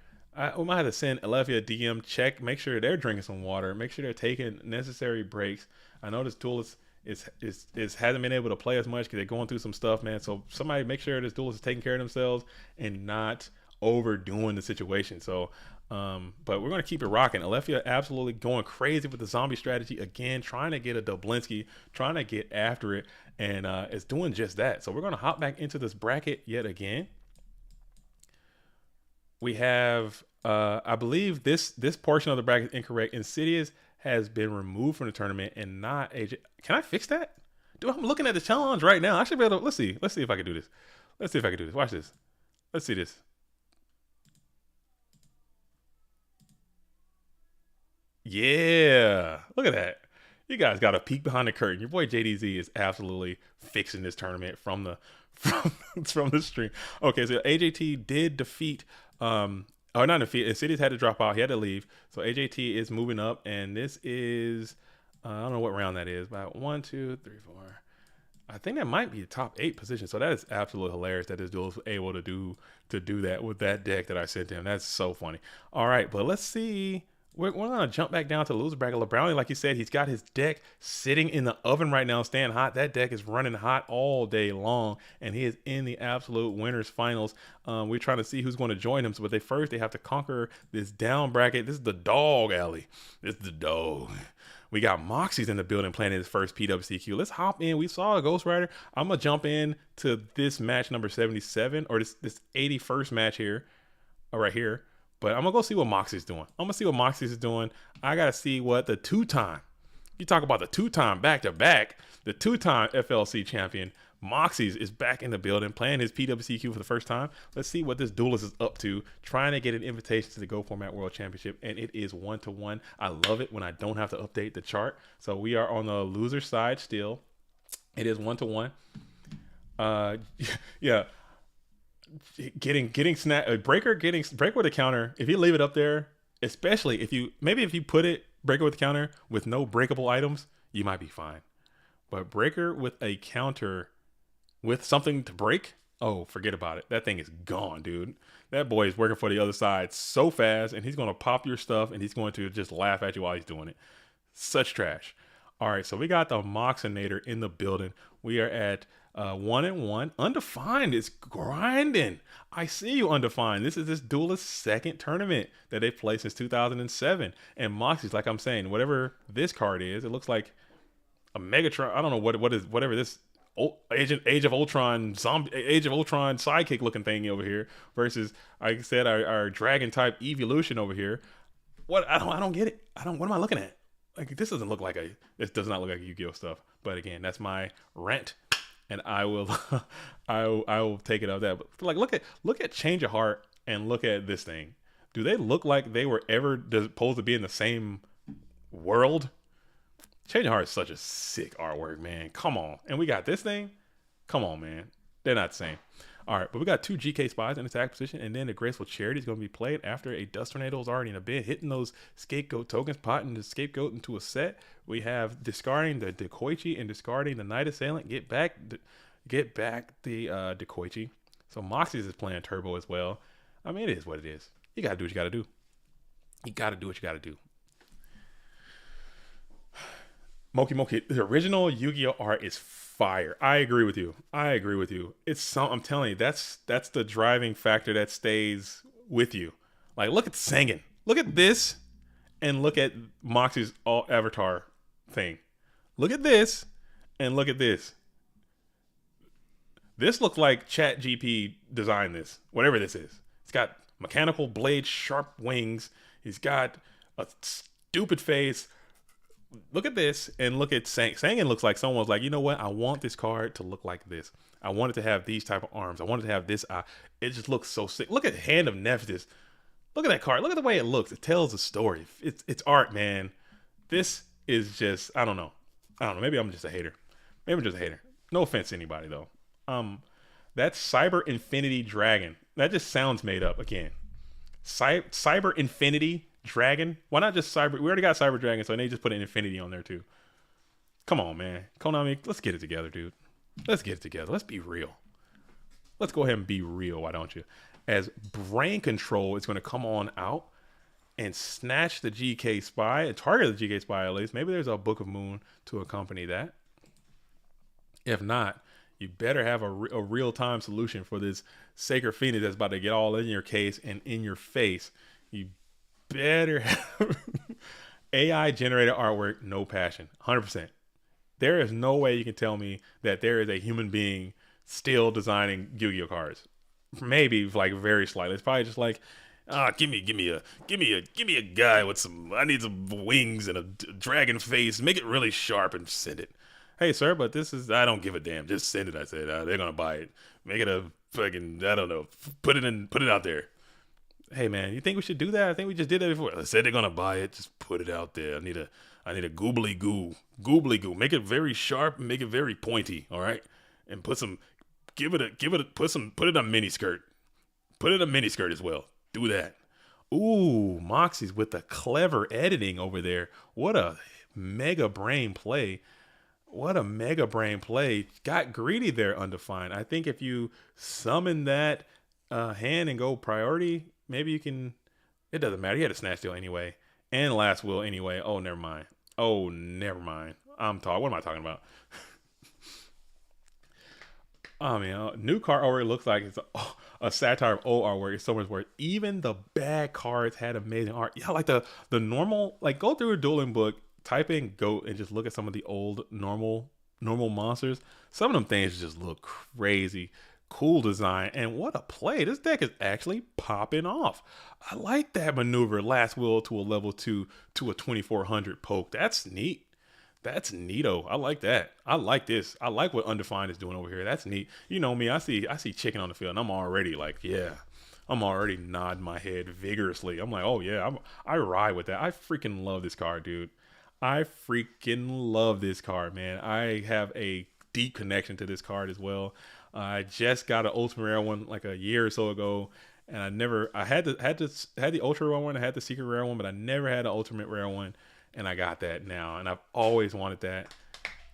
A: We might have to send Alethea a DM. Check. Make sure they're drinking some water. Make sure they're taking necessary breaks. I know this duelist hasn't been able to play as much because they're going through some stuff, man. So somebody make sure this duelist is taking care of themselves and not overdoing the situation. So but we're going to keep it rocking. Alethea absolutely going crazy with the zombie strategy again, trying to get a Dublinsky, trying to get after it, and it's doing just that. So we're going to hop back into this bracket yet again. We have I believe this portion of the bracket is incorrect. Insidious has been removed from the tournament and not AJ. Can I fix that? Dude, I'm looking at the challenge right now. I should be able to. Let's see if I can do this. Let's see if I can do this. Watch this. Let's see this. Yeah, look at that. You guys got a peek behind the curtain. Your boy JDZ is absolutely fixing this tournament from the from the stream. Okay, so AJT did defeat or not defeat. Insidious had to drop out. He had to leave. So AJT is moving up, and this is I don't know what round that is. About 1, 2, 3, 4. I think that might be the top 8 position. So that is absolutely hilarious that this duel was able to do that with that deck that I sent him. That's so funny. All right, but let's see. We're going to jump back down to loser bracket. LeBrownie, like you said, he's got his deck sitting in the oven right now, staying hot. That deck is running hot all day long, and he is in the absolute winners finals. We're trying to see who's going to join him. So, but they have to conquer this down bracket. This is the Dogg alley. This is the Dogg. We got Moxie's in the building playing his first PWCQ. Let's hop in. We saw a Ghost Rider. I'm going to jump in to this match number 77, or this 81st match here, right here. But I'm going to go see what Moxie's doing. I'm going to see what Moxie's is doing. I got to see what the two-time, you talk about the two-time back-to-back, the two-time FLC champion, Moxie's is back in the building, playing his PWCQ for the first time. Let's see what this duelist is up to, trying to get an invitation to the Go Format World Championship, and it is 1-1. I love it when I don't have to update the chart. So we are on the loser side still. It is 1-1. Yeah. getting snap breaker with a counter. If you leave it up there, especially if you put it breaker with a counter with no breakable items, you might be fine. But breaker with a counter with something to break, oh, forget about it. That thing is gone, dude. That boy is working for the other side so fast, and he's gonna pop your stuff, and he's going to just laugh at you while he's doing it. Such trash. All right, so we got the Moxinator in the building. We are at 1-1. Undefined is grinding. I see you, Undefined. This is this duelist second tournament that they've played since 2007. And Moxie's, like I'm saying, whatever this card is, it looks like a Megatron. I don't know what is whatever this Age of Ultron sidekick looking thing over here versus, like I said, our Dragon type evolution over here. What I don't get it. What am I looking at? Like this does not look like Yu-Gi-Oh stuff. But again, that's my rant, and I will I will take it out of that. But like look at Change of Heart and look at this thing. Do they look like they were ever supposed to be in the same world? Change of Heart is such a sick artwork, man. Come on. And we got this thing. Come on, man. They're not the same. All right, but we got 2 GK Spies in attack position, and then the Graceful Charity is going to be played after a Dust Tornado is already in a bid, hitting those Scapegoat tokens, potting the Scapegoat into a set. We have discarding the Dekoichi and discarding the Night Assailant. Get back the Dekoichi. So Moxie's is playing Turbo as well. I mean, it is what it is. You got to do what you got to do. You got to do what you got to do. Moki, the original Yu-Gi-Oh art is fire. I agree with you. I'm telling you, that's the driving factor that stays with you. Like, look at Sangan. Look at this, and look at Moxie's all avatar thing. Look at this, and look at this. This looks like ChatGPT designed this. Whatever this is. It's got mechanical blades, sharp wings. He's got a stupid face. Look at this and look at Sangan looks like someone's like, you know what? I want this card to look like this. I want it to have these type of arms. I want it to have this eye. It just looks so sick. Look at Hand of Nephthys. Look at that card. Look at the way it looks. It tells a story. It's art, man. This is just, I don't know. Maybe I'm just a hater. No offense to anybody though. That's Cyber Infinity Dragon. That just sounds made up again. Cyber Infinity Dragon? Why not just Cyber? We already got Cyber Dragon, so they just put an Infinity on there too. Come on, man. Konami, let's get it together, dude. Let's get it together. Let's be real. Let's go ahead and be real, why don't you? As Brain Control is going to come on out and snatch the GK Spy, target the GK Spy at least. Maybe there's a Book of Moon to accompany that. If not, you better have a real-time solution for this Sacred Phoenix that's about to get all in your case and in your face. You better have AI generated artwork, no passion, 100%. There is no way you can tell me that there is a human being still designing Yu-Gi-Oh cards. Maybe like very slightly. It's probably just like, give me a guy with I need some wings and a dragon face. Make it really sharp and send it. Hey, sir, but I don't give a damn. Just send it. I said, they're going to buy it. Make it a fucking, I don't know. Put it out there. Hey, man, you think we should do that? I think we just did that before. I said they're going to buy it. Just put it out there. I need a goobly goo. Make it very sharp and make it very pointy. All right. And put it on mini skirt. Put it on mini skirt as well. Do that. Ooh, Moxie's with the clever editing over there. What a mega brain play. Got greedy there, Undefined. I think if you summon that hand and go priority, maybe you can. It doesn't matter. He had a snatch deal anyway. And last will anyway. Oh, never mind. What am I talking about? Oh, man. New card artwork looks like it's a satire of old artwork. It's so much worth. Even the bad cards had amazing art. Yeah, like the normal, like go through a dueling book, type in GOAT and just look at some of the old normal monsters. Some of them things just look crazy. Cool design. And what a play. This deck is actually popping off. I like that maneuver. Last will to a level 2 to a 2400 poke. That's neat. That's neato. I like that. I like this. I like what Undefined is doing over here. That's neat. You know me. I see chicken on the field and I'm already like, yeah. I'm already nodding my head vigorously. I'm like, oh yeah, I ride with that. I freaking love this card, dude. I freaking love this card, man. I have a deep connection to this card as well. I just got an ultimate rare one like a year or so ago, and I had the ultra rare one. I had the secret rare one, but I never had an ultimate rare one, and I got that now, and I've always wanted that.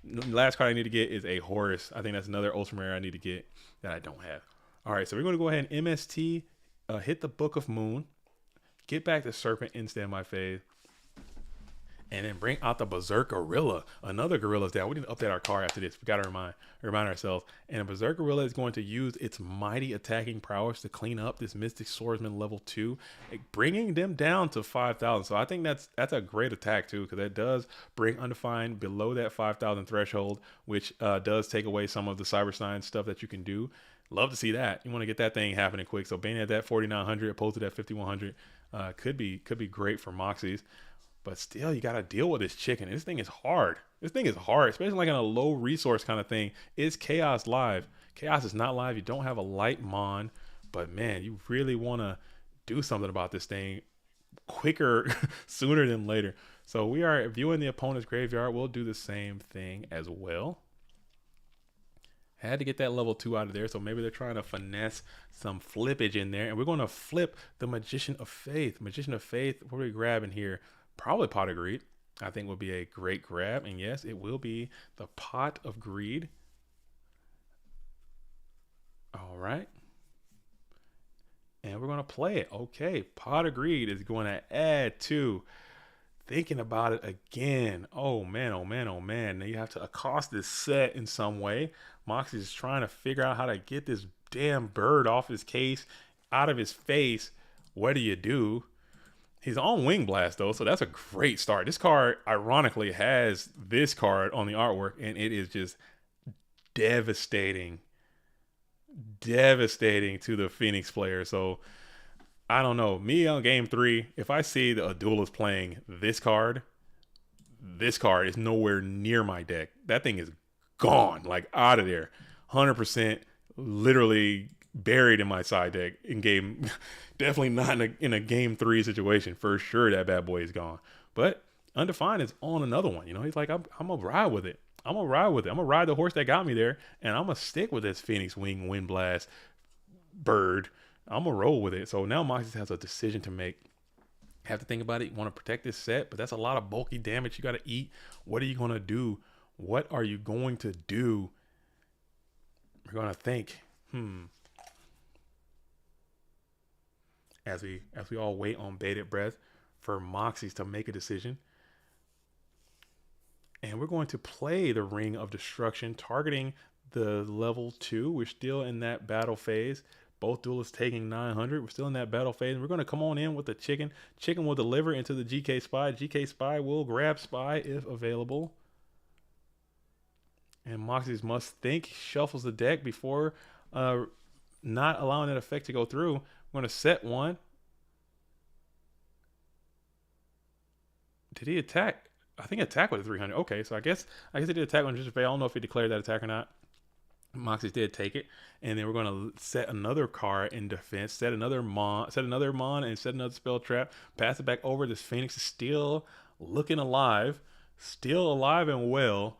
A: Last card I need to get is a horse. I think that's another ultimate rare I need to get that I don't have. All right, so we're going to go ahead and MST, hit the Book of Moon, get back to Serpent in standby phase, and then bring out the Berserk Gorilla. Another Gorilla's down. We need to update our card after this. We got to remind ourselves. And a Berserk Gorilla is going to use its mighty attacking prowess to clean up this Mystic Swordsman level 2, bringing them down to 5,000. So I think that's a great attack too, because that does bring Undefined below that 5,000 threshold, which does take away some of the Cyber Sign stuff that you can do. Love to see that. You want to get that thing happening quick. So being at that 4,900 opposed to that 5,100 could be great for Moxies. But still, you got to deal with this chicken. This thing is hard. Especially like in a low resource kind of thing. Is Chaos live? Chaos is not live. You don't have a light Mon. But man, you really want to do something about this thing quicker, sooner than later. So we are viewing the opponent's graveyard. We'll do the same thing as well. Had to get that level 2 out of there. So maybe they're trying to finesse some flippage in there. And we're going to flip the Magician of Faith. Magician of Faith, what are we grabbing here? Probably Pot of Greed, I think would be a great grab. And yes, it will be the Pot of Greed. All right. And we're going to play it. Okay, Pot of Greed is going to add to thinking about it again. Oh man, oh man, oh man. Now you have to accost this set in some way. Moxie is trying to figure out how to get this damn bird off his case, out of his face. What do you do? He's on Wing Blast though, so that's a great start. This card, ironically, has this card on the artwork, and it is just devastating to the Phoenix player. So I don't know. Me on game 3, if I see a duelist playing this card is nowhere near my deck. That thing is gone, like out of there, 100%, literally buried in my side deck in game. Definitely not in a game 3 situation. For sure, that bad boy is gone. But Undefined is on another one. You know, he's like, I'm gonna ride with it. I'm gonna ride the horse that got me there, and I'm gonna stick with this Phoenix Wing Wind Blast bird. I'm gonna roll with it. So now Moxie has a decision to make. Have to think about it. You want to protect this set, but that's a lot of bulky damage you got to eat. What are you gonna do? What are you going to do? We're gonna think. As we all wait on bated breath for Moxies to make a decision. And we're going to play the Ring of Destruction, targeting the level 2. We're still in that battle phase. Both duelists taking 900. We're still in that battle phase. And we're going to come on in with the chicken. Chicken will deliver into the GK Spy. GK Spy will grab Spy if available. And Moxies must think, shuffles the deck before not allowing that effect to go through. I'm going to set one. Did he attack? I think attack with a 300. Okay, so I guess he did attack on just I don't know if he declared that attack or not. Moxies did take it, and then we're going to set another card in defense, set another mon, and set another spell trap. Pass it back over. This Phoenix is still looking alive, and well.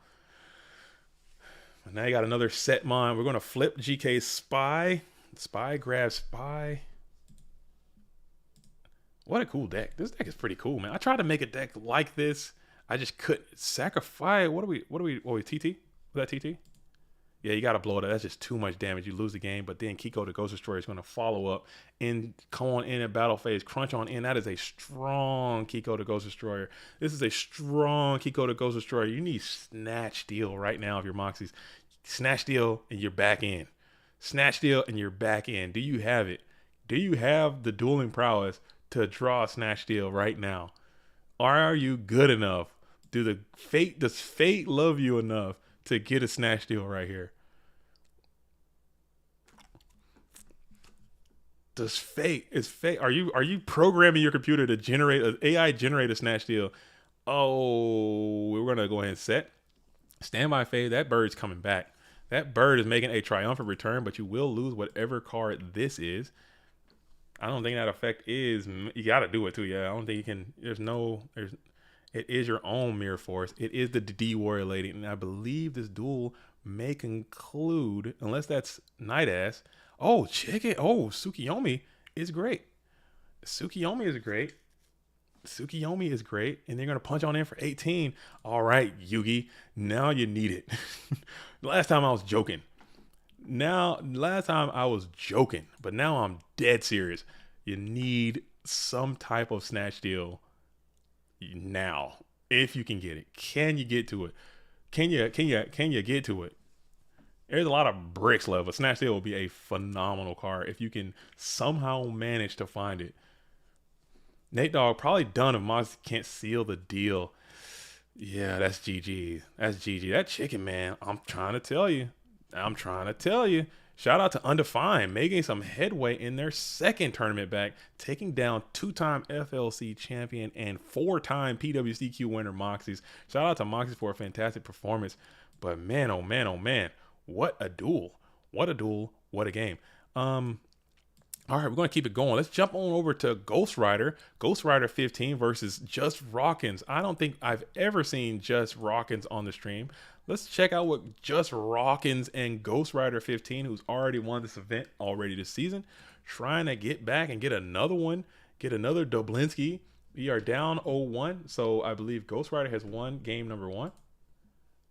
A: And now you got another set mon. We're going to flip GK Spy. Spy grabs Spy. What a cool deck. This deck is pretty cool, man. I tried to make a deck like this. I just couldn't. Sacrifice. What are we, TT? Was that TT? Yeah, you got to blow it up. That's just too much damage. You lose the game. But then Kiko the Ghost Destroyer is going to follow up and come on in at battle phase. Crunch on in. That is a strong Kiko the Ghost Destroyer. This is a strong Kiko the Ghost Destroyer. You need Snatch Steal right now if you're Moxies. Snatch Steal and you're back in. Snatch Steal and you're back in. Do you have it? Do you have the dueling prowess to draw a Snatch Steal right now? Are you good enough? Does fate love you enough to get a Snatch Steal right here? Are you programming your computer to generate an AI generate a Snatch Steal? Oh, we're gonna go ahead and set standby phase. That bird's coming back. That bird is making a triumphant return, but you will lose whatever card this is. I don't think that effect is, you got to do it too. Yeah, I don't think you can, it is your own Mirror Force. It is the D Warrior Lady. And I believe this duel may conclude, unless that's Night Ass. Oh, chicken. Oh, Tsukiyomi is great. Tsukiyomi is great. Tsukiyomi is great, and they're gonna punch on in for 18. All right, Yugi, now you need it. Last time I was joking. Last time I was joking, but now I'm dead serious. You need some type of snatch deal now, if you can get it. Can you get to it? Can you get to it? There's a lot of bricks left. A snatch deal will be a phenomenal card if you can somehow manage to find it. Nate Dogg probably done if Mox can't seal the deal. Yeah, that's GG. That's GG. That chicken, man. I'm trying to tell you. I'm trying to tell you. Shout out to Undefined, making some headway in their second tournament back, taking down two-time FLC champion and four-time PWCQ winner Moxies. Shout out to Moxies for a fantastic performance. But man, oh man, oh man, what a duel. What a duel. What a game. All right, we're going to keep it going. Let's jump on over to Ghost Rider. Ghost Rider 15 versus Just Rawkins. I don't think I've ever seen Just Rawkins on the stream. Let's check out what Just Rawkins and Ghost Rider 15, who's already won this event already this season, trying to get back and get another one, get another Doblinski. We are down 0-1, so I believe Ghost Rider has won game number 1.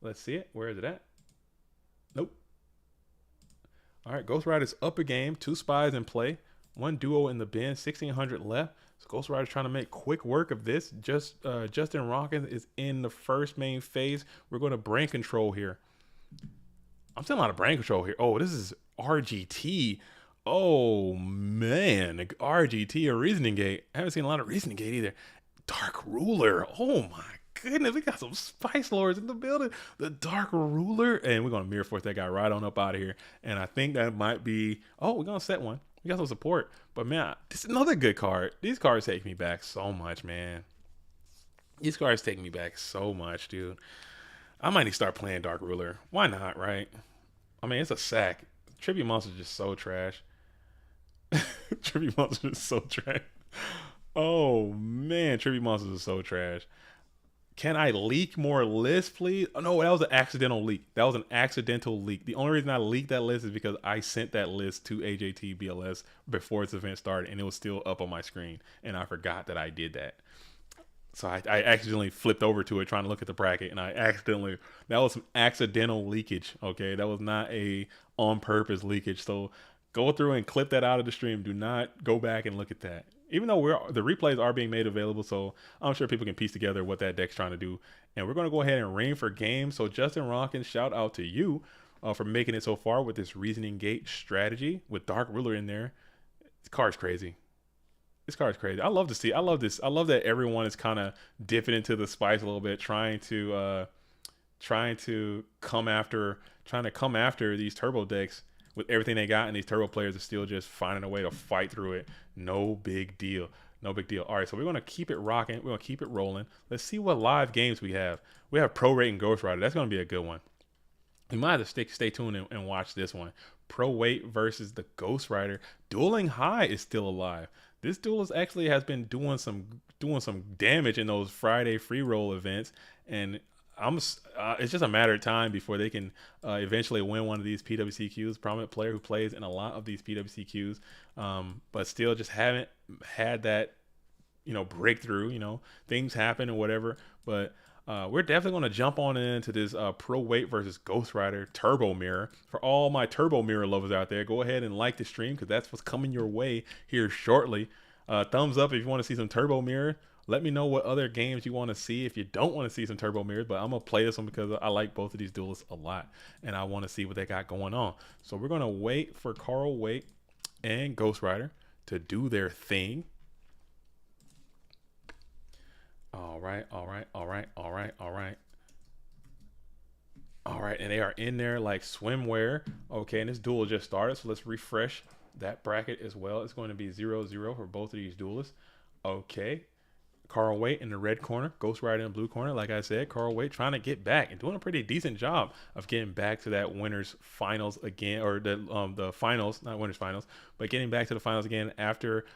A: Let's see it. Where is it at? Nope. All right, Ghost Rider's up a game, 2 spies in play. 1 duo in the bin, 1,600 left. So Ghost Rider's trying to make quick work of this. Justin Rawkins is in the first main phase. We're going to brain control here. I'm still out of brain control here. Oh, this is RGT. Oh, man. RGT or Reasoning Gate. I haven't seen a lot of Reasoning Gate either. Dark Ruler. Oh, my goodness. We got some Spice Lords in the building. The Dark Ruler. And we're going to Mirror Force that guy right on up out of here. And I think that might be... Oh, we're going to set one. We got some support. But, man, this is another good card. These cards take me back so much, man. These cards take me back so much, dude. I might need to start playing Dark Ruler. Why not, right? I mean, it's a sack. Tribute Monster's just so trash. Tribute Monster is so trash. Oh, man. Tribute Monsters is so trash. Can I leak more lists, please? Oh, no, that was an accidental leak. That was an accidental leak. The only reason I leaked that list is because I sent that list to AJT BLS before its event started, and it was still up on my screen, and I forgot that I did that. So I accidentally flipped over to it trying to look at the bracket, and that was some accidental leakage, okay? That was not a on-purpose leakage. So go through and clip that out of the stream. Do not go back and look at that. Even though the replays are being made available, so I'm sure people can piece together what that deck's trying to do. And we're going to go ahead and ring for game. So Justin Rawkins, shout out to you for making it so far with this Reasoning Gate strategy with Dark Ruler in there. This card's crazy. This card's crazy. I love to see. I love this. I love that everyone is kind of dipping into the spice a little bit, trying to come after these turbo decks with everything they got, and these turbo players are still just finding a way to fight through it. No big deal. No big deal. All right, so we're going to keep it rocking. We're going to keep it rolling. Let's see what live games we have. We have Pro Rate and Ghost Rider. That's going to be a good one. You might have to stay tuned and watch this one. Pro Weight versus the Ghost Rider. Dueling High is still alive. This duelist actually has been doing some damage in those Friday free roll events, and it's just a matter of time before they can eventually win one of these PWCQs. Prominent player who plays in a lot of these PWCQs, but still just haven't had that, breakthrough. Things happen and whatever. But we're definitely going to jump on into this Pro Weight versus Ghost Rider Turbo Mirror. For all my Turbo Mirror lovers out there, go ahead and like the stream because that's what's coming your way here shortly. Thumbs up if you want to see some Turbo Mirror. Let me know what other games you want to see if you don't want to see some Turbo Mirrors, but I'm going to play this one because I like both of these duelists a lot, and I want to see what they got going on. So we're going to wait for Carl Waite and Ghost Rider to do their thing. All right, and they are in there like swimwear. Okay, and this duel just started, so let's refresh that bracket as well. It's going to be 0-0 for both of these duelists. Okay. Carl Waite in the red corner, Ghost Rider in the blue corner. Like I said, Carl Waite trying to get back and doing a pretty decent job of getting back to that winners finals again, or the finals, not winners finals, but getting back to the finals again after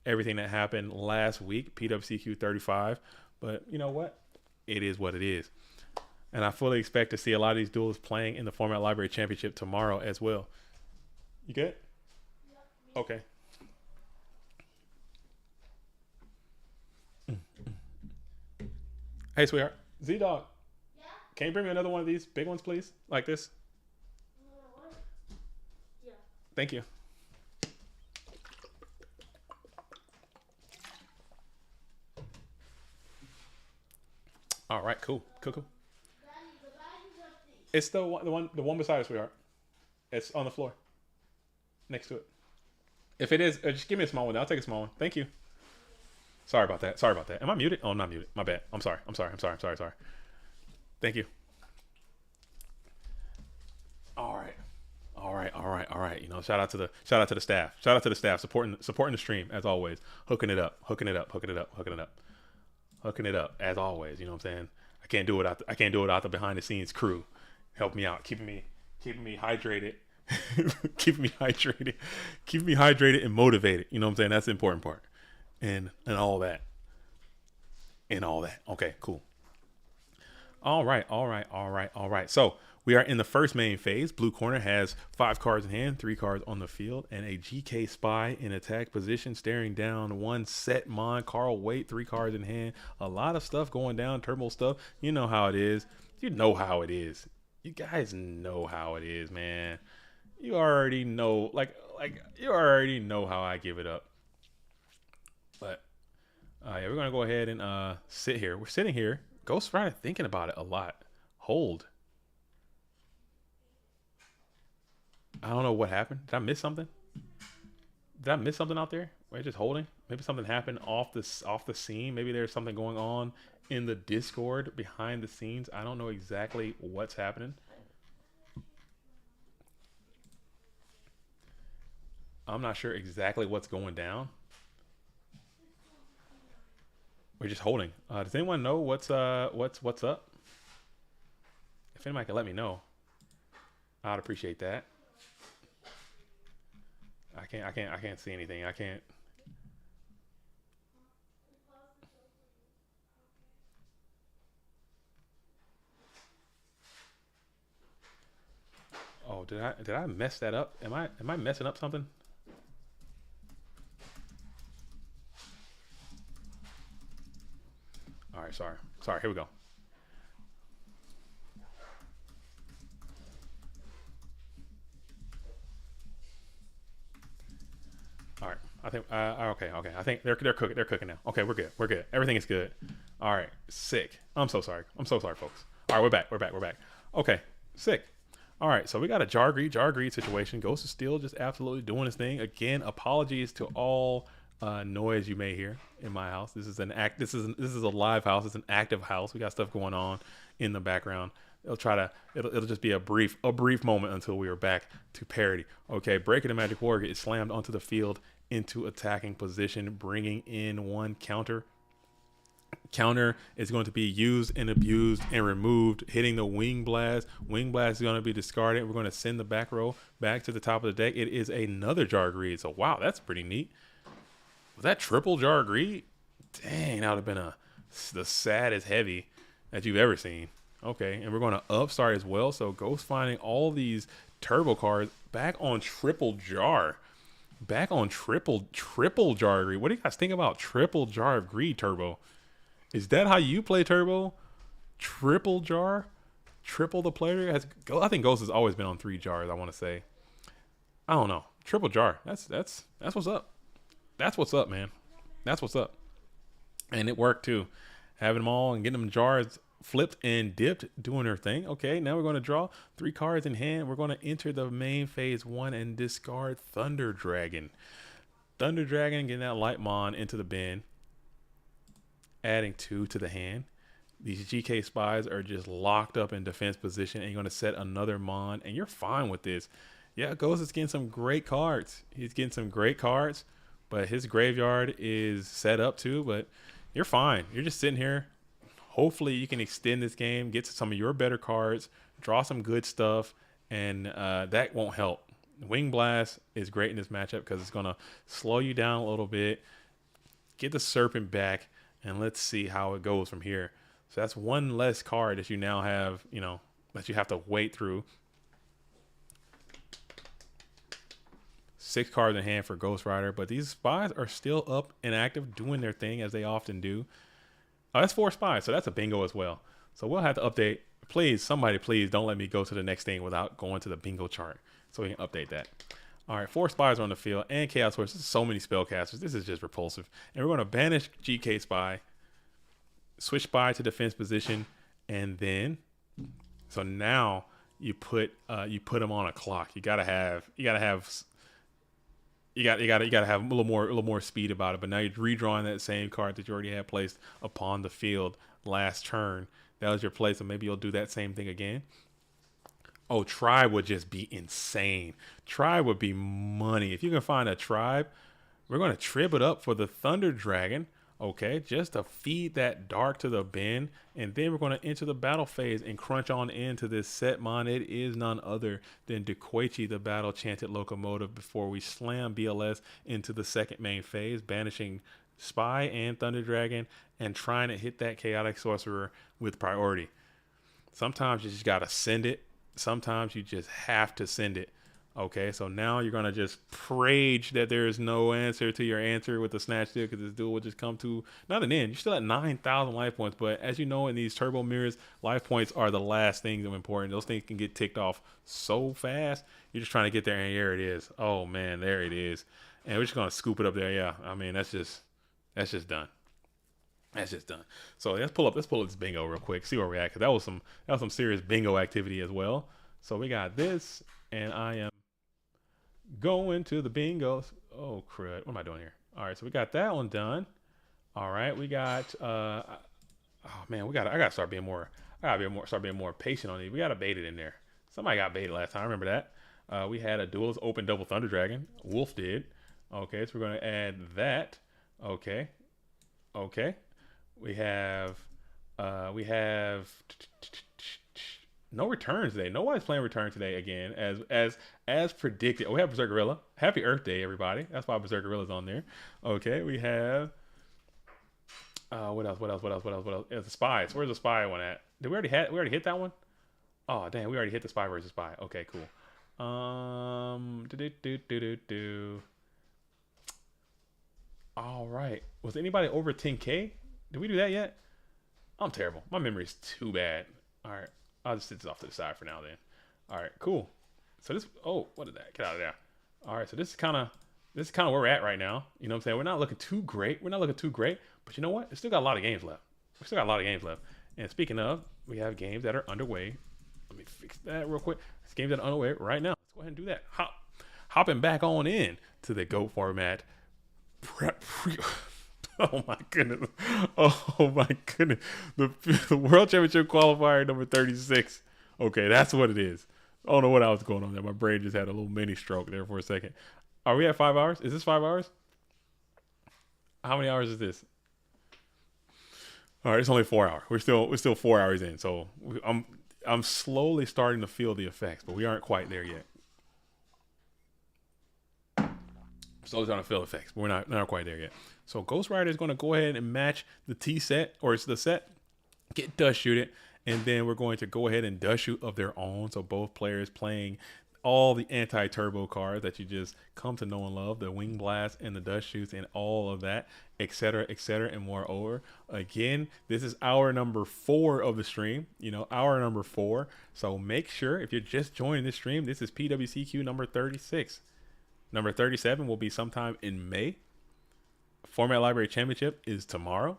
A: everything that happened last week, PWCQ 35. But you know what? It is what it is. And I fully expect to see a lot of these duels playing in the Format Library Championship tomorrow as well. You good? Okay. Hey, sweetheart. Z Dog, can you bring me another one of these big ones, please? Like this? Thank you. All right, cool. Cool, cool. It's the one beside us, sweetheart. It's on the floor next to it. If it is, just give me a small one. I'll take a small one. Thank you. Sorry about that. Sorry about that. Am I muted? Oh, I'm not muted. My bad. I'm sorry. I'm sorry. I'm sorry. I'm sorry. Sorry. Thank you. All right. All right. All right. All right. You know, shout out to the staff. Shout out to the staff supporting the stream as always. Hooking it up. Hooking it up. Hooking it up. Hooking it up. Hooking it up as always. You know what I'm saying? I can't do it out the behind the scenes crew. Help me out. Keeping me hydrated. Keeping me hydrated and motivated. You know what I'm saying? That's the important part. And all that. And all that. Okay, cool. All right, all right, all right, all right. So we are in the first main phase. Blue corner has 5 cards in hand, 3 cards on the field, and a GK spy in attack position, staring down one set mon. Carl Wait, 3 cards in hand. A lot of stuff going down, turbo stuff. You know how it is. You know how it is. You guys know how it is, man. You already know, like you already know how I give it up. But yeah, we're gonna go ahead and sit here. We're sitting here. Ghost Rider thinking about it a lot. Hold. I don't know what happened. Did I miss something? Did I miss something out there? We're just holding. Maybe something happened off the scene. Maybe there's something going on in the Discord behind the scenes. I don't know exactly what's happening. I'm not sure exactly what's going down. We're just holding. Does anyone know what's up? If anybody can let me know, I'd appreciate that. I can't see anything. I can't. Oh, did I mess that up? Am I messing up something? All right, sorry. Sorry, here we go. All right. I think okay. I think they're cooking. They're cooking now. Okay, we're good. We're good. Everything is good. All right. Sick. I'm so sorry. I'm so sorry, folks. All right, we're back. We're back. We're back. Okay. Sick. All right, so we got a Jar Greed situation. Ghost is still just absolutely doing his thing. Again, apologies to all noise you may hear in my house. This is a live house. It's an active house. We got stuff going on in the background. It'll just be a brief moment until we are back to parity. Okay, Breaking the Magic Warrior is slammed onto the field into attacking position, bringing in one counter. Counter is going to be used and abused and removed, hitting the Wing Blast. Wing Blast is going to be discarded. We're going to send the back row back to the top of the deck. It is another Jar Greed. So wow, that's pretty neat. Was that triple Jar Greed? Dang, that would have been the saddest heavy that you've ever seen. Okay, and we're going to upstart as well. So Ghost finding all these turbo cards back on triple jar. Back on triple Jar Greed. What do you guys think about triple Jar of Greed turbo? Is that how you play turbo? Triple jar? Triple the player? I think Ghost has always been on 3 jars, I want to say. I don't know. Triple jar. That's what's up. That's what's up, man. That's what's up. And it worked too. Having them all and getting them jars flipped and dipped, doing their thing. Okay, now we're going to draw 3 cards in hand. We're going to enter the main phase 1 and discard Thunder Dragon. Thunder Dragon, getting that light mon into the bin. Adding 2 to the hand. These GK spies are just locked up in defense position, and you're going to set another mon, and you're fine with this. Yeah, Ghost is getting some great cards. He's getting some great cards, but his graveyard is set up too, but you're fine. You're just sitting here. Hopefully you can extend this game, get to some of your better cards, draw some good stuff, and that won't help. Wing Blast is great in this matchup because it's going to slow you down a little bit, get the Serpent back, and let's see how it goes from here. So that's one less card that you now have, you know, that you have to wait through. 6 cards in hand for Ghost Rider, but these spies are still up and active, doing their thing as they often do. Oh, that's 4 spies, so that's a bingo as well. So we'll have to update. Please, somebody, please don't let me go to the next thing without going to the bingo chart so we can update that. All right, 4 spies are on the field and Chaos Horse. This is so many spellcasters. This is just repulsive. And we're going to banish GK Spy, switch Spy to defense position, and then so now you put them on a clock. You gotta have a little more speed about it. But now you're redrawing that same card that you already had placed upon the field last turn. That was your play, so maybe you'll do that same thing again. Oh, Tribe would just be insane. Tribe would be money. If you can find a Tribe, we're going to trib it up for the Thunder Dragon, okay, just to feed that dark to the bin. And then we're going to enter the battle phase and crunch on into this set mon. It is none other than Dequechi, the Battle Chanted Locomotive, before we slam BLS into the second main phase, banishing Spy and Thunder Dragon and trying to hit that Chaotic Sorcerer with priority. Sometimes you just got to send it. Sometimes you just have to send it. Okay, so now you're going to just rage that there is no answer to your answer with the Snatch Steal, because this duel will just come to not an end. You're still at 9,000 life points, but as you know, in these turbo mirrors, life points are the last things that are important. Those things can get ticked off so fast. You're just trying to get there, and here it is. Oh, man, there it is. And we're just going to scoop it up there. Yeah, I mean, that's just done. That's just done. So let's pull up this bingo real quick, see where we're at, because that was some serious bingo activity as well. So we got this, and I am going to the bingos. Oh crud, what am I doing here? All right, so we got that one done. All right, we got oh man, I gotta start being more patient on these. We gotta bait it in there. Somebody got baited last time, I remember that. We had a duelist open double Thunder Dragon. Wolf did. Okay, so we're gonna add that. Okay. We have no returns today. Nobody's playing return today again, as predicted. Oh, we have Berserk Gorilla. Happy Earth Day, everybody. That's why Berserk Gorilla's on there. Okay, we have what else? It's the spies. Where's the spy one at? We already hit that one? Oh damn, we already hit the spy versus spy. Okay, cool. All right. Was anybody over 10K? Did we do that yet? I'm terrible. My memory's too bad. All right. I'll just sit this off to the side for now then. All right, cool. So this, oh, what is that? Get out of there. All right, so this is kind of where we're at right now. You know what I'm saying? We're not looking too great. But you know what? We still got a lot of games left. And speaking of, we have games that are underway. Let me fix that real quick. It's games that are underway right now. Let's go ahead and do that. Hopping back on in to the GOAT format. Oh my goodness. The World Championship Qualifier number 36. Okay, that's what it is. I don't know what else going on there. My brain just had a little mini stroke there for a second. Are we at 5 hours? Is this 5 hours? How many hours is this? All right, it's only 4 hours. We're still 4 hours in. So I'm slowly starting to feel the effects, but we aren't quite there yet. Slowly starting to feel the effects, but we're not quite there yet. So Ghost Rider is going to go ahead and match the T set, or it's the set, get Dust Shoot it, and then we're going to go ahead and Dust Shoot of their own. So both players playing all the anti-turbo cards that you just come to know and love, the Wing Blast and the Dust Shoots and all of that, etc., and moreover. Again, this is hour number 4 of the stream, hour number 4. So make sure, if you're just joining this stream, this is PWCQ number 36. Number 37 will be sometime in May. Format Library Championship is tomorrow.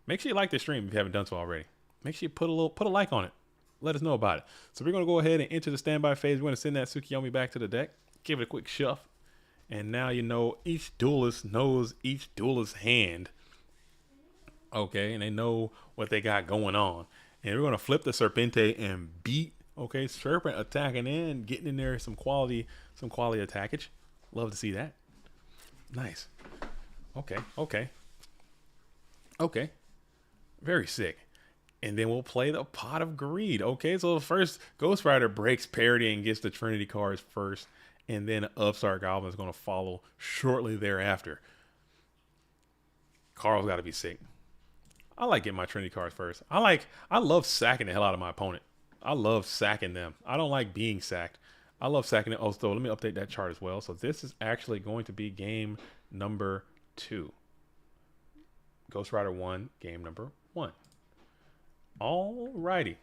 A: Make sure you like the stream if you haven't done so already. Make sure you put a like on it. Let us know about it. So we're going to go ahead and enter the standby phase. We're going to send that Tsukiyomi back to the deck. Give it a quick shove. And now you know each duelist knows each duelist's hand. Okay, and they know what they got going on. And we're going to flip the Serpente and beat. Okay, Serpent attacking in, getting in there some quality attackage. Love to see that. Nice. Okay. Very sick. And then we'll play the Pot of Greed. Okay, so first, Ghost Rider breaks parity and gets the Trinity cards first. And then Upstart Goblin is going to follow shortly thereafter. Carl's got to be sick. I like getting my Trinity cards first. I love sacking the hell out of my opponent. I love sacking them. I don't like being sacked. I love sacking it. Oh, so let me update that chart as well. So this is actually going to be game number 2. Ghost Rider 1, game number 1. Alrighty.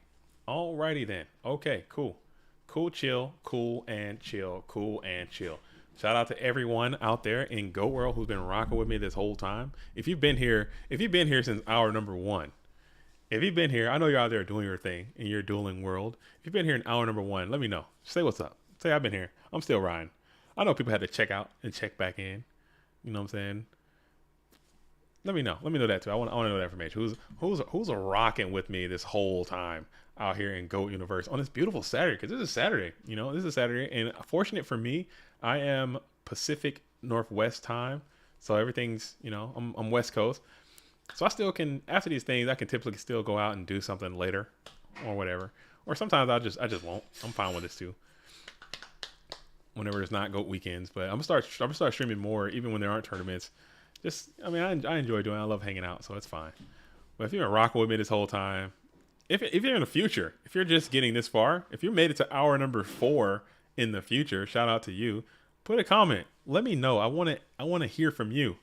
A: Alrighty then. Okay, cool. Cool, chill, cool, and chill, cool, and chill. Shout out to everyone out there in Goat World who's been rocking with me this whole time. If you've been here since hour number 1, if you've been here, I know you're out there doing your thing in your dueling world. If you've been here in hour number 1, let me know. Say what's up. Say I've been here. I'm still riding. I know people had to check out and check back in. You know what I'm saying? Let me know. Let me know that too. I want to know that information. Who's rocking with me this whole time out here in Goat Universe on this beautiful Saturday? Because this is Saturday. You know, this is Saturday, and fortunate for me, I am Pacific Northwest time, so everything's, you know, I'm West Coast, so I still can, after these things, I can typically still go out and do something later, or whatever. Or sometimes I just won't. I'm fine with this too. Whenever it's not Goat weekends, but I'm gonna start streaming more, even when there aren't tournaments. Just, I mean, I enjoy doing it. I love hanging out, so it's fine. But if you've been rocking with me this whole time, if you're in the future, if you're just getting this far, if you made it to hour number 4 in the future, shout out to you. Put a comment. Let me know. I want to hear from you.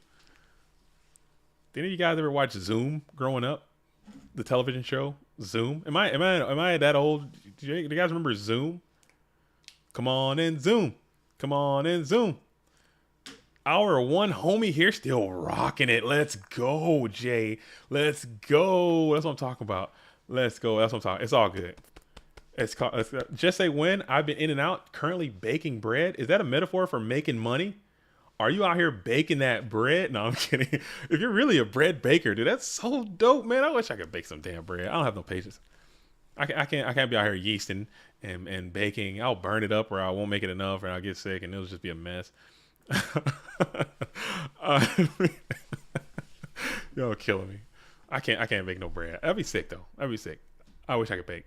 A: Did any of you guys ever watch Zoom growing up? The television show Zoom. Am I that old? Do you guys remember Zoom? Come on in Zoom. Come on in Zoom. Hour 1 homie here still rocking it. Let's go, Jay. Let's go. That's what I'm talking about. Let's go. That's what I'm talking. It's all good. It's called, just say when. I've been in and out, currently baking bread. Is that a metaphor for making money? Are you out here baking that bread? No, I'm kidding. If you're really a bread baker, dude, that's so dope, man. I wish I could bake some damn bread. I don't have no patience. I can't be out here yeasting and baking. I'll burn it up, or I won't make it enough, or I'll get sick, and it'll just be a mess. Y'all killing me. I can't bake no bread. I'd be sick though. I'd be sick. I wish I could bake.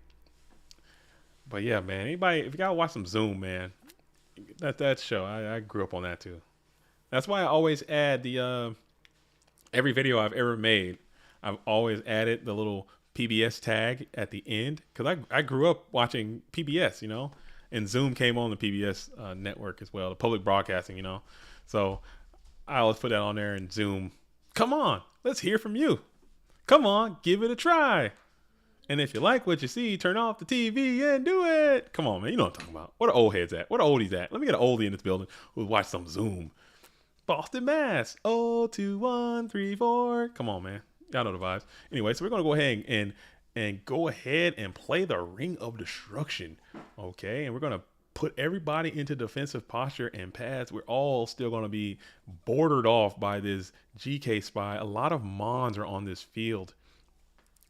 A: But yeah, man. Anybody, if you gotta watch some Zoom, man, that show. I grew up on that too. That's why I always add the every video I've ever made. I've always added the little PBS tag at the end, because I grew up watching PBS, you know, and Zoom came on the PBS network as well, the public broadcasting, you know. So I always put that on there, and Zoom. Come on, let's hear from you. Come on, give it a try. And if you like what you see, turn off the TV and do it. Come on, man. You know what I'm talking about. Where the old heads at? Where the oldies at? Let me get an oldie in this building who watch some Zoom. Boston, Mass. 02134. Come on, man. Y'all know the vibes. Anyway, so we're going to go ahead and go ahead and play the Ring of Destruction. Okay? And we're going to put everybody into defensive posture and pads. We're all still going to be bordered off by this GK spy. A lot of Mons are on this field.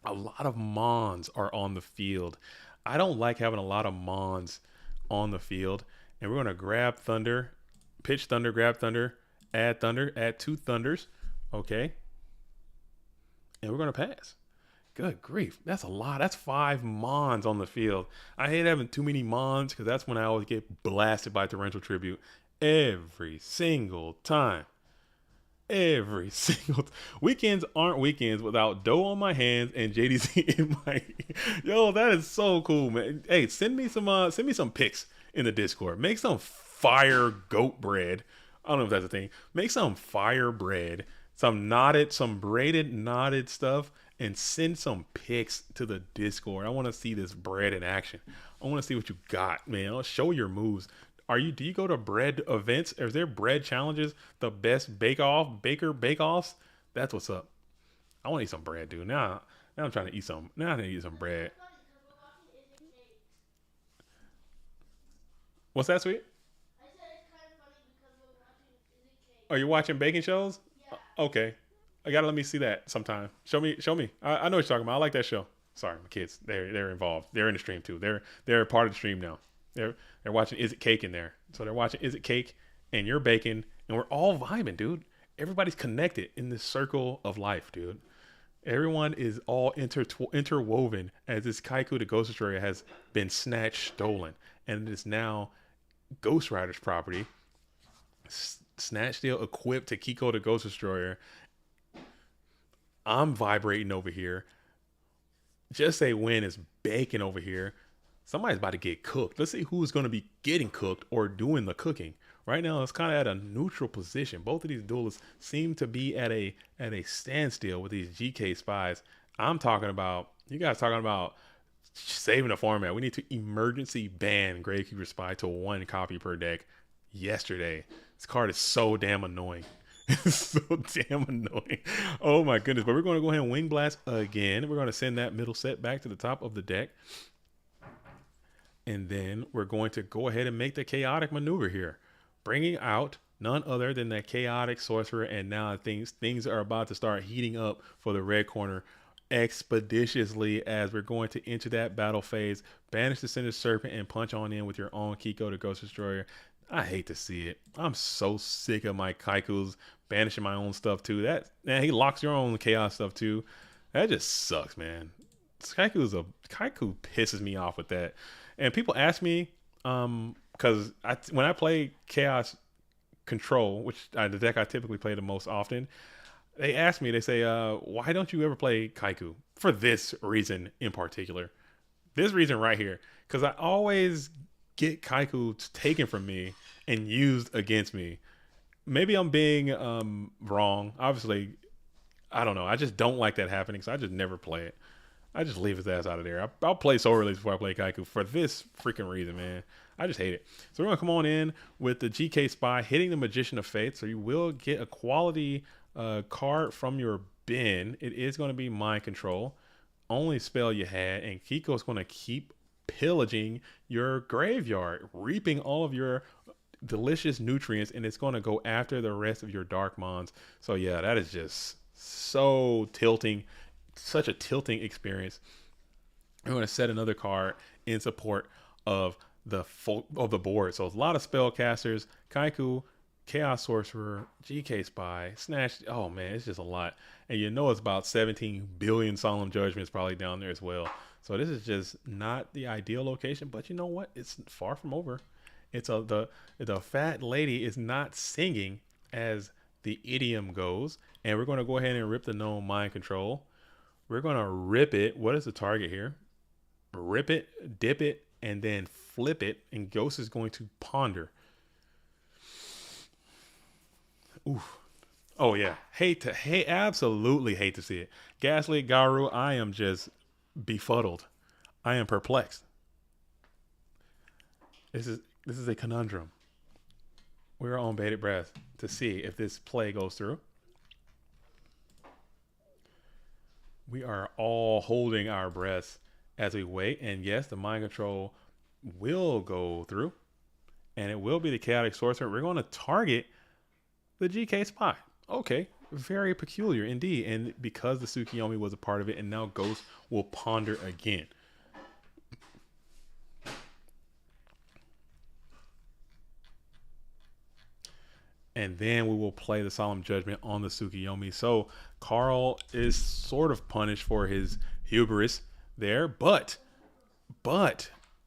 A: A lot of Mons are on the field. I don't like having a lot of Mons on the field. And we're going to grab Thunder, pitch Thunder, grab Thunder, add 2 Thunders. Okay. And we're going to pass. Good grief. That's a lot. That's 5 Mons on the field. I hate having too many Mons, because that's when I always get blasted by Torrential Tribute. Every single time. Every single weekends aren't weekends without dough on my hands and JDC in my yo. That is so cool, man. Hey, send me some pics in the Discord. Make some fire goat bread. I don't know if that's a thing. Make some fire bread, some braided knotted stuff, and send some pics to the Discord. I want to see this bread in action. I want to see what you got, man. Show your moves. Do you go to bread events? Is there bread challenges? The best baker bake-offs? That's what's up. I want to eat some bread, dude. Now I'm trying to eat some. Now I need to eat some bread. What's that, sweet?
C: I said it's kind of funny because we're watching Is It Cake.
A: Are you watching baking shows?
C: Yeah.
A: Okay. I gotta let me see that sometime. Show me. I know what you're talking about. I like that show. Sorry, my kids. They're involved. They're in the stream too. They're a part of the stream now. They're watching Is It Cake in there. So they're watching Is It Cake, and you're baking, and we're all vibing, dude. Everybody's connected in this circle of life, dude. Everyone is all interwoven, as this Kaiku the Ghost Destroyer has been stolen, and it is now Ghost Rider's property. Snatch Steal equipped to Kiko the Ghost Destroyer. I'm vibrating over here. Just say win is baking over here. Somebody's about to get cooked. Let's see who's going to be getting cooked or doing the cooking. Right now, it's kind of at a neutral position. Both of these duelists seem to be at a standstill with these GK spies. I'm talking about, you guys talking about saving the format. We need to emergency ban Gravekeeper Spy to 1 copy per deck yesterday. This card is so damn annoying. It's so damn annoying. Oh my goodness. But we're going to go ahead and Wing Blast again. We're going to send that middle set back to the top of the deck. And then we're going to go ahead and make the chaotic maneuver here, bringing out none other than that chaotic sorcerer. And now things are about to start heating up for the red corner expeditiously as we're going to enter that battle phase. Banish the Cinder Serpent and punch on in with your own Kiko the Ghost Destroyer. I hate to see it. I'm so sick of my Kaikus banishing my own stuff too. That man, he locks your own chaos stuff too. That just sucks, man. Kaiku pisses me off with that. And people ask me, because when I play Chaos Control, which the deck I typically play the most often, they ask me, they say, why don't you ever play Kaiku? For this reason in particular. This reason right here. Because I always get Kaiku taken from me and used against me. Maybe I'm being wrong. Obviously, I don't know. I just don't like that happening, so I just never play it. I just leave his ass out of there. I'll play Soul Release before I play Kaiku for this freaking reason, man. I just hate it. So we're going to come on in with the GK Spy hitting the Magician of Fate. So you will get a quality card from your bin. It is going to be Mind Control. Only spell you had. And Kiko's going to keep pillaging your graveyard, reaping all of your delicious nutrients. And it's going to go after the rest of your Dark Mons. So yeah, that is just so tilting. Such a tilting experience. I'm going to set another card in support of the board. So a lot of spellcasters, Kaiku, Chaos Sorcerer, GK Spy, Snatch. Oh man, it's just a lot. And you know it's about 17 billion Solemn Judgments probably down there as well. So this is just not the ideal location, but you know what? It's far from over. It's the fat lady is not singing, as the idiom goes. And we're going to go ahead and rip the known Mind Control. We're going to rip it. What is the target here? Rip it, dip it, and then flip it. And Ghost is going to ponder. Oof. Oh, yeah. Absolutely hate to see it. Gaslit, Garu, I am just befuddled. I am perplexed. This is a conundrum. We're on bated breath to see if this play goes through. We are all holding our breaths as we wait. And yes, the Mind Control will go through. And it will be the Chaotic Sorcerer. We're going to target the GK Spy. Okay. Very peculiar indeed. And because the Tsukiyomi was a part of it, and now Ghost will ponder again. And then we will play the Solemn Judgment on the Tsukiyomi. So Carl is sort of punished for his hubris there, but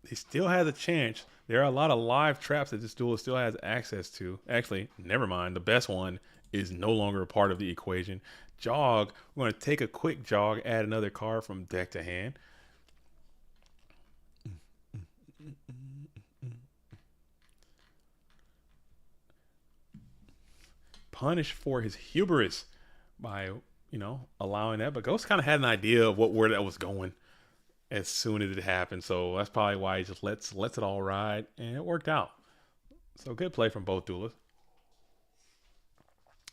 A: he still has a chance. There are a lot of live traps that this duelist still has access to. Actually, never mind. The best one is no longer a part of the equation. Jog. We're going to take a quick jog, add another card from deck to hand. Punished for his hubris by, allowing that. But Ghost kind of had an idea of where that was going as soon as it happened. So that's probably why he just lets it all ride. And it worked out. So good play from both duelists.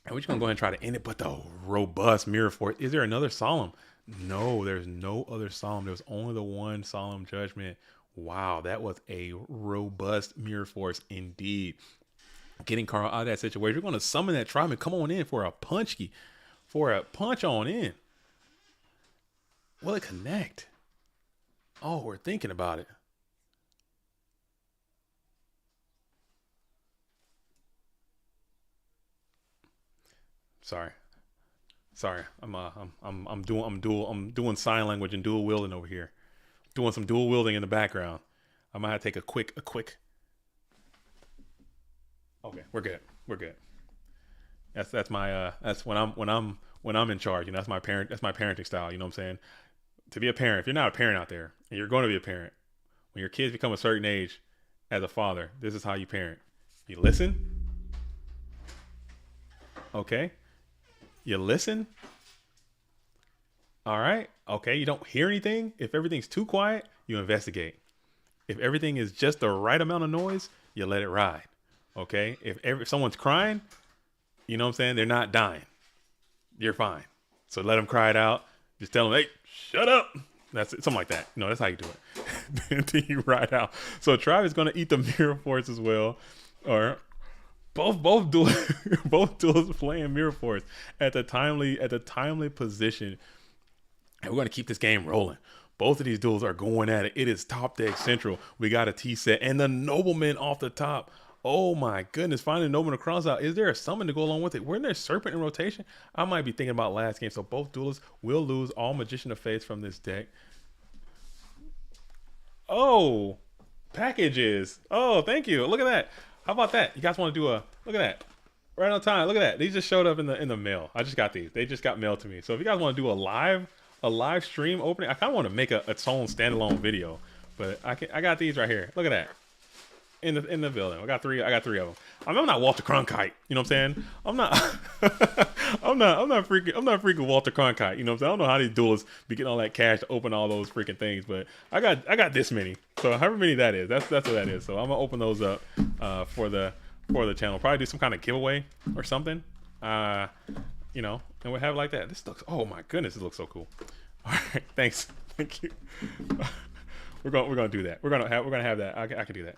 A: And we're just going to go ahead and try to end it. But the robust Mirror Force. Is there another Solemn? No, there's no other Solemn. There's only the one Solemn Judgment. Wow, that was a robust Mirror Force indeed. Getting Carl out of that situation. We're going to summon that tribe and come on in for a punch on in. Will it connect? Oh, we're thinking about it. Sorry. I'm doing sign language and dual wielding over here. Doing some dual wielding in the background. I might have to take a quick. Okay, we're good. That's my that's when when I'm in charge. You know, that's my parenting style. You know what I'm saying? To be a parent, if you're not a parent out there and you're going to be a parent, when your kids become a certain age, as a father, this is how you parent. You listen. Okay. You listen. All right. Okay. You don't hear anything. If everything's too quiet, you investigate. If everything is just the right amount of noise, you let it ride. Okay. If someone's crying, you know what I'm saying? They're not dying. You're fine. So let them cry it out. Just tell them, hey, shut up. That's it. Something like that. No, that's how you do it. Until you ride out. So Travis is going to eat the Mirror Force as well. Or both duels playing Mirror Force at the timely position. And we're going to keep this game rolling. Both of these duels are going at it. It is top deck central. We got a T set and the Nobleman off the top. Oh my goodness, finding Nobleman across out. Is there a summon to go along with it? We're in there Serpent in rotation. I might be thinking about last game. So both duelists will lose all Magician of Faith from this deck. Oh, packages. Oh, thank you. Look at that. How about that? You guys want to do look at that. Right on time. Look at that. These just showed up in the mail. I just got these. They just got mailed to me. So if you guys want to do a live stream opening, I kind of want to make its own standalone video, but I got these right here. Look at that. In the building. I got three of them. I mean, I'm not Walter Cronkite, you know what I'm saying? I'm not freaking Walter Cronkite, you know what I'm saying? I don't know how these duelists be getting all that cash to open all those freaking things, but I got this many. So however many that is, that's what that is. So I'm gonna open those up for the channel. Probably do some kind of giveaway or something. You know, and we'll have it like that. This looks, oh my goodness, it looks so cool. All right, thanks. Thank you. We're gonna do that. We're gonna have that. I can do that.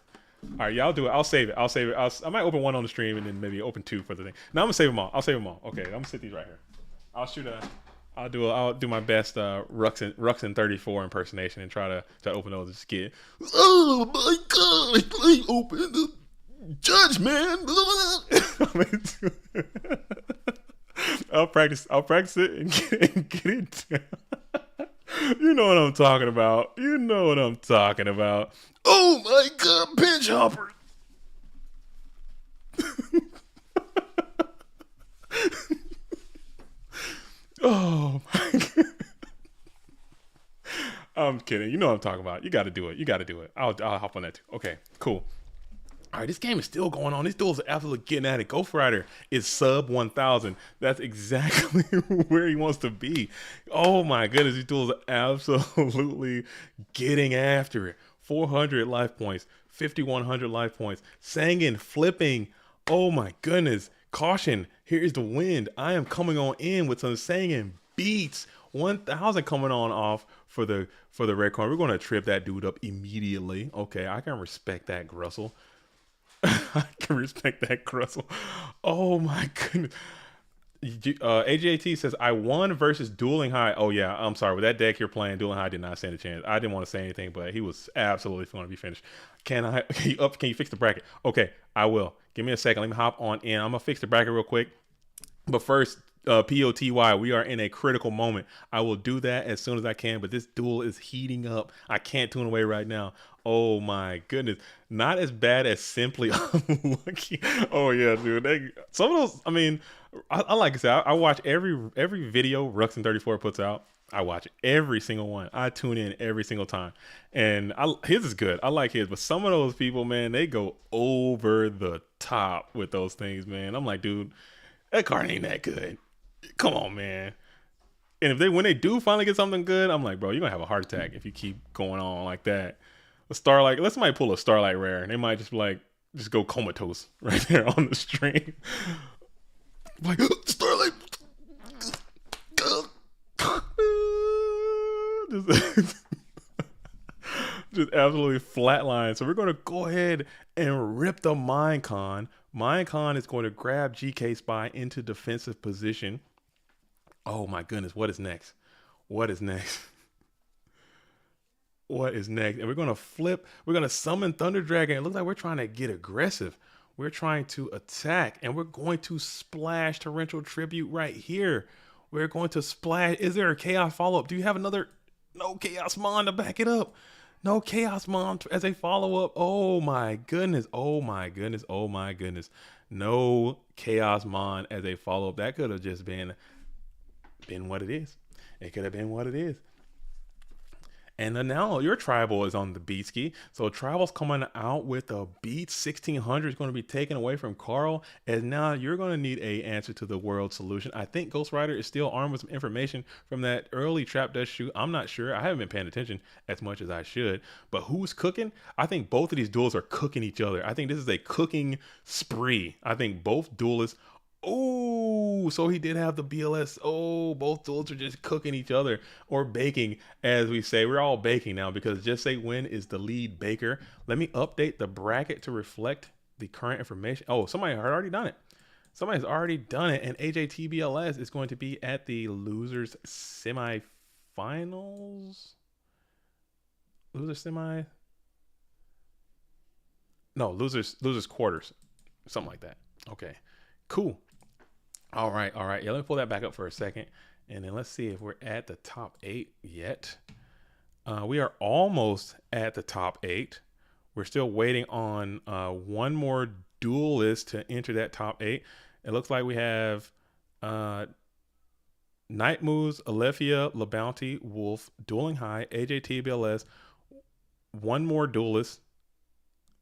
A: All right, yeah, I'll do it. I'll save it. I might open one on the stream and then maybe open two for the thing. No, I'm gonna save them all. I'll save them all. Okay, I'm gonna sit these right here. I'll do my best Ruxin 34 impersonation and try to open those and just get. Oh my God! Please open the judge, man. I'll practice it and get it down. You know what I'm talking about. Oh my God, pinch hopper. Oh my God. I'm kidding. You know what I'm talking about. You got to do it. I'll hop on that too. Okay, cool. All right, this game is still going on. These duels are absolutely getting at it. Ghost Rider is sub 1,000. That's exactly where he wants to be. Oh my goodness, these duels are absolutely getting after it. 400 life points, 5,100 life points. Sangin flipping. Oh my goodness. Caution, here is the wind. I am coming on in with some Sangin beats. 1,000 coming on off for the red coin. We're going to trip that dude up immediately. Okay, I can respect that, Grussel. I can respect that, Grussel. Oh my goodness. AJT says, I won versus Dueling High. Oh yeah, I'm sorry. With that deck you're playing, Dueling High did not stand a chance. I didn't want to say anything, but he was absolutely going to be finished. Can you fix the bracket? Okay, I will. Give me a second. Let me hop on in. I'm going to fix the bracket real quick. But first, POTY, we are in a critical moment. I will do that as soon as I can, but this duel is heating up. I can't tune away right now. Oh my goodness. Not as bad as Simply Unlucky. Oh yeah, dude. Some of those, I mean, I like I said, I watch every video Ruxin34 puts out. I watch every single one. I tune in every single time. And his is good. I like his. But some of those people, man, they go over the top with those things, man. I'm like, dude, that card ain't that good. Come on, man. And when they do finally get something good, I'm like, bro, you're gonna have a heart attack if you keep going on like that. A Starlight, let's somebody pull a Starlight rare, and they might just just go comatose right there on the stream. Like Starlight, just absolutely flatline. So we're gonna go ahead and rip the Minecon. Minecon is going to grab GK Spy into defensive position. Oh my goodness, what is next? What is next? What is next? And we're going to flip. We're going to summon Thunder Dragon. It looks like we're trying to get aggressive. We're trying to attack. And we're going to splash Torrential Tribute right here. We're going to splash. Is there a Chaos follow-up? Do you have another? No Chaos Mon to back it up. No Chaos Mon as a follow-up. Oh my goodness. Oh my goodness. Oh my goodness. No Chaos Mon as a follow-up. That could have just been been what it is. It could have been what it is. And then now your tribal is on the beat ski. So tribal's coming out with a beat 1600 is going to be taken away from Carl. And now you're going to need a answer to the world solution. I think Ghost Rider is still armed with some information from that early Trap Dust shoot. I'm not sure. I haven't been paying attention as much as I should. But who's cooking? I think both of these duels are cooking each other. I think this is a cooking spree. I think both duelists. Oh, so he did have the BLS. Oh, both duels are just cooking each other or baking, as we say. We're all baking now because Just Say When is the lead baker. Let me update the bracket to reflect the current information. Oh, somebody had already done it. Somebody's already done it. And AJTBLS is going to be at the losers semifinals. Losers semi. No, losers quarters. Something like that. Okay, cool. All right. Yeah, let me pull that back up for a second. And then let's see if we're at the top 8 yet. We are almost at the top 8. We're still waiting on one more duelist to enter that top 8. It looks like we have Night Moves, Alephia, LaBounty, Wolf, Dueling High, AJTBLS, one more duelist,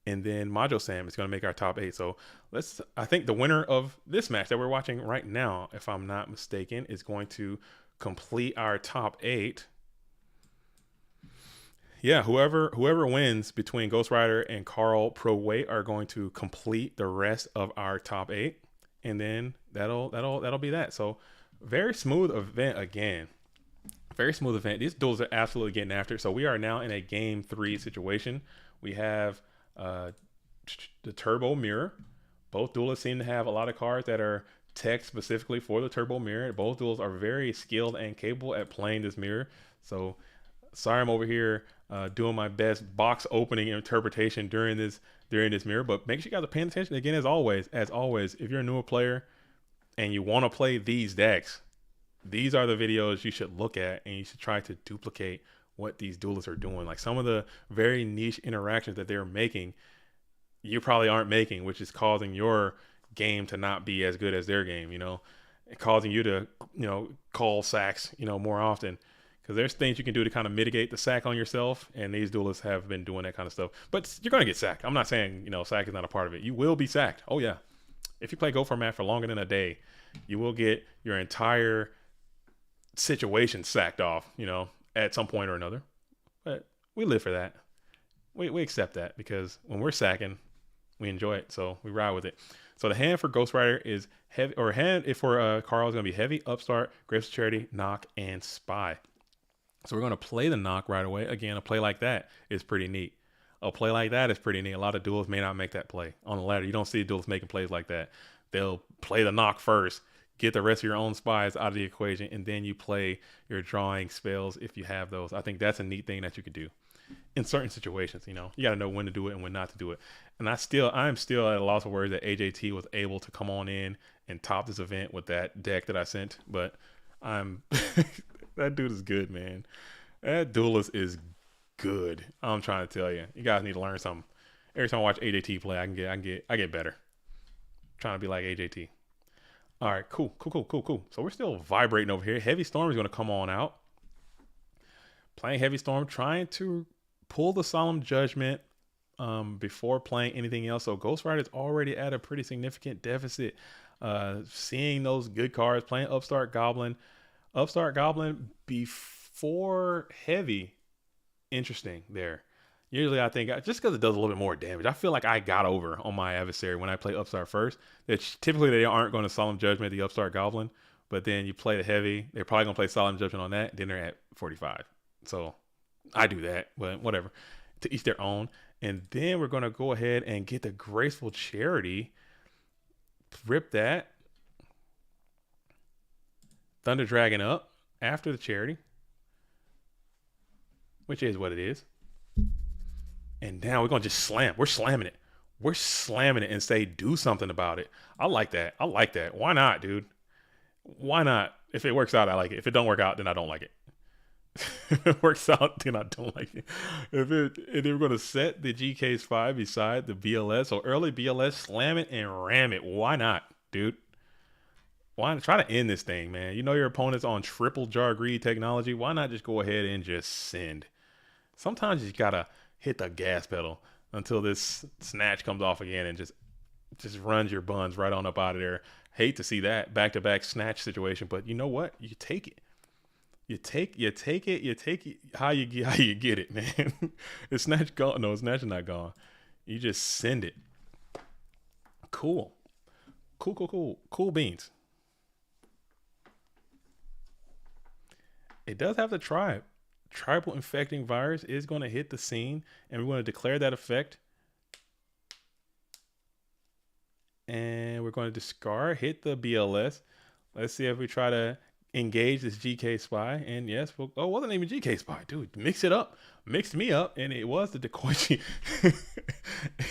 A: and then Majo Sam is going to make our top 8. So I think the winner of this match that we're watching right now, if I'm not mistaken, is going to complete our top 8. Yeah, whoever wins between Ghost Rider and Carl Pro Weight are going to complete the rest of our top 8. And then that'll be that. So very smooth event again. Very smooth event. These duels are absolutely getting after it. So we are now in a game 3 situation. We have the turbo mirror. Both duelists seem to have a lot of cards that are tech specifically for the turbo mirror. Both duels are very skilled and capable at playing this mirror. So sorry, I'm over here doing my best box opening interpretation during this mirror, but make sure you guys are paying attention again. As always, if you're a newer player and you want to play these decks, these are the videos you should look at, and you should try to duplicate what these duelists are doing. Like some of the very niche interactions that they're making, you probably aren't making, which is causing your game to not be as good as their game, causing you to, call sacks, more often, because there's things you can do to kind of mitigate the sack on yourself. And these duelists have been doing that kind of stuff, but you're going to get sacked. I'm not saying, sack is not a part of it. You will be sacked. Oh yeah. If you play Go Format for longer than a day, you will get your entire situation sacked off, at some point or another. But we live for that. We accept that, because when we're sacking, we enjoy it. So we ride with it. So the hand for Ghost Rider is heavy, or hand for Carl is going to be Heavy, Upstart, Grapes of Charity, Knock, and Spy. So we're going to play the Knock right away. Again, a play like that is pretty neat. A play like that is pretty neat. A lot of duels may not make that play on the ladder. You don't see duels making plays like that. They'll play the Knock first, get the rest of your own spies out of the equation, and then you play your drawing spells if you have those. I think that's a neat thing that you could do in certain situations. You got to know when to do it and when not to do it. And I'm still at a loss of words that AJT was able to come on in and top this event with that deck that I sent. But that dude is good, man. That duelist is good. I'm trying to tell you. You guys need to learn something. Every time I watch AJT play, I get better. I'm trying to be like AJT. All right, cool. So we're still vibrating over here. Heavy Storm is going to come on out. Playing Heavy Storm, trying to pull the Solemn Judgment before playing anything else. So Ghost Rider is already at a pretty significant deficit. Seeing those good cards, playing Upstart Goblin. Upstart Goblin before Heavy, interesting there. Usually I think, just because it does a little bit more damage, I feel like I got over on my adversary when I play Upstart first. Typically they aren't going to Solemn Judgment the Upstart Goblin, but then you play the Heavy, they're probably going to play Solemn Judgment on that, then they're at 45. So I do that, but whatever. To each their own. And then we're going to go ahead and get the Graceful Charity. Rip that. Thunder Dragon up after the Charity, which is what it is. And now we're going to just slam. We're slamming it. We're slamming it and say, do something about it. I like that. Why not, dude? Why not? If it works out, I like it. If it don't work out, then I don't like it. If it works out, then I don't like it. If we're going to set the GK's 5 beside the BLS or early BLS, slam it and ram it. Why not, dude? Why not try to end this thing, man? You know your opponent's on triple jar greed technology. Why not just go ahead and just send? Sometimes you gotta hit the gas pedal until this snatch comes off again and just runs your buns right on up out of there. Hate to see that back to back snatch situation, but you know what? You take it. You take it how you get it, man. It's snatch gone. No, it's snatch not gone. You just send it. Cool. Cool beans. It does have the tribe. Tribal infecting virus is going to hit the scene, and we're going to declare that effect. And we're going to discard, hit the BLS. Let's see if we try to engage this GK spy. And yes, it wasn't even GK spy, dude. Mix it up, mixed me up, and it was the Dekoichi.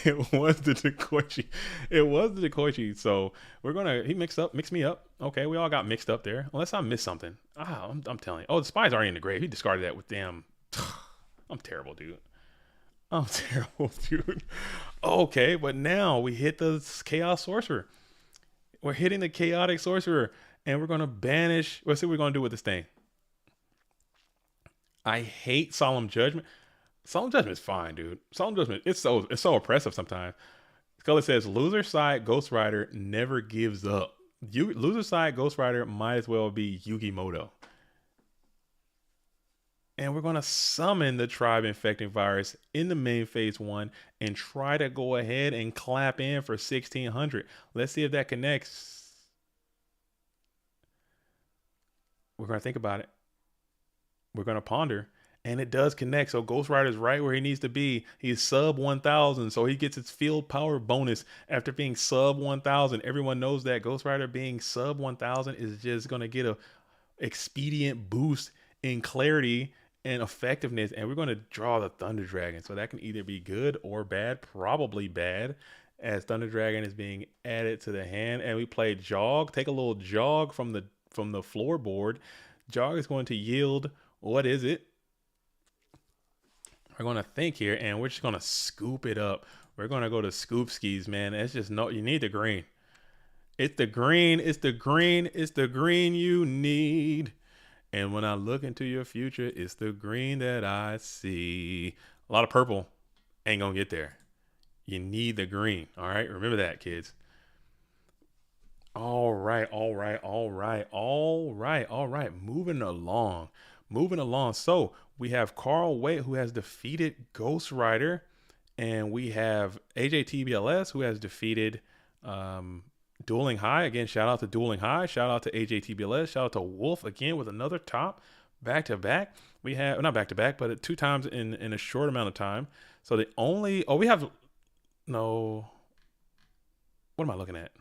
A: It was the Dekoichi. So he mixed me up. Okay, we all got mixed up there. Unless I missed something. I'm telling you. Oh, the spy's already in the grave. He discarded that with damn. I'm terrible, dude. Okay, but now we hit the Chaos Sorcerer. We're hitting the Chaotic Sorcerer, and we're going to banish. Let's see what we're going to do with this thing. I hate Solemn Judgment. Solemn Judgment is fine, dude. Solemn Judgment, it's so oppressive sometimes. Scully says, loser side Ghost Rider never gives up. Loser side Ghost Rider might as well be Yugi Moto. And we're going to summon the tribe infecting virus in the main phase 1 and try to go ahead and clap in for 1600. Let's see if that connects. We're going to think about it. We're going to ponder. And it does connect. So Ghost Rider's right where he needs to be. He's sub 1000. So he gets his field power bonus after being sub 1000. Everyone knows that Ghost Rider being sub 1000 is just going to get a expedient boost in clarity and effectiveness, and we're going to draw the Thunder Dragon. So that can either be good or bad, probably bad, as Thunder Dragon is being added to the hand. And we play Jog. Take a little jog from the floorboard. Jog is going to yield, what is it? We're going to think here, and we're just going to scoop it up. We're going to go to scoop skis, man. It's just you need the green. It's the green you need. And when I look into your future, it's the green that I see. A lot of purple ain't going to get there. You need the green. All right. Remember that, kids. All right. Moving along. So we have Carl Waite, who has defeated Ghost Rider. And we have AJTBLS, who has defeated Dueling High. Again, shout out to Dueling High. Shout out to AJTBLS. Shout out to Wolf again with another top back to back. We have not back to back, but 2 times in a short amount of time. So we have no. What am I looking at?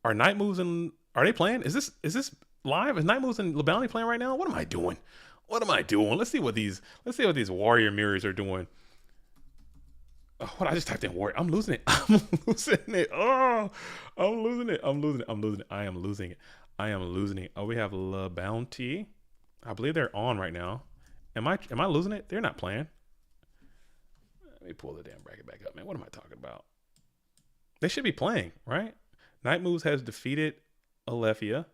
A: Are Night Moves are they playing? Is this live? Is Night Moves and LeBounty playing right now? What am I doing? Let's see what these Warrior Mirrors are doing. What I just typed in warrior. I'm losing it. Oh, I'm losing it. I am losing it. Oh, we have La Bounty. I believe they're on right now. Am I losing it? They're not playing. Let me pull the damn bracket back up, man. What am I talking about? They should be playing, right? Night Moves has defeated Alephia.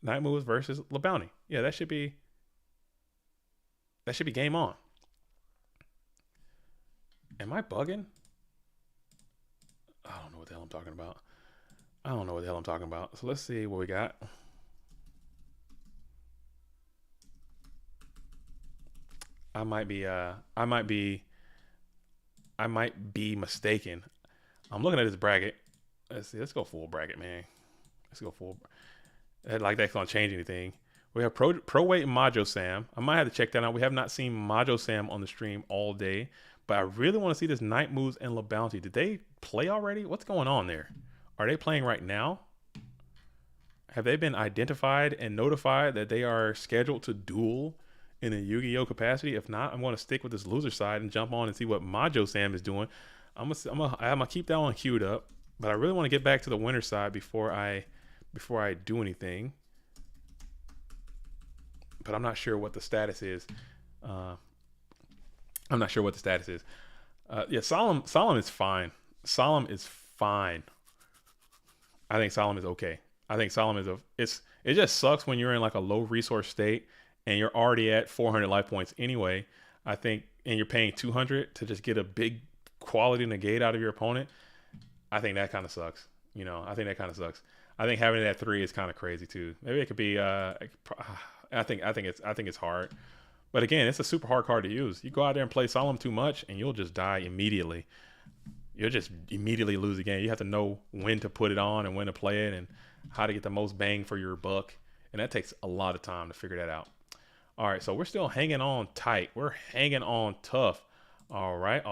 A: Night Moves versus La Bounty. Yeah, that should be game on. Am I bugging? I don't know what the hell I'm talking about. So let's see what we got. I might be mistaken. I'm looking at this bracket. Let's see. Let's go full bracket, man. Let's go full. Like that's gonna change anything. We have Pro Weight and Majo Sam. I might have to check that out. We have not seen Majo Sam on the stream all day. But I really want to see this Night Moves and La Bounty. Did they play already? What's going on there? Are they playing right now? Have they been identified and notified that they are scheduled to duel in a Yu-Gi-Oh capacity? If not, I'm going to stick with this loser side and jump on and see what Majo Sam is doing. I'm gonna keep that one queued up. But I really want to get back to the winner side before I do anything. But I'm not sure what the status is. Yeah, Solemn is fine. I think Solemn is okay. I think Solemn is it just sucks when you're in like a low resource state and you're already at 400 life points anyway. I think, and you're paying 200 to just get a big quality negate out of your opponent. I think that kind of sucks. I think that kind of sucks. I think having it at 3 is kind of crazy too. Maybe it could be. I think it's hard. But again, it's a super hard card to use. You go out there and play Solemn too much, and you'll just die immediately. You'll just immediately lose the game. You have to know when to put it on and when to play it and how to get the most bang for your buck. And that takes a lot of time to figure that out. All right, so we're still hanging on tight. We're hanging on tough. All right.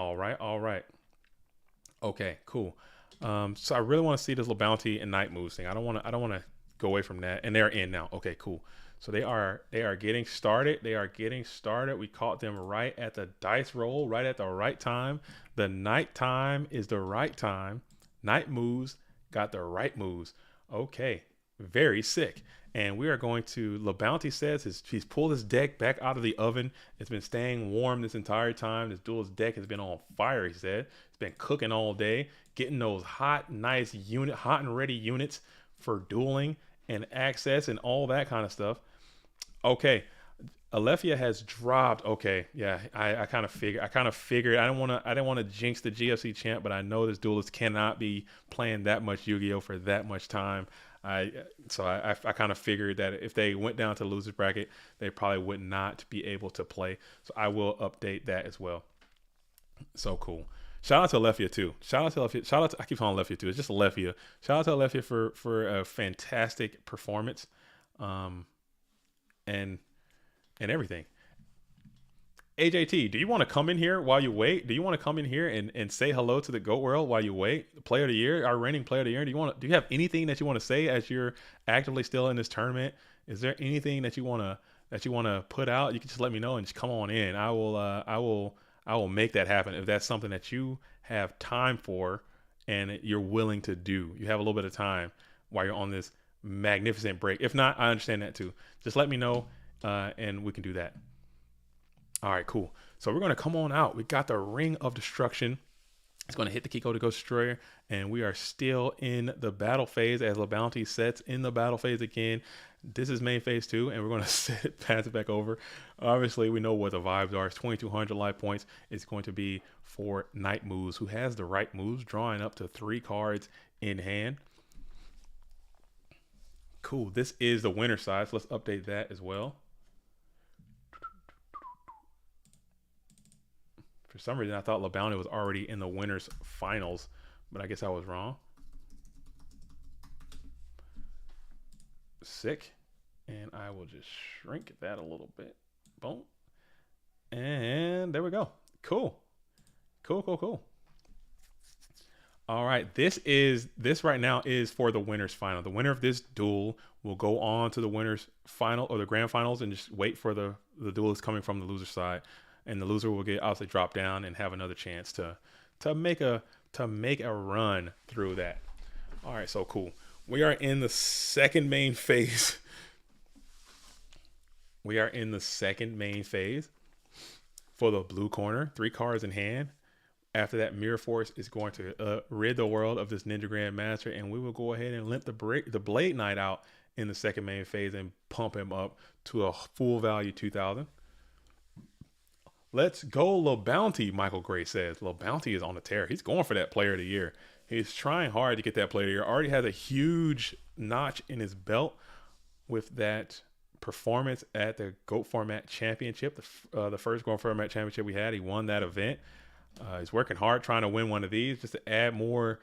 A: Okay, cool. So I really want to see this little bounty and night moves thing. I don't want to go away from that. And they're in now. Okay, cool. So they are getting started. They are getting started. We caught them right at the dice roll, right at the right time. The night time is the right time. Night moves got the right moves. Okay, very sick. And we are going to, LeBounty says he's pulled his deck back out of the oven. It's been staying warm this entire time. This duelist deck has been on fire, he said. It's been cooking all day, getting those hot and ready units for dueling and access and all that kind of stuff. Okay, Alethea has dropped. Okay, yeah, I kind of figured. I didn't want to jinx the GFC champ, but I know this duelist cannot be playing that much Yu-Gi-Oh for that much time. I kind of figured that if they went down to the losers bracket, they probably would not be able to play. So I will update that as well. So cool. Shout out to Alethea too. I keep calling Alethea too. It's just Alethea. Shout out to Alethea for a fantastic performance. And everything. AJT, do you want to come in here while you wait? Do you want to come in here and say hello to the GOAT world while you wait? Player of the year, our reigning player of the year. Do you have anything that you want to say as you're actively still in this tournament? Is there anything that you want to put out? You can just let me know and just come on in. I will make that happen if that's something that you have time for and you're willing to do. You have a little bit of time while you're on this magnificent break. If not, I understand that too. Just let me know and we can do that. All right, cool. So we're going to come on out. We got the Ring of Destruction. It's going to hit the Kiko to Ghost Destroyer, and we are still in the battle phase as LeBounty sets in the battle phase again. This is main phase 2, and we're going to pass it back over. Obviously, we know what the vibes are. It's 2,200 life points. It's going to be for Night Moves, who has the right moves, drawing up to 3 cards in hand. Cool. This is the winner side, so let's update that as well. For some reason, I thought LeBounty was already in the winners finals, but I guess I was wrong. Sick. And I will just shrink that a little bit. Boom. And there we go. Cool. Cool. All right. This right now is for the winners final. The winner of this duel will go on to the winners final or the grand finals and just wait for the duelist coming from the loser side. And the loser will get obviously drop down and have another chance to make a run through that. All right, so cool. We are in the second main phase. We are in the second main phase for the blue corner. 3 cards in hand. After that, Mirror Force is going to rid the world of this Ninja Grandmaster, and we will go ahead and limp the Blade Knight out in the second main phase and pump him up to a full value 2,000. Let's go, LeBounty, Michael Gray says. LeBounty is on the tear. He's going for that player of the year. He's trying hard to get that player of the year. Already has a huge notch in his belt with that performance at the GOAT Format Championship, the first GOAT Format Championship we had. He won that event. He's working hard trying to win one of these just to add more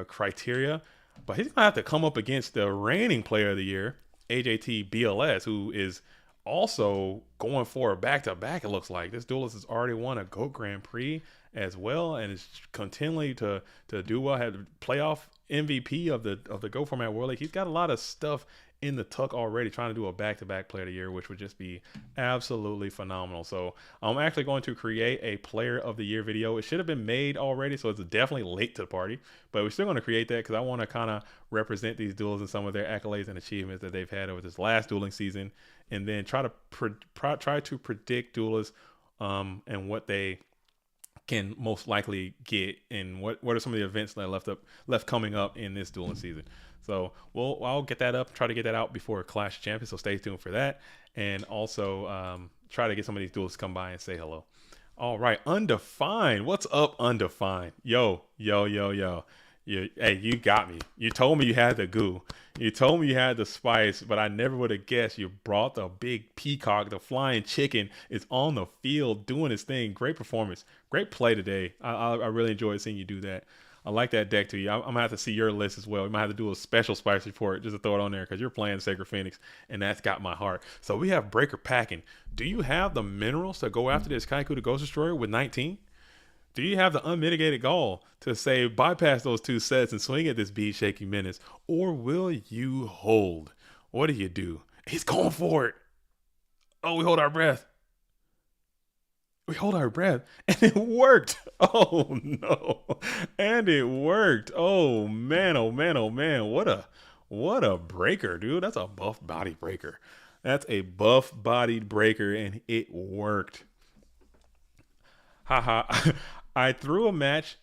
A: criteria. But he's going to have to come up against the reigning player of the year, AJT BLS, who is also going for a back-to-back. It looks like this duelist has already won a GOAT Grand Prix as well and is continuing to do well. Had playoff MVP of the GOAT Format World League. He's got a lot of stuff in the tuck already, trying to do a back-to-back player of the year, which would just be absolutely phenomenal. So I'm actually going to create a player of the year video. It should have been made already, so it's definitely late to the party, but we're still going to create that because I want to kind of represent these duels and some of their accolades and achievements that they've had over this last dueling season, and then try to predict duelists and what they can most likely get, and what are some of the events that are left coming up in this dueling season. So I'll get that up, try to get that out before Clash of Champions. So stay tuned for that, and also try to get some of these duels to come by and say hello. All right, Undefined. What's up, Undefined? Yo, yo, yo, yo. Hey, you got me. You told me you had the goo. You told me you had the spice, but I never would have guessed you brought the big peacock. The flying chicken is on the field doing his thing. Great performance. Great play today. I really enjoyed seeing you do that. I like that deck to you. I'm going to have to see your list as well. We might have to do a special spice report just to throw it on there because you're playing Sacred Phoenix, and that's got my heart. So we have Breaker packing. Do you have the minerals to go after this Kaiku the Ghost Destroyer with 19? Do you have the unmitigated gall to say bypass those 2 sets and swing at this bead shaking menace? Or will you hold? What do you do? He's going for it. Oh, we hold our breath. We hold our breath. And it worked. Oh no. And it worked. Oh man, oh man, oh man. What a breaker, dude. That's a buff body breaker. That's a buff bodied breaker, and it worked. Haha. I threw a match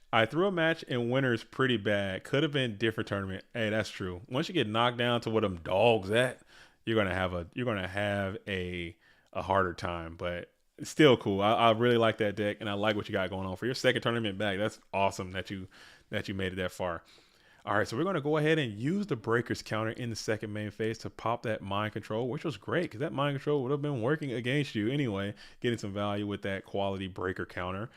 A: in winners pretty bad. Could have been different tournament. Hey, that's true. Once you get knocked down to where them dogs at, you're gonna have a harder time. But it's still cool. I really like that deck, and I like what you got going on for your second tournament back. That's awesome that you made it that far. All right, so we're going to go ahead and use the Breakers counter in the second main phase to pop that Mind Control, which was great because that Mind Control would have been working against you anyway, getting some value with that quality Breaker counter.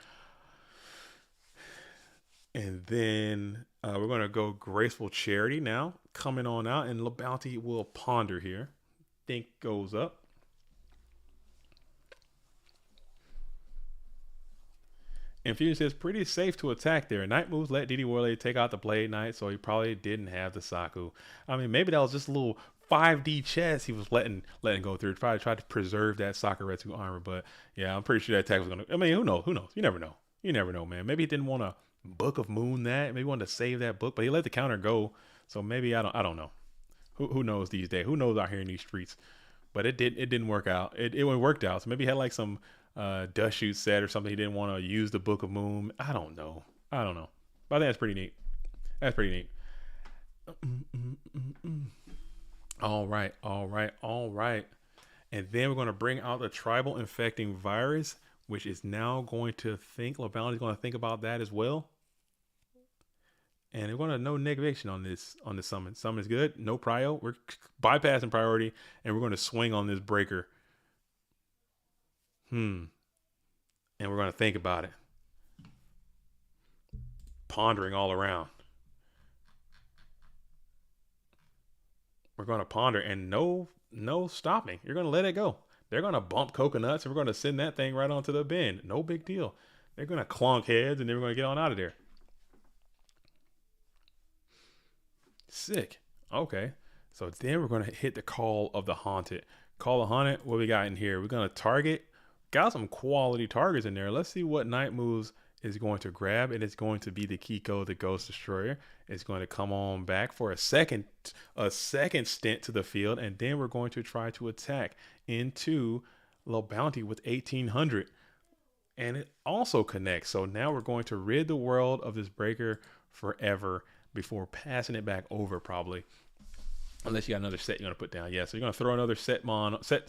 A: And then we're going to go Graceful Charity now, coming on out, and LaBounty will ponder here. Think goes up. Infusion says pretty safe to attack there. Night moves let DD Warley take out the Blade Knight, so he probably didn't have the Saku. I mean, maybe that was just a little 5D chess he was letting go through. Probably tried to preserve that Sakuretsu armor, but yeah, I'm pretty sure that attack was gonna. I mean, who knows? You never know, man. Maybe he didn't want to Book of Moon that. Maybe he wanted to save that book, but he let the counter go. So maybe I don't know. Who knows these days? Who knows out here in these streets? But it didn't work out. It worked out. So maybe he had like some dust shoot set or something. He didn't want to use the Book of Moon. I don't know. But I think that's pretty neat. All right. And then we're going to bring out the Tribal Infecting Virus, which is now going to think, LaBounty's going to think about that as well. And we're going to no negation on this summon. Summon is good. No prio. We're bypassing priority, and we're going to swing on this breaker. And we're going to think about it. Pondering all around. We're going to ponder, and no stopping. You're going to let it go. They're going to bump coconuts, and we're going to send that thing right onto the bin. No big deal. They're going to clonk heads, and then we're going to get on out of there. Sick. Okay. So then we're going to hit the Call of the Haunted. Call of the Haunted, what we got in here? We're going to target. Got some quality targets in there. Let's see what Night Moves is going to grab. And it's going to be the Kiko, the Ghost Destroyer. It's going to come on back for a second stint to the field. And then we're going to try to attack into LaBounty with 1800. And it also connects. So now we're going to rid the world of this breaker forever before passing it back over, probably. Unless you got another set you're going to put down. Yeah, so you're going to throw another set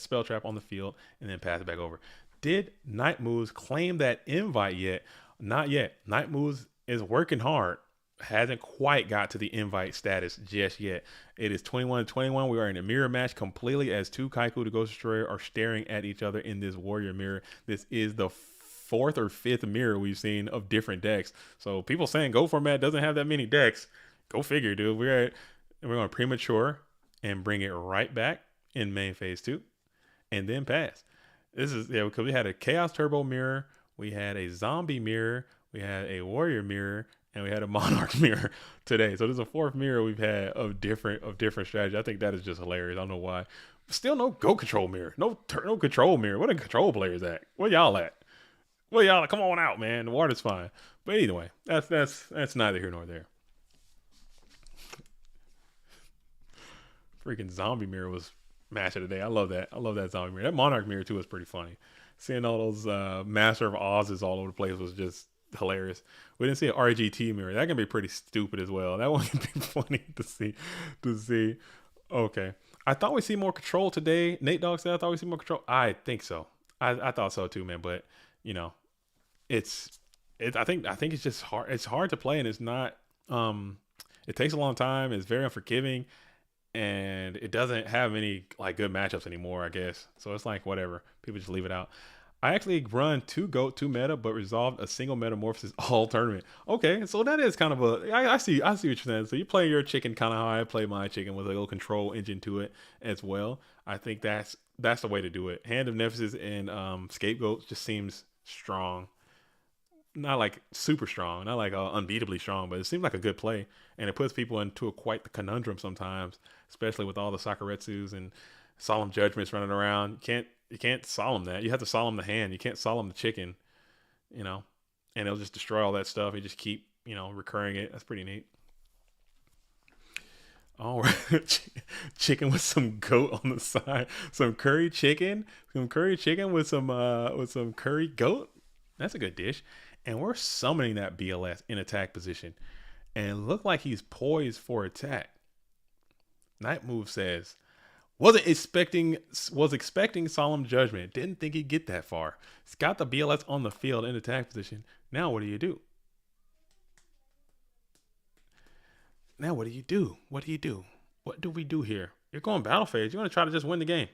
A: spell trap on the field and then pass it back over. Did Night Moves claim that invite yet? Not yet. Night Moves is working hard. Hasn't quite got to the invite status just yet. It is 21-21. We are in a mirror match completely as two Kaiku the Ghost Destroyer are staring at each other in this warrior mirror. This is the fourth or fifth mirror we've seen of different decks. So people saying Go Format doesn't have that many decks. Go figure, dude. We're going to premature and bring it right back in main phase 2 and then pass. This is, yeah, because we had a Chaos Turbo mirror, we had a Zombie mirror, we had a Warrior mirror, and we had a Monarch mirror today. So there's a fourth mirror we've had of different strategy. I think that is just hilarious. I don't know why. Still no Go Control mirror. No Control mirror. What are Control players at? Where y'all at? Well, y'all, come on out, man. The water's fine. But anyway, that's neither here nor there. Freaking Zombie mirror was match of the day. I love that. I love that Zombie mirror. That Monarch mirror too was pretty funny. Seeing all those Master of Oz's all over the place was just hilarious. We didn't see an RGT mirror. That can be pretty stupid as well. That one can be funny to see. To see. Okay. I thought we see more control today. Nate Dogg said I thought we see more control. I think so. I thought so too, man. But you know, it's I think it's just hard. It's hard to play, and it's not. It takes a long time. It's very unforgiving, and it doesn't have any like good matchups anymore, I guess. So it's like whatever. People just leave it out. I actually run 2 meta, but resolved a single metamorphosis all tournament. Okay, so that is kind of a I see what you're saying. So you play your chicken kind of how I play my chicken with a little control engine to it as well. I think that's the way to do it. Hand of Nemesis and Scapegoat just seems strong. Not like super strong, not like unbeatably strong, but it seems like a good play, and it puts people into quite the conundrum sometimes, especially with all the Sakuretsus and solemn judgments running around. You can't solemn that. You have to solemn the hand. You can't solemn the chicken, you know, and it'll just destroy all that stuff. You just keep recurring it. That's pretty neat. All right, chicken with some goat on the side, some curry chicken with some curry goat. That's a good dish. And we're summoning that BLS in attack position. And it looked like he's poised for attack. Night Move says, was expecting solemn judgment. Didn't think he'd get that far. He's got the BLS on the field in attack position. Now what do you do? What do we do here? You're going battle phase. You want to try to just win the game.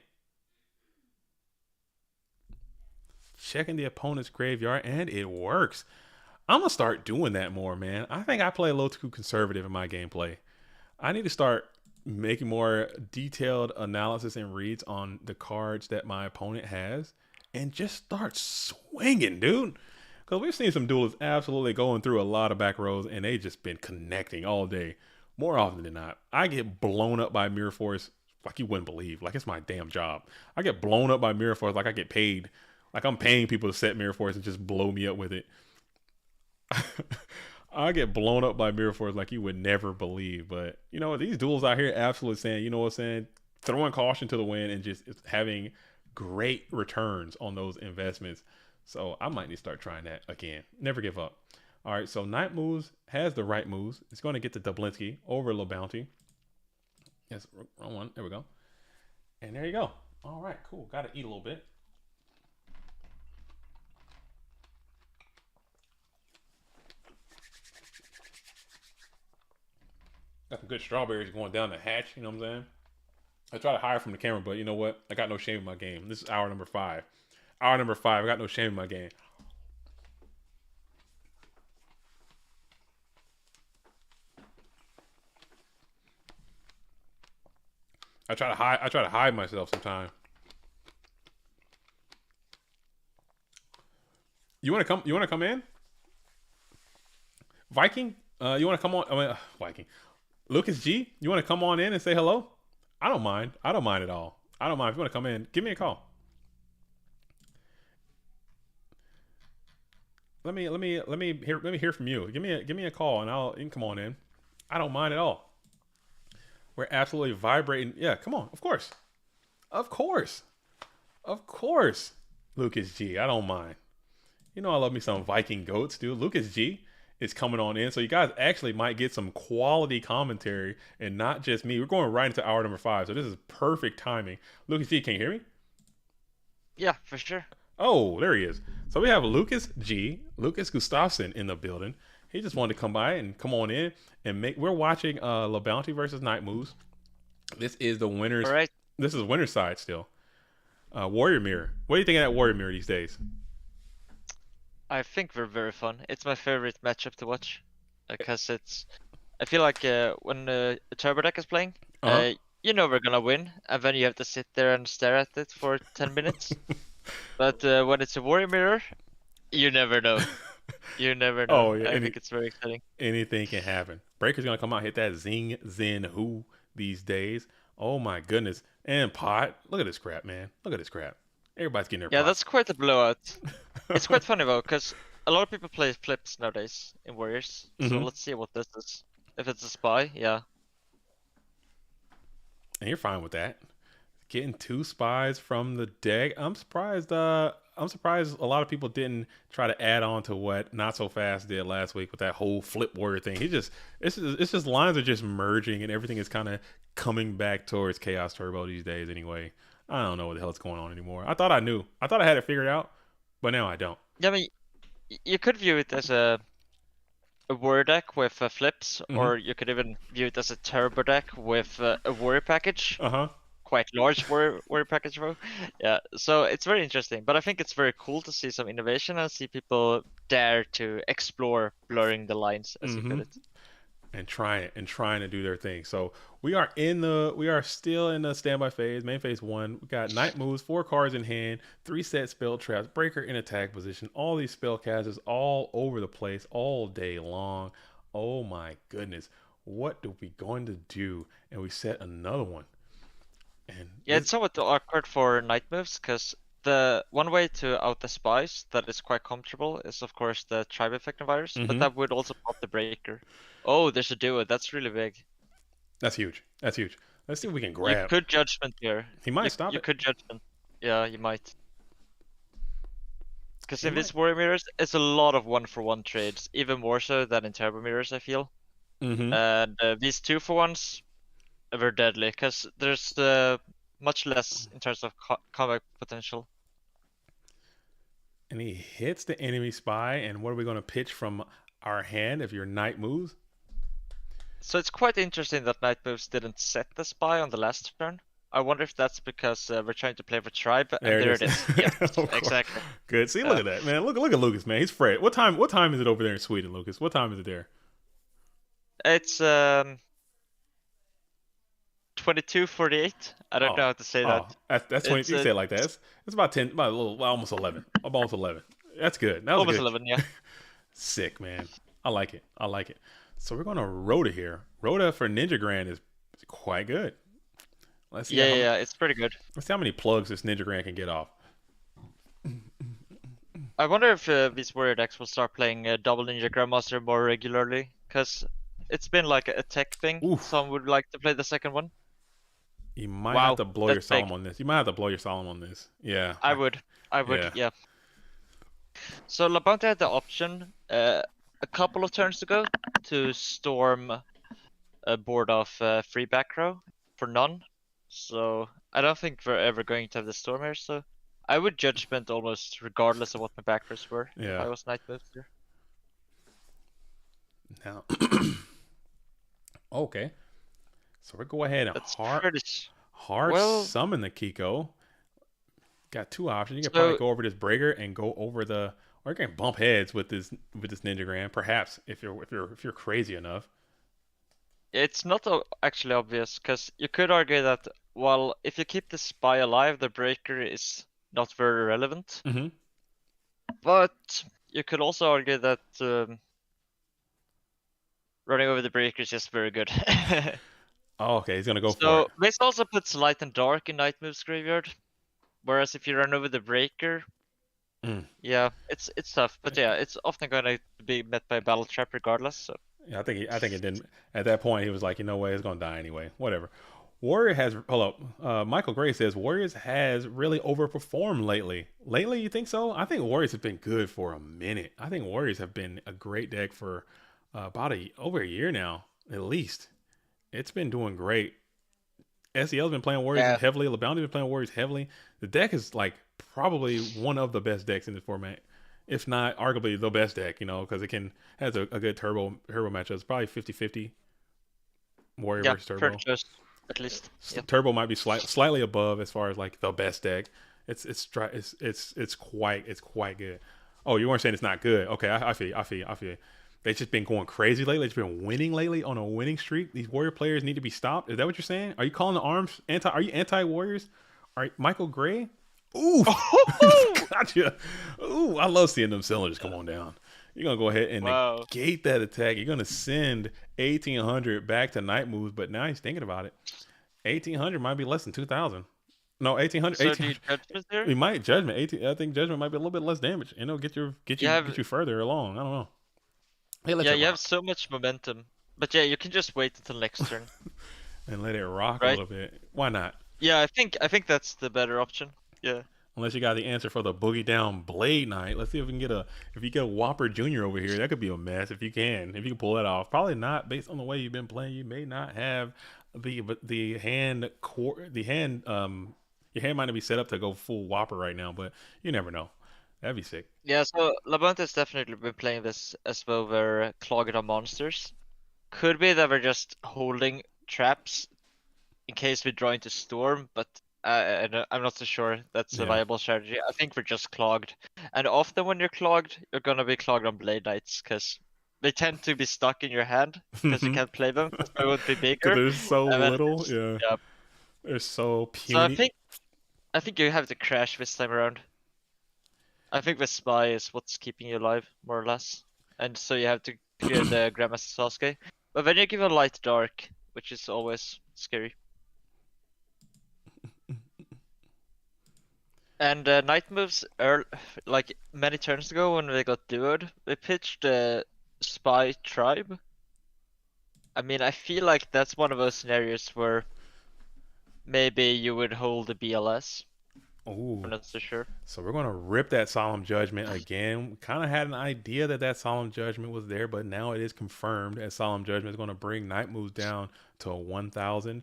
A: Checking the opponent's graveyard, and it works. I'm going to start doing that more, man. I think I play a little too conservative in my gameplay. I need to start making more detailed analysis and reads on the cards that my opponent has and just start swinging, dude. Because we've seen some duelists absolutely going through a lot of back rows, and they just been connecting all day. More often than not, I get blown up by Mirror Force like you wouldn't believe. Like it's my damn job. I get blown up by Mirror Force like I get paid. Like I'm paying people to set Mirror Force and just blow me up with it. I get blown up by Mirror Force like you would never believe. But these duels out here absolutely saying, throwing caution to the wind and just having great returns on those investments. So I might need to start trying that again. Never give up. All right, so Night Moves has the right moves. It's going to get the Dublinsky over Low Bounty. Yes, wrong one. There we go. And there you go. All right, cool. Got to eat a little bit. Got some good strawberries going down the hatch, you know what I'm saying? I try to hide from the camera, but you know what? I got no shame in my game. This is hour number 5. I got no shame in my game. I try to hide myself sometimes. You want to come in? Viking? You want to come on? Viking. Lucas G, you want to come on in and say hello? I don't mind. I don't mind at all. I don't mind if you want to come in. Give me a call. Let me hear from you. Give me a call and you can come on in. I don't mind at all. We're absolutely vibrating. Yeah, come on. Of course. Lucas G, I don't mind. I love me some Viking goats, dude. Lucas G is coming on in. So you guys actually might get some quality commentary and not just me. We're going right into hour number 5. So this is perfect timing. Lucas G, can you hear me?
D: Yeah, for sure.
A: Oh, there he is. So we have Lucas Gustafsson in the building. He just wanted to come by and come on in and we're watching La Bounty versus Night Moves. This is the winners.
D: All right.
A: This is winner's side still. Warrior Mirror. What do you think of that Warrior Mirror these days?
D: I think they're very fun. It's my favorite matchup to watch because I feel like when a Turbo deck is playing, we're gonna win, and then you have to sit there and stare at it for 10 minutes. But when it's a Warrior Mirror, you never know. You never know.
A: Oh, yeah.
D: I think it's very exciting.
A: Anything can happen. Breaker's gonna come out, hit that zing, zen, who these days. Oh my goodness. And Pot, look at this crap, man. Look at this crap. Everybody's getting their
D: Yeah,
A: pot.
D: that's quite a blowout. It's quite funny though, because a lot of people play flips nowadays in Warriors. So let's see what this is. If it's a spy, yeah.
A: And you're fine with that. Getting 2 spies from the deck. I'm surprised I'm surprised a lot of people didn't try to add on to what Not So Fast did last week with that whole flip word thing. It's just lines are just merging and everything is kind of coming back towards Chaos Turbo these days. Anyway, I don't know what the hell is going on anymore. I thought I knew. I thought I had it figured out, but now I don't.
D: Yeah, I mean, you could view it as a warrior deck with flips, or you could even view it as a turbo deck with a warrior package.
A: Uh-huh.
D: Quite large warrior package row. Yeah, so it's very interesting. But I think it's very cool to see some innovation and see people dare to explore blurring the lines, as you put it.
A: And trying to do their thing. So we are still in the standby phase, main phase 1. We got night moves, 4 cards in hand, 3 set spell traps, breaker in attack position, all these spell casters all over the place all day long. Oh my goodness. What are we going to do? And we set another one. And
D: yeah, it's somewhat awkward for night moves, because the one way to out the spies that is quite comfortable is of course the tribe effect virus, but that would also pop the breaker. Oh, there's a duo. That's really big.
A: That's huge. Let's see if we can grab.
D: You could judgment here.
A: He might stop it.
D: You could judgment. Yeah, you might. Because in these warrior mirrors, it's a lot of 1-for-1 trades, even more so than in turbo mirrors, I feel. And these 2-for-1s are very deadly, because there's much less in terms of combat potential.
A: And he hits the enemy spy, and what are we going to pitch from our hand if your knight moves?
D: So it's quite interesting that Night Moves didn't set the spy on the last turn. I wonder if that's because we're trying to play for tribe, and there it is. Yes, exactly.
A: Good. See, look at that, man. Look at Lucas, man. He's Fred. What time is it over there in Sweden, Lucas? What time is it there?
D: It's 22:48. I don't know how to say that.
A: That's 20. You say it like that. It's about 10, almost 11. Almost 11. That's good. That was
D: almost
A: good.
D: 11, yeah.
A: Sick, man. I like it. So we're going to Rhoda here. Rhoda for Ninja Grand is quite good. Let's see.
D: Yeah, it's pretty good.
A: Let's see how many plugs this Ninja Grand can get off.
D: I wonder if these warrior decks will start playing double Ninja Grandmaster more regularly, because it's been like a tech thing.
A: Oof.
D: Some would like to play the second one.
A: You might have to blow your solemn on this. Yeah.
D: I would, yeah. So LaBounty had the option a couple of turns ago to storm a board of free back row for none. So I don't think we're ever going to have the storm here. So I would judgment almost regardless of what my back rows were.
A: Yeah.
D: If I was night moved here.
A: Now, okay. So we'll go ahead and hard summon the Kiko. Got 2 options. You can probably go over this breaker and go over the, or you can bump heads with this Ninja Grand, perhaps if you're crazy enough.
D: It's not actually obvious, because you could argue that, well, if you keep the spy alive, the breaker is not very relevant. But you could also argue that running over the breaker is just very good.
A: Oh, okay, he's gonna go for it.
D: So this also puts light and dark in Night Moves graveyard. Whereas if you run over the breaker, yeah, it's tough. But yeah, it's often going to be met by a battle trap regardless. So
A: yeah, I think it didn't. At that point, he was like, you know what, it's gonna die anyway. Whatever. Warrior has Michael Gray says Warriors has really overperformed lately. Lately, you think so? I think Warriors have been good for a minute. I think Warriors have been a great deck for about over a year now, at least. It's been doing great. SEL's been playing Warriors heavily. LaBounty's been playing Warriors heavily. The deck is like probably one of the best decks in this format, if not arguably the best deck, because it has a good turbo matchup. It's probably 50-50 Warrior versus Turbo.
D: At least
A: Turbo might be slightly above as far as like the best deck. It's quite good. Oh, you weren't saying it's not good? Okay, I feel you. They've just been going crazy lately. They've just been winning lately on a winning streak. These Warrior players need to be stopped. Is that what you're saying? Are you calling the arms Are you anti-Warriors? All right, Michael Gray. Ooh, gotcha. Ooh, I love seeing them cylinders come on down. You're gonna go ahead and negate that attack. You're gonna send 1800 back to Night Moves, but now he's thinking about it. 1800 might be less than 2000. No, 1800.
D: So 1800. Do you judgment there?
A: We might judgment. 18. I think judgment might be a little bit less damage. Get you further along. I don't know.
D: Hey, you have so much momentum, but yeah, you can just wait until next turn
A: and let it rock a little bit. Why not?
D: Yeah, I think that's the better option. Yeah.
A: Unless you got the answer for the boogie down Blade Knight. Let's see if we can get a Whopper Junior over here. That could be a mess if you can pull that off. Probably not based on the way you've been playing. You may not have the hand core the hand your hand might not be set up to go full Whopper right now, but you never know. That'd be sick.
D: Yeah, so Labont has definitely been playing this as well. We're clogging on monsters. Could be that we're just holding traps in case we draw into storm, but I'm not so sure that's a
A: Yeah.
D: viable strategy. I think we're just clogged. And often when you're clogged, you're gonna be clogged on Blade Knights, because they tend to be stuck in your hand, because you can't play them, because they would be
A: Because
D: bigger.
A: there's so
D: And then
A: little.
D: it's-
A: Yeah.
D: yeah.
A: They're so
D: So I
A: puny.
D: think you have to crash this time around. I think the spy is what's keeping you alive, more or less. And so you have to clear the Grandmaster Sasuke. But then you give a light dark, which is always scary. And Night moves like many turns ago when they got duoed, they pitched the Spy Tribe. I mean, I feel like that's one of those scenarios where maybe you would hold the BLS.
A: Ooh.
D: I'm not so sure.
A: So we're gonna rip that Solemn Judgment again. Kind of had an idea that Solemn Judgment was there, but now it is confirmed as Solemn Judgment is going to bring Night Moves down to 1,000.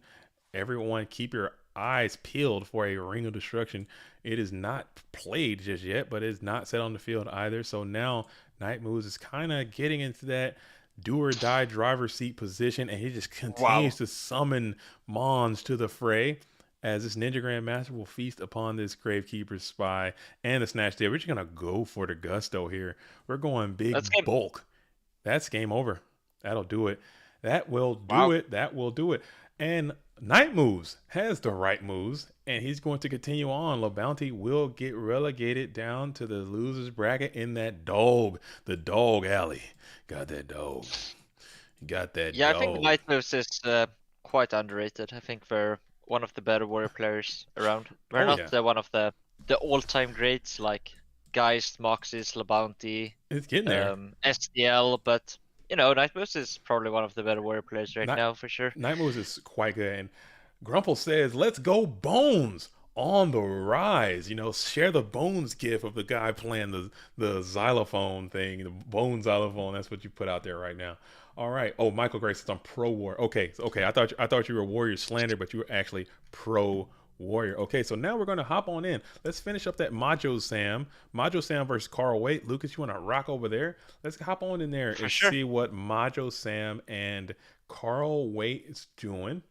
A: Everyone, keep your eyes peeled for a Ring of Destruction. It is not played just yet, but it's not set on the field either. So now Night Moves is kind of getting into that do or die driver's seat position, and he just continues to summon Mons to the fray. As this Ninja Grandmaster will feast upon this Gravekeeper's Spy and the Snatch Deal. We're just gonna go for the gusto here. We're going big bulk. That's game over. That'll do it. That will do it. That will do it. And Night Moves has the right moves, and he's going to continue on. LaBounty will get relegated down to the losers bracket in that Dogg, the Dogg alley. Got that Dogg. Got that.
D: Yeah,
A: Dogg.
D: I think Night Moves is quite underrated. I think they're one of the better warrior players around. We're not one of the all-time greats like Geist, Moxis, LaBounty.
A: It's getting there.
D: SDL, but you know, Night Moves is probably one of the better warrior players right now for sure.
A: Night Moves is quite good. And Grumple says, "Let's go Bones on the rise." You know, share the Bones gif of the guy playing the xylophone thing, the Bone xylophone. That's what you put out there right now. All right. Oh, Michael Grace is on Pro War. Okay. I thought you were Warrior Slander, but you were actually Pro Warrior. Okay. So now we're gonna hop on in. Let's finish up that Majo Sam versus Carl Waite. Lucas, you want to rock over there? Let's hop on in there and see what Majo Sam and Carl Waite is doing.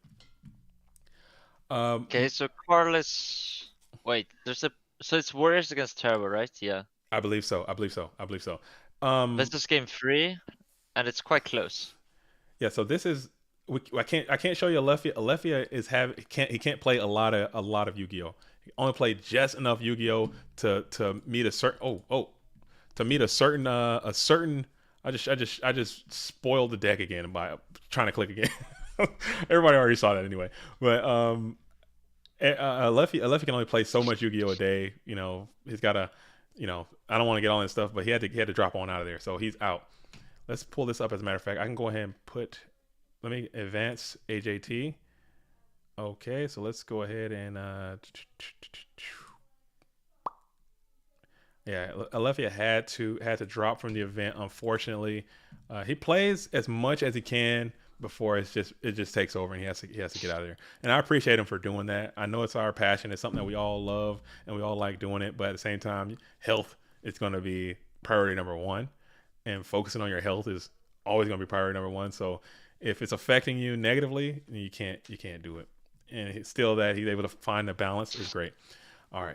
D: Okay, so Carl is. Wait, so it's Warriors against Turbo, right? Yeah.
A: I believe so.
D: This is game 3. And it's quite close.
A: Yeah, so this is I can't show you Alethea. Alethea he can't play a lot of Yu-Gi-Oh. He only played just enough Yu-Gi-Oh to meet a certain I just spoiled the deck again by trying to click again. Everybody already saw that anyway. But Alethea can only play so much Yu-Gi-Oh a day. You know, he's got I don't want to get all this stuff, but he had to drop on out of there, so he's out. Let's pull this up. As a matter of fact, I can go ahead and let me advance AJT. Okay, so let's go ahead and yeah, Alethea had to drop from the event. Unfortunately, he plays as much as he can before it just takes over, and he has to get out of there. And I appreciate him for doing that. I know it's our passion. It's something that we all love and we all like doing it. But at the same time, health is going to be priority number one. And focusing on your health is always going to be priority number one. So if it's affecting you negatively, you can't do it. And it's still that he's able to find the balance is great. All right.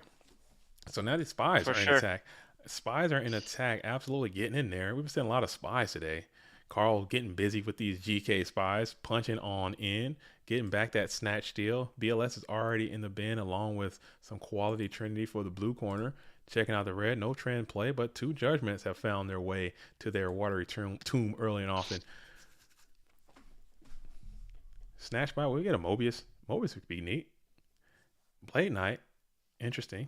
A: So now the spies are in attack. Spies are in attack, absolutely getting in there. We've been seeing a lot of spies today. Carl getting busy with these GK spies, punching on in, getting back that snatch steal. BLS is already in the bin along with some quality Trinity for the blue corner. Checking out the red, no trend play, but 2 judgments have found their way to their watery tomb early and often. Snatch by, we get a Mobius. Mobius would be neat. Blade Knight, interesting.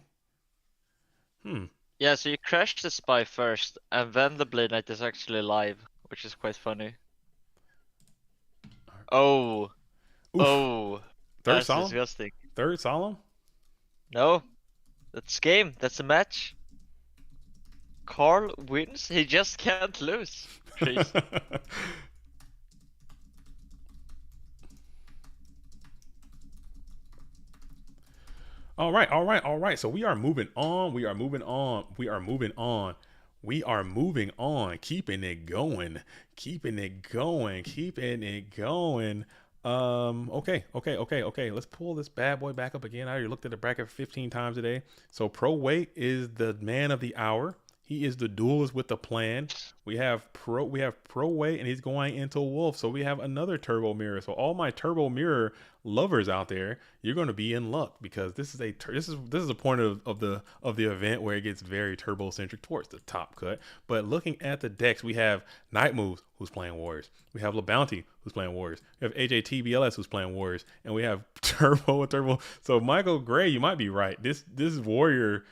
D: Yeah, so you crash the spy first, and then the Blade Knight is actually live, which is quite funny. Oh.
A: Oof.
D: Oh.
A: Third
D: That's
A: Solemn?
D: disgusting.
A: Third Solemn?
D: No. That's game. That's a match. Carl wins. He just can't lose. Trees.
A: All right, all right, all right. So we are moving on. We are moving on. We are moving on. We are moving on. Keeping it going. Keeping it going. Keeping it going. Okay. Let's pull this bad boy back up again. I already looked at the bracket 15 times today. So Pro Weight is the man of the hour. He is the duelist with the plan. We have Pro Weight, and he's going into Wolf. So we have another Turbo Mirror. So all my Turbo Mirror lovers out there, you're going to be in luck, because this is a point of the event where it gets very turbo centric towards the top cut. But looking at the decks, we have Night Moves, who's playing Warriors. We have LaBounty, who's playing Warriors. We have AJTBLS, who's playing Warriors, and we have Turbo and Turbo. So Michael Gray, you might be right. These Warriors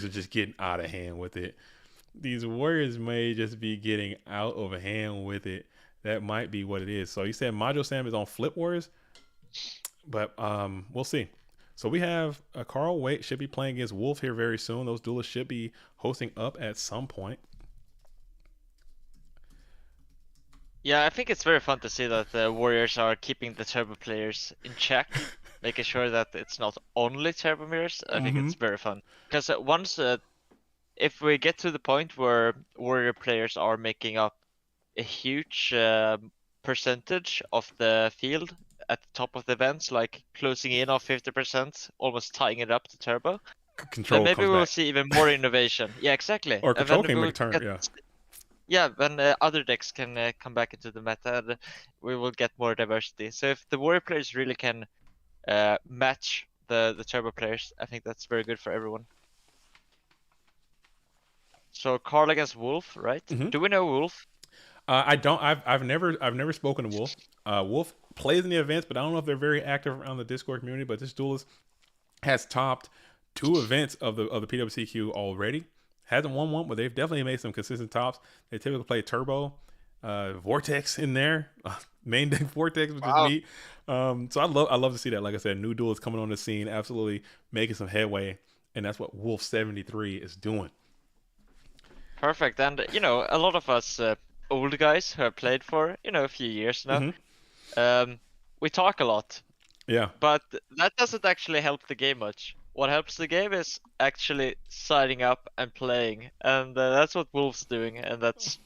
A: are just getting out of hand with it. These Warriors may just be getting out of hand with it. That might be what it is. So you said Majo Sam is on Flip Warriors, but we'll see. So we have Carl Waite should be playing against Wolf here very soon. Those duelists should be hosting up at some point.
D: Yeah, I think it's very fun to see that the Warriors are keeping the Turbo players in check, making sure that it's not only Turbo mirrors. I think it's very fun. Because if we get to the point where Warrior players are making up a huge percentage of the field at the top of the events, like closing in on 50%, almost tying it up to Turbo,
A: Control
D: then maybe we'll
A: back.
D: see even more innovation. Yeah, exactly.
A: Or Control
D: And
A: can
D: then
A: make a turn, yeah.
D: Yeah, then other decks can come back into the meta, and we will get more diversity. So if the Warrior players really can match the Turbo players, I think that's very good for everyone. So Carl against Wolf, right? Do we know Wolf?
A: I don't. I've never spoken to Wolf. Wolf plays in the events, but I don't know if they're very active around the Discord community. But this duelist has topped 2 events of the PWCQ already. Hasn't won one, but they've definitely made some consistent tops. They typically play Turbo, Vortex in there, main deck Vortex, which is neat. So I love to see that. Like I said, new duelists coming on the scene, absolutely making some headway, and that's what Wolf 73 is doing.
D: Perfect. And a lot of us old guys who have played for a few years now, we talk a lot.
A: Yeah.
D: But that doesn't actually help the game much. What helps the game is actually signing up and playing, and that's what Wolf's doing, and that's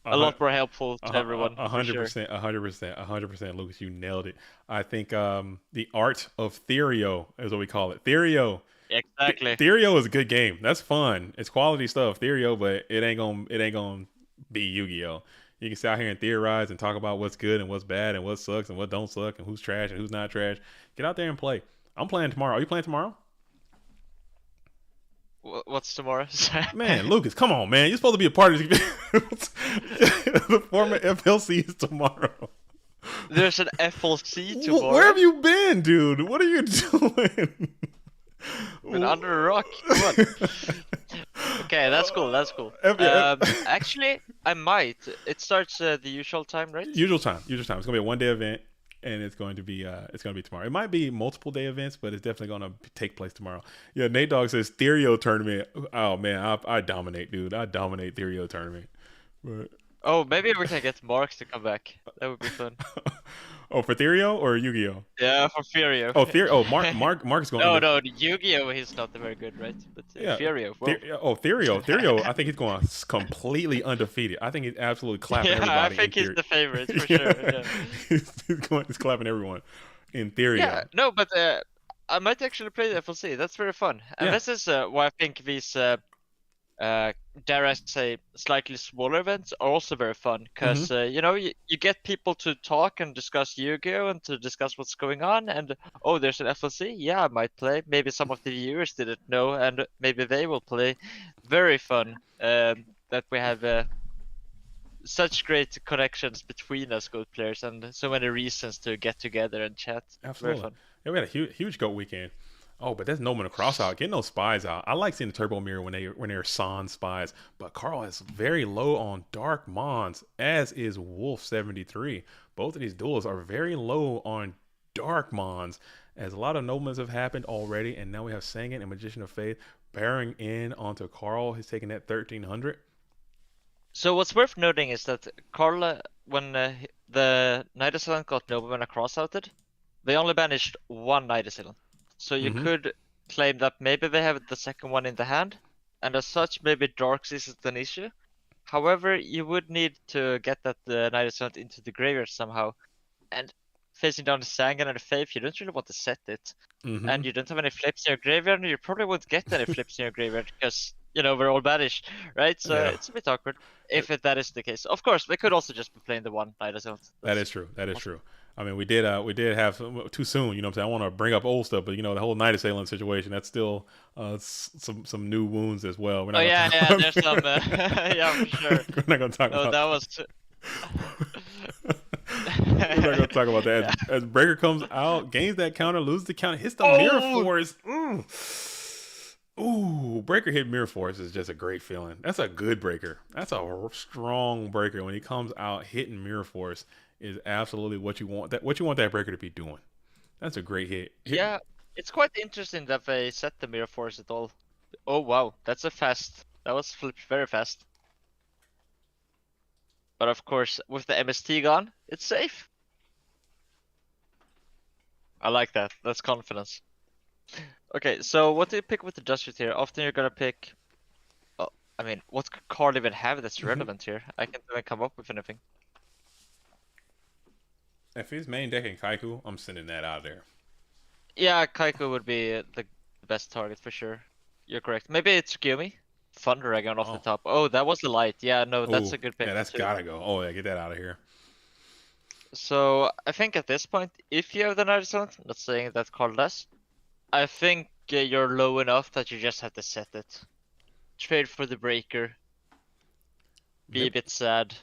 D: a lot more helpful to everyone.
A: 100%, 100%, Lucas, you nailed it. I think the art of Therio is what we call it. Therio.
D: Exactly.
A: Therio is a good game. That's fun. It's quality stuff, Therio, but it ain't gonna be Yu-Gi-Oh. You can sit out here and theorize and talk about what's good and what's bad and what sucks and what don't suck and who's trash and who's not trash. Get out there and play. I'm playing tomorrow. Are you playing tomorrow?
D: What's tomorrow?
A: Man, Lucas, come on, man. You're supposed to be a part of this. The former FLC is tomorrow.
D: There's an FLC tomorrow.
A: Where have you been, dude? What are you doing?
D: Been under a rock. Come on. Okay, that's cool. That's cool. Actually, I might. It starts the usual time, right?
A: Usual time. It's gonna be a 1-day event, and it's going to be tomorrow. It might be multiple day events, but it's definitely gonna take place tomorrow. Yeah, Nate Dogg says Therio tournament. Oh man, I dominate, dude. I dominate Therio tournament. But...
D: Oh, maybe we can get Mark to come back. That would be fun.
A: Oh, for Therio or Yu-Gi-Oh?
D: Yeah, for Therio.
A: Oh, Therio. Oh, Mark's going.
D: No, Yu-Gi-Oh, he's not very good, right? But Therio.
A: Therio. I think he's going completely undefeated. I think he's absolutely clapping everybody.
D: Yeah, I think he's the favorite for sure. Yeah.
A: he's clapping everyone in Therio.
D: Yeah, no, but I might actually play the FLC. That's very fun. And this is why I think these dare I say, slightly smaller events are also very fun because you get people to talk and discuss Yu-Gi-Oh and to discuss what's going on, and there's an FLC, yeah, I might play. Maybe some of the viewers didn't know, and maybe they will play. Very fun that we have such great connections between us GOAT players and so many reasons to get together and chat.
A: Absolutely.
D: Very fun.
A: Yeah, we had a huge GOAT weekend. Oh, but there's no one to cross out. Getting those spies out. I like seeing the Turbo Mirror when they're Sans spies. But Carl is very low on Dark Mons, as is Wolf 73. Both of these duels are very low on dark mons, as a lot of noblements have happened already, and now we have Sangan and Magician of Faith bearing in onto Carl. He's taking that 1300.
D: So what's worth noting is that Carl, when the Night Assailant got Nobleman cross-outed, they only banished one Night Assailant. So you could claim that maybe they have the second one in the hand, and as such, maybe Darks isn't an issue. However, you would need to get that Night Assailant into the graveyard somehow, and facing down the Sangan and the Faith, you don't really want to set it, and you don't have any flips in your graveyard, and you probably won't get any flips in your graveyard because we're all banished, right? So it's a bit awkward if that is the case. Of course, they could also just be playing the one Night Assailant.
A: That is true. That is true. I mean, we did have too soon. You know what I'm saying? I want to bring up old stuff, but the whole Night Assailant situation, that's still some new wounds as well. We're not
D: there's some. Yeah, for sure.
A: We're not gonna talk about
D: that was.
A: We're not gonna talk about that. As Breaker comes out, gains that counter, loses the counter, hits the Mirror Force. Ooh, Breaker hit Mirror Force is just a great feeling. That's a good Breaker. That's a strong Breaker. When he comes out hitting Mirror Force is absolutely what you want. What you want that Breaker to be doing. That's a great hit.
D: Yeah, it's quite interesting that they set the Mirror Force at all. Oh wow, that's a fast. That was flipped very fast. But of course, with the MST gone, it's safe. I like that. That's confidence. Okay, so what do you pick with the Justice here? Often you're gonna pick. Oh, I mean, what could card even have that's relevant here? I can't even come up with anything.
A: If he's main decking Kaiku, I'm sending that out of there.
D: Yeah, Kaiku would be the best target for sure. You're correct. Maybe it's Gyumi. Thunder Dragon off the top. Oh, that was the light. Yeah, no, that's a good pick.
A: Yeah, that's gotta go. Oh yeah, get that out of here.
D: So I think at this point, if you have the Night Assailant, not saying that card less, I think you're low enough that you just have to set it. Trade for the Breaker. Be a bit sad.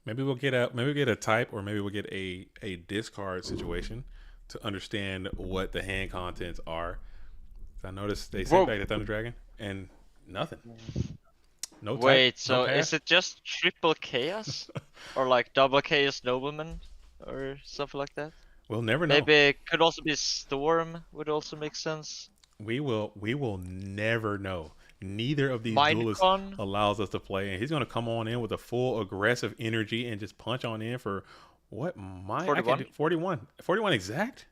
A: Maybe we'll get a type, or maybe we'll get a discard situation to understand what the hand contents are. I noticed they sent back the Thunder Dragon and nothing. No type.
D: Wait, so
A: no
D: is it just triple chaos, or like double chaos nobleman, or something like that?
A: We'll never know.
D: Maybe it could also be Storm. Would also make sense.
A: We will never know. Neither of these duelists allows us to play, and he's going to come on in with a full aggressive energy and just punch on in for what? 41 exact.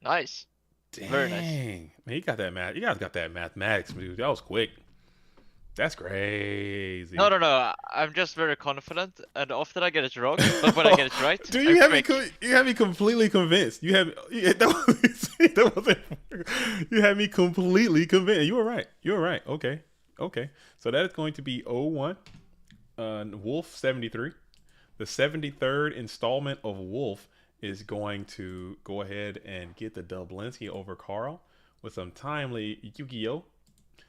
D: Nice.
A: Dang.
D: Very nice.
A: Man, you got that math. You guys got that mathematics, dude. That was quick. That's crazy.
D: No. I'm just very confident, and often I get it wrong. But when I get it right,
A: dude, you have me completely convinced. You had me completely convinced. You were right. Okay. So that is going to be 01, Wolf 73. The 73rd installment of Wolf is going to go ahead and get the Dublinski over Carl with some timely Yu-Gi-Oh.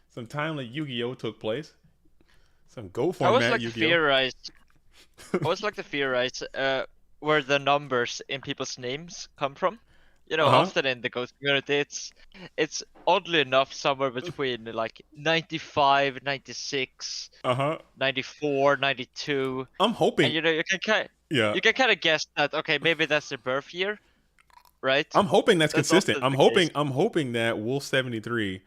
A: Some timely Yu-Gi-Oh took place. Some Go format Yu-Gi-Oh. I
D: always like to theorize where the numbers in people's names come from. Often in the Ghost community, it's oddly enough somewhere between like 95, 96, 94, 92.
A: I'm hoping.
D: And you can kind of guess that. Okay, maybe that's their birth year, right?
A: I'm hoping that's consistent. I'm hoping that Wolf 73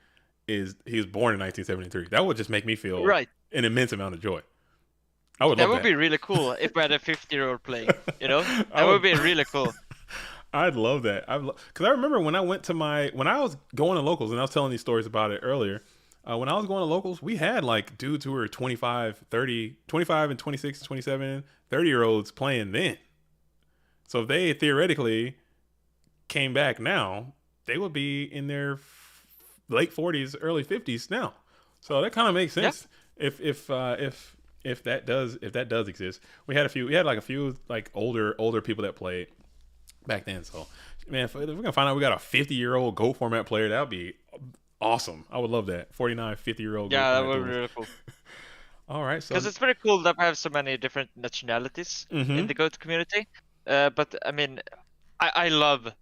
A: he was born in 1973. That would just make me feel an immense amount of joy. I would love that.
D: That would be really cool if we had a 50-year-old playing. That would be really cool.
A: I'd love that. Because I remember when I was going to locals, and I was telling these stories about it earlier. When I was going to locals, we had like dudes who were 25 and 26, 27, 30-year-olds playing then. So if they theoretically came back now, they would be in their late 40s, early 50s now. So that kind of makes sense. Yeah. If that does exist. We had a few older people that played back then. So man, if we're gonna find out we got a 50-year-old Go format player, that would be awesome. I would love that. 49, 50-year-old.
D: Yeah, that would be really cool.
A: All right, so
D: because it's very cool that we have so many different nationalities in the Go community. But I mean, I love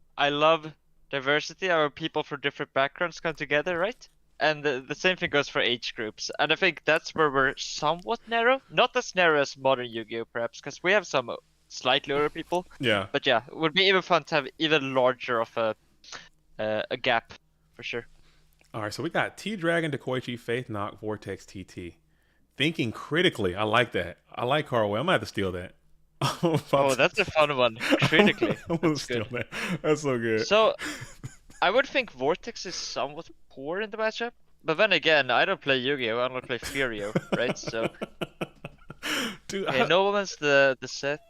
D: diversity. Our people from different backgrounds come together, right? And the same thing goes for age groups. And I think that's where we're somewhat narrow. Not as narrow as modern Yu-Gi-Oh! Perhaps, because we have some slightly over people.
A: Yeah.
D: But yeah, it would be even fun to have even larger of a gap for sure.
A: All right, so we got T Dragon, Dekoichi, Faith Knock, Vortex, TT. Thinking critically. I like that. I like Carway. I'm gonna have to steal that.
D: Oh, that's a fun one. Critically,
A: I'm gonna
D: that's
A: steal
D: good.
A: that. That's so good.
D: So I would think Vortex is somewhat poor in the matchup, but then again, I don't play Yu-Gi-Oh, I don't play Furio, right? So
A: Dude,
D: okay, Nobleman's the set.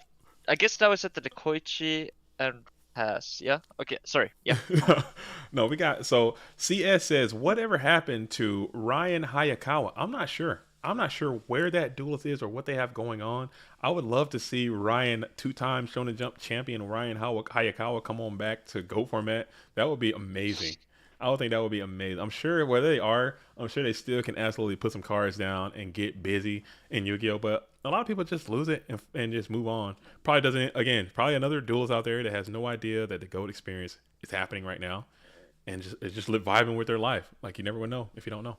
D: I guess now it's set to the Koichi and Pass. Yeah. Okay. Sorry. Yeah.
A: no, we got so CS says whatever happened to Ryan Hayakawa? I'm not sure. I'm not sure where that duelist is or what they have going on. I would love to see Ryan, two-time Shonen Jump champion Ryan Hayakawa come on back to Go format. That would be amazing. I would think that would be amazing. I'm sure where they are, I'm sure they still can absolutely put some cards down and get busy in Yu-Gi-Oh! But a lot of people just lose it and just move on. Probably doesn't, again, probably another duelist out there that has no idea that the GOAT experience is happening right now and just live vibing with their life. Like, you never would know if you don't know.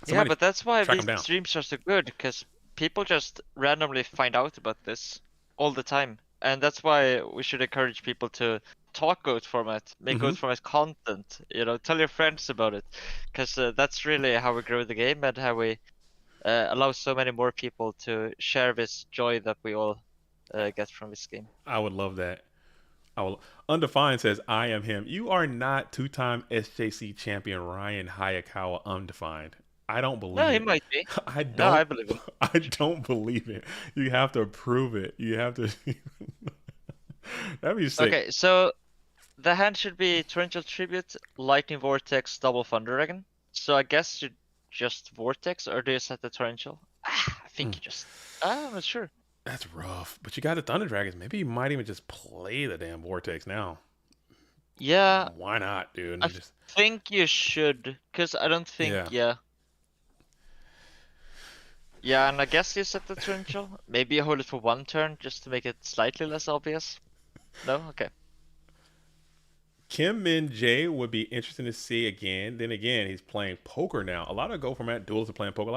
D: Yeah, but that's why
A: track
D: these
A: 'em down.
D: streams are so good, because people just randomly find out about this all the time. And that's why we should encourage people to talk GOAT format, make GOAT format content, tell your friends about it. Because that's really how we grow the game and how we allow so many more people to share this joy that we all get from this game.
A: I would love that. Undefined says, I am him. You are not two-time SJC champion Ryan Hayakawa Undefined. I don't believe
D: No, he
A: it.
D: might be.
A: I don't.
D: No, I believe it.
A: I don't believe it. You have to prove it. You have to. That'd be sick.
D: Okay, so the hand should be Torrential Tribute, Lightning Vortex, Double Thunder Dragon. So I guess you just Vortex, or do you set the Torrential? I think you just. I'm not sure.
A: That's rough. But you got the Thunder Dragons. Maybe you might even just play the damn Vortex now.
D: Yeah.
A: Why not, dude?
D: I think you should, because I don't think. Yeah. Yeah, and I guess you set the torrential. Maybe you hold it for one turn just to make it slightly less obvious. No? Okay.
A: Kim Min Jae would be interesting to see again. Then again, he's playing poker now. A lot of Go format duels are playing poker. A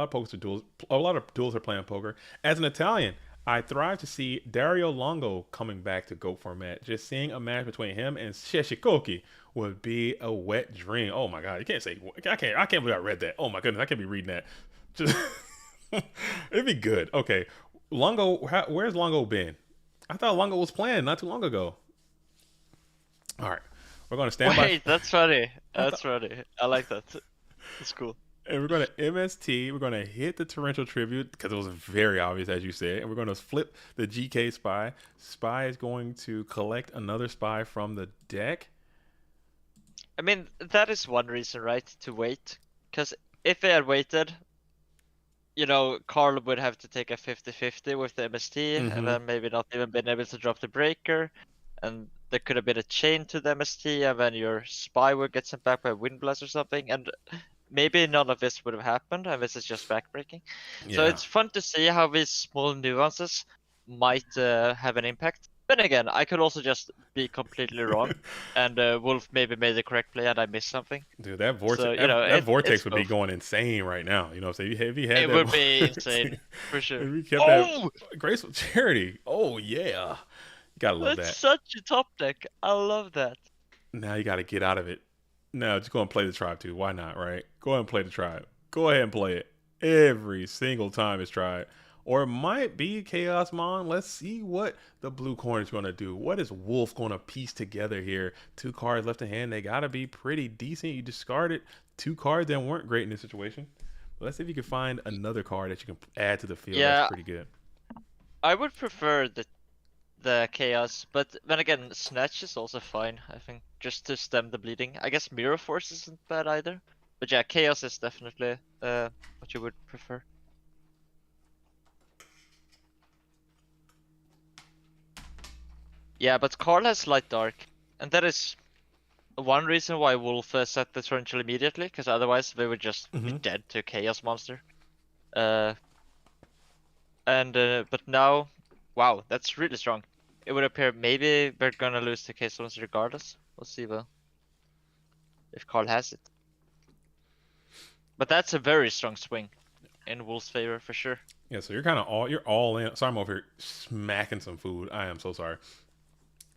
A: lot of duels are playing poker. As an Italian, I thrive to see Dario Longo coming back to Go format. Just seeing a match between him and Sheshikoki would be a wet dream. Oh my god, you can't say I can't believe I read that. Oh my goodness, I can't be reading that. Just it'd be good. Okay. Longo, where's Longo been? I thought Longo was playing not too long ago. All right. We're going to stand by.
D: Wait, that's funny. That's funny. I like that. That's cool.
A: And we're going to MST. We're going to hit the torrential tribute because it was very obvious, as you said. And we're going to flip the GK spy. Spy is going to collect another spy from the deck.
D: I mean, that is one reason, right? To wait. Because if they had waited, Carl would have to take a 50-50 with the MST, and then maybe not even been able to drop the breaker, and there could have been a chain to the MST, and then your spy would get sent back by Windblast or something, and maybe none of this would have happened, and this is just backbreaking. Yeah. So it's fun to see how these small nuances might have an impact. Then again, I could also just be completely wrong, and Wolf maybe made the correct play and I missed something.
A: Dude, that vortex, so, that vortex would be going insane right now. So if he had
D: it
A: that,
D: would be insane for sure.
A: If he kept that graceful charity, oh yeah, you gotta love that.
D: That's such a top deck. I love that.
A: Now you gotta get out of it. No, just go and play the tribe too. Why not? Right? Go ahead and play the tribe. Go ahead and play it every single time it's tried. Or it might be Chaos Mon. Let's see what the blue corner is going to do. What is Wolf going to piece together here? 2 cards left in hand. They got to be pretty decent. You discarded 2 cards that weren't great in this situation. But let's see if you can find another card that you can add to the field. Yeah, that's pretty good.
D: I would prefer the Chaos. But then again, Snatch is also fine, I think. Just to stem the bleeding. I guess Mirror Force isn't bad either. But yeah, Chaos is definitely what you would prefer. Yeah, but Carl has Light Dark, and that is one reason why Wolf set the torrential immediately, because otherwise they would just be dead to Chaos Monster. But now, wow, that's really strong. It would appear maybe we're gonna lose to Chaos Monster regardless. We'll see though, if Carl has it. But that's a very strong swing in Wolf's favor for sure.
A: Yeah, so you're all in. Sorry, I'm over here smacking some food. I am so sorry.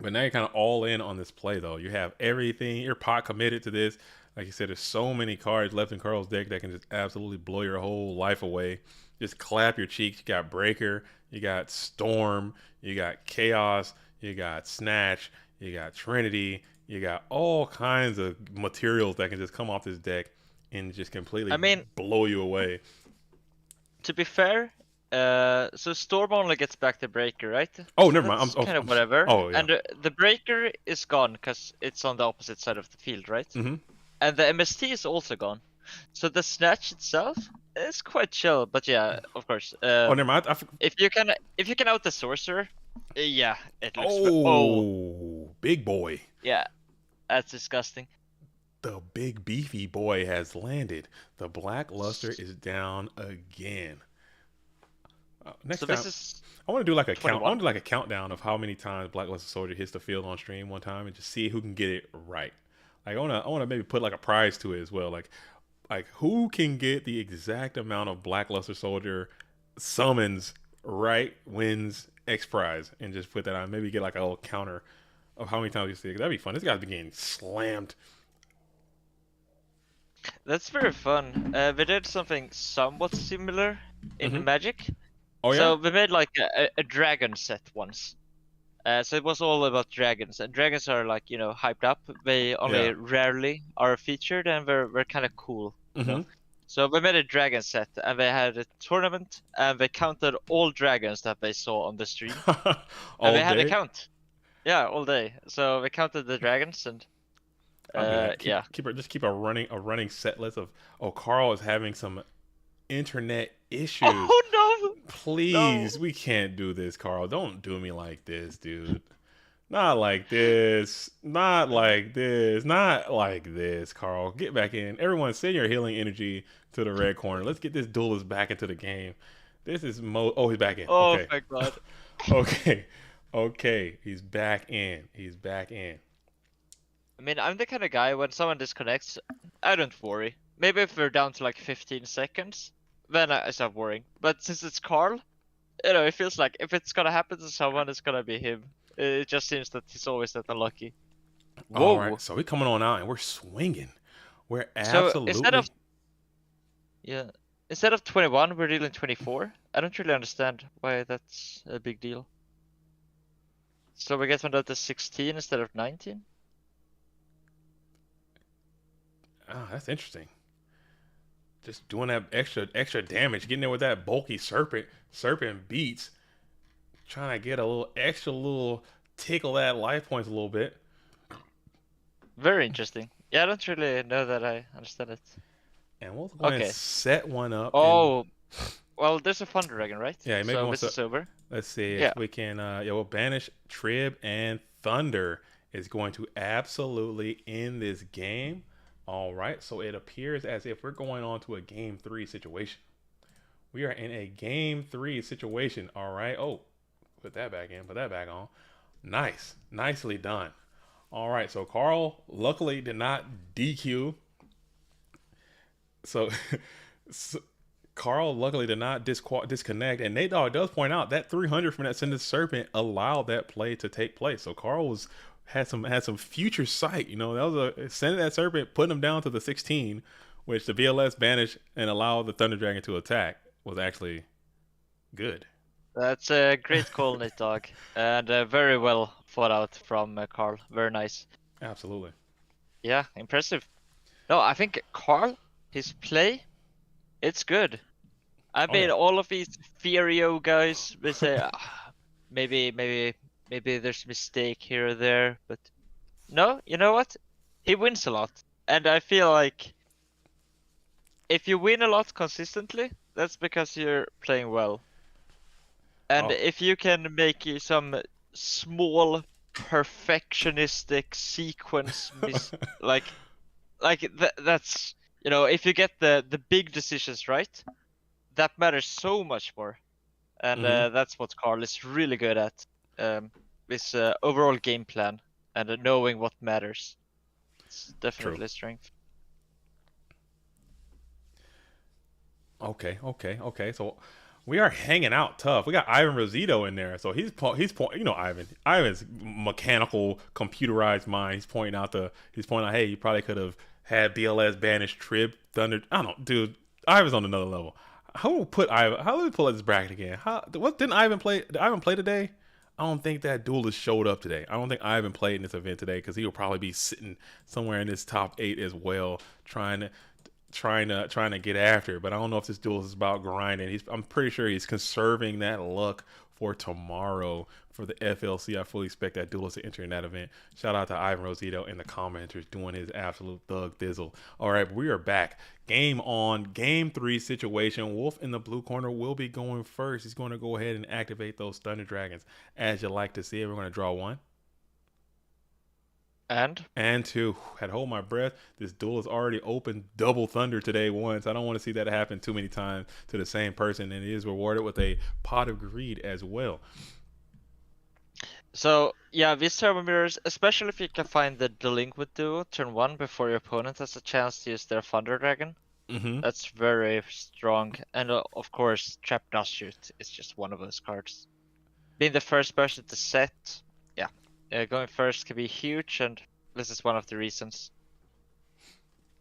A: But now you're kind of all in on this play, though. You have everything. You're pot committed to this. Like you said, there's so many cards left in Carl's deck that can just absolutely blow your whole life away. Just clap your cheeks. You got Breaker, you got Storm, you got Chaos, you got Snatch, you got Trinity, you got all kinds of materials that can just come off this deck and just completely
D: I mean,
A: blow you away.
D: to be fair, so Storm only gets back the Breaker, right?
A: Oh,
D: So
A: never mind.
D: that's kind of whatever.
A: Oh, yeah.
D: And the Breaker is gone because it's on the opposite side of the field, right?
A: Mm-hmm.
D: And the MST is also gone. So the Snatch itself is quite chill, but yeah, of course.
A: Oh, never mind.
D: If you can out the Sorcerer, yeah, it looks.
A: Big boy.
D: Yeah, that's disgusting.
A: The big beefy boy has landed. The Black Luster is down again. Next
D: So
A: time,
D: this is
A: I want to do like a count. I
D: 21.
A: want to do like a countdown of how many times Black Luster Soldier hits the field on stream one time, and just see who can get it right. Like I wanna maybe put like a prize to it as well. Like who can get the exact amount of Black Luster Soldier summons right wins X prize, and just put that on. Maybe get like a little counter of how many times you see it. That'd be fun. This guy's been getting slammed.
D: That's very fun. We did something somewhat similar in Magic.
A: Oh yeah.
D: So we made like a dragon set once. So it was all about dragons, and dragons are like hyped up. They only rarely are featured, and we're kind of cool. You know? So we made a dragon set, and they had a tournament, and they counted all dragons that they saw on the stream, and they had a count. Yeah, all day. So they counted the dragons, and
A: keep a running set list of. Oh, Carl is having some internet issues.
D: Oh no!
A: Please,
D: No.
A: we can't do this, Carl. Don't do me like this, dude. Not like this. Not like this. Not like this, Carl. Get back in. Everyone, send your healing energy to the red corner. Let's get this duelist back into the game. This is Oh, he's back in.
D: Oh
A: Okay.
D: my god.
A: Okay. He's back in.
D: I mean, I'm the kind of guy when someone disconnects, I don't worry. Maybe if we're down to like 15 seconds, then I stop worrying. But since it's Carl, it feels like if it's gonna happen to someone, it's gonna be him. It just seems that he's always that unlucky. Whoa.
A: All right, so we're coming on out and we're swinging. We're absolutely.
D: So instead of 21, we're dealing 24. I don't really understand why that's a big deal. So we get one down to 16 instead of 19.
A: Oh, that's interesting. Just doing that extra damage, getting there with that bulky serpent beats, trying to get a little tickle that life points a little bit.
D: Very interesting. Yeah, I don't really know that I understand it.
A: And we'll go ahead and set one up.
D: Oh, well, there's a Thunder Dragon, right?
A: Yeah, maybe
D: so this is over.
A: Let's see if we can. We'll banish Trib, and Thunder is going to absolutely end this game. All right, so it appears as if we're going on to a game 3 situation. We are in a game 3 situation. All right. Oh, put that back in. Put that back on. Nice. Nicely done. All right. So Carl luckily did not DQ. So Carl luckily did not disconnect. And Nate Dogg does point out that 300 from that Sended Serpent allowed that play to take place. So Carl had some future sight. That was sending that serpent, putting him down to the 16, which the VLS banished and allowed the Thunder Dragon to attack, was actually good.
D: That's a great call, Nate Dogg, and very well thought out from Carl. Very nice.
A: Absolutely.
D: Yeah, impressive. No, I think Carl, his play, it's good. I mean, all of these Furio guys, they say maybe there's a mistake here or there, but no, you know what? He wins a lot. And I feel like if you win a lot consistently, that's because you're playing well. And if you can make some small perfectionistic sequence that's if you get the big decisions right, that matters so much more. And that's what Carl is really good at. This overall game plan and knowing what matters. It's definitely a strength.
A: Okay. So we are hanging out tough. We got Ivan Rosito in there, so you know, Ivan's mechanical computerized mind. He's pointing out, hey, you probably could have had BLS banish Trib Thunder. I don't know, dude. Ivan's on another level. How do we pull up this bracket again? What didn't Ivan play? Did Ivan play today? I don't think that duelist showed up today. I don't think Ivan played in this event today because he will probably be sitting somewhere in this top 8 as well, trying to get after it. But I don't know if this duel is about grinding. I'm pretty sure he's conserving that luck for tomorrow for the FLC. I fully expect that duelist to enter in that event. Shout out to Ivan Rosito in the commenters doing his absolute thug thizzle. All right, we are back. Game on, game 3 situation. Wolf in the blue corner will be going first. He's going to go ahead and activate those Thunder Dragons as you like to see it. We're going to draw 1. And 2. Had hold my breath. This duel has already opened double thunder today once. I don't want to see that happen too many times to the same person, and it is rewarded with a pot of greed as well.
D: So yeah, these turbo mirrors, especially if you can find the delinquent duo turn 1 before your opponent has a chance to use their Thunder Dragon. That's very strong. And of course, Trap Does Shoot is just one of those cards. Being the first person to set, going first can be huge, and this is one of the reasons.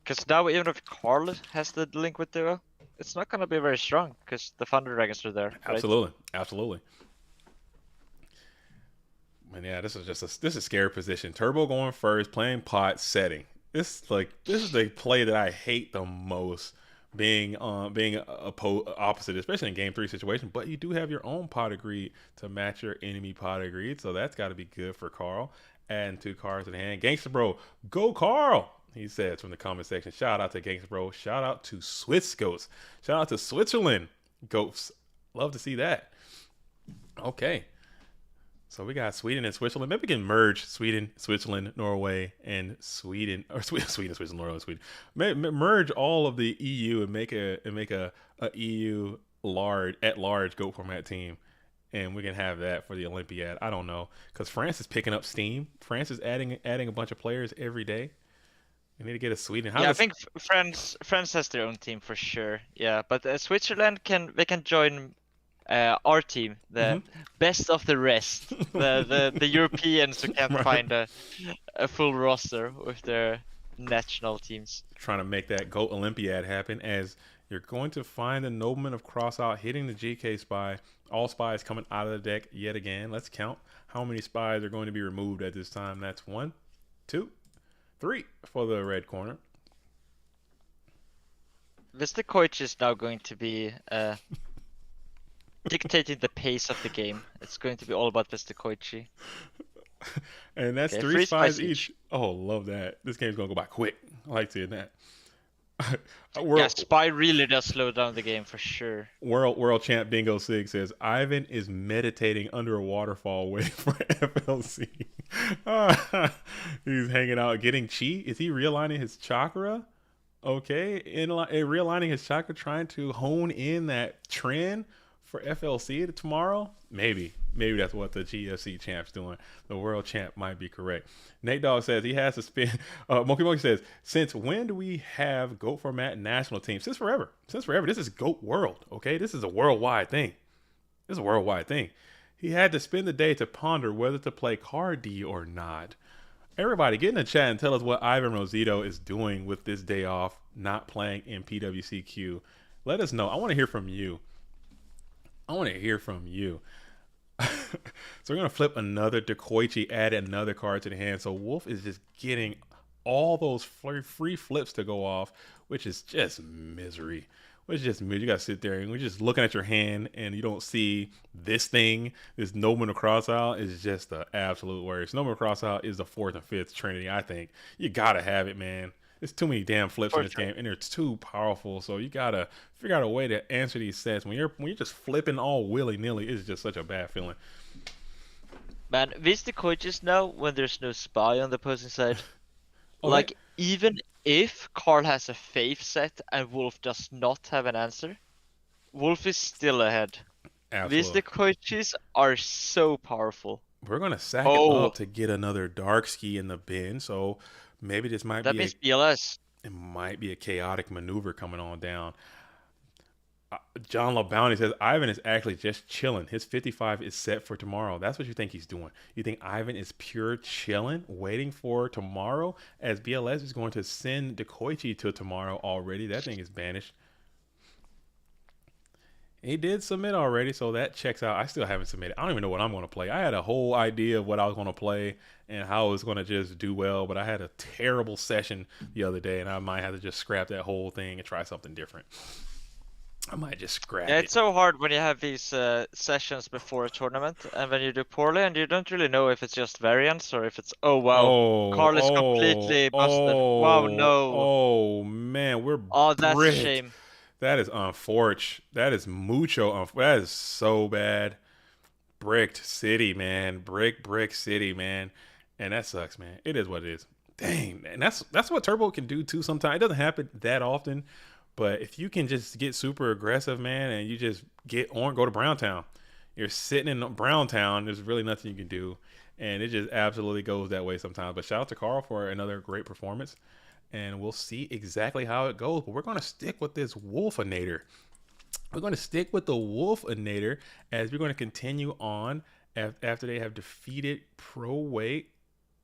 D: Because now, even if Carl has the delinquent duo, it's not going to be very strong because the Thunder Dragons are there.
A: Right? Absolutely. And yeah, this is a scary position. Turbo going first, playing pot, setting. This is the play that I hate the most. Being opposite, especially in game 3 situation, but you do have your own pot of greed to match your enemy pot of greed, so that's got to be good for Carl. Adding 2 cards in hand. Gangsta Bro, go Carl, he says from the comment section. Shout out to Gangsta Bro. Shout out to Swiss Goats. Shout out to Switzerland Goats. Love to see that. Okay. So we got Sweden and Switzerland. Maybe we can merge Sweden, Switzerland, Norway, and Sweden, or Sweden, Switzerland, Norway, and Sweden. Merge all of the EU and make a EU at large GOAT format team, and we can have that for the Olympiad. I don't know, because France is picking up steam. France is adding a bunch of players every day. We need to get a Sweden.
D: I think France has their own team for sure. Yeah, but Switzerland can join. Our team, the best of the rest, the Europeans who can't find a full roster with their national teams.
A: Trying to make that GOAT Olympiad happen, as you're going to find the Nobleman of Crossout hitting the GK Spy. All spies coming out of the deck yet again. Let's count how many spies are going to be removed at this time. That's 1, 2, 3 for the red corner.
D: Mr. Koich is now going to be dictating the pace of the game. It's going to be all about Mr. Koichi.
A: And that's 3 spies each. Oh, love that. This game's going to go by quick. I like seeing that.
D: Spy really does slow down the game for sure.
A: World Champ Bingo Sig says, Ivan is meditating under a waterfall waiting for FLC. He's hanging out, getting chi. Is he realigning his chakra? Okay. Realigning his chakra, trying to hone in that trend for FLC tomorrow. Maybe that's what the GFC champ's doing. The world champ might be correct. Nate Dogg says he has to spin. Monkey says, since when do we have GOAT format national teams? Since forever. This is GOAT world. Okay, this is a worldwide thing. He had to spend the day to ponder whether to play card D or not. Everybody, get in the chat and tell us what Ivan Rosito is doing with this day off, not playing in PWCQ. Let us know. I want to hear from you. So we're going to flip another Dekoichi, add another card to the hand. So Wolf is just getting all those free flips to go off, which is just misery. You got to sit there and we're just looking at your hand and you don't see this thing. This Nobleman of Crossout is just the absolute worst. Nobleman of Crossout is the 4th and 5th Trinity, I think. You got to have it, man. There's too many damn flips in this game, and they're too powerful. So you gotta figure out a way to answer these sets. When you're just flipping all willy nilly, it's just such a bad feeling.
D: Man, these Decoiches now when there's no spy on the opposing side. Like even if Carl has a faith set and Wolf does not have an answer, Wolf is still ahead.
A: Absolutely.
D: These Decoiches are so powerful.
A: We're gonna sack it up to get another Dark Ski in the bin. So. Maybe this might
D: be BLS.
A: It might be a chaotic maneuver coming on down. John LaBounty says Ivan is actually just chilling. His 55 is set for tomorrow. That's what you think he's doing. You think Ivan is pure chilling, waiting for tomorrow, as BLS is going to send Dekoichi to tomorrow already. That thing is banished. He did submit already, so that checks out. I still haven't submitted. I don't even know what I'm going to play. I had a whole idea of what I was going to play and how I was going to just do well, but I had a terrible session the other day, and I might have to just scrap that whole thing and try something different. I might just scrap
D: Yeah,
A: it.
D: it's so hard when you have these sessions before a tournament, and when you do poorly, and you don't really know if it's just variance or if it's Carl is completely busted. Wow, no.
A: Oh, man, we're
D: Oh, that's a
A: bricked.
D: shame.
A: That is unfortunate. That is mucho. That is so bad. Bricked city, man. Brick city, man. And that sucks, man. It is what it is. Dang, man. That's what Turbo can do too. Sometimes it doesn't happen that often, but if you can just get super aggressive, man, and you just go to Browntown. You're sitting in Browntown. There's really nothing you can do, and it just absolutely goes that way sometimes. But shout out to Carl for another great performance, and we'll see exactly how it goes. But we're gonna stick with this Wolfinator. We're going to stick with the Wolfinator as we're going to continue on after they have defeated Pro Weight,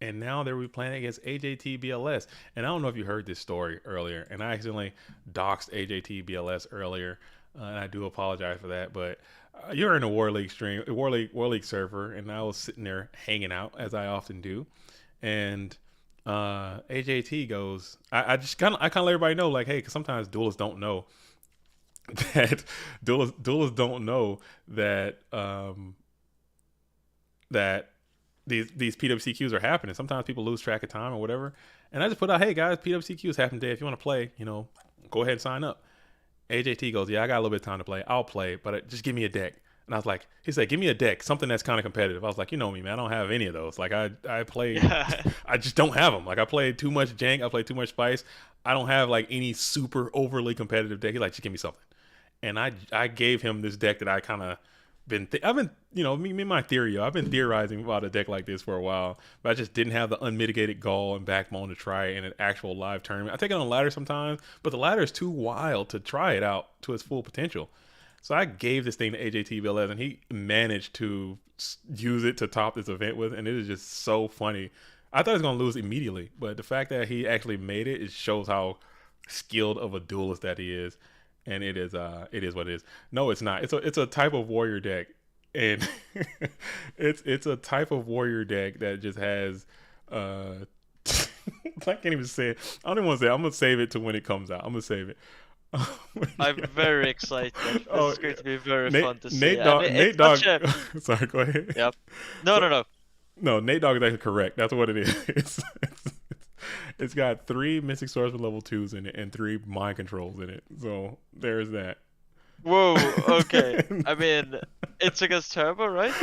A: and now they're playing against AJT BLS. And I don't know if you heard this story earlier, and I accidentally doxed AJT BLS earlier, and I do apologize for that. But you're in a War League stream, War League server, and I was sitting there hanging out as I often do, and AJT goes, I kind of let everybody know, like, hey, because sometimes duelists don't know that duelists don't know that that these PWCQs are happening. Sometimes people lose track of time or whatever. And I just put out, hey guys, PWCQs happen today. If you want to play, go ahead and sign up. AJT goes, yeah, I got a little bit of time to play. I'll play, but just give me a deck. And I was like, he said, give me a deck, something that's kind of competitive. I was like, you know me, man, I don't have any of those. Like I play, I just don't have them. Like I played too much jank. I played too much spice. I don't have like any super overly competitive deck. He's like, just give me something. And I gave him this deck that I kind of I've been, me and my theory, I've been theorizing about a deck like this for a while, but I just didn't have the unmitigated gall and backbone to try it in an actual live tournament. I take it on a ladder sometimes, but the ladder is too wild to try it out to its full potential. So I gave this thing to AJT Velez, and he managed to use it to top this event with, and it is just so funny. I thought he was going to lose immediately, but the fact that he actually made it, it shows how skilled of a duelist that he is. And it is what it is. No, it's not. It's a type of warrior deck, and it's a type of warrior deck that just has I can't even say it. I don't even want to say it. I'm gonna save it to when it comes out. I'm gonna save it.
D: I'm very excited. It's going to be very fun to see.
A: Nate Dogg. Sorry, go ahead.
D: Yep. No.
A: No, Nate Dogg is actually correct. That's what it is. It's got 3 Mystic Swordsman level 2s in it and 3 mind controls in it. So there's that.
D: Whoa, okay. I mean, it's against Turbo, right?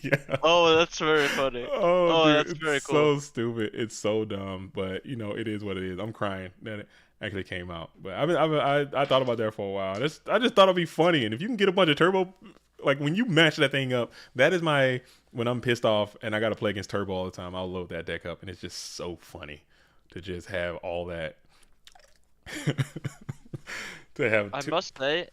A: Yeah.
D: Oh, that's very funny.
A: Oh, dude,
D: that's very cool.
A: So stupid. It's so dumb, but it is what it is. I'm crying that it actually came out. But I thought about that for a while. I just thought it'd be funny. And if you can get a bunch of Turbo, like when you match that thing up, that is when I'm pissed off and I got to play against Turbo all the time, I'll load that deck up, and it's just so funny to just have all that.
D: I must say,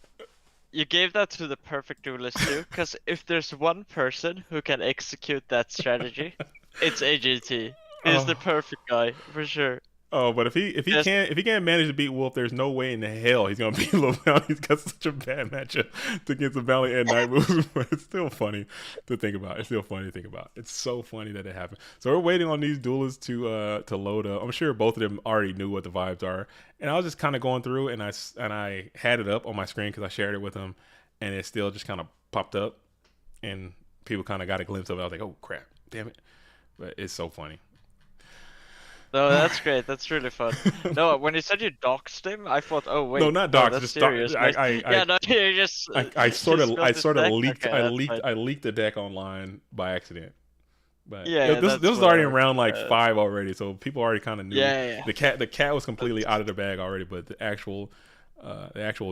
D: you gave that to the perfect duelist too, because if there's one person who can execute that strategy, it's AJT. He's the perfect guy for sure.
A: Oh, but if he can't manage to beat Wolf, there's no way in the hell he's gonna beat Lil Bounty. He's got such a bad matchup against the Valley at night moves, but it's still funny to think about. It's so funny that it happened. So we're waiting on these duelists to load up. I'm sure both of them already knew what the vibes are, and I was just kind of going through, and I had it up on my screen because I shared it with them, and it still just kind of popped up, and people kind of got a glimpse of it. I was like, oh crap, damn it! But it's so funny.
D: No, that's great. That's really fun. No, when you said you doxed him, I thought, oh wait,
A: no, not doxed.
D: That's
A: just
D: serious. You just.
A: I sort of leaked.
D: Okay,
A: I leaked the deck online by accident. But
D: yeah,
A: this was already in round like 5 already, so people already kind of knew.
D: Yeah.
A: The cat was completely out of the bag already, but the actual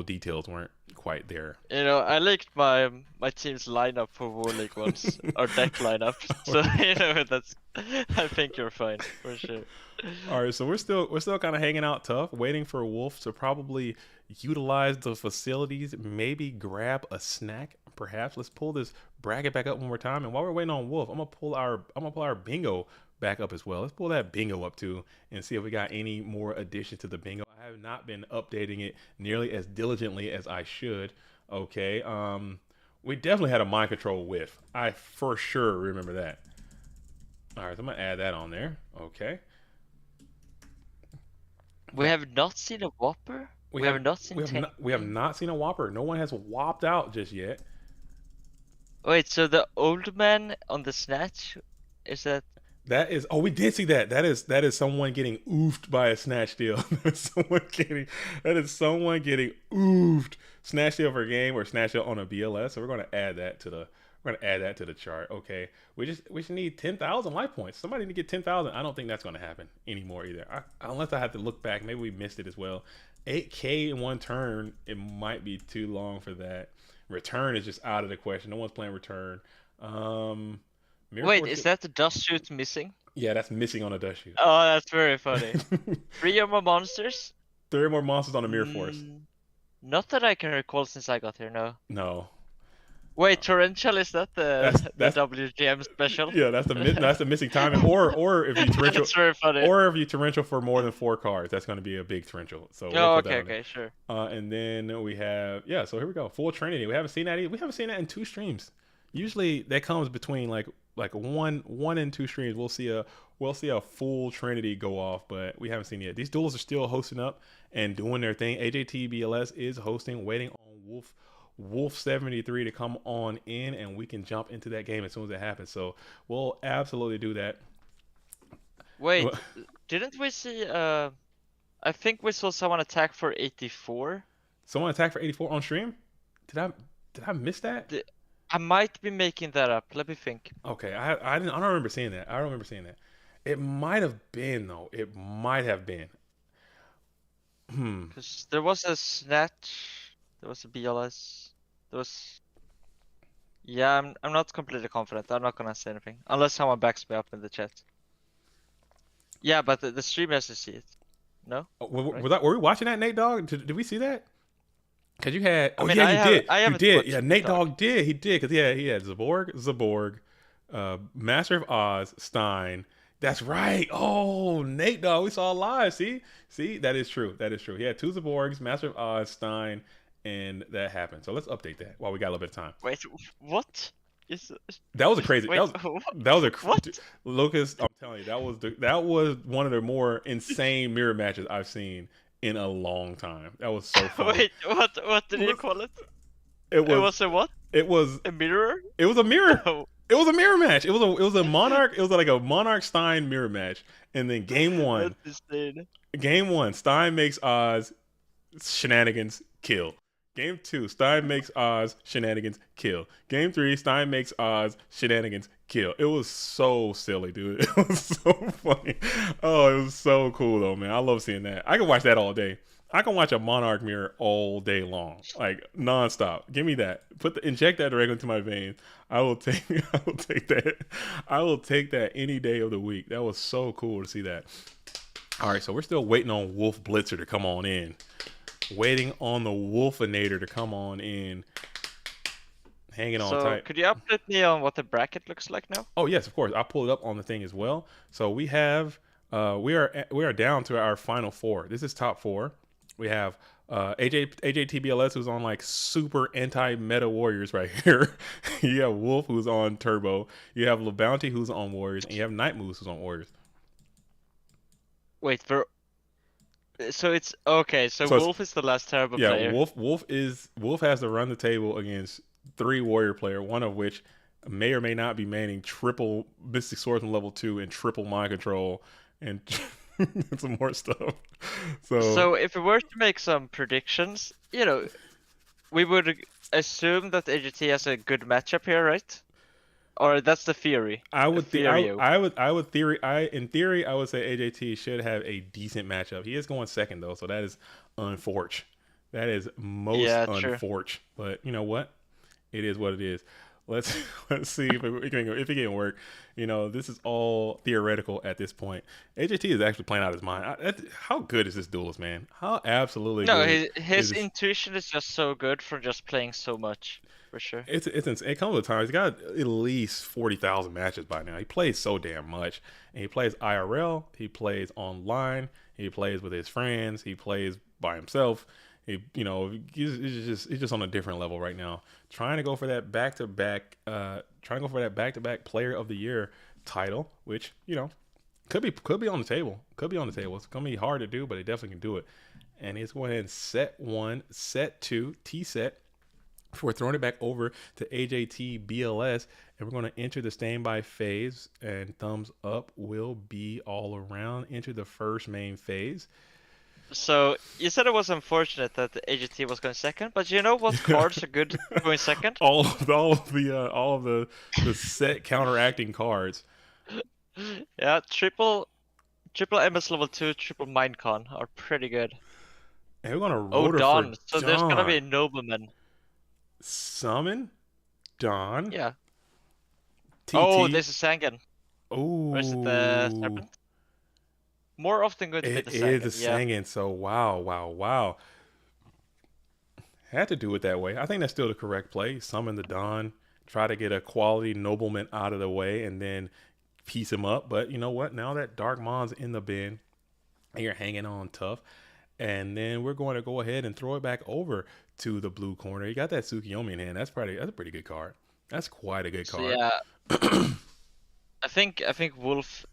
A: details weren't quite there.
D: I leaked my team's lineup for War League once, or deck lineup. So that's. I think you're fine for sure.
A: All right, so we're still kind of hanging out tough, waiting for Wolf to probably utilize the facilities, maybe grab a snack. Perhaps let's pull this bracket back up one more time. And while we're waiting on Wolf, I'm gonna pull our bingo back up as well. Let's pull that bingo up too and see if we got any more additions to the bingo. I have not been updating it nearly as diligently as I should. Okay. We definitely had a mind control whiff. I for sure remember that. All right, so I'm gonna add that on there. Okay.
D: We have not seen a Whopper. We have not seen
A: we have not seen a Whopper. No one has whopped out just yet.
D: Wait, so the old man on the snatch, is that?
A: That is, oh, we did see that. That is someone getting oofed by a snatch steal. That is someone getting oofed. Snatch steal for a game or snatch steal on a BLS. So we're gonna add that to the chart. Okay, we just need 10,000 life points. Somebody need to get 10,000. I don't think that's gonna happen anymore either. Unless I have to look back. Maybe we missed it as well. 8K in one turn. It might be too long for that. Return is just out of the question. No one's playing return.
D: Wait, is that the dust shoot missing?
A: Yeah, that's missing on a dust shoot.
D: Oh, that's very funny. 3 more monsters?
A: 3 more monsters on the Mirror Force.
D: Not that I can recall since I got here, no.
A: No.
D: Wait, Torrential, is that the WGM special?
A: Yeah, that's the missing timing. Or if you torrential,
D: that's very funny.
A: Or if you torrential for more than 4 cards, that's going to be a big torrential. So
D: okay, sure.
A: And then we have so here we go, full Trinity. We haven't seen that. We haven't seen that in 2 streams. Usually that comes between like one and 2 streams. We'll see a full Trinity go off, but we haven't seen it yet. These duels are still hosting up and doing their thing. AJT BLS is hosting, waiting on Wolf 73 to come on in, and we can jump into that game as soon as it happens. So we'll absolutely do that.
D: Wait, didn't we see? I think we saw someone attack for 84.
A: Someone attacked for 84 on stream? Did I miss that?
D: I might be making that up. Let me think.
A: Okay, I don't remember seeing that. I don't remember seeing that. It might have been though. It might have been.
D: Because there was a snatch. There was a BLS. There was. Yeah, I'm not completely confident. I'm not gonna say anything unless someone backs me up in the chat. Yeah, but the stream has to see it. No.
A: Were we watching that, Nate Dogg? Did we see that? Because you had,
D: you
A: did. You did. Yeah, Nate
D: Dogg
A: Dogg did. He did. Because he had Zaborg, Master of Oz, Stein. That's right. Oh, Nate Dogg, we saw live. See, that is true. He had 2 Zaborgs, Master of Oz, Stein, and that happened. So let's update that while we got a little bit of time.
D: Wait, what?
A: That was a crazy.
D: Wait,
A: that was a
D: what?
A: Lucas. I'm telling you, that was one of the more insane mirror matches I've seen in a long time. That was so fun.
D: Wait, what did you call it?
A: It was
D: a what?
A: It was
D: a mirror.
A: It was a mirror.
D: No.
A: It was a mirror match. It was a Monarch. It was like a Monarch Stein mirror match. And then game 1.
D: That's insane.
A: Game 1, Stein makes Oz shenanigans kill. Game 2, Stein makes Oz shenanigans kill. Game 3, Stein makes Oz shenanigans kill. It was so silly, dude. It was so funny. Oh, it was so cool though, man. I love seeing that. I can watch that all day. I can watch a Monarch mirror all day long, like nonstop. Give me that. Inject that directly into my veins. I will take that. I will take that any day of the week. That was so cool to see that. All right, so we're still waiting on Wolf Blitzer to come on in. Waiting on the Wolfinator to come on in. Hanging on tight.
D: Could you update me on what the bracket looks like now?
A: Oh yes, of course. I'll pull it up on the thing as well. So we have we are down to our final 4. This is top 4. We have AJTBLS, who's on like super anti-meta warriors right here. You have Wolf, who's on Turbo. You have LeBounty, who's on Warriors, and you have Night Moves, who's on Warriors.
D: Wait, so it's okay. So Wolf is the last Turbo player.
A: Yeah, Wolf has to run the table against 3 Warrior player, one of which may or may not be manning triple Mystic Swordsman level 2 and triple Mind Control and some more stuff. So
D: if we were to make some predictions, we would assume that AGT has a good matchup here, right? Or that's the theory.
A: In theory, I would say AJT should have a decent matchup. He is going second though, so that is unfortunate. That is most unfortunate. But you know what? It is what it is. Let's let's see if it can work. This is all theoretical at this point. AJT is actually playing out his mind. How good is this duelist, man? How absolutely
D: No,
A: good is
D: his
A: this?
D: intuition is just so good from just playing so much, for sure.
A: It comes with time. He's got at least 40,000 matches by now. He plays so damn much, and he plays IRL. He plays online. He plays with his friends. He plays by himself. He's just on a different level right now. Trying to go for that back-to-back player of the year title, which could be on the table. Could be on the table. It's gonna be hard to do, but he definitely can do it. And he's going ahead and set one, set two, T set. We're throwing it back over to AJT BLS, and we're going to enter the standby phase. And thumbs up will be all around. Enter the first main phase.
D: So you said it was unfortunate that the AGT was going second, but you know what cards are good going second?
A: all of the set counteracting cards.
D: Yeah, triple MS level 2, triple Minecon are pretty good.
A: And we're gonna
D: Oh,
A: rotor
D: Dawn.
A: for
D: So
A: Dawn.
D: there's gonna be a nobleman.
A: Summon Dawn.
D: Yeah.
A: TT.
D: Oh, this is Sangan.
A: Ooh.
D: Or is it the Serpent? More often going to be
A: It
D: the Sangan.
A: is a
D: Yeah.
A: Sangan, so wow. Had to do it that way. I think that's still the correct play. Summon the Dawn, try to get a quality nobleman out of the way, and then piece him up. But you know what? Now that Dark Mon's in the bin, and you're hanging on tough, and then we're going to go ahead and throw it back over to the blue corner. You got that Tsukiyomi in hand. That's a pretty good card. That's quite a good
D: So
A: card.
D: yeah. I think Wolf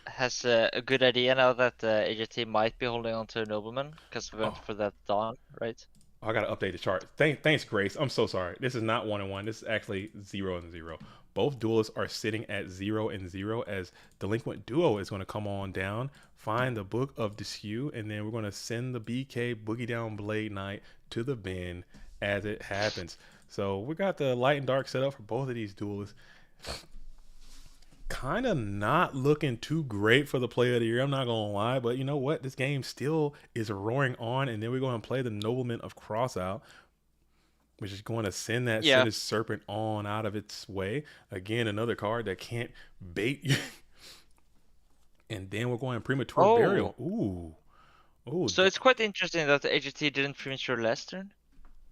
D: has a good idea now that AJT might be holding on to a nobleman because we went for that Dawn, right?
A: I gotta update the chart. Thanks, Grace. I'm so sorry. This is not 1-1. This is actually 0-0. Both duelists are sitting at 0-0 as Delinquent Duo is going to come on down, find the Book of Dispute, and then we're going to send the BK Boogie Down Blade Knight to the bin as it happens. So we got the light and dark set up for both of these duelists. Kind of not looking too great for the play of the year, I'm not gonna lie, but you know what, this game still is roaring on. And then we're going to play the Nobleman of Crossout, which is going to send that Sinister Serpent on out of its way. Again, another card that can't bait you. And then we're going Premature Burial. Ooh.
D: So it's quite interesting that the AGT didn't premature last turn.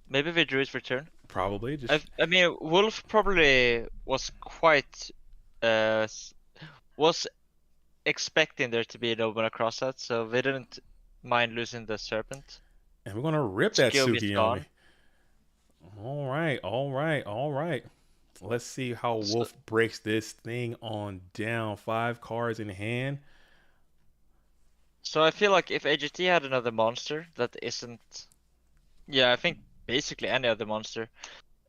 D: Maybe they drew his return.
A: Probably
D: I mean, Wolf probably was quite was expecting there to be a Nobleman across that, so they didn't mind losing the Serpent.
A: And we're gonna rip that Tsukiyomi. All right. Let's see how Wolf breaks this thing on down. 5 cards in hand.
D: So I feel like if AGT had another monster that isn't, I think basically any other monster,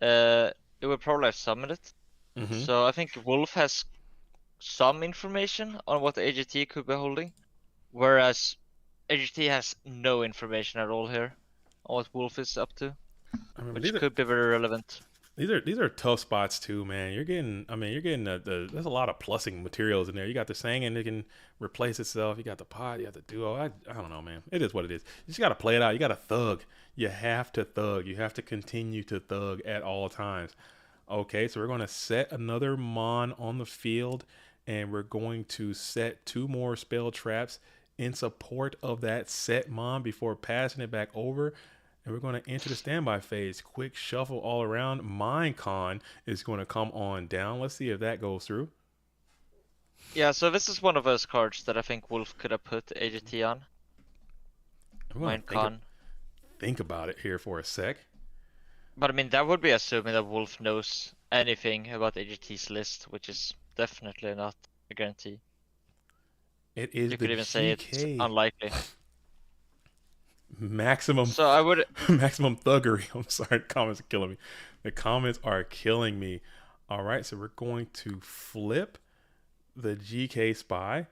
D: it would probably have summoned it.
A: Mm-hmm.
D: So I think Wolf has some information on what AGT could be holding, whereas AGT has no information at all here on what Wolf is up to, which could be very relevant.
A: These are tough spots too, man. You're getting there's a lot of plussing materials in there. You got the Sangan that can replace itself. You got the Pod. You got the Duo. I don't know, man. It is what it is. You just got to play it out. You got to thug. You have to thug. You have to continue to thug at all times. Okay, so we're going to set another Mon on the field, and we're going to set 2 more spell traps in support of that set Mon before passing it back over. And we're going to enter the standby phase. Quick shuffle all around. Minecon is going to come on down. Let's see if that goes through.
D: Yeah, so this is one of those cards that I think Wolf could have put AGT on. Minecon.
A: Think about it here for a sec.
D: But I mean, that would be assuming that Wolf knows anything about AGT's list, which is definitely not a guarantee.
A: It is.
D: You could even say it's unlikely.
A: Maximum.
D: So I would
A: maximum thuggery. I'm sorry, the comments are killing me. The comments are killing me. All right, so we're going to flip the GK Spy,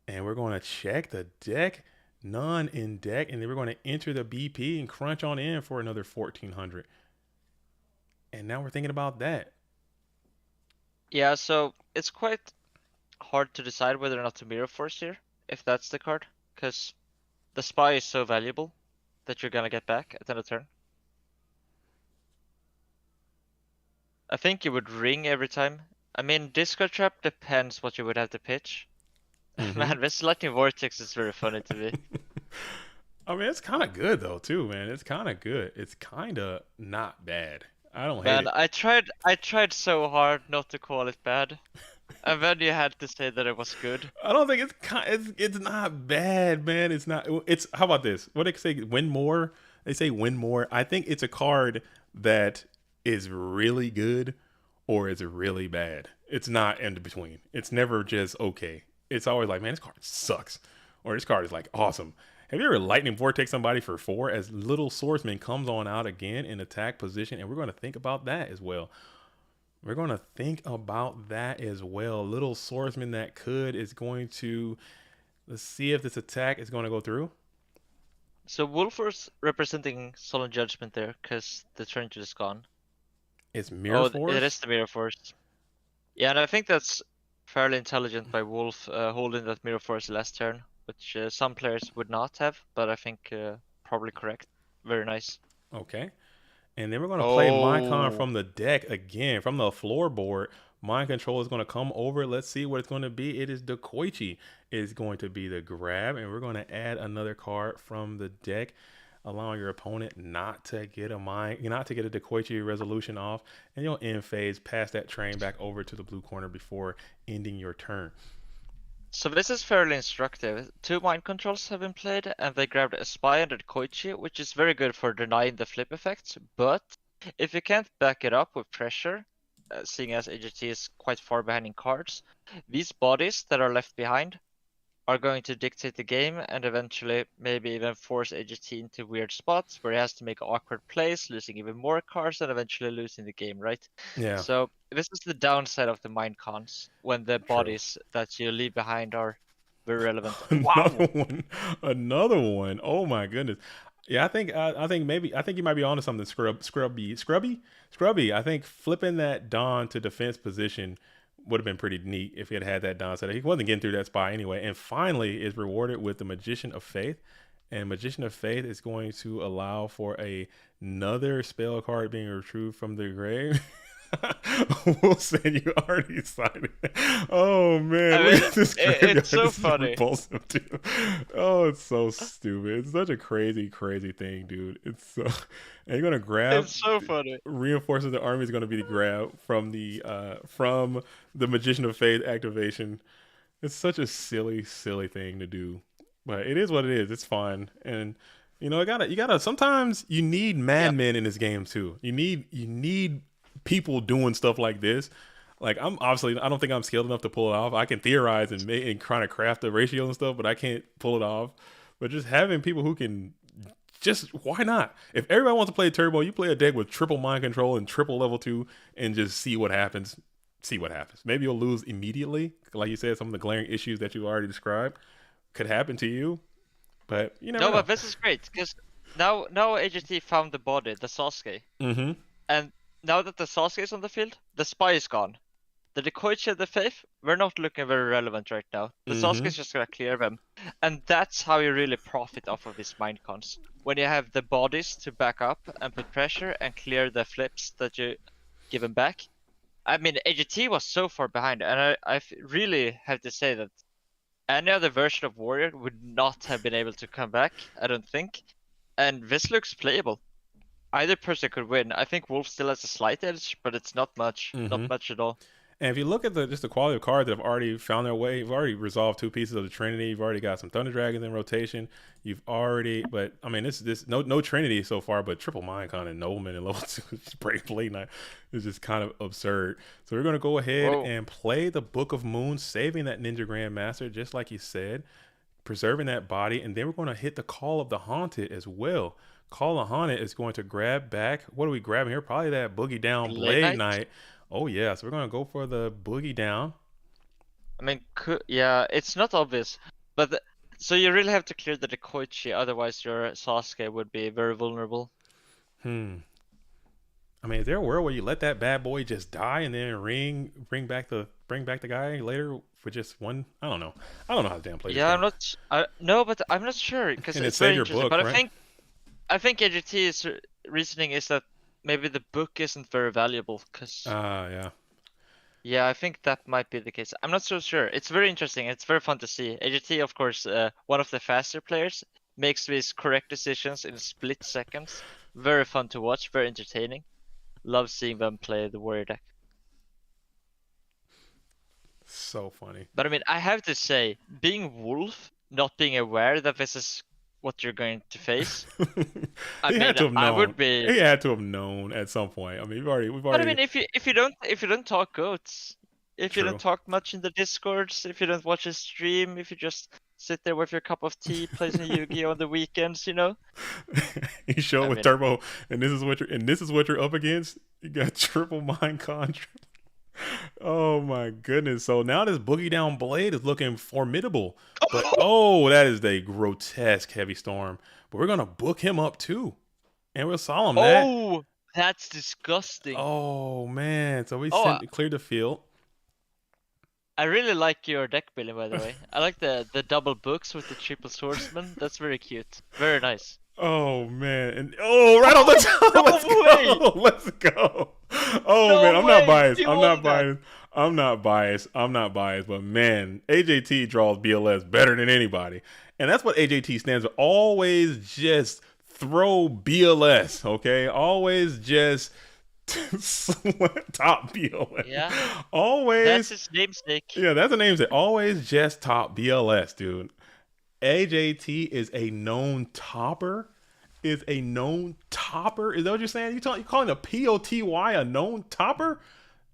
A: and we're going to check the deck. None in deck, and then we're going to enter the BP and crunch on in for another 1,400. And now we're thinking about that.
D: Yeah, so it's quite hard to decide whether or not to Mirror Force here, if that's the card, because the Spy is so valuable that you're gonna get back at the end of turn. I think you would ring every time. I mean, Disco Trap depends what you would have to pitch. Man, this Lightning Vortex is very funny to me.
A: I mean, it's kind of good though too, man. It's kind of good. It's kind of not bad. I don't hate
D: Man,
A: it.
D: I tried so hard not to call it bad, and then you had to say that it was good.
A: I don't think it's not bad, man. It's not. It's how about this? What they say, win more. They say win more. I think it's a card that is really good or is really bad. It's not in between. It's never just okay. It's always like, man, this card sucks, or this card is like awesome. Have you ever lightning vortex somebody for 4 as Little Swordsman comes on out again in attack position? And we're going to think about that as well. We're going to think about that as well. Little Swordsman that could is going to, let's see if this attack is going to go through.
D: So Wolfer's representing Solemn Judgment there, because the Trinity is gone.
A: It's Mirror Force?
D: It is the Mirror Force. Yeah, and I think that's fairly intelligent by Wolf holding that Mirror Force last turn, which some players would not have, but I think probably correct. Very nice.
A: Okay. And then we're going to play Minecon from the deck again, from the floorboard. Mind Control is going to come over. Let's see what it's going to be. It is Dekoichi is going to be the grab, and we're going to add another card from the deck, allowing your opponent not to get a Dekoichi resolution off, and you'll end phase, pass that train back over to the blue corner before ending your turn.
D: So this is fairly instructive. 2 mind controls have been played, and they grabbed a Spy and a Koichi, which is very good for denying the flip effects, but if you can't back it up with pressure, seeing as AGT is quite far behind in cards, these bodies that are left behind are going to dictate the game and eventually maybe even force AGT into weird spots where he has to make awkward plays, losing even more cards and eventually losing the game, right?
A: Yeah.
D: So this is the downside of the mind cons when the bodies that you leave behind are very relevant.
A: Another one. Oh my goodness. Yeah, I think you might be onto something. Scrubby. I think flipping that Dawn to defense position would have been pretty neat if he had that Dawn set. He wasn't getting through that spy anyway. And finally is rewarded with the Magician of Faith. And Magician of Faith is going to allow for another spell card being retrieved from the grave. Wilson, you already signed it. Oh man,
D: I mean, it's so funny.
A: Repulsive too. Oh, it's so stupid. It's such a crazy thing, dude. It's so. And you're gonna grab.
D: It's so funny.
A: Reinforcing the army is gonna be the grab from the Magician of Faith activation. It's such a silly thing to do, but it is what it is. It's fun, and you gotta. Sometimes you need madmen in this game too. You need people doing stuff like this. Like I don't think I'm skilled enough to pull it off. I can theorize and kind of craft the ratio and stuff, but I can't pull it off. But just having people who can, why not? If everybody wants to play Turbo, you play a deck with triple mind control and triple level 2 and just see what happens. Maybe you'll lose immediately. Like you said, some of the glaring issues that you already described could happen to you. But you never know.
D: But this is great because now AGT found the body, the Sasuke.
A: Mm-hmm.
D: And now that the Sasuke is on the field, the Spy is gone. The Dekoichi and the Faith, we're not looking very relevant right now. The Sasuke is just gonna clear them. And that's how you really profit off of these mind cons. When you have the bodies to back up and put pressure and clear the flips that you give them back. I mean, AGT was so far behind, and I really have to say that any other version of Warrior would not have been able to come back, I don't think. And this looks playable. Either person could win. I think Wolf still has a slight edge, but it's not much. Not much at all.
A: And if you look at the quality of cards that have already found their way, you've already resolved 2 pieces of the Trinity. You've already got some Thunder Dragons in rotation. But I mean, this no Trinity so far, but triple Minecon and Nobleman and level 2 Brave Blade Knight is just kind of absurd. So we're gonna go ahead and play the Book of Moon, saving that Ninja Grandmaster, just like you said, preserving that body, and then we're gonna hit the Call of the Haunted as well. Call of the Haunted is going to grab back. What are we grabbing here? Probably that Boogie Down Blade Knight. Oh yeah, so we're gonna go for the Boogie Down.
D: I mean, yeah, it's not obvious, but so you really have to clear the Dekoichi, otherwise your Sasuke would be very vulnerable.
A: I mean, is there a world where you let that bad boy just die and then bring back the guy later for just one? I don't know how to damn play.
D: Yeah, but I'm not sure because it's very interesting. But right? I think AGT's reasoning is that maybe the book isn't very valuable. Cause
A: Yeah.
D: yeah, I think that might be the case. I'm not so sure. It's very interesting. It's very fun to see. AGT, of course, one of the faster players, makes these correct decisions in split seconds. Very fun to watch. Very entertaining. Love seeing them play the warrior deck.
A: So funny.
D: But I mean, I have to say, being Wolf, not being aware that this is what you're going to face, I
A: He
D: mean,
A: had to have
D: I would
A: known.
D: be.
A: He had to have known at some point. I mean, we've
D: But I
A: already
D: mean, if you don't talk goats, if you don't
A: true.
D: talk much in the discords, if you don't watch a stream, if you just sit there with your cup of tea, play some Yu-Gi-Oh on the weekends, you know.
A: You show
D: I
A: it with
D: mean,
A: Turbo, and this is what you're up against. You got triple mind control. Oh my goodness! So now this boogie down blade is looking formidable, but oh, that is a grotesque heavy storm. But we're gonna book him up too, and we'll solve him that.
D: oh, that's disgusting.
A: Oh man! So we
D: Oh,
A: cleared the field.
D: I really like your deck building, by the way. I like the double books with the triple swordsman. That's very cute. Very nice.
A: Oh man! And oh, right on the top.
D: No
A: Let's
D: way!
A: go! Let's go! Oh
D: No
A: man, I'm not
D: way!
A: biased.
D: You
A: I'm
D: won
A: not
D: that.
A: biased. I'm not biased. I'm not biased. But man, AJT draws BLS better than anybody, and that's what AJT stands for. Always just throw BLS. Okay, always just top BLS.
D: Yeah,
A: Always.
D: that's his namesake.
A: Yeah, that's the name. Always just top BLS, dude. AJT is a known topper. Is a known topper. Is that what you're saying? You calling a POTY a known topper?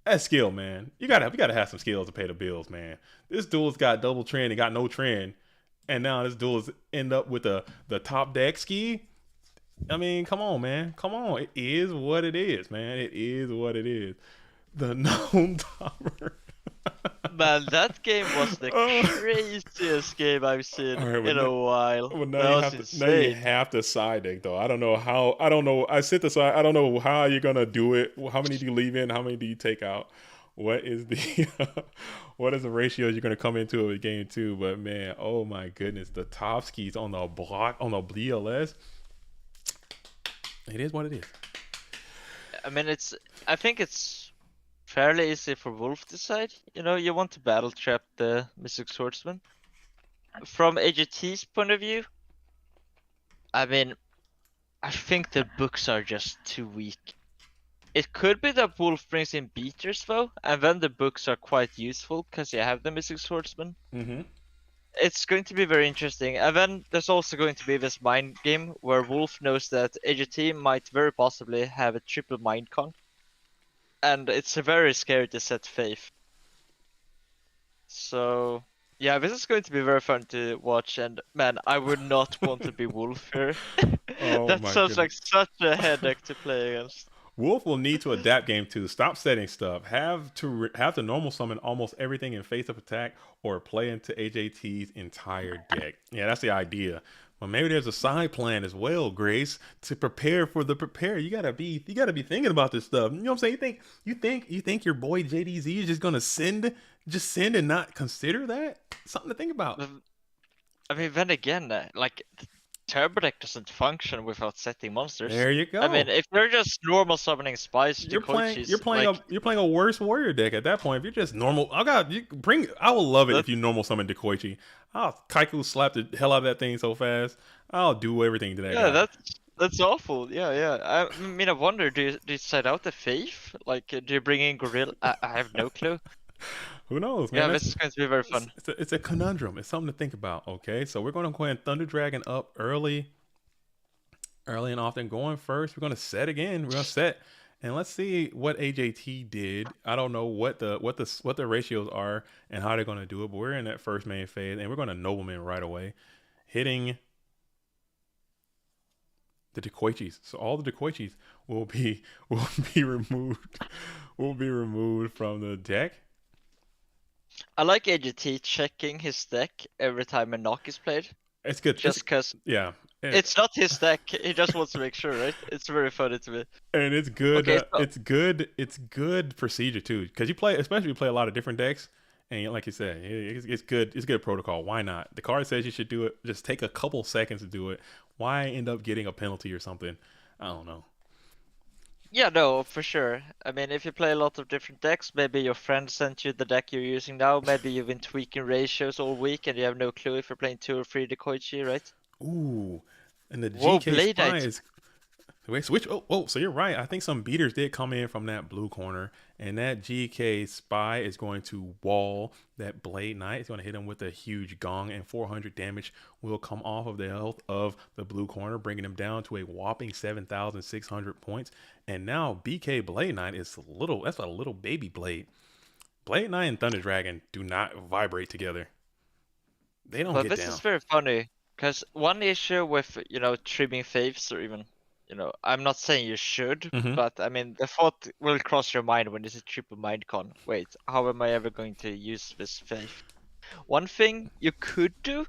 A: That's skill, man. You gotta have some skills to pay the bills, man. This duel's got double trend and got no trend, and now this duel is end up with the top deck ski. I mean, come on, man. Come on. It is what it is, man. It is what it is. The known topper.
D: Man, that game was the
A: Oh.
D: craziest game I've seen
A: All right,
D: in a while.
A: Well,
D: That was
A: now you
D: insane.
A: have to side deck though. I don't know how. I don't know. I sit the side. I don't know how you're gonna do it. How many do you leave in? How many do you take out? What is the what is the ratio you're gonna come into a game two? But man, oh my goodness, the top skis on the block on the BLS. It is what it is.
D: I mean, I think it's fairly easy for Wolf to decide. You know, you want to battle trap the Mystic Swordsman. From AGT's point of view, I mean, I think the books are just too weak. It could be that Wolf brings in beaters though, and then the books are quite useful because you have the Mystic Swordsman.
A: Mm-hmm.
D: It's going to be very interesting. And then there's also going to be this mind game where Wolf knows that AGT might very possibly have a triple mind con. And it's very scary to set Faith. So yeah, this is going to be very fun to watch, and man, I would not want to be Wolf here.
A: Oh
D: That
A: my
D: sounds like
A: goodness.
D: such a headache to play against.
A: Wolf will need to adapt game two. Stop setting stuff. Have to normal summon almost everything in face up attack or play into AJT's entire deck. Yeah, that's the idea. Well, maybe there's a side plan as well, Grace, to prepare for the prepare. You gotta be thinking about this stuff. You know what I'm saying? You think your boy JDZ is just gonna send and not consider that? Something to think about.
D: I mean, then again, like Turbo deck doesn't function without setting monsters.
A: There you go.
D: I mean, if you're just normal summoning spies,
A: You're playing a worse warrior deck at that point. If you're just normal, I will love it if you normal summon Dekoichi. I'll Kaiku slap the hell out of that thing so fast. I'll do everything to that guy.
D: Yeah, that's awful. Yeah. I mean, I wonder, do you set out the Faith? Like, do you bring in Gorilla? I have no clue.
A: Who knows, man?
D: Yeah, this is going to be very fun.
A: It's a conundrum. It's something to think about. Okay, so we're going to go ahead and Thunder Dragon up early and often. Going first, we're going to set again. We're going to set, and let's see what AJT did. I don't know what the ratios are and how they're going to do it, but we're in that first main phase, and we're going to Nobleman right away, hitting the Dekoichis. So all the Dekoichis will be removed. Will be removed from the deck.
D: I like AGT checking his deck every time a knock is played.
A: It's good.
D: Just because
A: Yeah.
D: it's not his deck, he just wants to make sure, right? It's very funny to me.
A: And it's good.
D: Okay, so-
A: It's good procedure too, because especially you play a lot of different decks, and like you said, it's good. It's good protocol. Why not? The card says you should do it. Just take a couple seconds to do it. Why end up getting a penalty or something? I don't know.
D: Yeah, no, for sure. I mean, if you play a lot of different decks, maybe your friend sent you the deck you're using now. Maybe you've been tweaking ratios all week and you have no clue if you're playing 2 or 3 Dekoichi, right?
A: Ooh, and the
D: Whoa,
A: GK
D: Blade
A: Spy
D: Knight.
A: is wait switch. Oh, so you're right. I think some beaters did come in from that blue corner, and that GK Spy is going to wall that Blade Knight. It's going to hit him with a huge gong, and 400 damage will come off of the health of the blue corner, bringing him down to a whopping 7,600 points. And now BK Blade Knight is a little. That's a little baby blade. Blade Knight and Thunder Dragon do not vibrate together. They don't
D: But
A: get
D: this is
A: down.
D: very funny because one issue with, trimming faves or even, I'm not saying you should,
A: Hmm.
D: but I mean, the thought will cross your mind when it's a triple mind con. Wait, how am I ever going to use this fave? One thing you could do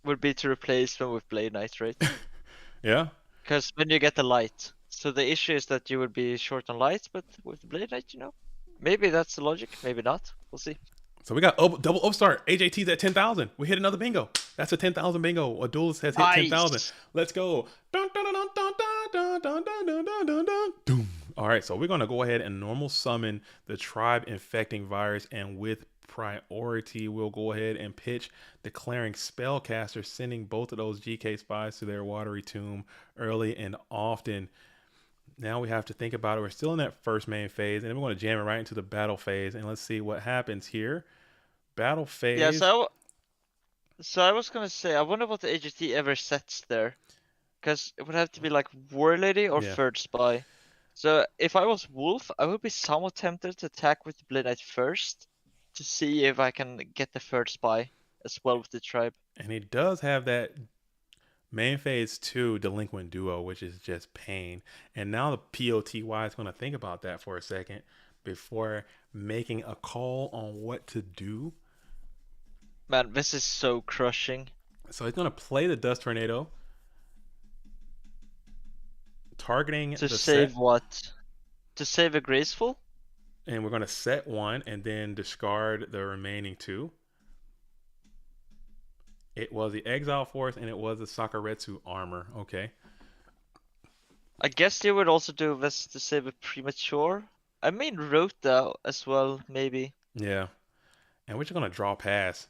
D: would be to replace them with Blade Knight, right?
A: Yeah.
D: Because then you get the light. So the issue is that you would be short on light, but with the Blade Knight, maybe that's the logic, maybe not. We'll see.
A: So we got double upstart. AJT's at 10,000. We hit another bingo. That's a 10,000 bingo. A duelist has hit 10,000.
D: Nice.
A: Let's go. Dun, dun, dun, dun, dun, dun, dun, dun, dun, dun, dun, dun. Doom. All right, so we're going to go ahead and normal summon the tribe infecting virus, and with priority, we'll go ahead and pitch declaring spellcaster, sending both of those GK spies to their watery tomb early and often. Now we have to think about it. We're still in that first main phase, and then we're going to jam it right into the battle phase, and let's see what happens here. Battle
D: Yeah,
A: phase.
D: so I was gonna say, I wonder what the AGT ever sets there. Because it would have to be like War Lady or
A: Yeah.
D: Third Spy. So if I was Wolf, I would be somewhat tempted to attack with the Blade Knight first to see if I can get the Third Spy as well with the tribe.
A: And he does have that main phase 2 delinquent duo, which is just pain. And now the POTY is going to think about that for a second before making a call on what to do.
D: Man, this is so crushing.
A: So he's going to play the Dust Tornado, targeting
D: To
A: the
D: save
A: set.
D: what? To save a Graceful?
A: And we're going to set one and then discard the remaining two. It was the Exile Force and it was the Sakaretsu armor. Okay.
D: I guess they would also do this to save a Premature. I mean Rota as well, maybe.
A: Yeah. And we're just going to draw pass.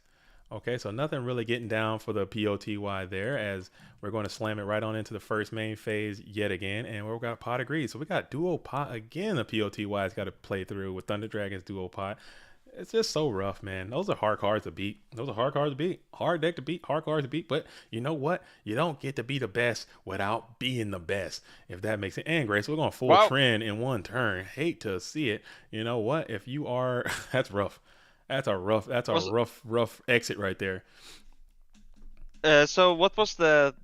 A: Okay, so nothing really getting down for the POTY there, as we're going to slam it right on into the first main phase yet again. And we've got Pot of Greed. So we got Duo Pot again. The POTY's got to play through with Thunder Dragon's Duo Pot. It's just so rough, man. Those are hard cards to beat. Those are hard cards to beat. Hard deck to beat. Hard cards to beat. But you know what? You don't get to be the best without being the best, if that makes it. And Grace, we're going full
D: Wow.
A: trend in one turn. Hate to see it. You know what? If you are, that's rough. That's a
D: Was
A: rough exit right there.
D: so what was the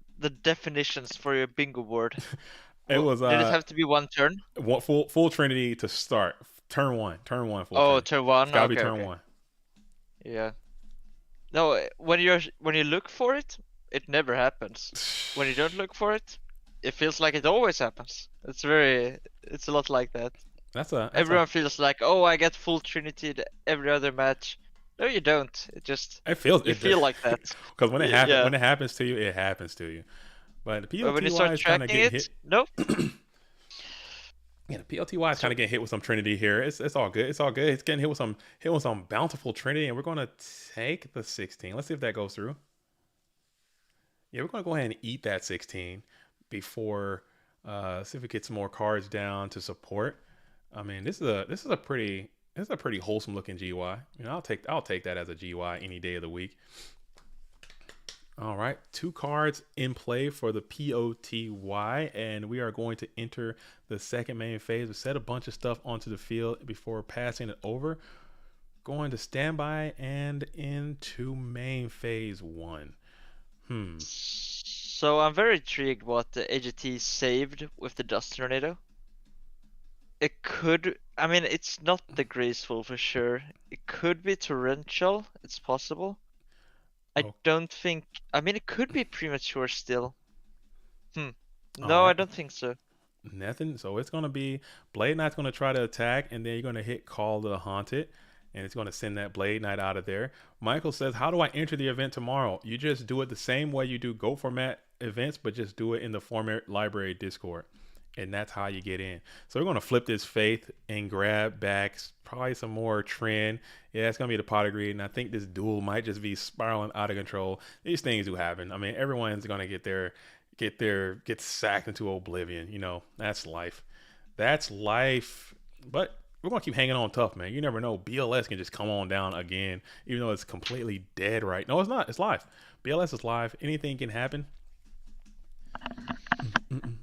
D: definitions for your bingo board?
A: It was
D: Did it have to be one turn?
A: full Trinity to start. Turn one full
D: Oh,
A: Trinity.
D: turn one.
A: It's gotta be
D: Okay,
A: turn
D: okay.
A: one.
D: Yeah. No, when you look for it, it never happens. When you don't look for it, it feels like it always happens. It's a lot like that.
A: That's
D: Everyone
A: a
D: feels like, oh, I get full Trinity every other match. No, you don't.
A: it feels
D: You
A: it
D: feel like that.
A: because
D: Yeah.
A: when it happens to you, it happens to you. But the
D: But when you
A: POTY
D: start
A: is kind of
D: tracking
A: getting
D: it,
A: hit.
D: no.
A: Yeah, the POTY is kind of getting hit with some Trinity here. It's all good. It's all good. It's getting hit with some bountiful Trinity, and we're gonna take the 16. Let's see if that goes through. Yeah, we're gonna go ahead and eat that 16 before see if we get some more cards down to support. I mean, this is a pretty wholesome looking GY. You know, I'll take that as a GY any day of the week. All right, 2 cards in play for the POTY, and we are going to enter the second main phase. We set a bunch of stuff onto the field before passing it over. Going to standby and into main phase 1.
D: So I'm very intrigued what the AGT saved with the Dust Tornado. It could, I mean, it's not the Graceful for sure. It could be Torrential. It's possible. I
A: Oh.
D: don't think. I mean, it could be Premature still.
A: All
D: No, I
A: right.
D: don't think so.
A: Nothing. So it's going to be Blade Knight's going to try to attack, and then you're going to hit Call to the Haunted, and it's going to send that Blade Knight out of there. Michael says, how do I enter the event tomorrow? You just do it the same way you do Go Format events, but just do it in the Format Library Discord. and that's how you get in. So we're gonna flip this Faith and grab back probably some more trend. Yeah, it's gonna be the pot of greed, and I think this duel might just be spiraling out of control. These things do happen. I mean, everyone's gonna get sacked into oblivion. You know, that's life. That's life. But we're gonna keep hanging on tough, man. You never know. BLS can just come on down again, even though it's completely dead right. No, it's not. It's live. BLS is live. Anything can happen.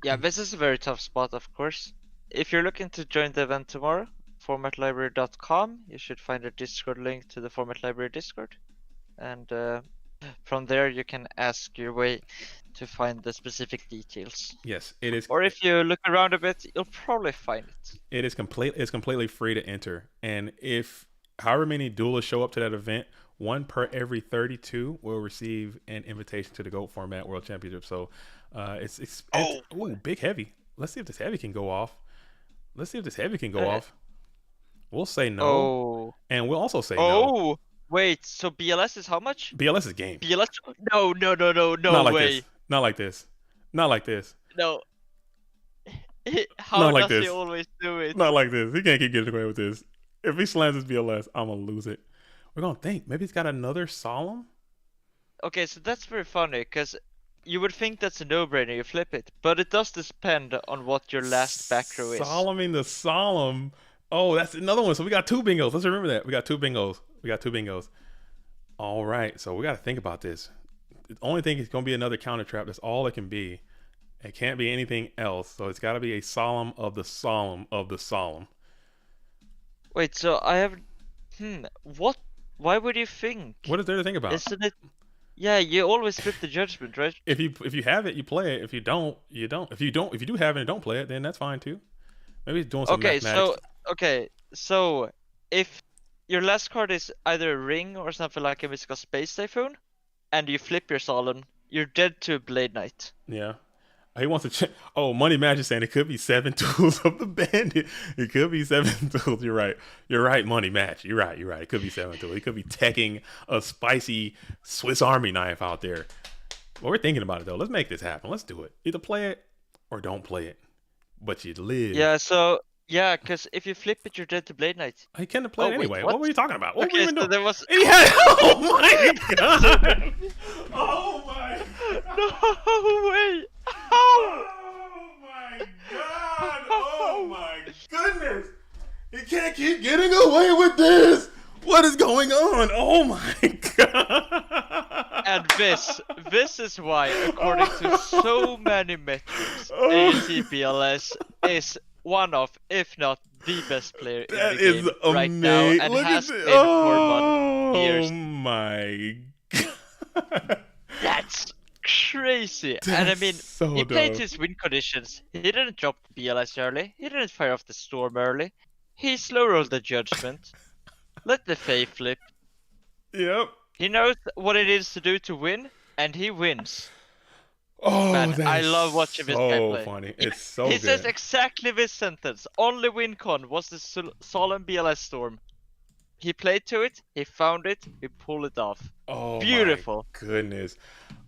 D: Yeah, this is a very tough spot, of course. If you're looking to join the event tomorrow, formatlibrary.com, you should find a Discord link to the Format Library Discord. And from there, you can ask your way to find the specific details.
A: Yes, it is.
D: Or if you look around a bit, you'll probably find it.
A: It's completely free to enter. And if however many duelists show up to that event, one per every 32 will receive an invitation to the GOAT Format World Championship. So it's big heavy. Let's see if this heavy can go off. We'll say no.
D: Oh.
A: And we'll also say no.
D: Oh, wait. So BLS is how much?
A: BLS is game.
D: BLS? No
A: Not like
D: way.
A: This. Not like this. Not like this.
D: No. How
A: Not like
D: does
A: this.
D: he always do it?
A: Not like this. He can't keep getting away with this. If he slams his BLS, I'm going to lose it. We're going to think. Maybe he's got another solemn?
D: Okay, so that's very funny, because you would think that's a no-brainer, you flip it. But it does depend on what your last back row is.
A: Solemn the solemn. Oh, that's another one. So we got 2 bingos. Let's remember that. We got 2 bingos. All right. So we got to think about this. The only thing is going to be another counter trap. That's all it can be. It can't be anything else. So it's got to be a solemn of the solemn of the solemn.
D: Wait, so I have... What? Why would you think?
A: What is there to think about?
D: Isn't it... Yeah, you always flip the judgment, right?
A: If you have it, you play it. If you don't, you don't. If you do have it and don't play it, then that's fine too. Maybe he's doing some mathematics.
D: So if your last card is either a ring or something like a Mystical Space Typhoon, and you flip your solemn, you're dead to a Blade Knight.
A: Yeah. He wants to check. Oh, Money Magic saying it could be 7 tools of the bandit. It could be 7 tools. You're right, Money Match. You're right. It could be 7 tools. He could be teching a spicy Swiss Army knife out there. Well, we're thinking about it, though. Let's make this happen. Let's do it. Either play it or don't play it. But you live.
D: Yeah, because if you flip it, you're dead to Blade Knight.
A: He couldn't have played anyway. What were you talking about? What were we even doing?
D: There was...
A: Oh, my God. Oh, my God.
D: No way.
A: Oh my God! Oh my goodness! He can't keep getting away with this. What is going on? Oh my God!
D: And this is why, according to so many metrics, ATPLS is one of, if not the best player in the game right now, and
A: Look
D: has
A: at
D: been for years.
A: Oh my God!
D: That's crazy. And I mean,
A: so
D: he played
A: dope.
D: his win conditions. He didn't drop the BLS early. He didn't fire off the storm early. He slow rolled the judgment. Let the Fae flip.
A: Yep.
D: He knows what it is to do to win, and he wins.
A: Oh,
D: Man,
A: that's
D: I love watching this guy play.
A: Funny. It's so
D: He
A: good.
D: says exactly this sentence. Only win con was the solemn BLS storm. He played to it, he found it, he pulled it off.
A: Oh,
D: beautiful.
A: My goodness.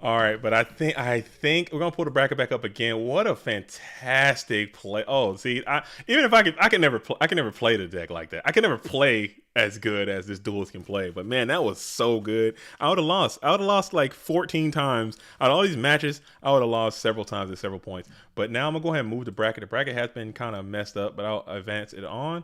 A: All right, but I think we're gonna pull the bracket back up again. What a fantastic play! Oh, see, I can never play the deck like that. I can never play as good as this duelist can play. But man, that was so good. I would have lost like 14 times out of all these matches. I would have lost several times at several points. But now I'm gonna go ahead and move the bracket. The bracket has been kind of messed up, but I'll advance it on.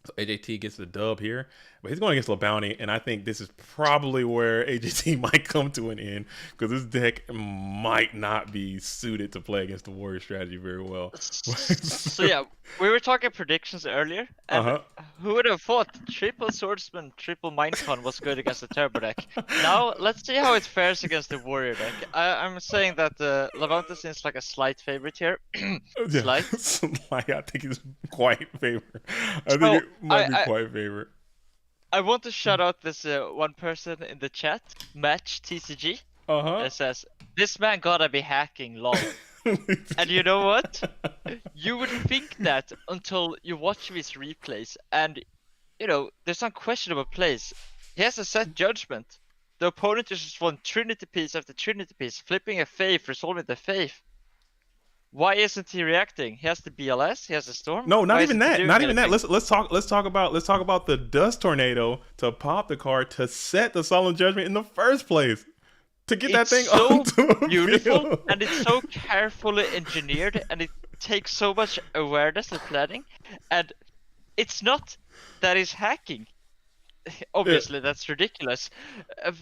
A: So AJT gets the dub here, but he's going against LeBounty, and I think this is probably where AJT might come to an end because this deck might not be suited to play against the Warrior strategy very well.
D: So yeah, we were talking predictions earlier, and who would have thought triple Swordsman, triple Mindcon was good against the Turbo deck? Now let's see how it fares against the Warrior deck. I'm saying that LeBounty seems like a slight favorite here. Slight.
A: I think he's quite favorite. I think it might be quite favorite.
D: I want to shout out this one person in the chat, Match TCG. It says, "This man gotta be hacking, lol." And you know what? You would think that until you watch these replays, and you know there's some questionable plays. He has a set judgment. The opponent just won Trinity piece after Trinity piece, flipping a faith, resolving the faith. Why isn't he reacting? He has the BLS, he has the storm.
A: No, not
D: Why
A: even
D: isn't he
A: that.
D: doing
A: Not even that.
D: anything?
A: Let's talk about the dust tornado to pop the card to set the solemn judgment in the first place. To get that
D: It's
A: thing
D: so
A: onto the
D: beautiful
A: field.
D: and it's so carefully engineered and it takes so much awareness and planning. And it's not that he's hacking. Obviously, that's ridiculous. Uh,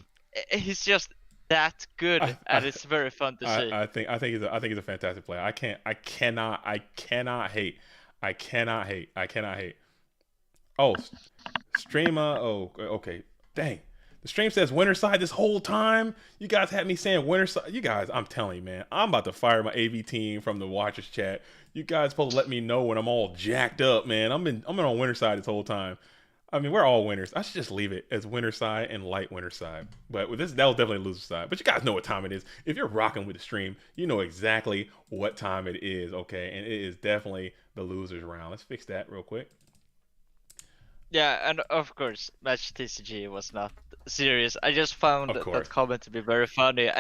D: He's just that good,
A: I,
D: and it's very fun to see.
A: I think he's a fantastic player. I cannot hate. Oh, streamer. Oh, okay. Dang. The stream says winter side this whole time. You guys had me saying winter side. You guys, I'm telling you, man, I'm about to fire my AV team from the watchers chat. You guys supposed to let me know when I'm all jacked up, man. I'm on winter side this whole time. I mean, we're all winners. I should just leave it as winter side and light winter side. But with this, that was definitely loser side. But you guys know what time it is. If you're rocking with the stream, you know exactly what time it is, okay? And it is definitely the losers round. Let's fix that real quick.
D: Yeah, and of course, match TCG was not serious. I just found
A: Of course.
D: that comment to be very funny,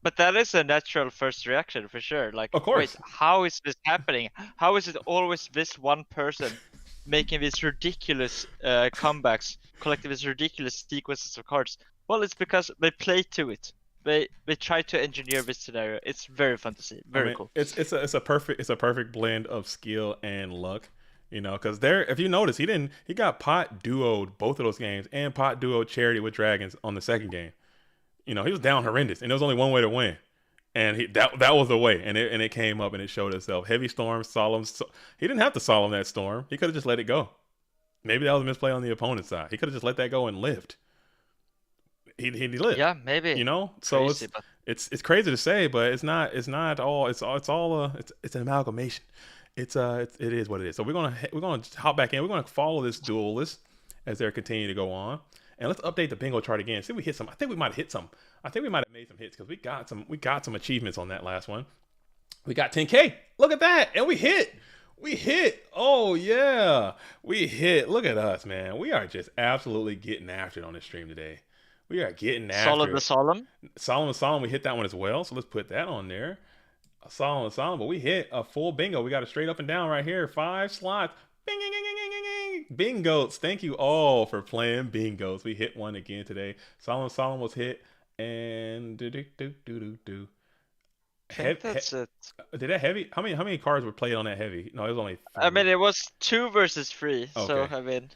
D: but that is a natural first reaction for sure. Like,
A: Of course.
D: wait, how is this happening? How is it always this one person making these ridiculous comebacks, collecting these ridiculous sequences of cards? Well, it's because they play to it. They try to engineer this scenario. It's very fun to see. Very cool.
A: It's a perfect blend of skill and luck. You know, because there, if you notice, he got pot duoed both of those games and pot duoed charity with dragons on the second game. You know, he was down horrendous, and there was only one way to win, and that was the way, and it came up and it showed itself. Heavy storm, solemn. He didn't have to solemn that storm. He could have just let it go. Maybe that was a misplay on the opponent's side. He could have just let that go and lived. He lived.
D: Yeah, maybe.
A: You know, so
D: Crazy, but
A: it's crazy to say, but it's not all. It's an amalgamation. It is what it is. So we're gonna hop back in. We're gonna follow this duelist as they're continuing to go on, and let's update the bingo chart again. See if we hit some. I think we might have hit some. I think we might have made some hits because we got some achievements on that last one. We got 10K. Look at that, and we hit. We hit. Oh yeah, we hit. Look at us, man. We are just absolutely getting after it on this stream today. We are getting after
D: Solemn
A: it.
D: the Solemn.
A: Solemn. We hit that one as well. So let's put that on there. Solid, but we hit a full bingo. We got a straight up and down right here. 5 slots. Bing, bing, bing, bing, bing, bing. Bingos. Thank you all for playing bingos. We hit one again today. Solemn was hit. And do.
D: I think that's it.
A: Did that heavy? How many cards were played on that heavy? No, it was only 3.
D: I mean, it was 2 versus 3, so
A: Okay.
D: I mean,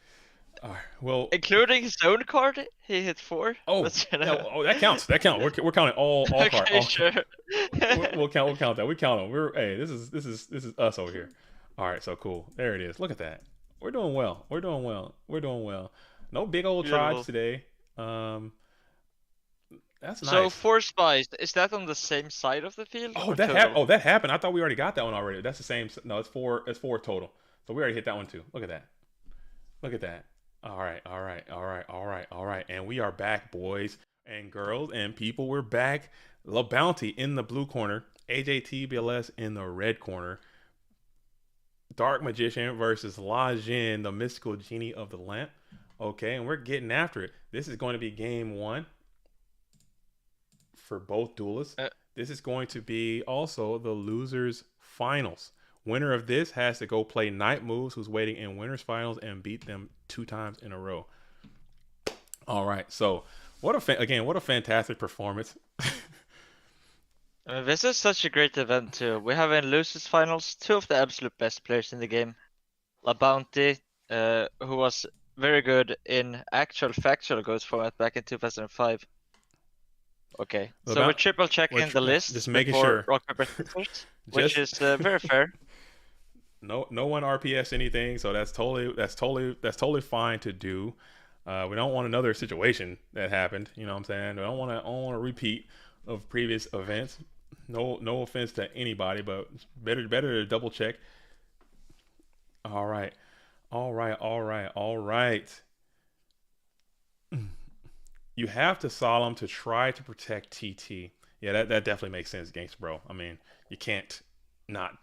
A: All right, well,
D: including his own card, he hit 4.
A: oh,
D: But,
A: that counts. We're counting all
D: okay,
A: cards.
D: sure.
A: We'll count that. We count them. Hey, this is us over here. All right, so cool. There it is. Look at that. We're doing well. No big old
D: Beautiful.
A: tribes today. That's nice.
D: So 4 spies, is that on the same side of the field?
A: Oh,
D: or
A: that
D: total?
A: happened. Oh, that happened. I thought we already got that one already. That's the same. No, it's 4. It's 4 total. So we already hit that one too. Look at that. All right. And we are back, boys and girls and people. We're back. La Bounty in the blue corner. AJT BLS in the red corner. Dark Magician versus La Jin, the mystical genie of the lamp. Okay, and we're getting after it. This is going to be game 1 for both duelists. This is going to be also the losers finals. Winner of this has to go play Night Moves, who's waiting in winners finals, and beat them 2 times in a row. All right, so what a fantastic performance.
D: This is such a great event too. We have in losers finals 2 of the absolute best players in the game. La Bounty, who was very good in actual factual Ghost format back in 2005. Okay, so we're triple checking the list
A: just making
D: before
A: sure.
D: Rock Paper Scissors, which is very fair.
A: No one RPS anything, so that's totally fine to do. We don't want another situation that happened. You know what I'm saying? I don't want a repeat of previous events. No offense to anybody, but better to double check. All right. You have to solemn to try to protect TT. Yeah, that definitely makes sense, gangster bro. I mean, you can't not.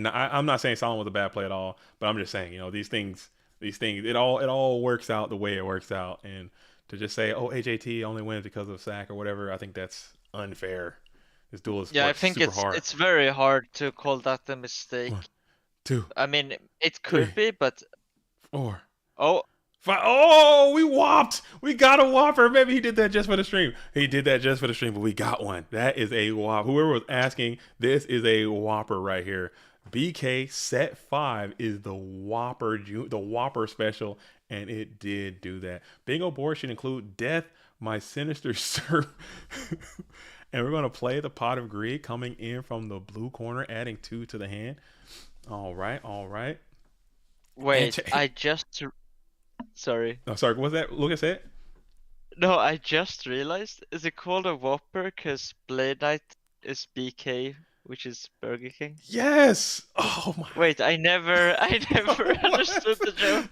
A: I'm not saying solemn was a bad play at all, but I'm just saying, you know, these things, it all works out the way it works out, and to just say, oh, AJT only wins because of sack or whatever, I think that's unfair. This duel is
D: Yeah, I
A: like
D: think
A: super hard.
D: it's very hard to call that a mistake.
A: 1, 2,
D: I mean, it
A: 3,
D: could be, but
A: 4,
D: oh,
A: 5. Oh, we whopped. We got a whopper. Maybe he did that just for the stream. He did that just for the stream, but we got one. That is a whopper. Whoever was asking, this is a whopper right here. BK set 5 is the whopper special, and it did do that. Bingo board should include Death, My Sinister Serp. And we're going to play the Pot of Greed coming in from the blue corner, adding 2 to the hand. All right, all right.
D: wait, sorry.
A: Oh, sorry, what's that? Lucas said?
D: No, I just realized, is it called a Whopper because Blade Knight is BK, which is Burger King?
A: Yes. Oh my.
D: Wait, I never understood the joke.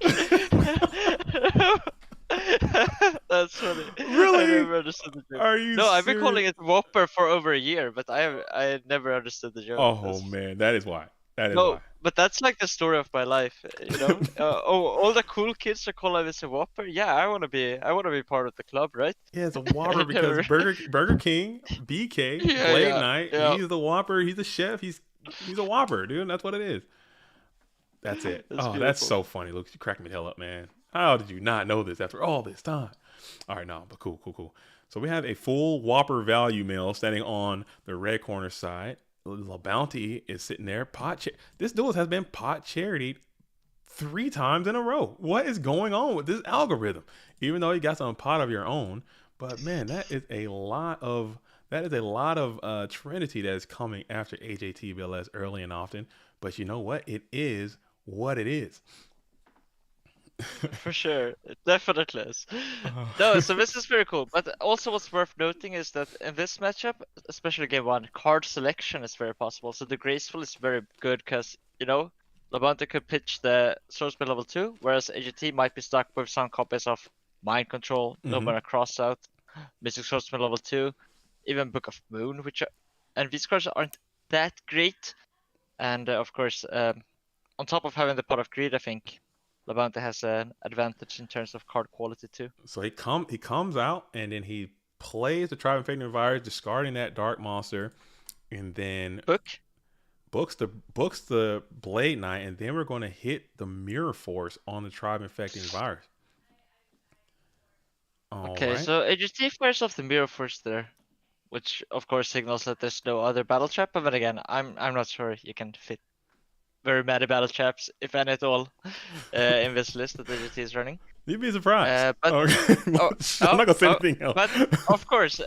D: That's funny.
A: Really?
D: I never understood the joke.
A: Are you
D: No, I've been
A: serious?
D: calling it Whopper for over a year, but I never understood the joke.
A: Oh man, that is why. That is
D: No,
A: why.
D: but that's like the story of my life, you know. All the cool kids are calling this a Whopper. Yeah, I wanna be part of the club, right?
A: Yeah, it's a Whopper because Burger King, BK,
D: Yeah,
A: Blade
D: yeah,
A: Knight,
D: yeah.
A: he's the Whopper. He's a chef. He's a Whopper, dude. That's what it is. That's it.
D: That's
A: That's
D: beautiful.
A: so funny. Lucas, you cracked me the hell up, man. How did you not know this after all this time? All right, no, but cool. So we have a full Whopper value meal standing on the red corner side. La Bounty is sitting there. This duel has been pot charitied 3 times in a row. What is going on with this algorithm? Even though you got some pot of your own, but man, that is a lot of Trinity that is coming after AJTBLS early and often. But you know what? It is what it is.
D: For sure, it definitely is. No, so this is very cool. But also, what's worth noting is that in this matchup, especially game 1, card selection is very possible. So the Graceful is very good because, you know, Labante could pitch the Swordsman level 2, whereas AGT might be stuck with some copies of Mind Control, No Mana Crossout, Mystic Swordsman level 2, even Book of Moon, and these cards aren't that great. And of course, on top of having the Pot of Greed, I think Labante has an advantage in terms of card quality too.
A: So he comes out and then he plays the Tribe Infecting Virus, discarding that Dark Monster, and then books the Blade Knight, and then we're going to hit the Mirror Force on the Tribe Infecting Virus.
D: Okay, so AGT fires off the Mirror Force there, which of course signals that there's no other battle trap. But then again, I'm not sure you can fit very many battle traps, if any at all, in this list that AGT is running.
A: You'd be surprised.
D: But
A: I'm not gonna say anything else.
D: But of course,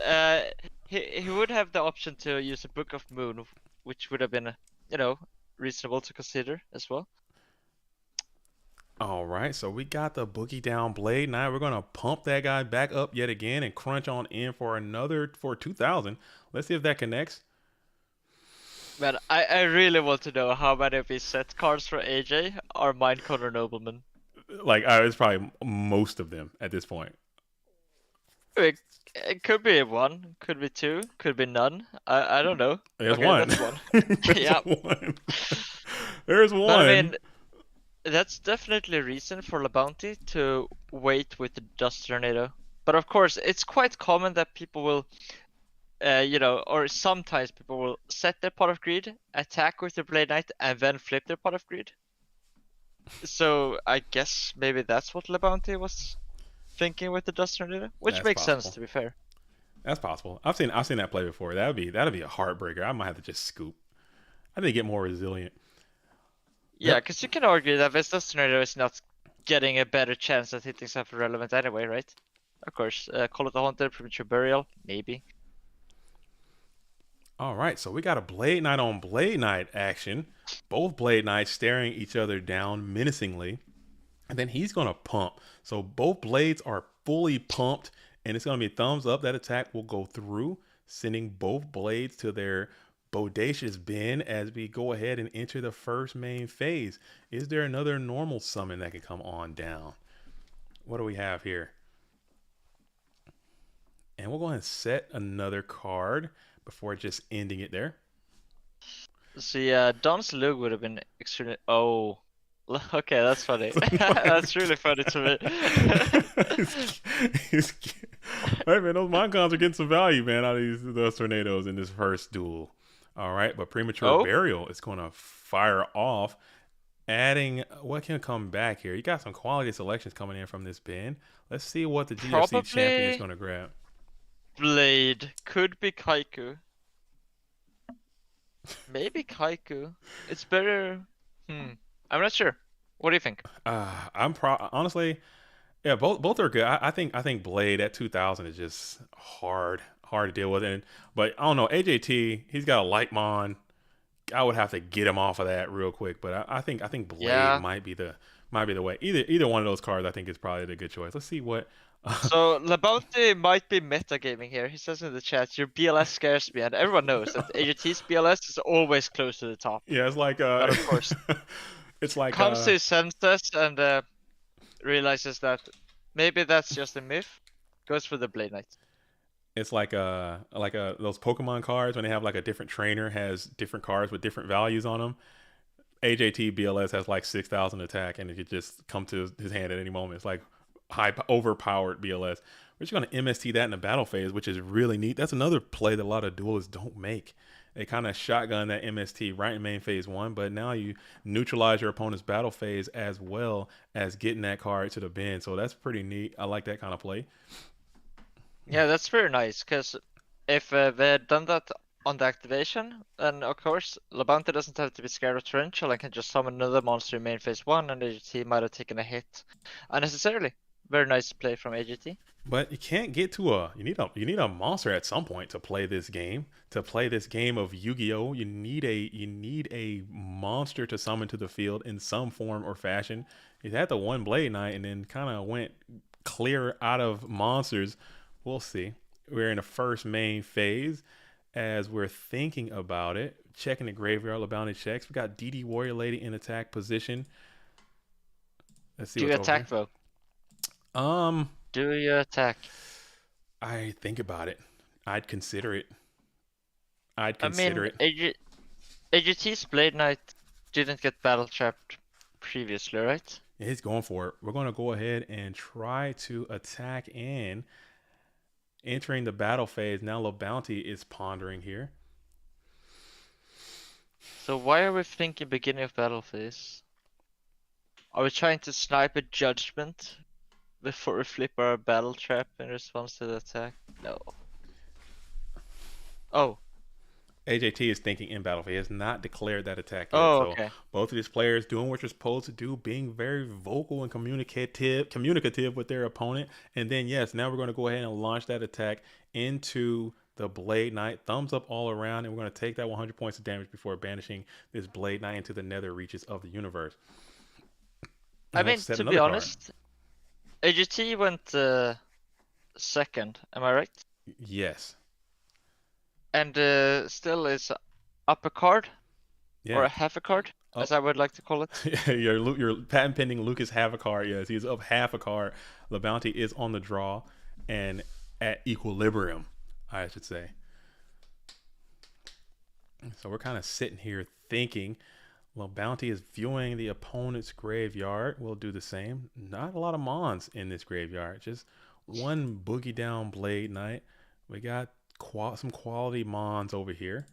D: he would have the option to use a Book of Moon, which would have been, you know, reasonable to consider as well.
A: All right, so we got the Boogie Down Blade Knight. We're gonna pump that guy back up yet again and crunch on in for 2,000. Let's see if that connects.
D: Man, I really want to know how many of these set cards for AJ are Mind Control Nobleman.
A: Like, it's probably most of them at this point.
D: It could be 1, could be 2, could be none. I don't know.
A: There's
D: okay,
A: one.
D: That's 1.
A: There's
D: yeah.
A: one. There's one.
D: But I mean, that's definitely a reason for La Bounty to wait with the Dust Tornado. But of course, it's quite common that people will, you know, or sometimes people will set their Pot of Greed, attack with their Blade Knight, and then flip their Pot of Greed. So I guess maybe that's what La Bounty was thinking with the Dust Tornado, which
A: That's
D: makes
A: possible.
D: sense, to be fair.
A: That's possible. I've seen that play before. That'd be a heartbreaker. I might have to just scoop. I think get more resilient.
D: Yeah, because you can argue that this Dust Tornado is not getting a better chance at hitting something relevant anyway, right? Of course, Call of the Haunted, Premature Burial, maybe.
A: All right, so we got a Blade Knight on Blade Knight action. Both Blade Knights staring each other down menacingly. And then he's going to pump. So both blades are fully pumped, and it's going to be a thumbs up. That attack will go through, sending both blades to their bodacious bin as we go ahead and enter the first main phase. Is there another normal summon that can come on down? What do we have here? And we'll go ahead and set another card before just ending it there.
D: See, Don's Lug would have been extremely... Oh, okay, that's funny. That's really funny to me.
A: Hey man, those mind cons are getting some value, man, out of those tornadoes in this first duel. All right, but premature
D: Oh,
A: burial is going to fire off, adding what can come back here. You got some quality selections coming in from this bin. Let's see what the GFC champion is
D: probably
A: going to grab.
D: Blade. Could be Kaiku. Maybe Kaiku. It's better. Hmm. I'm not sure. What do you think?
A: Honestly, yeah, both are good. I think Blade at 2000 is just hard to deal with. And but I don't know, AJT, he's got a light mon. I would have to get him off of that real quick. But I think Blade
D: Yeah.
A: might be the way. Either one of those cards I think is probably the good choice. Let's see what.
D: So Labonte might be metagaming here. He says in the chat, "Your BLS scares me," and everyone knows that AJT's BLS is always close to the top.
A: Yeah, it's like
D: But of course,
A: it's like
D: comes to his senses and realizes that maybe that's just a myth. Goes for the Blade Knight.
A: it's like those Pokemon cards when they have like a different trainer has different cards with different values on them. AJT BLS has like 6,000 attack, and it could just come to his hand at any moment. It's like overpowered BLS. We're just going to MST that in the battle phase, which is really neat. That's another play that a lot of duelists don't make. They kind of shotgun that MST right in main phase one, but now you neutralize your opponent's battle phase as well as getting that card to the bin. So that's pretty neat. I like that kind of play.
D: Yeah, that's very nice. Because if they had done that on the activation, then of course Labonte doesn't have to be scared of Torrential and can just summon another monster in main phase one, and AGT might have taken a hit unnecessarily. Very nice play from AGT.
A: But you can't get to you need a monster at some point to play this game. To play this game of Yu-Gi-Oh, you need a monster to summon to the field in some form or fashion. You had the one Blade Knight and then kind of went clear out of monsters. We'll see. We're in the first main phase as we're thinking about it. Checking the graveyard, LeBounty checks. We got DD Warrior Lady in attack position. Let's see
D: Do you
A: what's over
D: attack
A: here.
D: though?
A: Um,
D: Do you attack?
A: I think about it. I'd consider it. I'd
D: I
A: consider
D: mean,
A: it.
D: AGT's Blade Knight didn't get battle trapped previously, right?
A: He's going for it. We're going to go ahead and try to attack in. Entering the battle phase. Now LeBounty is pondering here.
D: So why are we thinking beginning of battle phase? Are we trying to snipe a judgment before we flip our battle trap in response to the attack? No. Oh.
A: AJT is thinking in battle phase. He has not declared that attack yet.
D: Oh,
A: So
D: okay.
A: both of these players doing what you're supposed to do, being very vocal and communicative with their opponent. And then yes, now we're going to go ahead and launch that attack into the Blade Knight. Thumbs up all around, and we're going to take that 100 points of damage before banishing this Blade Knight into the nether reaches of the universe.
D: I
A: And we'll
D: mean,
A: set
D: to
A: another
D: be
A: card.
D: honest, AGT went second, am I right?
A: Yes.
D: And still is up a card, or
A: Yeah.
D: a half a card, as
A: Up.
D: I would like to call it.
A: your patent pending Lucas have a card. Yes, he's up half a card. The bounty is on the draw and at equilibrium, I should say. So we're kind of sitting here thinking. Well, Bounty is viewing the opponent's graveyard. We'll do the same. Not a lot of mons in this graveyard. Just one boogie down Blade Knight. We got some quality mons over here.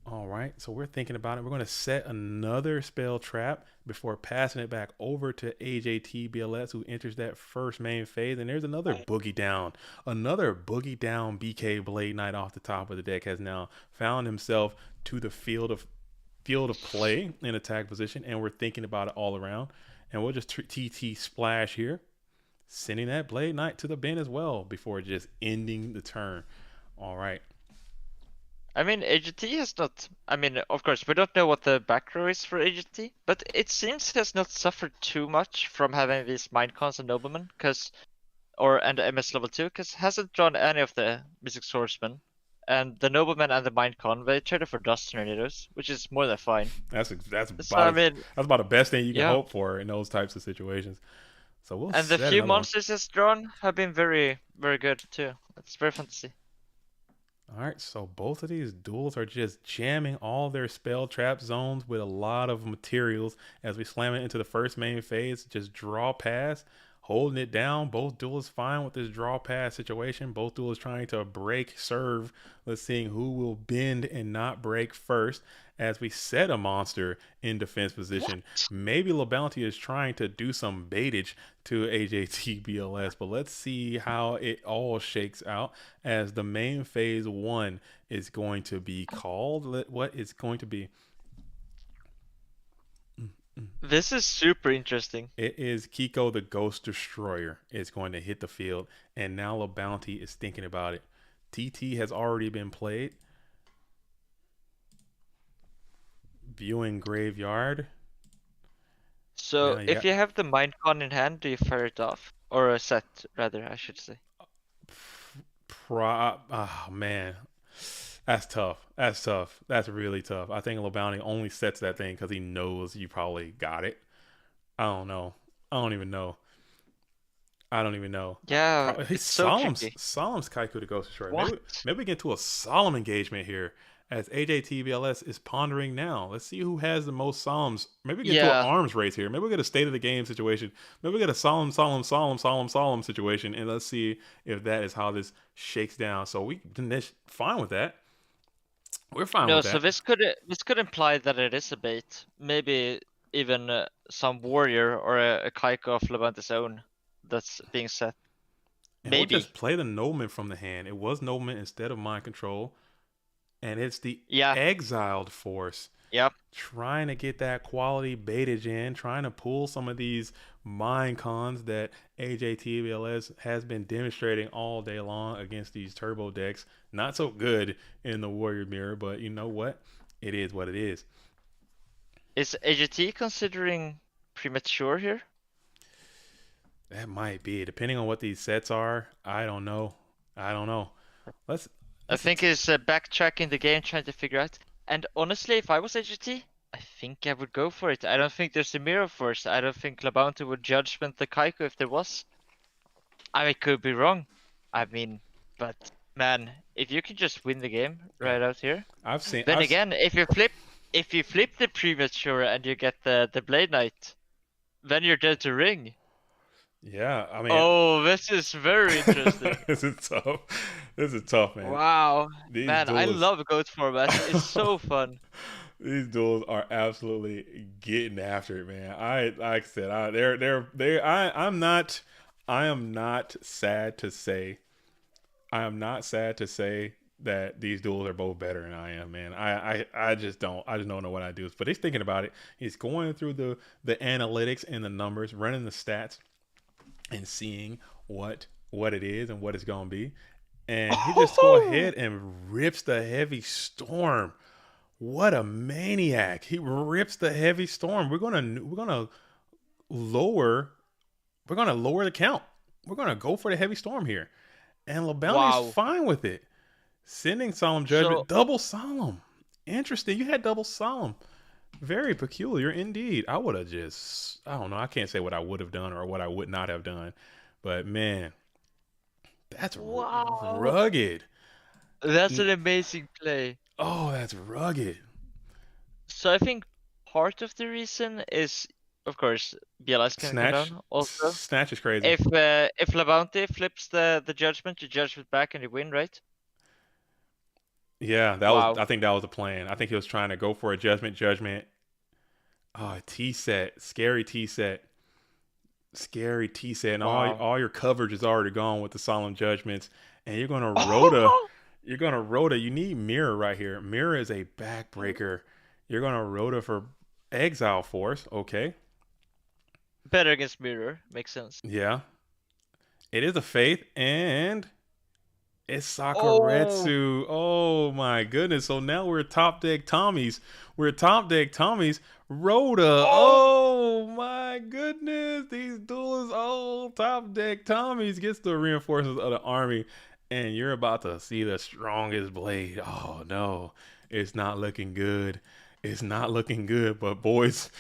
A: All right, so we're thinking about it. We're going to set another spell trap before passing it back over to AJT BLS, who enters that first main phase. And there's another boogie down. Another boogie down BK Blade Knight off the top of the deck has now found himself to the field of play in attack position, and we're thinking about it all around. And we'll just TT splash here, sending that Blade Knight to the bin as well before just ending the turn. All right.
D: I mean, AGT has not. I mean, of course, we don't know what the back row is for AGT, but it seems he has not suffered too much from having these Mindcons and Noblemen, and MS level 2, because hasn't drawn any of the Mystic Swordsmen. And the Noblemen and the Mindcon, they traded for Dust Tornadoes, which is more than fine.
A: That's
D: So, I mean,
A: that's about the best thing you can
D: yeah.
A: hope for in those types of situations. So we'll
D: And the
A: set
D: few
A: another one.
D: monsters he's drawn have been very, very good too. It's very fun to see.
A: All right, so both of these duels are just jamming all their spell trap zones with a lot of materials as we slam it into the first main phase. Just draw pass, holding it down. Both duels fine with this draw pass situation. Both duels trying to break serve. Let's see who will bend and not break first as we set a monster in defense position.
D: What?
A: Maybe LaBounty is trying to do some baitage to AJTBLS, but let's see how it all shakes out as the main phase 1 is going to be called. What is going to be?
D: This is super interesting.
A: It is Kiko the Ghost Destroyer is going to hit the field, and now LaBounty is thinking about it. TT has already been played. Viewing Graveyard.
D: So
A: Yeah,
D: if you have the Minecon in hand, do you fire it off? Or a set, rather, I should say.
A: Oh, man. That's tough. That's tough. That's really tough. I think LaBounty only sets that thing because he knows you probably got it. I don't know. I don't even know.
D: Yeah,
A: He's
D: it's so tricky.
A: Solemn's Kaiku to Ghost Destroyer.
D: What?
A: Maybe we get to a solemn engagement here as AJTBLS is pondering now. Let's see who has the most solemns. Maybe we get to an arms race here. Maybe we get a state of the game situation. Maybe we get a solemn situation, and let's see if that is how this shakes down. So fine with that. We're fine with that.
D: So this could imply that it is a bait. Maybe even some warrior or a Kaiko of Levante's own that's being set.
A: Maybe we'll just play the Nobleman from the hand. It was Nobleman instead of Mind Control. And it's the exiled force.
D: Yep.
A: Trying to get that quality baitage in, trying to pull some of these mind cons that AJTBLS has been demonstrating all day long against these turbo decks. Not so good in the Warrior Mirror, but you know what? It is what it is.
D: Is AJT considering premature here?
A: That might be. Depending on what these sets are, I don't know.
D: I think he's backtracking the game, trying to figure out. And honestly, if I was AGT, I think I would go for it. I don't think there's a mirror force. I don't think LaBounty would judgment the Kaiko if there was. I could be wrong. But man, if you can just win the game right out here. If you flip the premature and you get the Blade Knight, then you're dead to ring.
A: Yeah,
D: Oh, this is very interesting.
A: This is tough, man.
D: Wow. I love GOAT format. It's so fun.
A: These duels are absolutely getting after it, man. I am not sad to say that these duels are both better than I am, man. I just don't know what I do. But he's thinking about it. He's going through the analytics and the numbers, running the stats, and seeing what it is and what it's gonna be. And he just go ahead and rips the Heavy Storm. What a maniac. He rips the Heavy Storm. We're gonna lower the count. We're gonna go for the Heavy Storm here. And LaBounty's fine with it. Sending Solemn Judgment, double Solemn. Interesting. You had double Solemn. Very peculiar indeed. I would have I don't know. I can't say what I would have done or what I would not have done. But man, that's rugged.
D: That's an amazing play.
A: Oh, that's rugged.
D: So I think part of the reason is, of course, BLS can come down also.
A: Snatch is crazy.
D: If LaBounty flips the judgment, you judge it back and you win, right?
A: Yeah, I think that was the plan. I think he was trying to go for a judgment. Oh, T set, scary T set, and all your coverage is already gone with the Solemn Judgments, and you're gonna Rhoda. You need Mirror right here. Mirror is a backbreaker. You're gonna Rhoda for Exile Force, okay?
D: Better against Mirror, makes sense.
A: Yeah, it is a Faith and. It's Sakuretsu. Oh my goodness. So now we're top deck Tommies. Rhoda. Oh my goodness. These duels. Top deck Tommies gets the reinforcements of the army. And you're about to see the strongest blade. Oh no. It's not looking good. But boys,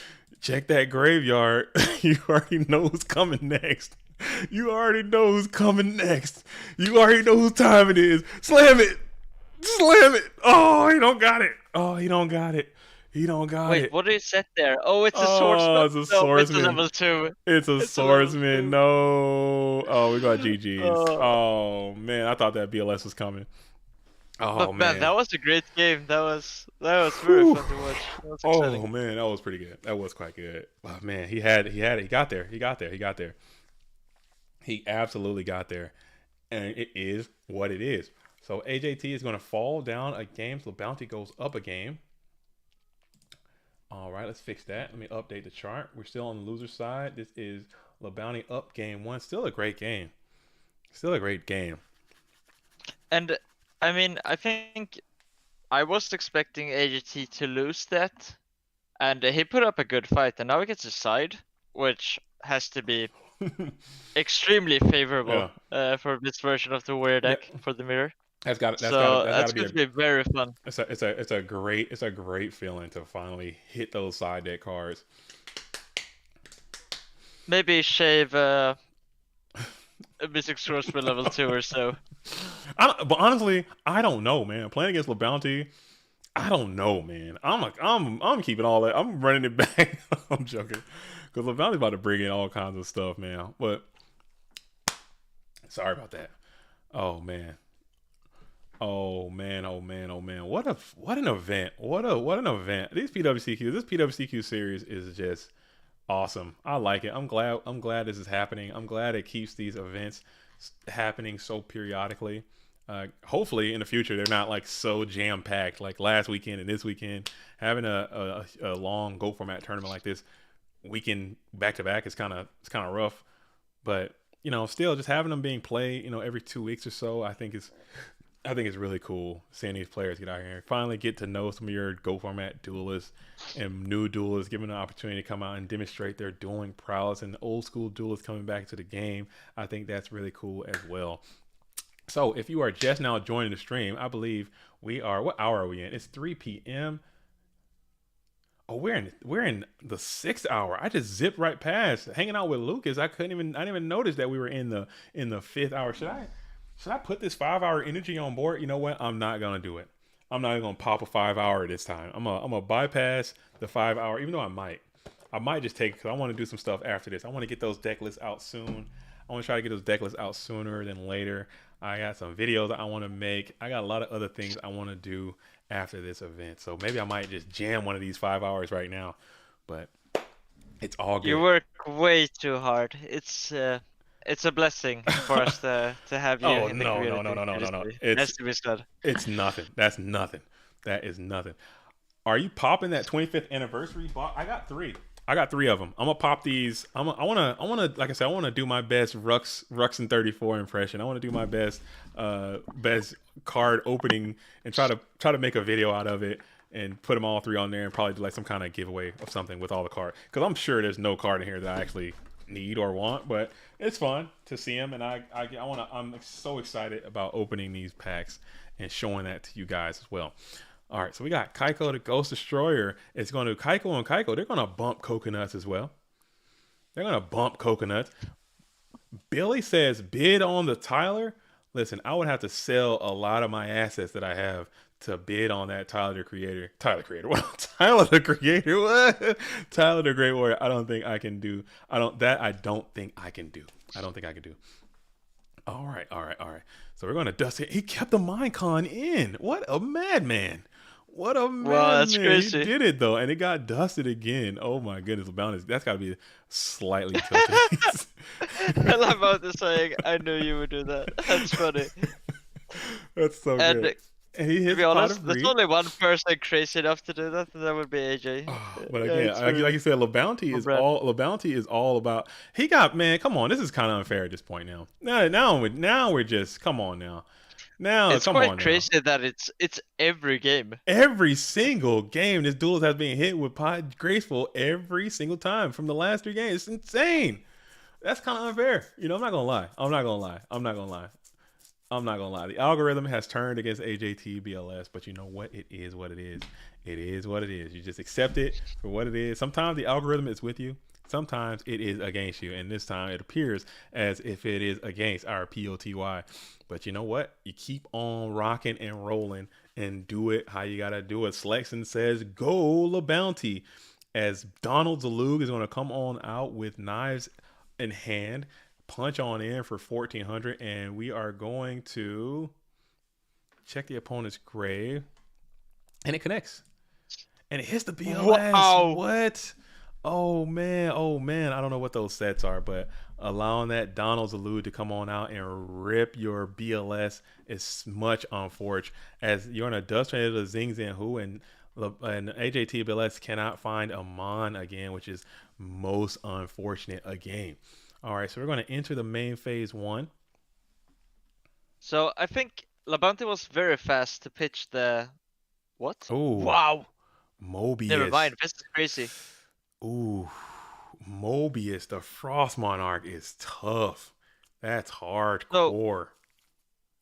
A: check that graveyard. You already know who's coming next. You already know whose time it is. Slam it. Slam it. Oh, he don't got it. Oh, he don't got it. He don't got
D: Wait,
A: it.
D: what did you set there? Oh, it's a
A: Oh,
D: swordsman.
A: it's a
D: No, it's a
A: swordsman.
D: level 2.
A: It's a
D: It's a level
A: swordsman.
D: 2.
A: No. Oh, we got GG's.
D: Uh,
A: Oh man, I thought that BLS was coming. Oh
D: but man,
A: man.
D: that was a great game. That was very
A: Whew.
D: fun to watch. That was
A: Oh
D: exciting.
A: man, that was pretty good. That was quite good. Oh, man, he had it. He got there. He got there. He got there. He absolutely got there. And it is what it is. So AJT is going to fall down a game. So Bounty goes up a game. All right, let's fix that. Let me update the chart. We're still on the loser side. This is LeBounty up game 1. Still a great game. Still a great game.
D: And I mean, I think I was expecting AGT to lose that, and he put up a good fight, and now he gets a side, which has to be extremely favorable for this version of the warrior deck for the mirror.
A: That's got
D: That's
A: to
D: going to be very fun.
A: It's a great feeling to finally hit those side deck cards.
D: Maybe shave a Mystic Swordsman level 2 or so.
A: But honestly, I don't know, man. Playing against LeBounty, I don't know, man. I'm keeping all that. I'm running it back. I'm joking, because LeBounty's about to bring in all kinds of stuff, man. But sorry about that. Oh man. Oh man. What an event. What an event. This PWCQ series is just awesome. I like it. I'm glad this is happening. I'm glad it keeps these events happening so periodically. Hopefully in the future they're not like so jam packed like last weekend and this weekend. Having a long Go format tournament like this weekend back to back is kind of rough. But you know, still just having them being played, you know, every 2 weeks or so, I think it's really cool seeing these players get out here and finally get to know some of your Go format duelists and new duelists, given the opportunity to come out and demonstrate their dueling prowess, and old school duelists coming back to the game. I think that's really cool as well. So if you are just now joining the stream, I believe we are, what hour are we in? It's 3 p.m. Oh, we're in the 6th hour. I just zipped right past hanging out with Lucas. I didn't even notice that we were in the 5th hour. Should I put this 5-hour energy on board? You know what? I'm not gonna do it. I'm not gonna pop a 5-hour this time. I'm gonna bypass the 5-hour, even though I might just take it because I want to do some stuff after this. I want to get those deck lists out soon. I want to try to get those deck lists out sooner than later. I got some videos that I want to make. I got a lot of other things I want to do after this event. So maybe I might just jam one of these 5 hours right now. But it's all good.
D: You work way too hard. It's a blessing for us to have you in the community.
A: No.
D: It has to be said.
A: It's nothing. That's nothing. That is nothing. Are you popping that 25th anniversary box? I got 3. I got 3 of them. I'm gonna pop these. I wanna, like I said, I wanna do my best Ruxin 34 impression. I wanna do my best card opening and try to make a video out of it and put them all 3 on there and probably do like some kind of giveaway of something with all the cards. Because I'm sure there's no card in here that I actually need or want, but it's fun to see them, and I'm so excited about opening these packs and showing that to you guys as well. All right, so we got Kaiko the Ghost Destroyer. It's going to Kaiko and Kaiko. They're going to bump coconuts as well. They're going to bump coconuts. Billy says bid on the Tyler. Listen, I would have to sell a lot of my assets that I have to bid on that Tyler the Creator. What? Tyler the Creator. What? Tyler the Great Warrior. I don't think I can do. I don't think I can do. All right. So we're going to dust it. He kept the Minecon in. What a madman. What a madman.
D: Wow, that's crazy.
A: He did it though, and it got dusted again. Oh my goodness. That's got to be slightly tilted.
D: I love how they're saying, I knew you would do that. That's funny.
A: That's so good. And he hits
D: to be honest,
A: pot of
D: there's
A: greed.
D: only one person crazy enough to do that, and that would be AJ.
A: But again, like you said, LeBounty is all about. He got, man. Come on, this is kind of unfair at this point now. Now we're just, come on now. Now
D: it's
A: come
D: quite
A: on
D: crazy that it's every game.
A: Every single game, this duelist has been hit with pot graceful every single time from the last 3 games. It's insane. That's kind of unfair. You know, I'm not gonna lie. The algorithm has turned against AJT BLS, but you know what? It is what it is. It is what it is. You just accept it for what it is. Sometimes the algorithm is with you. Sometimes it is against you, and this time it appears as if it is against our POTY. But you know what? You keep on rocking and rolling and do it how you gotta do it. Selection says go La Bounty, as Donald Zalug is gonna come on out with knives in hand, punch on in for 1400, and we are going to check the opponent's grave, and it connects, and it hits the BLS.
D: Wow.
A: What? Oh man, I don't know what those sets are, but allowing that Donald Zalud to come on out and rip your BLS is much unfortunate, as you're in a dust tornado to Zing Zan Hu, and AJT BLS cannot find Amon again, which is most unfortunate again. All right, so we're going to enter the main phase 1.
D: So I think Labante was very fast to pitch the what?
A: Oh,
D: Wow.
A: Mobius.
D: Never mind. This is crazy.
A: Ooh, Mobius, the Frost Monarch, is tough. That's hardcore.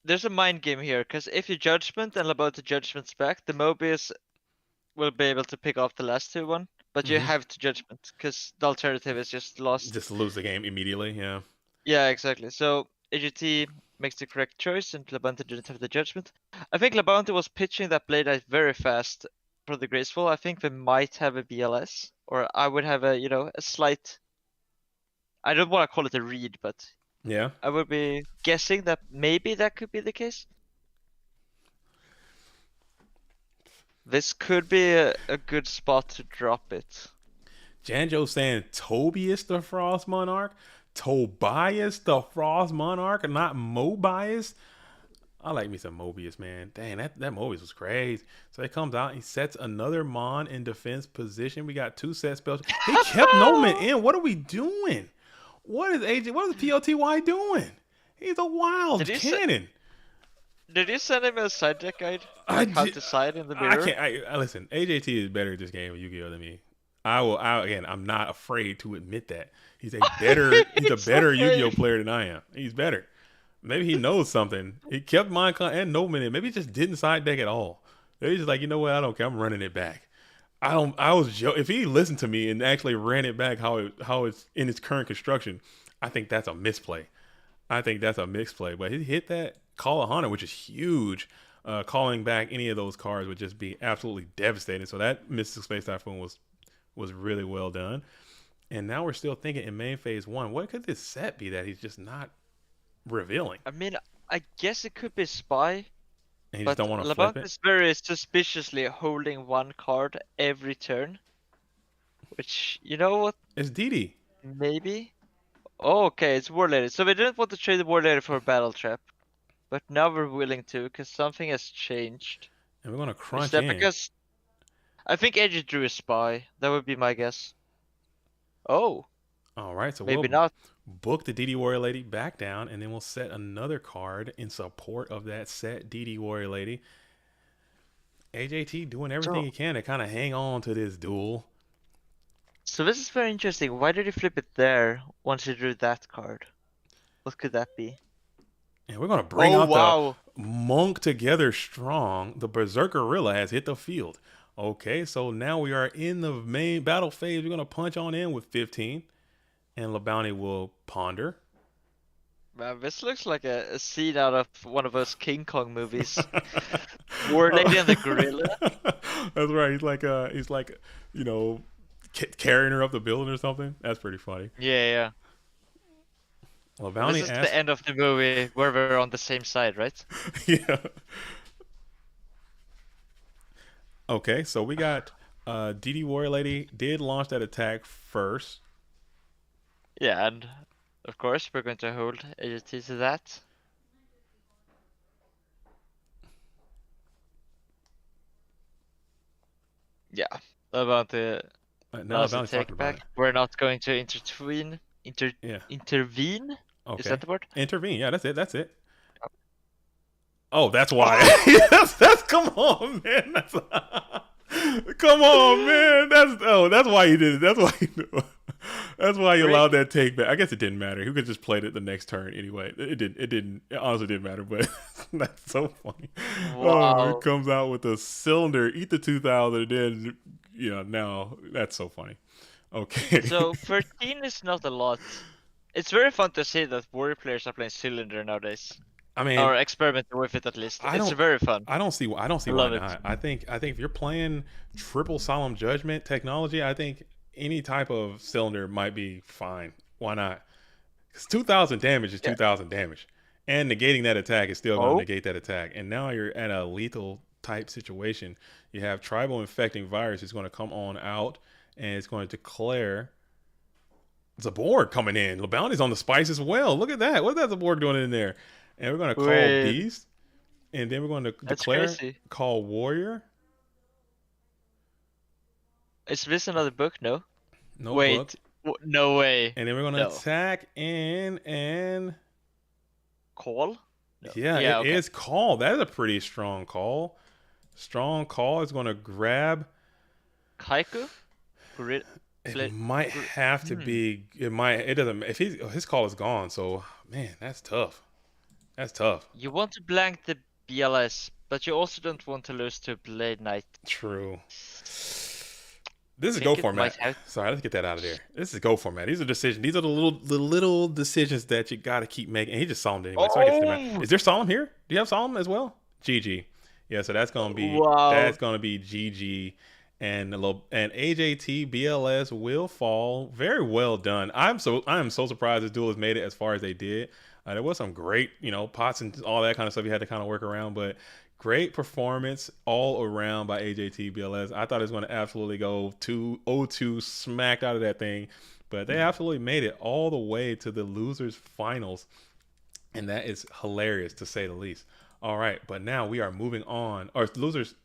D: There's a mind game here, because if you Judgment and Labante Judgment's back, the Mobius will be able to pick off the last 2-1, but you have to Judgment, because the alternative is just lost.
A: Just lose the game immediately, yeah.
D: Yeah, exactly. So AGT makes the correct choice, and Labante didn't have the Judgment. I think Labante was pitching that Blade Knight very fast for the Graceful. I think they might have a BLS, or I would have a, a slight, I don't want to call it a read, but
A: yeah,
D: I would be guessing that maybe that could be the case. This could be a good spot to drop it.
A: Janjo saying Tobias the Frost Monarch, Tobias the Frost Monarch, and not Mobius. I like me some Mobius, man. Dang, that Mobius was crazy. So he comes out, he sets another Mon in defense position. We got 2 set spells. He kept Noman in. What are we doing? What is POTY doing? He's a wild cannon.
D: Did you send him a side deck guide? Like how to side in the mirror?
A: I listen, AJT is better at this game of Yu-Gi-Oh! Than me. I'm not afraid to admit that. He's a better Yu-Gi-Oh! Player than I am. He's better. Maybe he knows something. He kept Minecon and Noman in. Maybe he just didn't side deck at all. Maybe he's just like, you know what? I don't care. I'm running it back. If he listened to me and actually ran it back how it's in its current construction, I think that's a misplay. But he hit that Call of Hunter, which is huge. Calling back any of those cards would just be absolutely devastating. So that Mystic Space Typhoon was really well done. And now we're still thinking in main phase 1, what could this set be that he's just not revealing?
D: I mean, I guess it could be Spy.
A: And you just don't want to flip it?
D: Is very suspiciously holding 1 card every turn. Which, you know what?
A: It's DD.
D: Maybe? Oh, okay, it's War Lady. So we didn't want to trade the War Lady for a Battle Trap. But now we're willing to, because something has changed.
A: And we're going to crunch in.
D: Because I think Edge drew a Spy. That would be my guess. Oh.
A: All right, so
D: maybe not.
A: Book the DD Warrior Lady back down, and then we'll set another card in support of that set DD Warrior Lady. AJT doing everything he can to kind of hang on to this duel.
D: So this is very interesting. Why did he flip it there once he drew that card? What could that be?
A: And we're going to bring out the Monk Together Strong. The Berserkerilla has hit the field. Okay, so now we are in the main battle phase. We're going to punch on in with 15. And LaBounty will ponder.
D: Man, this looks like a scene out of one of those King Kong movies. War Lady and the Gorilla.
A: That's right. He's like, carrying her up the building or something. That's pretty funny.
D: Yeah.
A: LaBounty
D: this is the end of the movie where we're on the same side, right?
A: Yeah. Okay, so we got DD Warrior Lady did launch that attack first.
D: Yeah, and of course we're going to hold AGT to that. Yeah, about the take back. We're not going to intervene. Intervene?
A: Okay.
D: Is that the word?
A: Intervene. Yeah, that's it. Oh, that's why. that's come on, man. Come on, man. That's why he did it. That's why he allowed that take back. I guess it didn't matter. He could just played it the next turn anyway. It honestly didn't matter, but that's so funny.
D: Wow.
A: Oh, he comes out with a cylinder, eat the 2000, and then now that's so funny. Okay.
D: So 13 is not a lot. It's very fun to see that warrior players are playing cylinder nowadays,
A: I mean,
D: or experimenting with it at least.
A: I
D: It's
A: don't
D: very fun.
A: I don't see
D: I
A: why
D: love it.
A: not. I think if you're playing triple solemn judgment technology, I think any type of cylinder might be fine. Why not? Because 2,000 damage is
D: Yeah.
A: 2,000 damage, and negating that attack is still going to
D: Oh,
A: negate that attack. And now you're at a lethal type situation. You have tribal infecting virus is going to come on out, and it's going to declare Zaborg coming in. LeBounty's on the spice as well. Look at that. What's that Zaborg doing in there? And we're going to call
D: wait,
A: Beast, and then we're going to
D: that's
A: declare
D: crazy.
A: call Warrior.
D: Is this another book? No.
A: No book.
D: Wait, no way.
A: And then we're going to
D: No.
A: attack in and
D: Call? No.
A: yeah,
D: Yeah,
A: it
D: okay.
A: is call. That is a pretty strong call. Strong call is going to grab.
D: Kaiku?
A: It might have to be. It might. It doesn't. If his call is gone, so man, that's tough. That's tough.
D: You want to blank the BLS, but you also don't want to lose to Blade Knight.
A: True. This is
D: Think
A: go
D: it
A: format.
D: might have-
A: Sorry, let's get that out of there. This is go format. These are decisions. These are the little decisions that you got to keep making. And he just solemn anyway, so I guess it doesn't matter. Is there solemn here? Do you have solemn as well? GG. Yeah, so that's gonna be
D: Wow.
A: GG. And AJT BLS will fall. Very well done. I am so surprised this duel has made it as far as they did. There was some great, pots and all that kind of stuff you had to kind of work around, but great performance all around by AJT BLS. I thought it was going to absolutely go 2-0-2 smacked out of that thing, but they absolutely made it all the way to the losers finals, and that is hilarious to say the least. All right, but now we are moving on. Or losers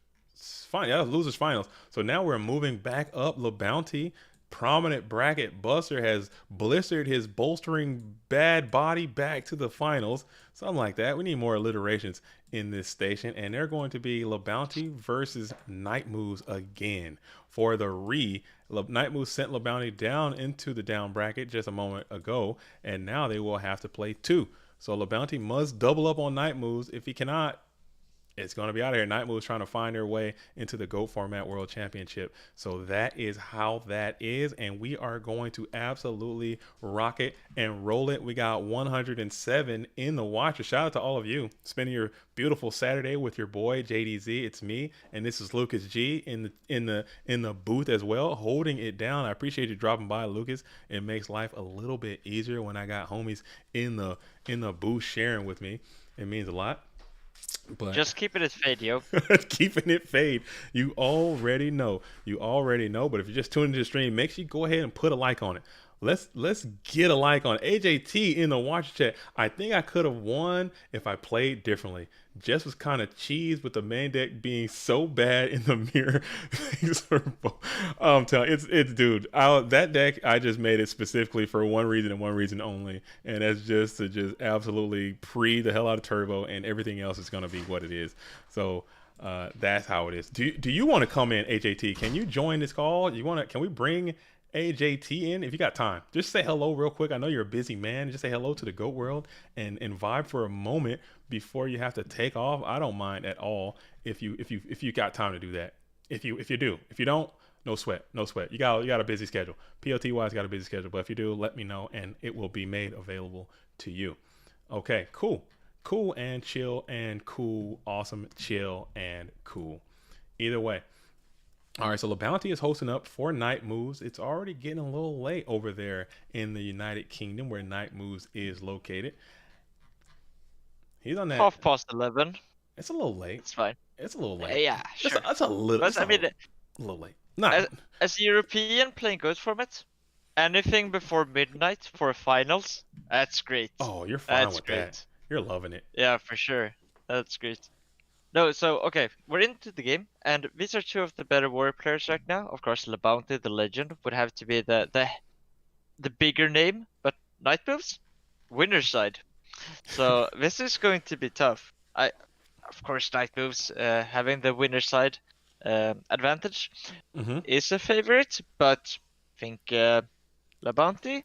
A: losers finals. So now we're moving back up. LeBounty, prominent bracket buster, has blistered his bolstering bad body back to the finals. Something like that. We need more alliterations in this station. And they're going to be LeBounty versus Night Moves again. For the Night Moves sent LeBounty down into the down bracket just a moment ago. And now they will have to play 2. So LeBounty must double up on Night Moves. If he cannot, it's going to be out of here. Night Moves trying to find their way into the GOAT Format World Championship. So that is how that is. And we are going to absolutely rock it and roll it. We got 107 in the watcher. Shout out to all of you spending your beautiful Saturday with your boy JDZ. It's me, and this is Lucas G in the booth as well, holding it down. I appreciate you dropping by, Lucas. It makes life a little bit easier when I got homies in the booth sharing with me. It means a lot. But
D: just keeping it fade, yo.
A: keeping it fade. You already know. But if you're just tuning into the stream, make sure you go ahead and put a like on it. Let's get a like on it. AJT in the watch chat. I think I could have won if I played differently. Jess was kind of cheesed with the main deck being so bad in the mirror. I'm telling you, it's dude. That deck I just made it specifically for one reason and one reason only, and that's just to just absolutely pre the hell out of turbo, and everything else is gonna be what it is. So that's how it is. Do you want to come in, AJT? Can you join this call? Can we bring AJT in if you got time? Just say hello real quick. I know you're a busy man. Just say hello to the GOAT world and vibe for a moment before you have to take off. I don't mind at all if you got time to do that. If you do. If you don't, no sweat. You got a busy schedule. POTY's got a busy schedule, but if you do, let me know and it will be made available to you. Okay, cool and chill and cool. Awesome, chill and cool. Either way. All right, so LeBounty is hosting up for Night Moves. It's already getting a little late over there in the United Kingdom where Night Moves is located. He's on that.
D: 11:30.
A: It's a little late.
D: It's fine.
A: It's a little late.
D: Yeah, sure.
A: That's a little.
D: But I mean,
A: a little late. Not.
D: As a European playing GOAT format, anything before midnight for finals, that's great.
A: Oh, you're fine
D: That's
A: with
D: great.
A: that. You're loving it.
D: Yeah, for sure. That's great. No, so okay, we're into the game, and these are two of the better warrior players right now. Of course, LeBounty, the legend, would have to be the bigger name, but Night Moves, winner's side. So this is going to be tough. Of course, Night Moves, having the winner's side advantage is a favorite, but I think LeBounty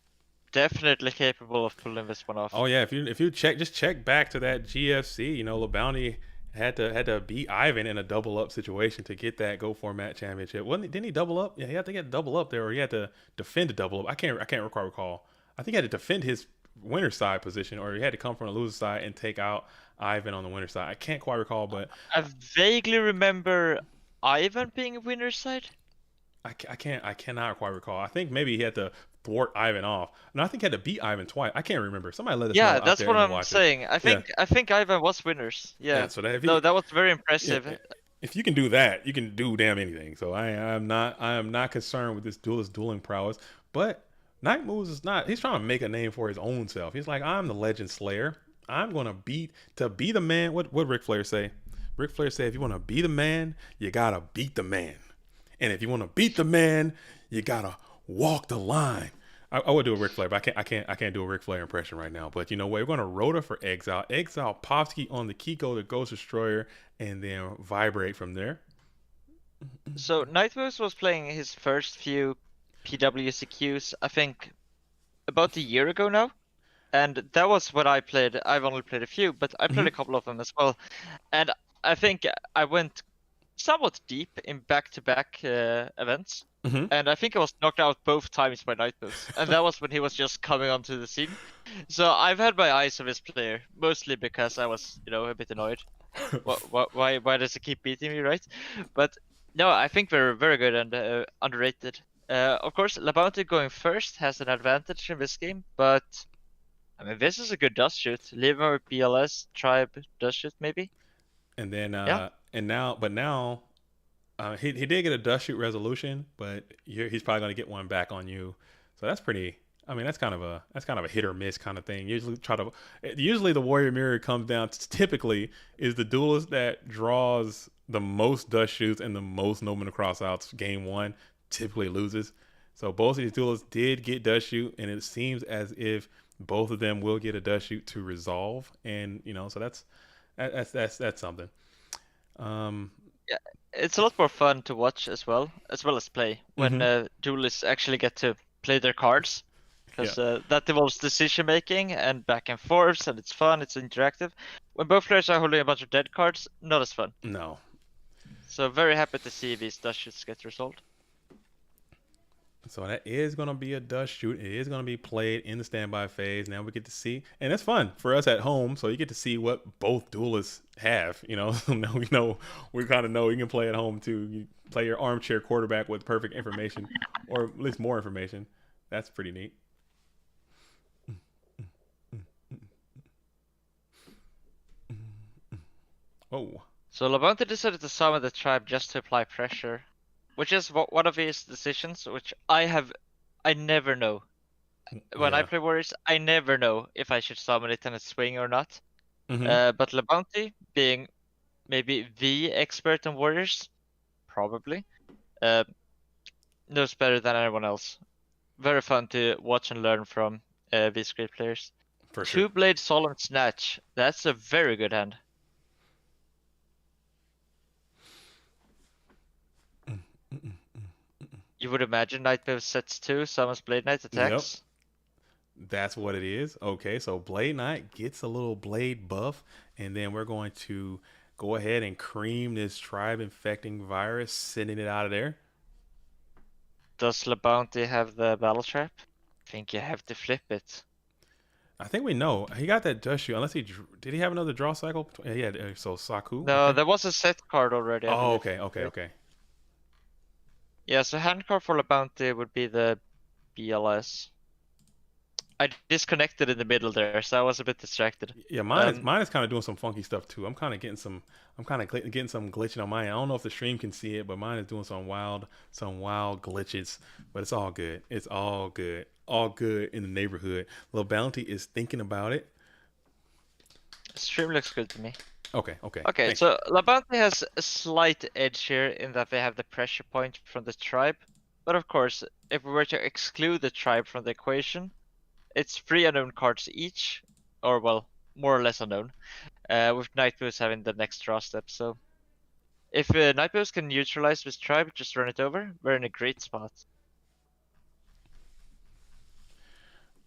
D: definitely capable of pulling this one off.
A: Oh yeah, if you check back to that GFC, LeBounty Had to beat Ivan in a double up situation to get that Go Format championship. Wasn't he, didn't he double up? Yeah, he had to get double up there, or he had to defend a double up. I can't recall. I think he had to defend his winner side position, or he had to come from the loser side and take out Ivan on the winner side. I can't quite recall, but
D: I vaguely remember Ivan being a winner's side.
A: I cannot quite recall. I think maybe he had to thwart Ivan off. No, I think he had to beat Ivan twice. I can't remember. Somebody let us know
D: Yeah,
A: out
D: that's
A: there
D: what
A: in the
D: I'm
A: watches.
D: saying. I
A: Yeah,
D: think Ivan was winners.
A: yeah.
D: Yeah.
A: So that
D: No, that was very
A: yeah,
D: impressive.
A: if you can do that, you can do damn anything. So I am not concerned with this duelist dueling prowess. But Night Moves is not. He's trying to make a name for his own self. He's like, I'm the Legend Slayer. I'm gonna be the man. What Ric Flair say? Ric Flair said, if you want to be the man, you gotta beat the man. And if you want to beat the man, you gotta walk the line. I would do a Ric Flair, but I can't do a Ric Flair impression right now. But you know what? We're gonna Rota for Exile. Exile Popsky on the Kiko, the Ghost Destroyer, and then vibrate from there.
D: So Nightwish was playing his first few PWCQs, I think, about a year ago now. And that was what I played. I've only played a few, but I played a couple of them as well. And I think I went somewhat deep in back-to-back events.
A: Mm-hmm.
D: And I think I was knocked out both times by Nightwish. And that was when he was just coming onto the scene. So I've had my eyes on this player, mostly because I was, a bit annoyed. Why does he keep beating me, right? But no, I think they're very good and underrated. Of course, LaBounty going first has an advantage in this game, but I mean, this is a good dust shoot. Liver, BLS, Tribe, dust shoot, maybe.
A: And then
D: Yeah.
A: and now he did get a dust shoot resolution, but he's probably gonna get one back on you. So that's pretty. I mean, that's kind of a hit or miss kind of thing. Usually the Warrior Mirror comes down to, typically is the duelist that draws the most dust shoots and the most no to crossouts game one typically loses. So both of these duelists did get dust shoot, and it seems as if both of them will get a dust shoot to resolve, and so that's something.
D: Yeah, it's a lot more fun to watch as well as play when
A: Mhm.
D: duelists actually get to play their cards, because that involves decision making and back and forth, and it's fun, it's interactive. When both players are holding a bunch of dead cards, not as fun.
A: No.
D: So very happy to see these dust shoots get resolved.
A: So that is going to be a dust shoot. It is going to be played in the standby phase. Now we get to see, and it's fun for us at home. So you get to see what both duelists have. Now we kind of know you can play at home too. You play your armchair quarterback with perfect information, or at least more information. That's pretty neat. Oh.
D: So LaBounty decided to summon the tribe just to apply pressure, which is one of his decisions, which I never know. When I
A: Yeah.
D: play Warriors, I never know if I should summon it in a swing or not.
A: Mm-hmm.
D: But LaBounty, being maybe the expert on Warriors, probably, knows better than anyone else. Very fun to watch and learn from these great players.
A: For sure.
D: Two-Blade Solemn Snatch, that's a very good hand. You would imagine Nightwave sets 2, summons Blade Knight attacks.
A: Yep. That's what it is. Okay, so Blade Knight gets a little blade buff, and then we're going to go ahead and cream this tribe infecting virus, sending it out of there.
D: Does LaBounty have the battle trap? I think you have to flip it.
A: I think we know he got that dust shoot. Unless did he have another draw cycle? Yeah, so Saku.
D: No,
A: Okay.
D: there was a set card already. I
A: Oh,
D: believe.
A: okay.
D: Yeah, so hand card for LaBounty would be the BLS. I disconnected in the middle there, so I was a bit distracted.
A: Yeah, mine is kind of doing some funky stuff too. I'm kind of getting some glitching on mine. I don't know if the stream can see it, but mine is doing some wild glitches. But it's all good. It's all good. All good in the neighborhood. Lil Bounty is thinking about it.
D: Stream looks good to me.
A: Okay.
D: Okay, so LaBounty has a slight edge here in that they have the pressure point from the tribe. But of course, if we were to exclude the tribe from the equation, it's 3 unknown cards each, or well, more or less unknown, with Nightboost having the next draw step. So if Nightboost can neutralize this tribe, just run it over, we're in a great spot.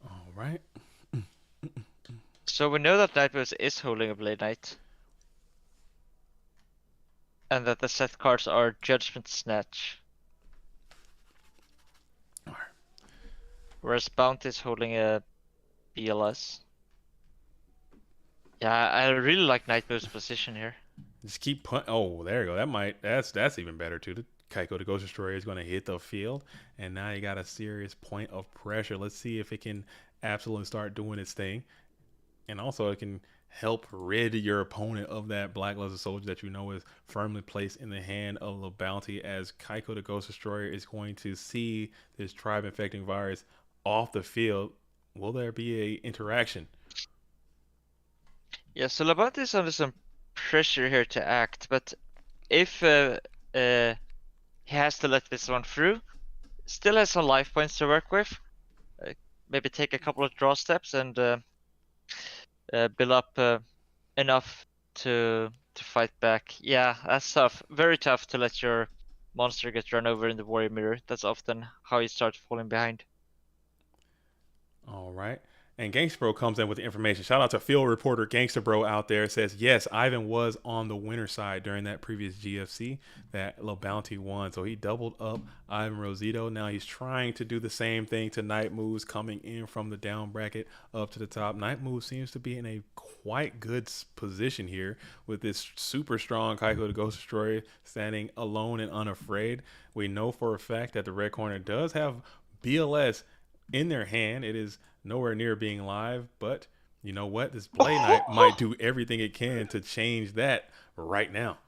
A: All right.
D: So we know that Nightboost is holding a Blade Knight. and that the set cards are Judgment Snatch. Whereas Bounty is holding a BLS. Yeah, I really like Night Move's position here.
A: Just keep Oh, there you go. That's even better too. The Kaiko the Ghost Destroyer is going to hit the field, and now you got a serious point of pressure. Let's see if it can absolutely start doing its thing, and also it can help rid your opponent of that Black Luster Soldier that you know is firmly placed in the hand of the Bounty. As Kaiko the Ghost Destroyer is going to see this tribe infecting virus off the field, will there be a interaction?
D: Yeah, so Labante is under some pressure here to act, but if he has to let this one through, still has some life points to work with. Maybe take a couple of draw steps and build up enough to fight back. Yeah, that's tough. Very tough to let your monster get run over in the warrior mirror. That's often how you start falling behind.
A: All right. And Gangsta Bro comes in with the information. Shout out to field reporter Gangsta Bro out there. Says, yes, Ivan was on the winner side during that previous GFC that La Bounty won. So he doubled up Ivan Rosito. Now he's trying to do the same thing to Night Moves, coming in from the down bracket up to the top. Night Moves seems to be in a quite good position here with this super strong Kaiko the Ghost Destroyer standing alone and unafraid. We know for a fact that the red corner does have BLS in their hand. It is nowhere near being live, but you know what? This Blade Knight might do everything it can to change that right now.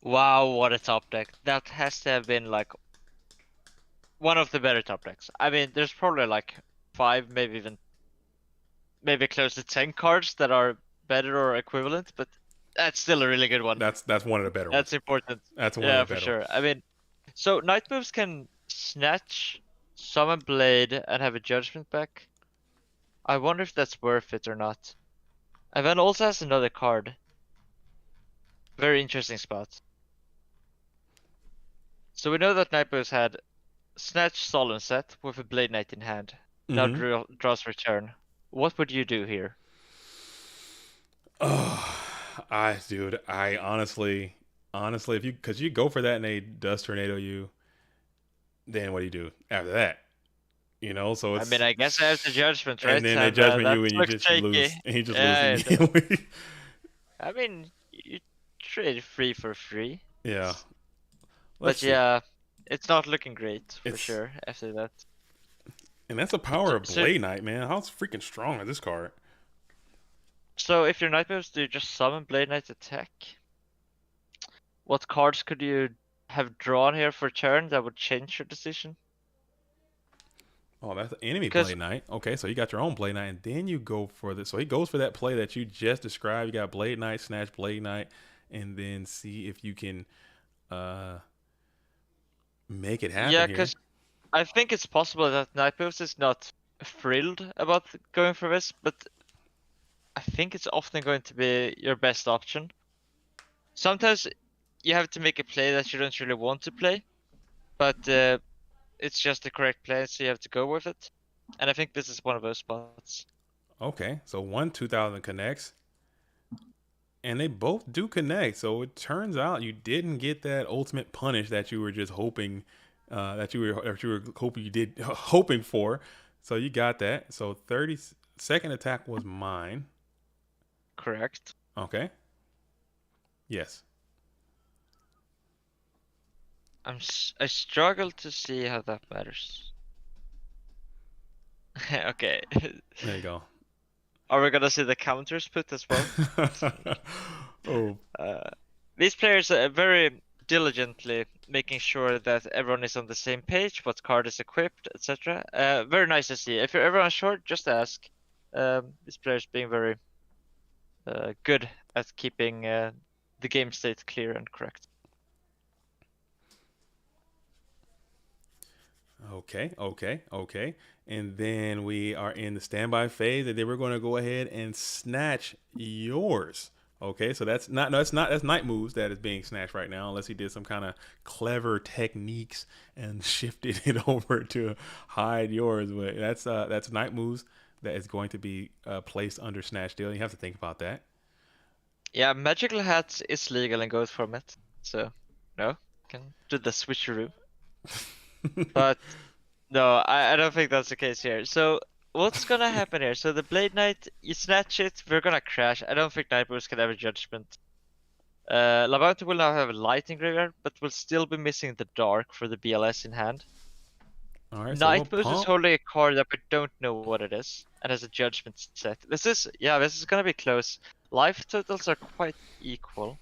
D: Wow, what a top deck. That has to have been like one of the better top decks. I mean, there's probably like 5, maybe close to 10 cards that are better or equivalent, but that's still a really good one.
A: That's one of the better ones.
D: That's important.
A: That's one
D: Yeah,
A: of the
D: for
A: better
D: sure.
A: ones.
D: I mean, so Night Moves can snatch, summon Blade, and have a Judgment back. I wonder if that's worth it or not. Ivan also has another card. Very interesting spot. So we know that Night Moves had Snatch Solemn set with a Blade Knight in hand. Now draws return. What would you do here?
A: Oh, I honestly, because you go for that and they Dust Tornado you, then what do you do after that? You know, so it's.
D: I mean, I guess I have the Judgment, right?
A: And then they judgment you, and you
D: looks
A: just
D: shaky.
A: lose. And you just
D: Yeah,
A: lose immediately.
D: I mean, you trade 3 for 3.
A: Yeah.
D: But yeah, it's not looking great for
A: It's-
D: sure after that.
A: And that's the power of
D: So-
A: Blade Knight, man. How freaking strong is this card?
D: So if your Night Moves, do you just summon Blade Knight attack? What cards could you have drawn here for turn that would change your decision?
A: Oh, that's the enemy
D: Because-
A: Blade Knight. Okay, so you got your own Blade Knight, and then you go for this. So he goes for that play that you just described. You got Blade Knight, snatch Blade Knight, and then see if you can make it happen.
D: Yeah, because I think it's possible that Night Moves is not thrilled about going for this, but I think it's often going to be your best option. Sometimes you have to make a play that you don't really want to play, but it's just the correct play, so you have to go with it. And I think this is one of those spots.
A: Okay, so 2000 connects, and they both do connect. So it turns out you didn't get that ultimate punish that you were just hoping, hoping for. So you got that. So 32nd attack was mine.
D: Correct.
A: Okay. Yes.
D: I struggle to see how that matters. Okay.
A: There you go.
D: Are we gonna see the counters put as well?
A: Oh.
D: These players are very diligently making sure that everyone is on the same page, what card is equipped, etc. Very nice to see. If you're ever unsure, just ask. These players being very good at keeping the game state clear and correct.
A: Okay. And then we are in the standby phase, and then we're going to go ahead and snatch yours. Okay, so that's Night Moves that is being snatched right now, unless he did some kind of clever techniques and shifted it over to hide yours. But that's Night Moves that is going to be placed under snatch deal. You have to think about that.
D: Yeah, Magical Hats is legal in Ghost format, so no, can do the switcheroo. But no, I don't think that's the case here. So what's gonna happen here? So the Blade Knight, you snatch it, we're gonna crash. I don't think Nightmares can have a judgment. Labounty will now have a light in graveyard, but will still be missing the dark for the BLS in hand.
A: All right, so we'll
D: Nightmares is
A: pump.
D: holding a card that we don't know what it is, and has a judgment set. This is gonna be close. Life totals are quite equal.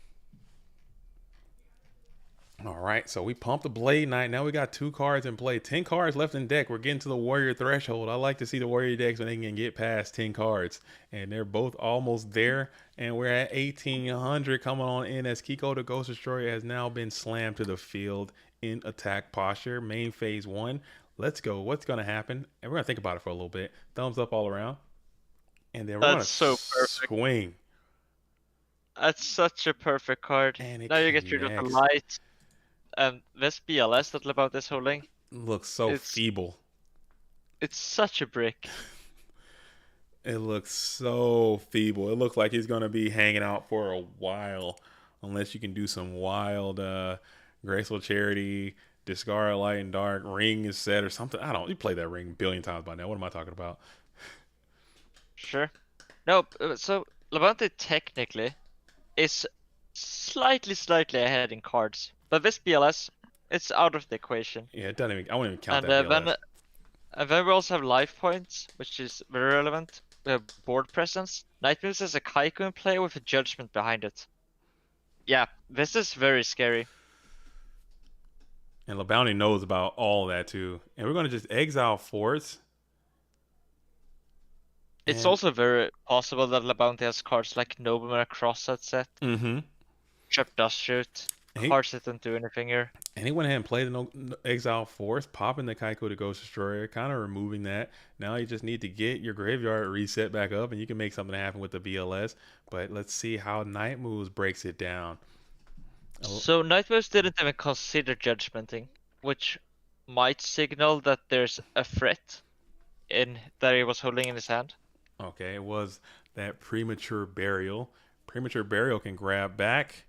A: All right, so we pumped the Blade Knight. Now we got 2 cards in play. 10 cards left in deck. We're getting to the Warrior threshold. I like to see the Warrior decks when they can get past 10 cards. And they're both almost there. And we're at 1,800 coming on in as Kiko the Ghost Destroyer has now been slammed to the field in attack posture. Main phase 1. Let's go. What's going to happen? And we're going to think about it for a little bit. Thumbs up all around. And then we're going to
D: so perfect.
A: swing.
D: That's such a perfect card.
A: And
D: Now you get rid of the light. And this BLS that Labounty is holding
A: looks so feeble.
D: It's such a brick.
A: It looks so feeble. It looks like he's going to be hanging out for a while. Unless you can do some wild Graceful Charity, discard light and dark, ring is set or something. I don't. You played that ring a billion times by now. What am I talking about?
D: Sure. No, so Labounty technically is slightly ahead in cards. But this BLS, it's out of the equation.
A: Yeah, it doesn't even. I wouldn't even count that BLS.
D: Then we also have life points, which is very relevant. We have board presence. Nightmares has a Kaiko in play with a judgment behind it. Yeah, this is very scary.
A: And Labounty knows about all that too. And we're going to just exile Force.
D: It's also very possible that Labounty has cards like Nobleman across that set.
A: Mm-hmm.
D: Trap Dust Shoot. Cards that don't do anything here.
A: And he went ahead and played the Exile Force, popping the Kaiko the Ghost Destroyer, kind of removing that. Now you just need to get your graveyard reset back up, and you can make something happen with the BLS. But let's see how Night Moves breaks it down.
D: So Night Moves didn't even consider judgmenting, which might signal that there's a threat in that he was holding in his hand.
A: Okay, it was that Premature Burial. Premature Burial can grab back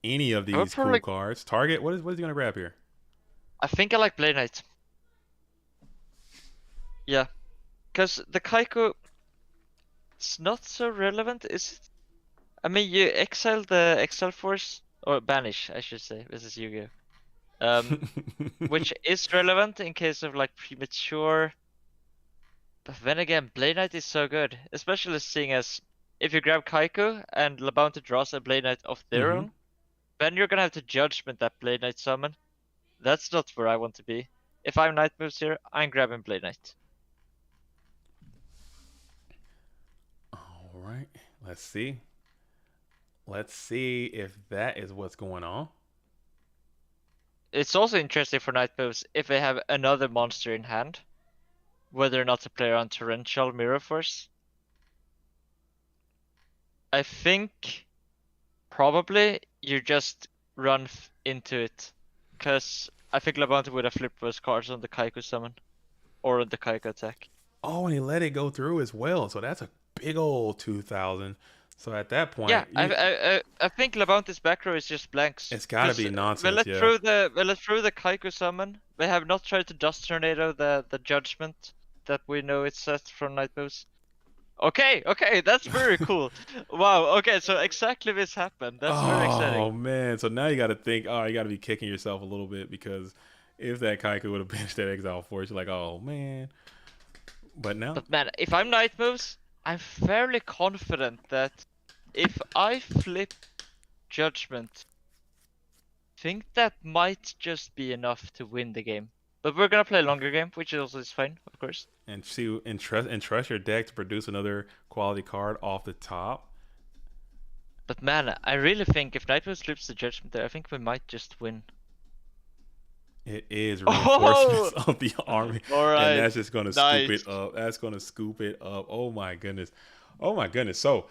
A: any of these cool cards. Target, what is he gonna grab here?
D: I think I like Blade Knight. Yeah, because the Kaiko, it's not so relevant, is it? I mean, you exile the Exile Force, or banish, I should say. This is Yu-Gi-Oh. Which is relevant in case of like premature. But then again, Blade Knight is so good, especially seeing as if you grab Kaiko and Labounty draws a Blade Knight of their own. Then you're gonna have to judgment that Blade Knight summon. That's not where I want to be. If I'm Night Moves here, I'm grabbing Blade Knight.
A: Alright, let's see. Let's see if that is what's going on.
D: It's also interesting for Night Moves if they have another monster in hand. Whether or not to play around Torrential Mirror Force. I think probably you just run into it, because I think Labounty would have flipped those cards on the Kaiko summon, or on the Kaiko attack.
A: Oh, and he let it go through as well, so that's a big old 2,000. So at that point,
D: yeah, I think Labounty's back row is just blanks.
A: It's gotta be nonsense.
D: They let through the Kaiko summon. They have not tried to Dust Tornado the judgment that we know it's set from Night Moves. Okay, that's very cool. Wow, okay, so exactly this happened. That's very exciting.
A: Oh man, so now you gotta think, you gotta be kicking yourself a little bit, because if that Kaiko would have benched that Exile Force, you're like, oh man. But man,
D: if I'm Night Moves, I'm fairly confident that if I flip Judgment, I think that might just be enough to win the game. But we're gonna play a longer game, which also is fine, of course.
A: And trust your deck to produce another quality card off the top.
D: But man, I really think if Night Moves flips the Judgment there, I think we might just win.
A: It is reinforcements of the army.
D: All right.
A: And that's just going to scoop it up. That's going to scoop it up. Oh my goodness. So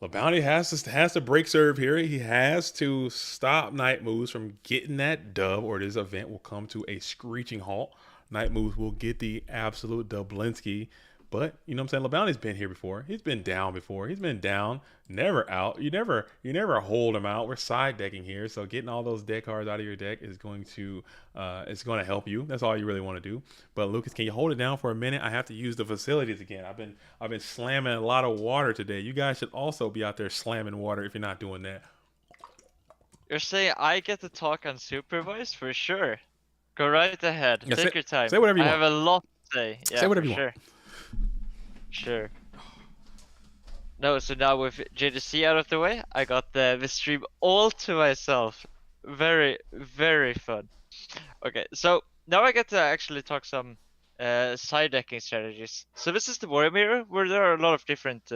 A: Labounty has to break serve here. He has to stop Night Moves from getting that dub, or this event will come to a screeching halt. Night Moves will get the absolute Dublinsky. But you know what I'm saying? LeBounty's been here before. He's been down before. He's been down, never out. You never hold him out. We're side decking here, so getting all those deck cards out of your deck is going to help you. That's all you really want to do. But Lucas, can you hold it down for a minute? I have to use the facilities again. I've been slamming a lot of water today. You guys should also be out there slamming water if you're not doing that.
D: You're saying I get to talk unsupervised for sure. Go right ahead.
A: Yeah,
D: Take your time.
A: say whatever you
D: I
A: want.
D: have a lot to say. Yeah,
A: Say whatever
D: for
A: you
D: sure.
A: want.
D: Sure. No, so now with JDC out of the way, I got the stream all to myself. Very, very fun. Okay, so now I get to actually talk some side decking strategies. So this is the Warrior Mirror, where there are a lot of different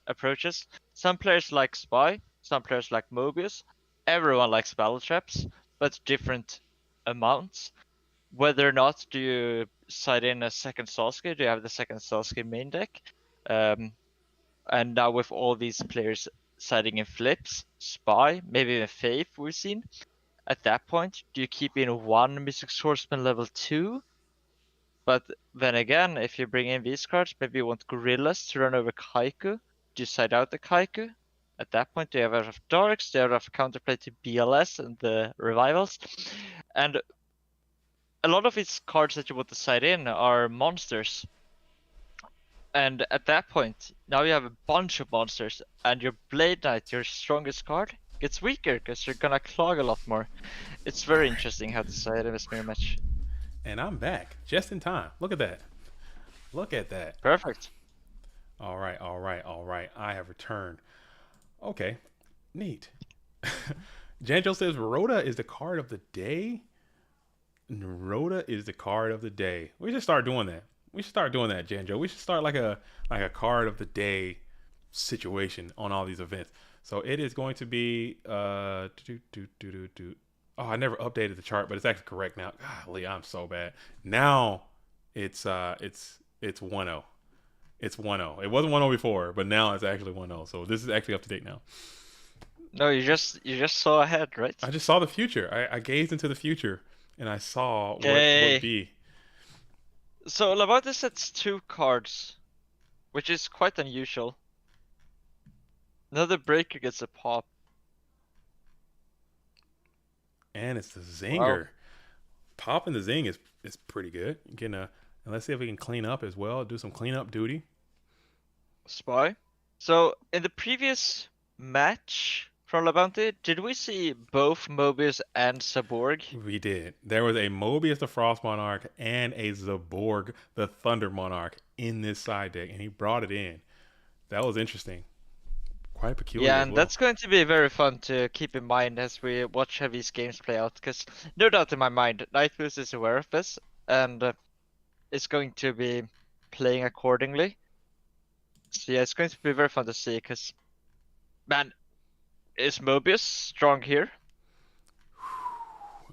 D: approaches. Some players like Spy, some players like Mobius. Everyone likes Battle Traps, but different amounts. Whether or not do you side in a second Sasuke, do you have the second Sasuke main deck? And now with all these players siding in flips, Spy, maybe even Faith we've seen. At that point, do you keep in one Mystic Swordsman level 2? But then again, if you bring in these cards, maybe you want Gorillas to run over Kaiku. Do you side out the Kaiku? At that point, do you have enough Darks? Do you have enough counterplay to BLS and the Revivals? And a lot of these cards that you want to side in are monsters. And at that point, now you have a bunch of monsters, and your Blade Knight, your strongest card, gets weaker because you're gonna clog a lot more. It's very interesting how to side in this mirror match.
A: And I'm back just in time. Look at that. Look at that.
D: Perfect.
A: All right, all right, all right. I have returned. Okay, neat. Janjo says Rhoda is the card of the day. Rhoda is the card of the day. We should start doing that. We should start doing that, Janjo. We should start like a card of the day situation on all these events. So it is going to be Oh, I never updated the chart, but it's actually correct now. Golly, I'm so bad. Now it's 1-0. It's 1-0. It wasn't 1-0 before, but now it's actually 1-0. So this is actually up to date now.
D: No, you just saw ahead, right?
A: I just saw the future. I gazed into the future and I saw what would be.
D: So Lavante sets 2 cards, which is quite unusual. Another breaker gets a pop.
A: And it's the Zinger. Wow. Popping the Zing is pretty good. And let's see if we can clean up as well. Do some cleanup duty.
D: Spy. So in the previous match from Levante, did we see both Mobius and Zaborg?
A: We did. There was a Mobius the Frost Monarch and a Zaborg the Thunder Monarch in this side deck, and he brought it in. That was interesting. Quite peculiar.
D: Yeah, and that's going to be very fun to keep in mind as we watch how these games play out, because no doubt in my mind, Nightboost is aware of this, and is going to be playing accordingly. So yeah, it's going to be very fun to see, because, man, is Mobius strong here?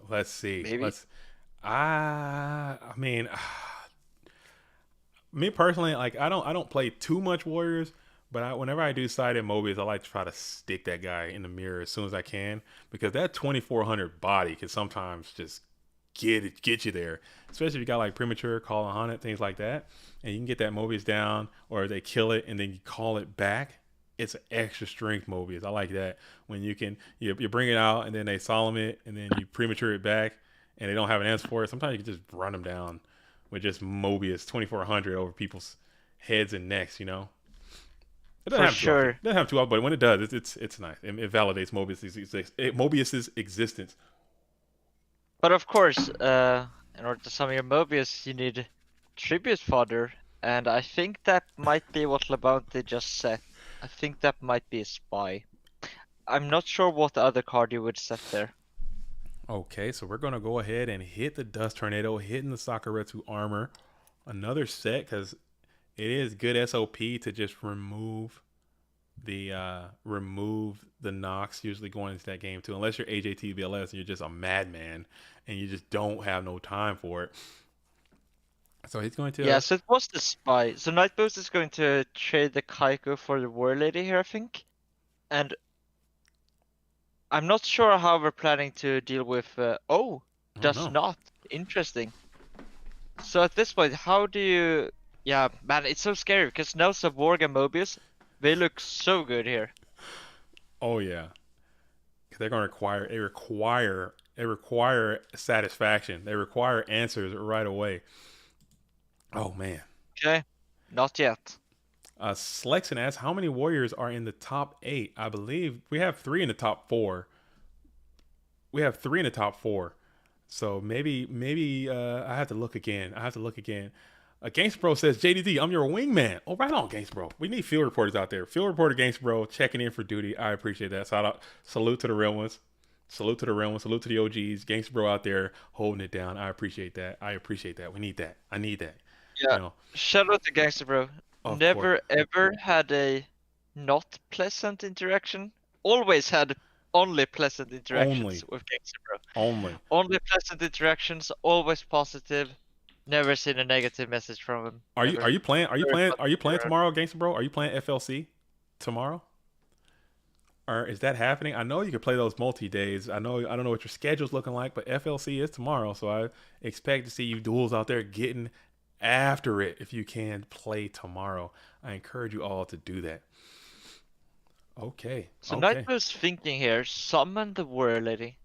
A: Let's see.
D: Maybe.
A: I mean, me personally, like I don't play too much Warriors, but whenever I do side in Mobius, I like to try to stick that guy in the mirror as soon as I can, because that 2400 body can sometimes just get you there, especially if you got like premature call 100 things like that, and you can get that Mobius down, or they kill it and then you call it back. It's an extra strength Mobius. I like that when you bring it out and then they solemn it and then you premature it back and they don't have an answer for it. Sometimes you can just run them down with just Mobius 2400 over people's heads and necks. You know, it doesn't have too often, but when it does, it's nice. It validates Mobius's existence.
D: But of course, in order to summon your Mobius, you need Tribute Fodder, and I think that might be what Labonte just said. I think that might be a Spy. I'm not sure what the other card you would set there.
A: Okay, so we're going to go ahead and hit the Dust Tornado, hitting the Sakuretsu armor. Another set, because it is good SOP to just remove the Nox usually going into that game too, unless you're AJT BLS and you're just a madman and you just don't have no time for it. So he's going to...
D: Yeah, so it was the Spy. So Nightboost is going to trade the Kaiko for the War Lady here, I think. And I'm not sure how we're planning to deal with... does not. Interesting. So at this point, how do you Yeah, man, it's so scary because now Saborg and Mobius, they look so good here.
A: Oh yeah, 'cause they're gonna they require satisfaction. They require answers right away. Oh man.
D: Okay, not yet.
A: Slexon asks, how many warriors are in the top 8? I believe we have 3 in the top 4. We have 3 in the top 4. So maybe I have to look again. Gangsta Bro says, JDD, I'm your wingman. Oh, right on, Gangsta Bro. We need field reporters out there. Field reporter Gangsta Bro checking in for duty. I appreciate that. Salute to the real ones. Salute to the real ones. Salute to the OGs. Gangsta Bro out there holding it down. I appreciate that. We need that. I need that.
D: Yeah,
A: You know,
D: shout out to Gangster Bro.
A: of course.
D: Never ever had a not pleasant interaction. Always had only pleasant interactions
A: Only.
D: with Gangster Bro.
A: Only.
D: Only pleasant interactions, always positive. Never seen a negative message from him.
A: Are you
D: ever.
A: playing
D: Very positive.
A: tomorrow, Gangsta Bro? Are you playing FLC tomorrow? Or is that happening? I know you could play those multi days. I don't know what your schedule's looking like, but FLC is tomorrow, so I expect to see you duels out there getting after it if you can play tomorrow. I encourage you all to do that. Okay.
D: So
A: Okay.
D: Nightmo's thinking here, summon the Warrior Lady.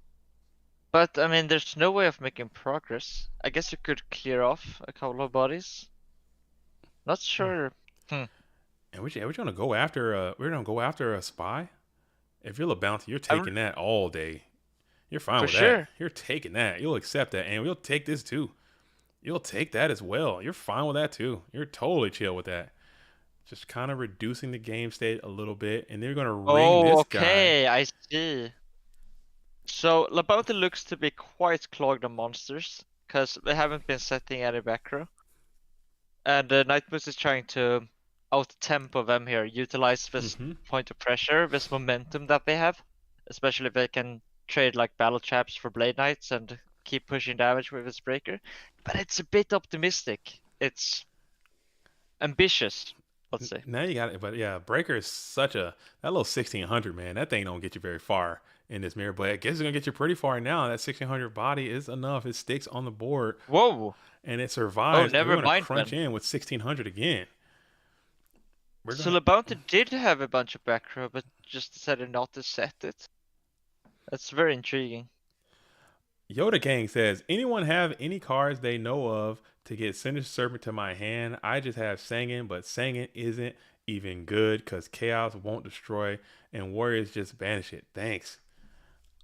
D: But I mean, there's no way of making progress. I guess you could clear off a couple of bodies. Not sure.
A: And we're gonna go after a spy. If you're a bounty, you're taking that all day. You're fine
D: For
A: with
D: sure.
A: that. You're taking that. You'll accept that, and we'll take this too. You'll take that as well. You're fine with that too. You're totally chill with that. Just kind of reducing the game state a little bit, and they're gonna ring this guy.
D: Okay, I see. So Labauta looks to be quite clogged on monsters, because they haven't been setting any back row. And Nightmoose is trying to out-tempo them here, utilize this point of pressure, this momentum that they have. Especially if they can trade like battle traps for Blade Knights and keep pushing damage with his breaker. But it's a bit optimistic. It's ambitious, let's say.
A: Now you got it, but yeah, Breaker is that little 1600, man. That thing don't get you very far in this mirror, but I guess it's gonna get you pretty far now. That 1600 body is enough. It sticks on the board.
D: Whoa!
A: And it survives.
D: Never
A: we're gonna
D: mind,
A: crunch
D: man.
A: in with 1600 again.
D: So Labauta did have a bunch of back row, but just decided not to set it. That's very intriguing.
A: Yoda Gang says, anyone have any cards they know of to get Sinister Serpent to my hand? I just have Sangin, but Sangin isn't even good because Chaos won't destroy and Warriors just banish it. Thanks.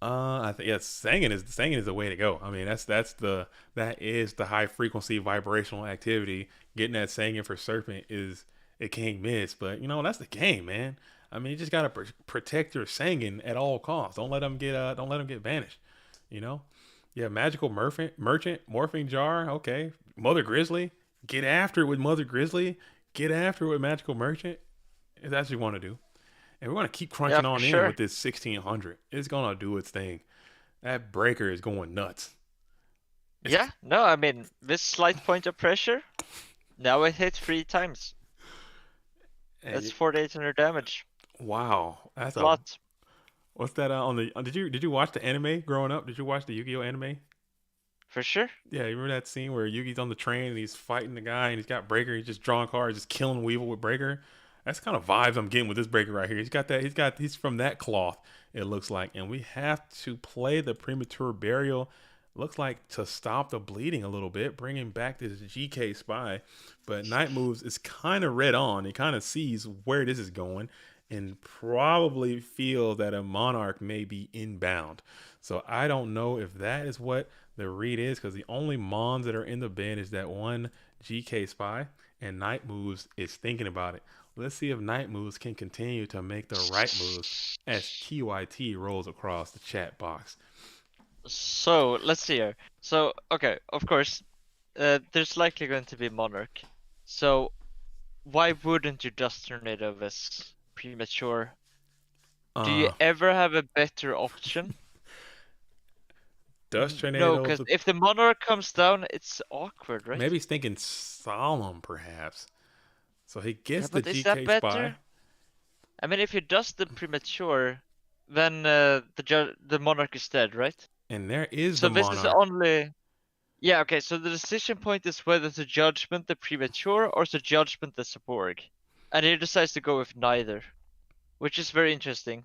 A: I think Sangin is the way to go. I mean, that is the high frequency vibrational activity. Getting that Sangin for Serpent it can't miss, but that's the game, man. I mean, you just gotta protect your Sangin at all costs. Don't let them get banished. Yeah, Magical Merchant, Morphing Jar, okay. Mother Grizzly, get after it with Mother Grizzly. Get after it with Magical Merchant. If that's what you want to do. And we're going to keep crunching in with this 1600. It's going to do its thing. That breaker is going nuts.
D: Yeah, no, I mean, this slight point of pressure, now it hit 3 times. That's 4,800 damage.
A: Wow. That's
D: a lot.
A: What's that did you watch the anime growing up? Did you watch the Yu-Gi-Oh anime?
D: For sure.
A: Yeah, you remember that scene where Yugi's on the train and he's fighting the guy and he's got Breaker, he's just drawing cards, just killing Weevil with Breaker. That's kind of vibes I'm getting with this Breaker right here. He's from that cloth, it looks like. And we have to play the Premature Burial. Looks like to stop the bleeding a little bit, bringing back this GK Spy. But Night Moves is kind of read on. He kind of sees where this is going and probably feels that a Monarch may be inbound. So I don't know if that is what the read is, because the only Mons that are in the bin is that one GK Spy, and Night Moves is thinking about it. Let's see if Night Moves can continue to make the right moves as TYT rolls across the chat box.
D: So, let's see here. So, okay, of course, there's likely going to be Monarch. So, why wouldn't you just Tornado this premature? Do you ever have a better option?
A: Dust Tornado?
D: No, because if the Monarch comes down, it's awkward, right?
A: Maybe he's thinking Solemn, perhaps. So he gets the
D: but is
A: GK
D: that
A: Spy.
D: better? I mean, if you dust the premature, then the Monarch is dead, right?
A: And there is
D: so
A: the
D: this
A: Monarch.
D: is only. Yeah, okay, so the decision point is whether to judgment the premature or to judgment the Saborg. And he decides to go with neither, which is very interesting.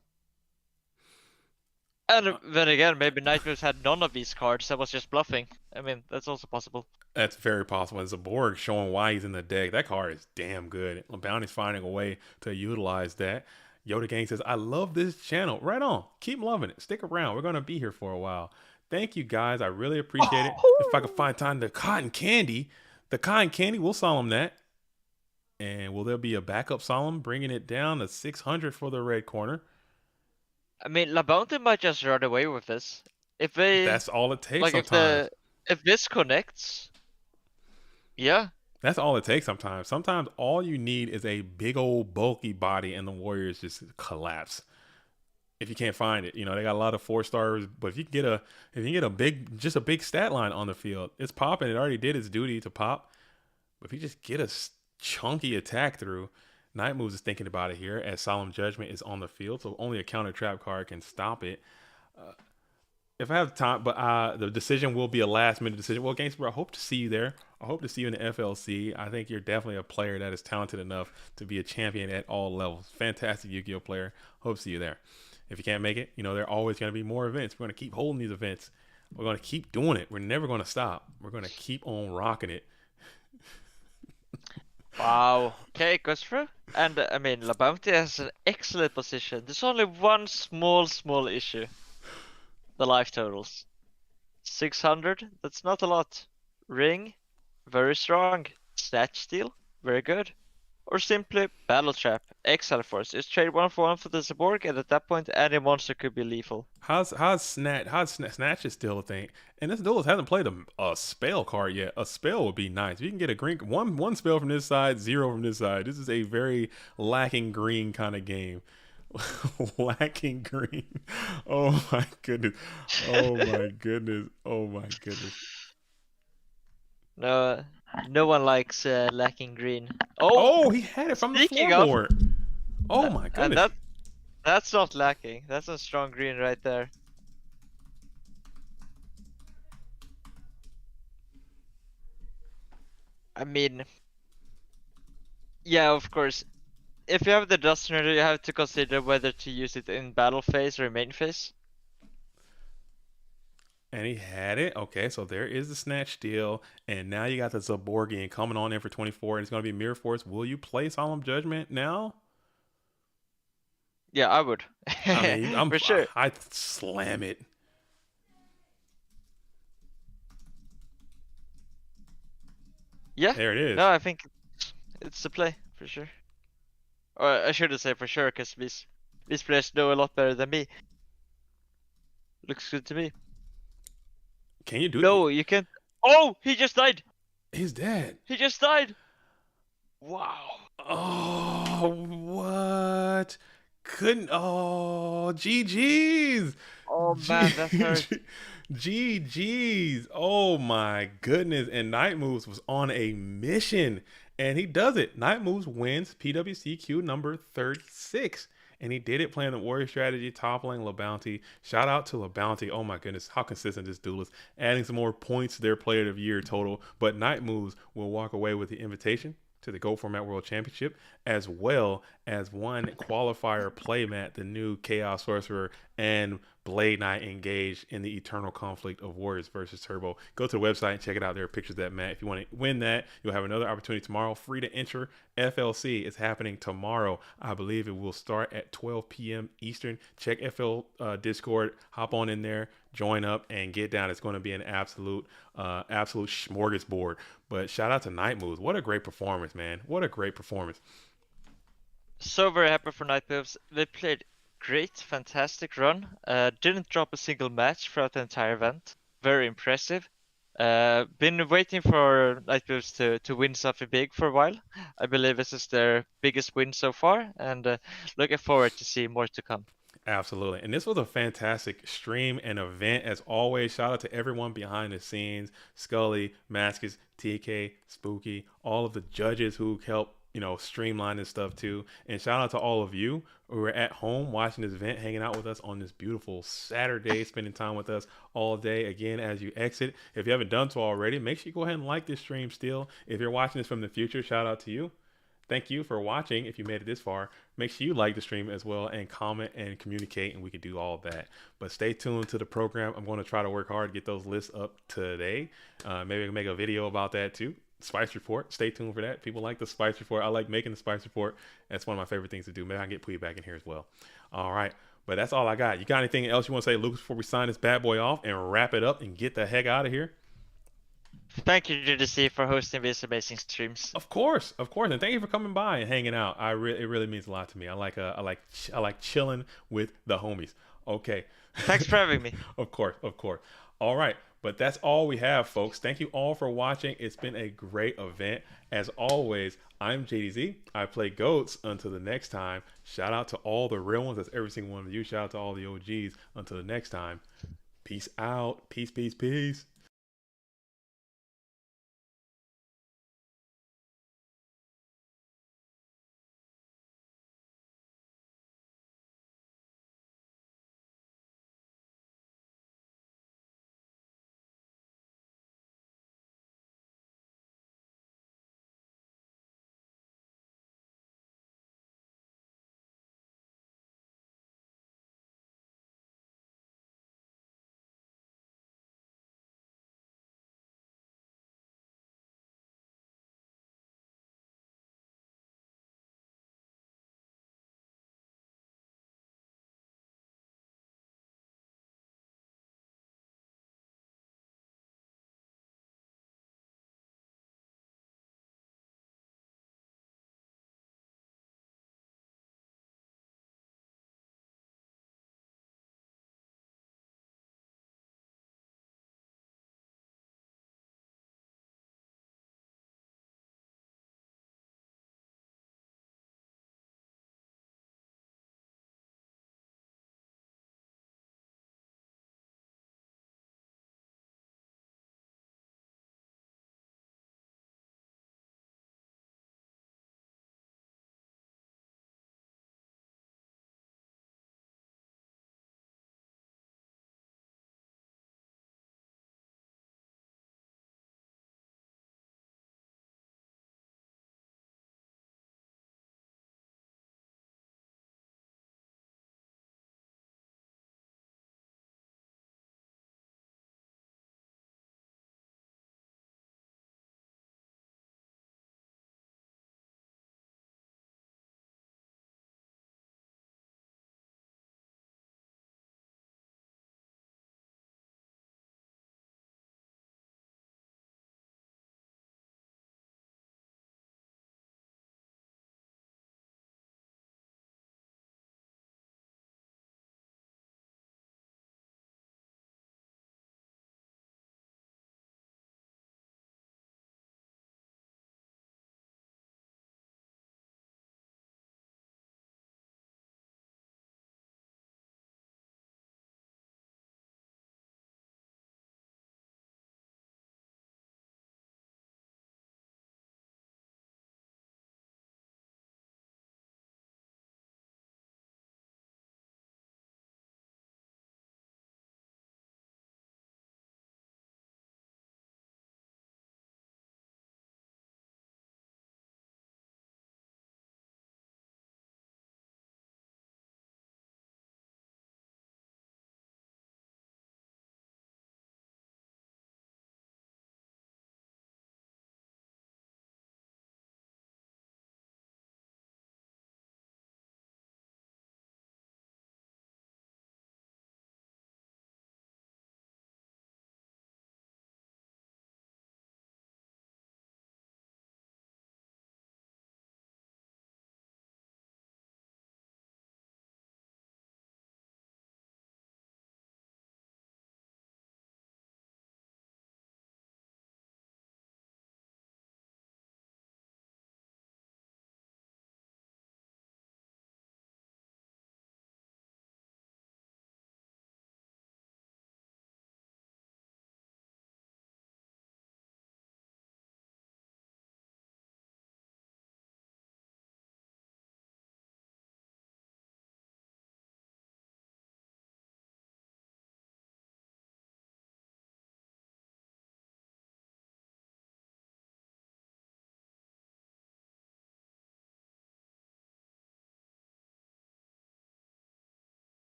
D: And then again, maybe Night Moves had none of these cards and was just bluffing. I mean, that's also possible.
A: That's very possible. As a Borg showing why he's in the deck. That card is damn good. Bounty's finding a way to utilize that. Yoda Gang says, I love this channel. Right on. Keep loving it. Stick around. We're going to be here for a while. Thank you guys. I really appreciate it. If I could find time, the cotton candy, we'll solemn that. And will there be a backup solemn bringing it down to 600 for the red corner?
D: I mean, La Bounty might just run away with this. If they
A: That's all it takes
D: like,
A: sometimes.
D: if this connects, yeah.
A: That's all it takes sometimes. Sometimes all you need is a big old bulky body and the Warriors just collapse. If you can't find it, they got a lot of 4 stars, but if you can get a big stat line on the field, it's popping. It already did its duty to pop. But if you just get a chunky attack through, Night Moves is thinking about it here as Solemn Judgment is on the field, so only a counter trap card can stop it. If I have time, but the decision will be a last minute decision. Well, Gangster, I hope to see you there. I hope to see you in the FLC. I think you're definitely a player that is talented enough to be a champion at all levels. Fantastic Yu-Gi-Oh player. Hope to see you there. If you can't make it, there are always going to be more events. We're going to keep holding these events. We're going to keep doing it. We're never going to stop. We're going to keep on rocking it.
D: Wow. Okay, it goes through. And I mean, La Bounty has an excellent position. There's only one small issue. The life totals. 600, that's not a lot. Ring, very strong. Snatch Steal, very good. Or simply Battle Trap. Exile Force is trade 1 for 1 for the Zaborg, and at that point any monster could be lethal.
A: How's Snatch is still a thing, and this duelist hasn't played a spell card yet. A spell would be nice. If you can get a green one spell from this side, 0 from this side. This is a very lacking green kind of game. Lacking green. Oh my goodness. Oh my goodness. Oh my goodness.
D: No one likes lacking green.
A: Oh, he had it from the floorboard. Oh my
D: and
A: goodness.
D: that's not lacking. That's a strong green right there. I mean, yeah, of course. If you have the Duster, you have to consider whether to use it in battle phase or main phase.
A: And he had it. Okay, so there is the Snatch Steal. And now you got the Zaborgian coming on in for 24. And it's going to be Mirror Force. Will you play Solemn Judgment now?
D: Yeah, I would.
A: I mean,
D: for sure.
A: I'd slam it.
D: Yeah.
A: There it is.
D: No, I think it's the play for sure. Or I shouldn't say for sure, because these players know a lot better than me. Looks good to me.
A: Can you do it?
D: No, you can't. Oh, he just died.
A: He's dead.
D: He just died. Wow.
A: Oh, what? Couldn't. Oh, GG's.
D: Oh man, that hurt.
A: GG's. Oh my goodness. And Night Moves was on a mission. And he does it. Night Moves wins PWCQ number 36. And he did it playing the Warrior strategy, toppling La Bounty. Shout out to La Bounty. Oh my goodness, how consistent this duel is. Adding some more points to their player of the year total. But Night Moves will walk away with the invitation to the Go Format World Championship, as well as one qualifier playmat, the new Chaos Sorcerer and Blade Knight engaged in the eternal conflict of Warriors versus Turbo. Go to the website and check it out. There are pictures of that mat. If you want to win that, you'll have another opportunity tomorrow. Free to enter. FLC is happening tomorrow. I believe it will start at 12 p.m. Eastern. Check FL Discord. Hop on in there, join up, and get down. It's going to be an absolute smorgasbord. But shout out to Night Moves. What a great performance, man. What a great performance.
D: So very happy for Night Moves. They played great, fantastic run. Didn't drop a single match throughout the entire event. Very impressive. Been waiting for Night Moves to win something big for a while. I believe this is their biggest win so far, and looking forward to see more to come.
A: Absolutely. And this was a fantastic stream and event as always. Shout out to everyone behind the scenes, Scully, Maskus, TK, Spooky, all of the judges who helped streamline this stuff too. And shout out to all of you who are at home watching this event, hanging out with us on this beautiful Saturday, spending time with us all day. Again, as you exit, if you haven't done so already, make sure you go ahead and like this stream still. If you're watching this from the future, shout out to you. Thank you for watching. If you made it this far, make sure you like the stream as well and comment and communicate, and we can do all that. But stay tuned to the program. I'm going to try to work hard to get those lists up today. Maybe I can make a video about that too. Spice report. Stay tuned for that. People like the spice report. I like making the spice report. That's one of my favorite things to do. Maybe I can get Pooh back in here as well. All right. But that's all I got. You got anything else you want to say, Lucas, before we sign this bad boy off and wrap it up and get the heck out of here?
D: Thank you, GDC, for hosting these amazing streams.
A: Of course, and thank you for coming by and hanging out. It really means a lot to me. I like chilling with the homies. Okay.
D: Thanks for having me.
A: Of course. All right, but that's all we have, folks. Thank you all for watching. It's been a great event. As always, I'm JDZ. I play GOATs. Until the next time, shout out to all the real ones. That's every single one of you. Shout out to all the OGs. Until the next time, peace out. Peace.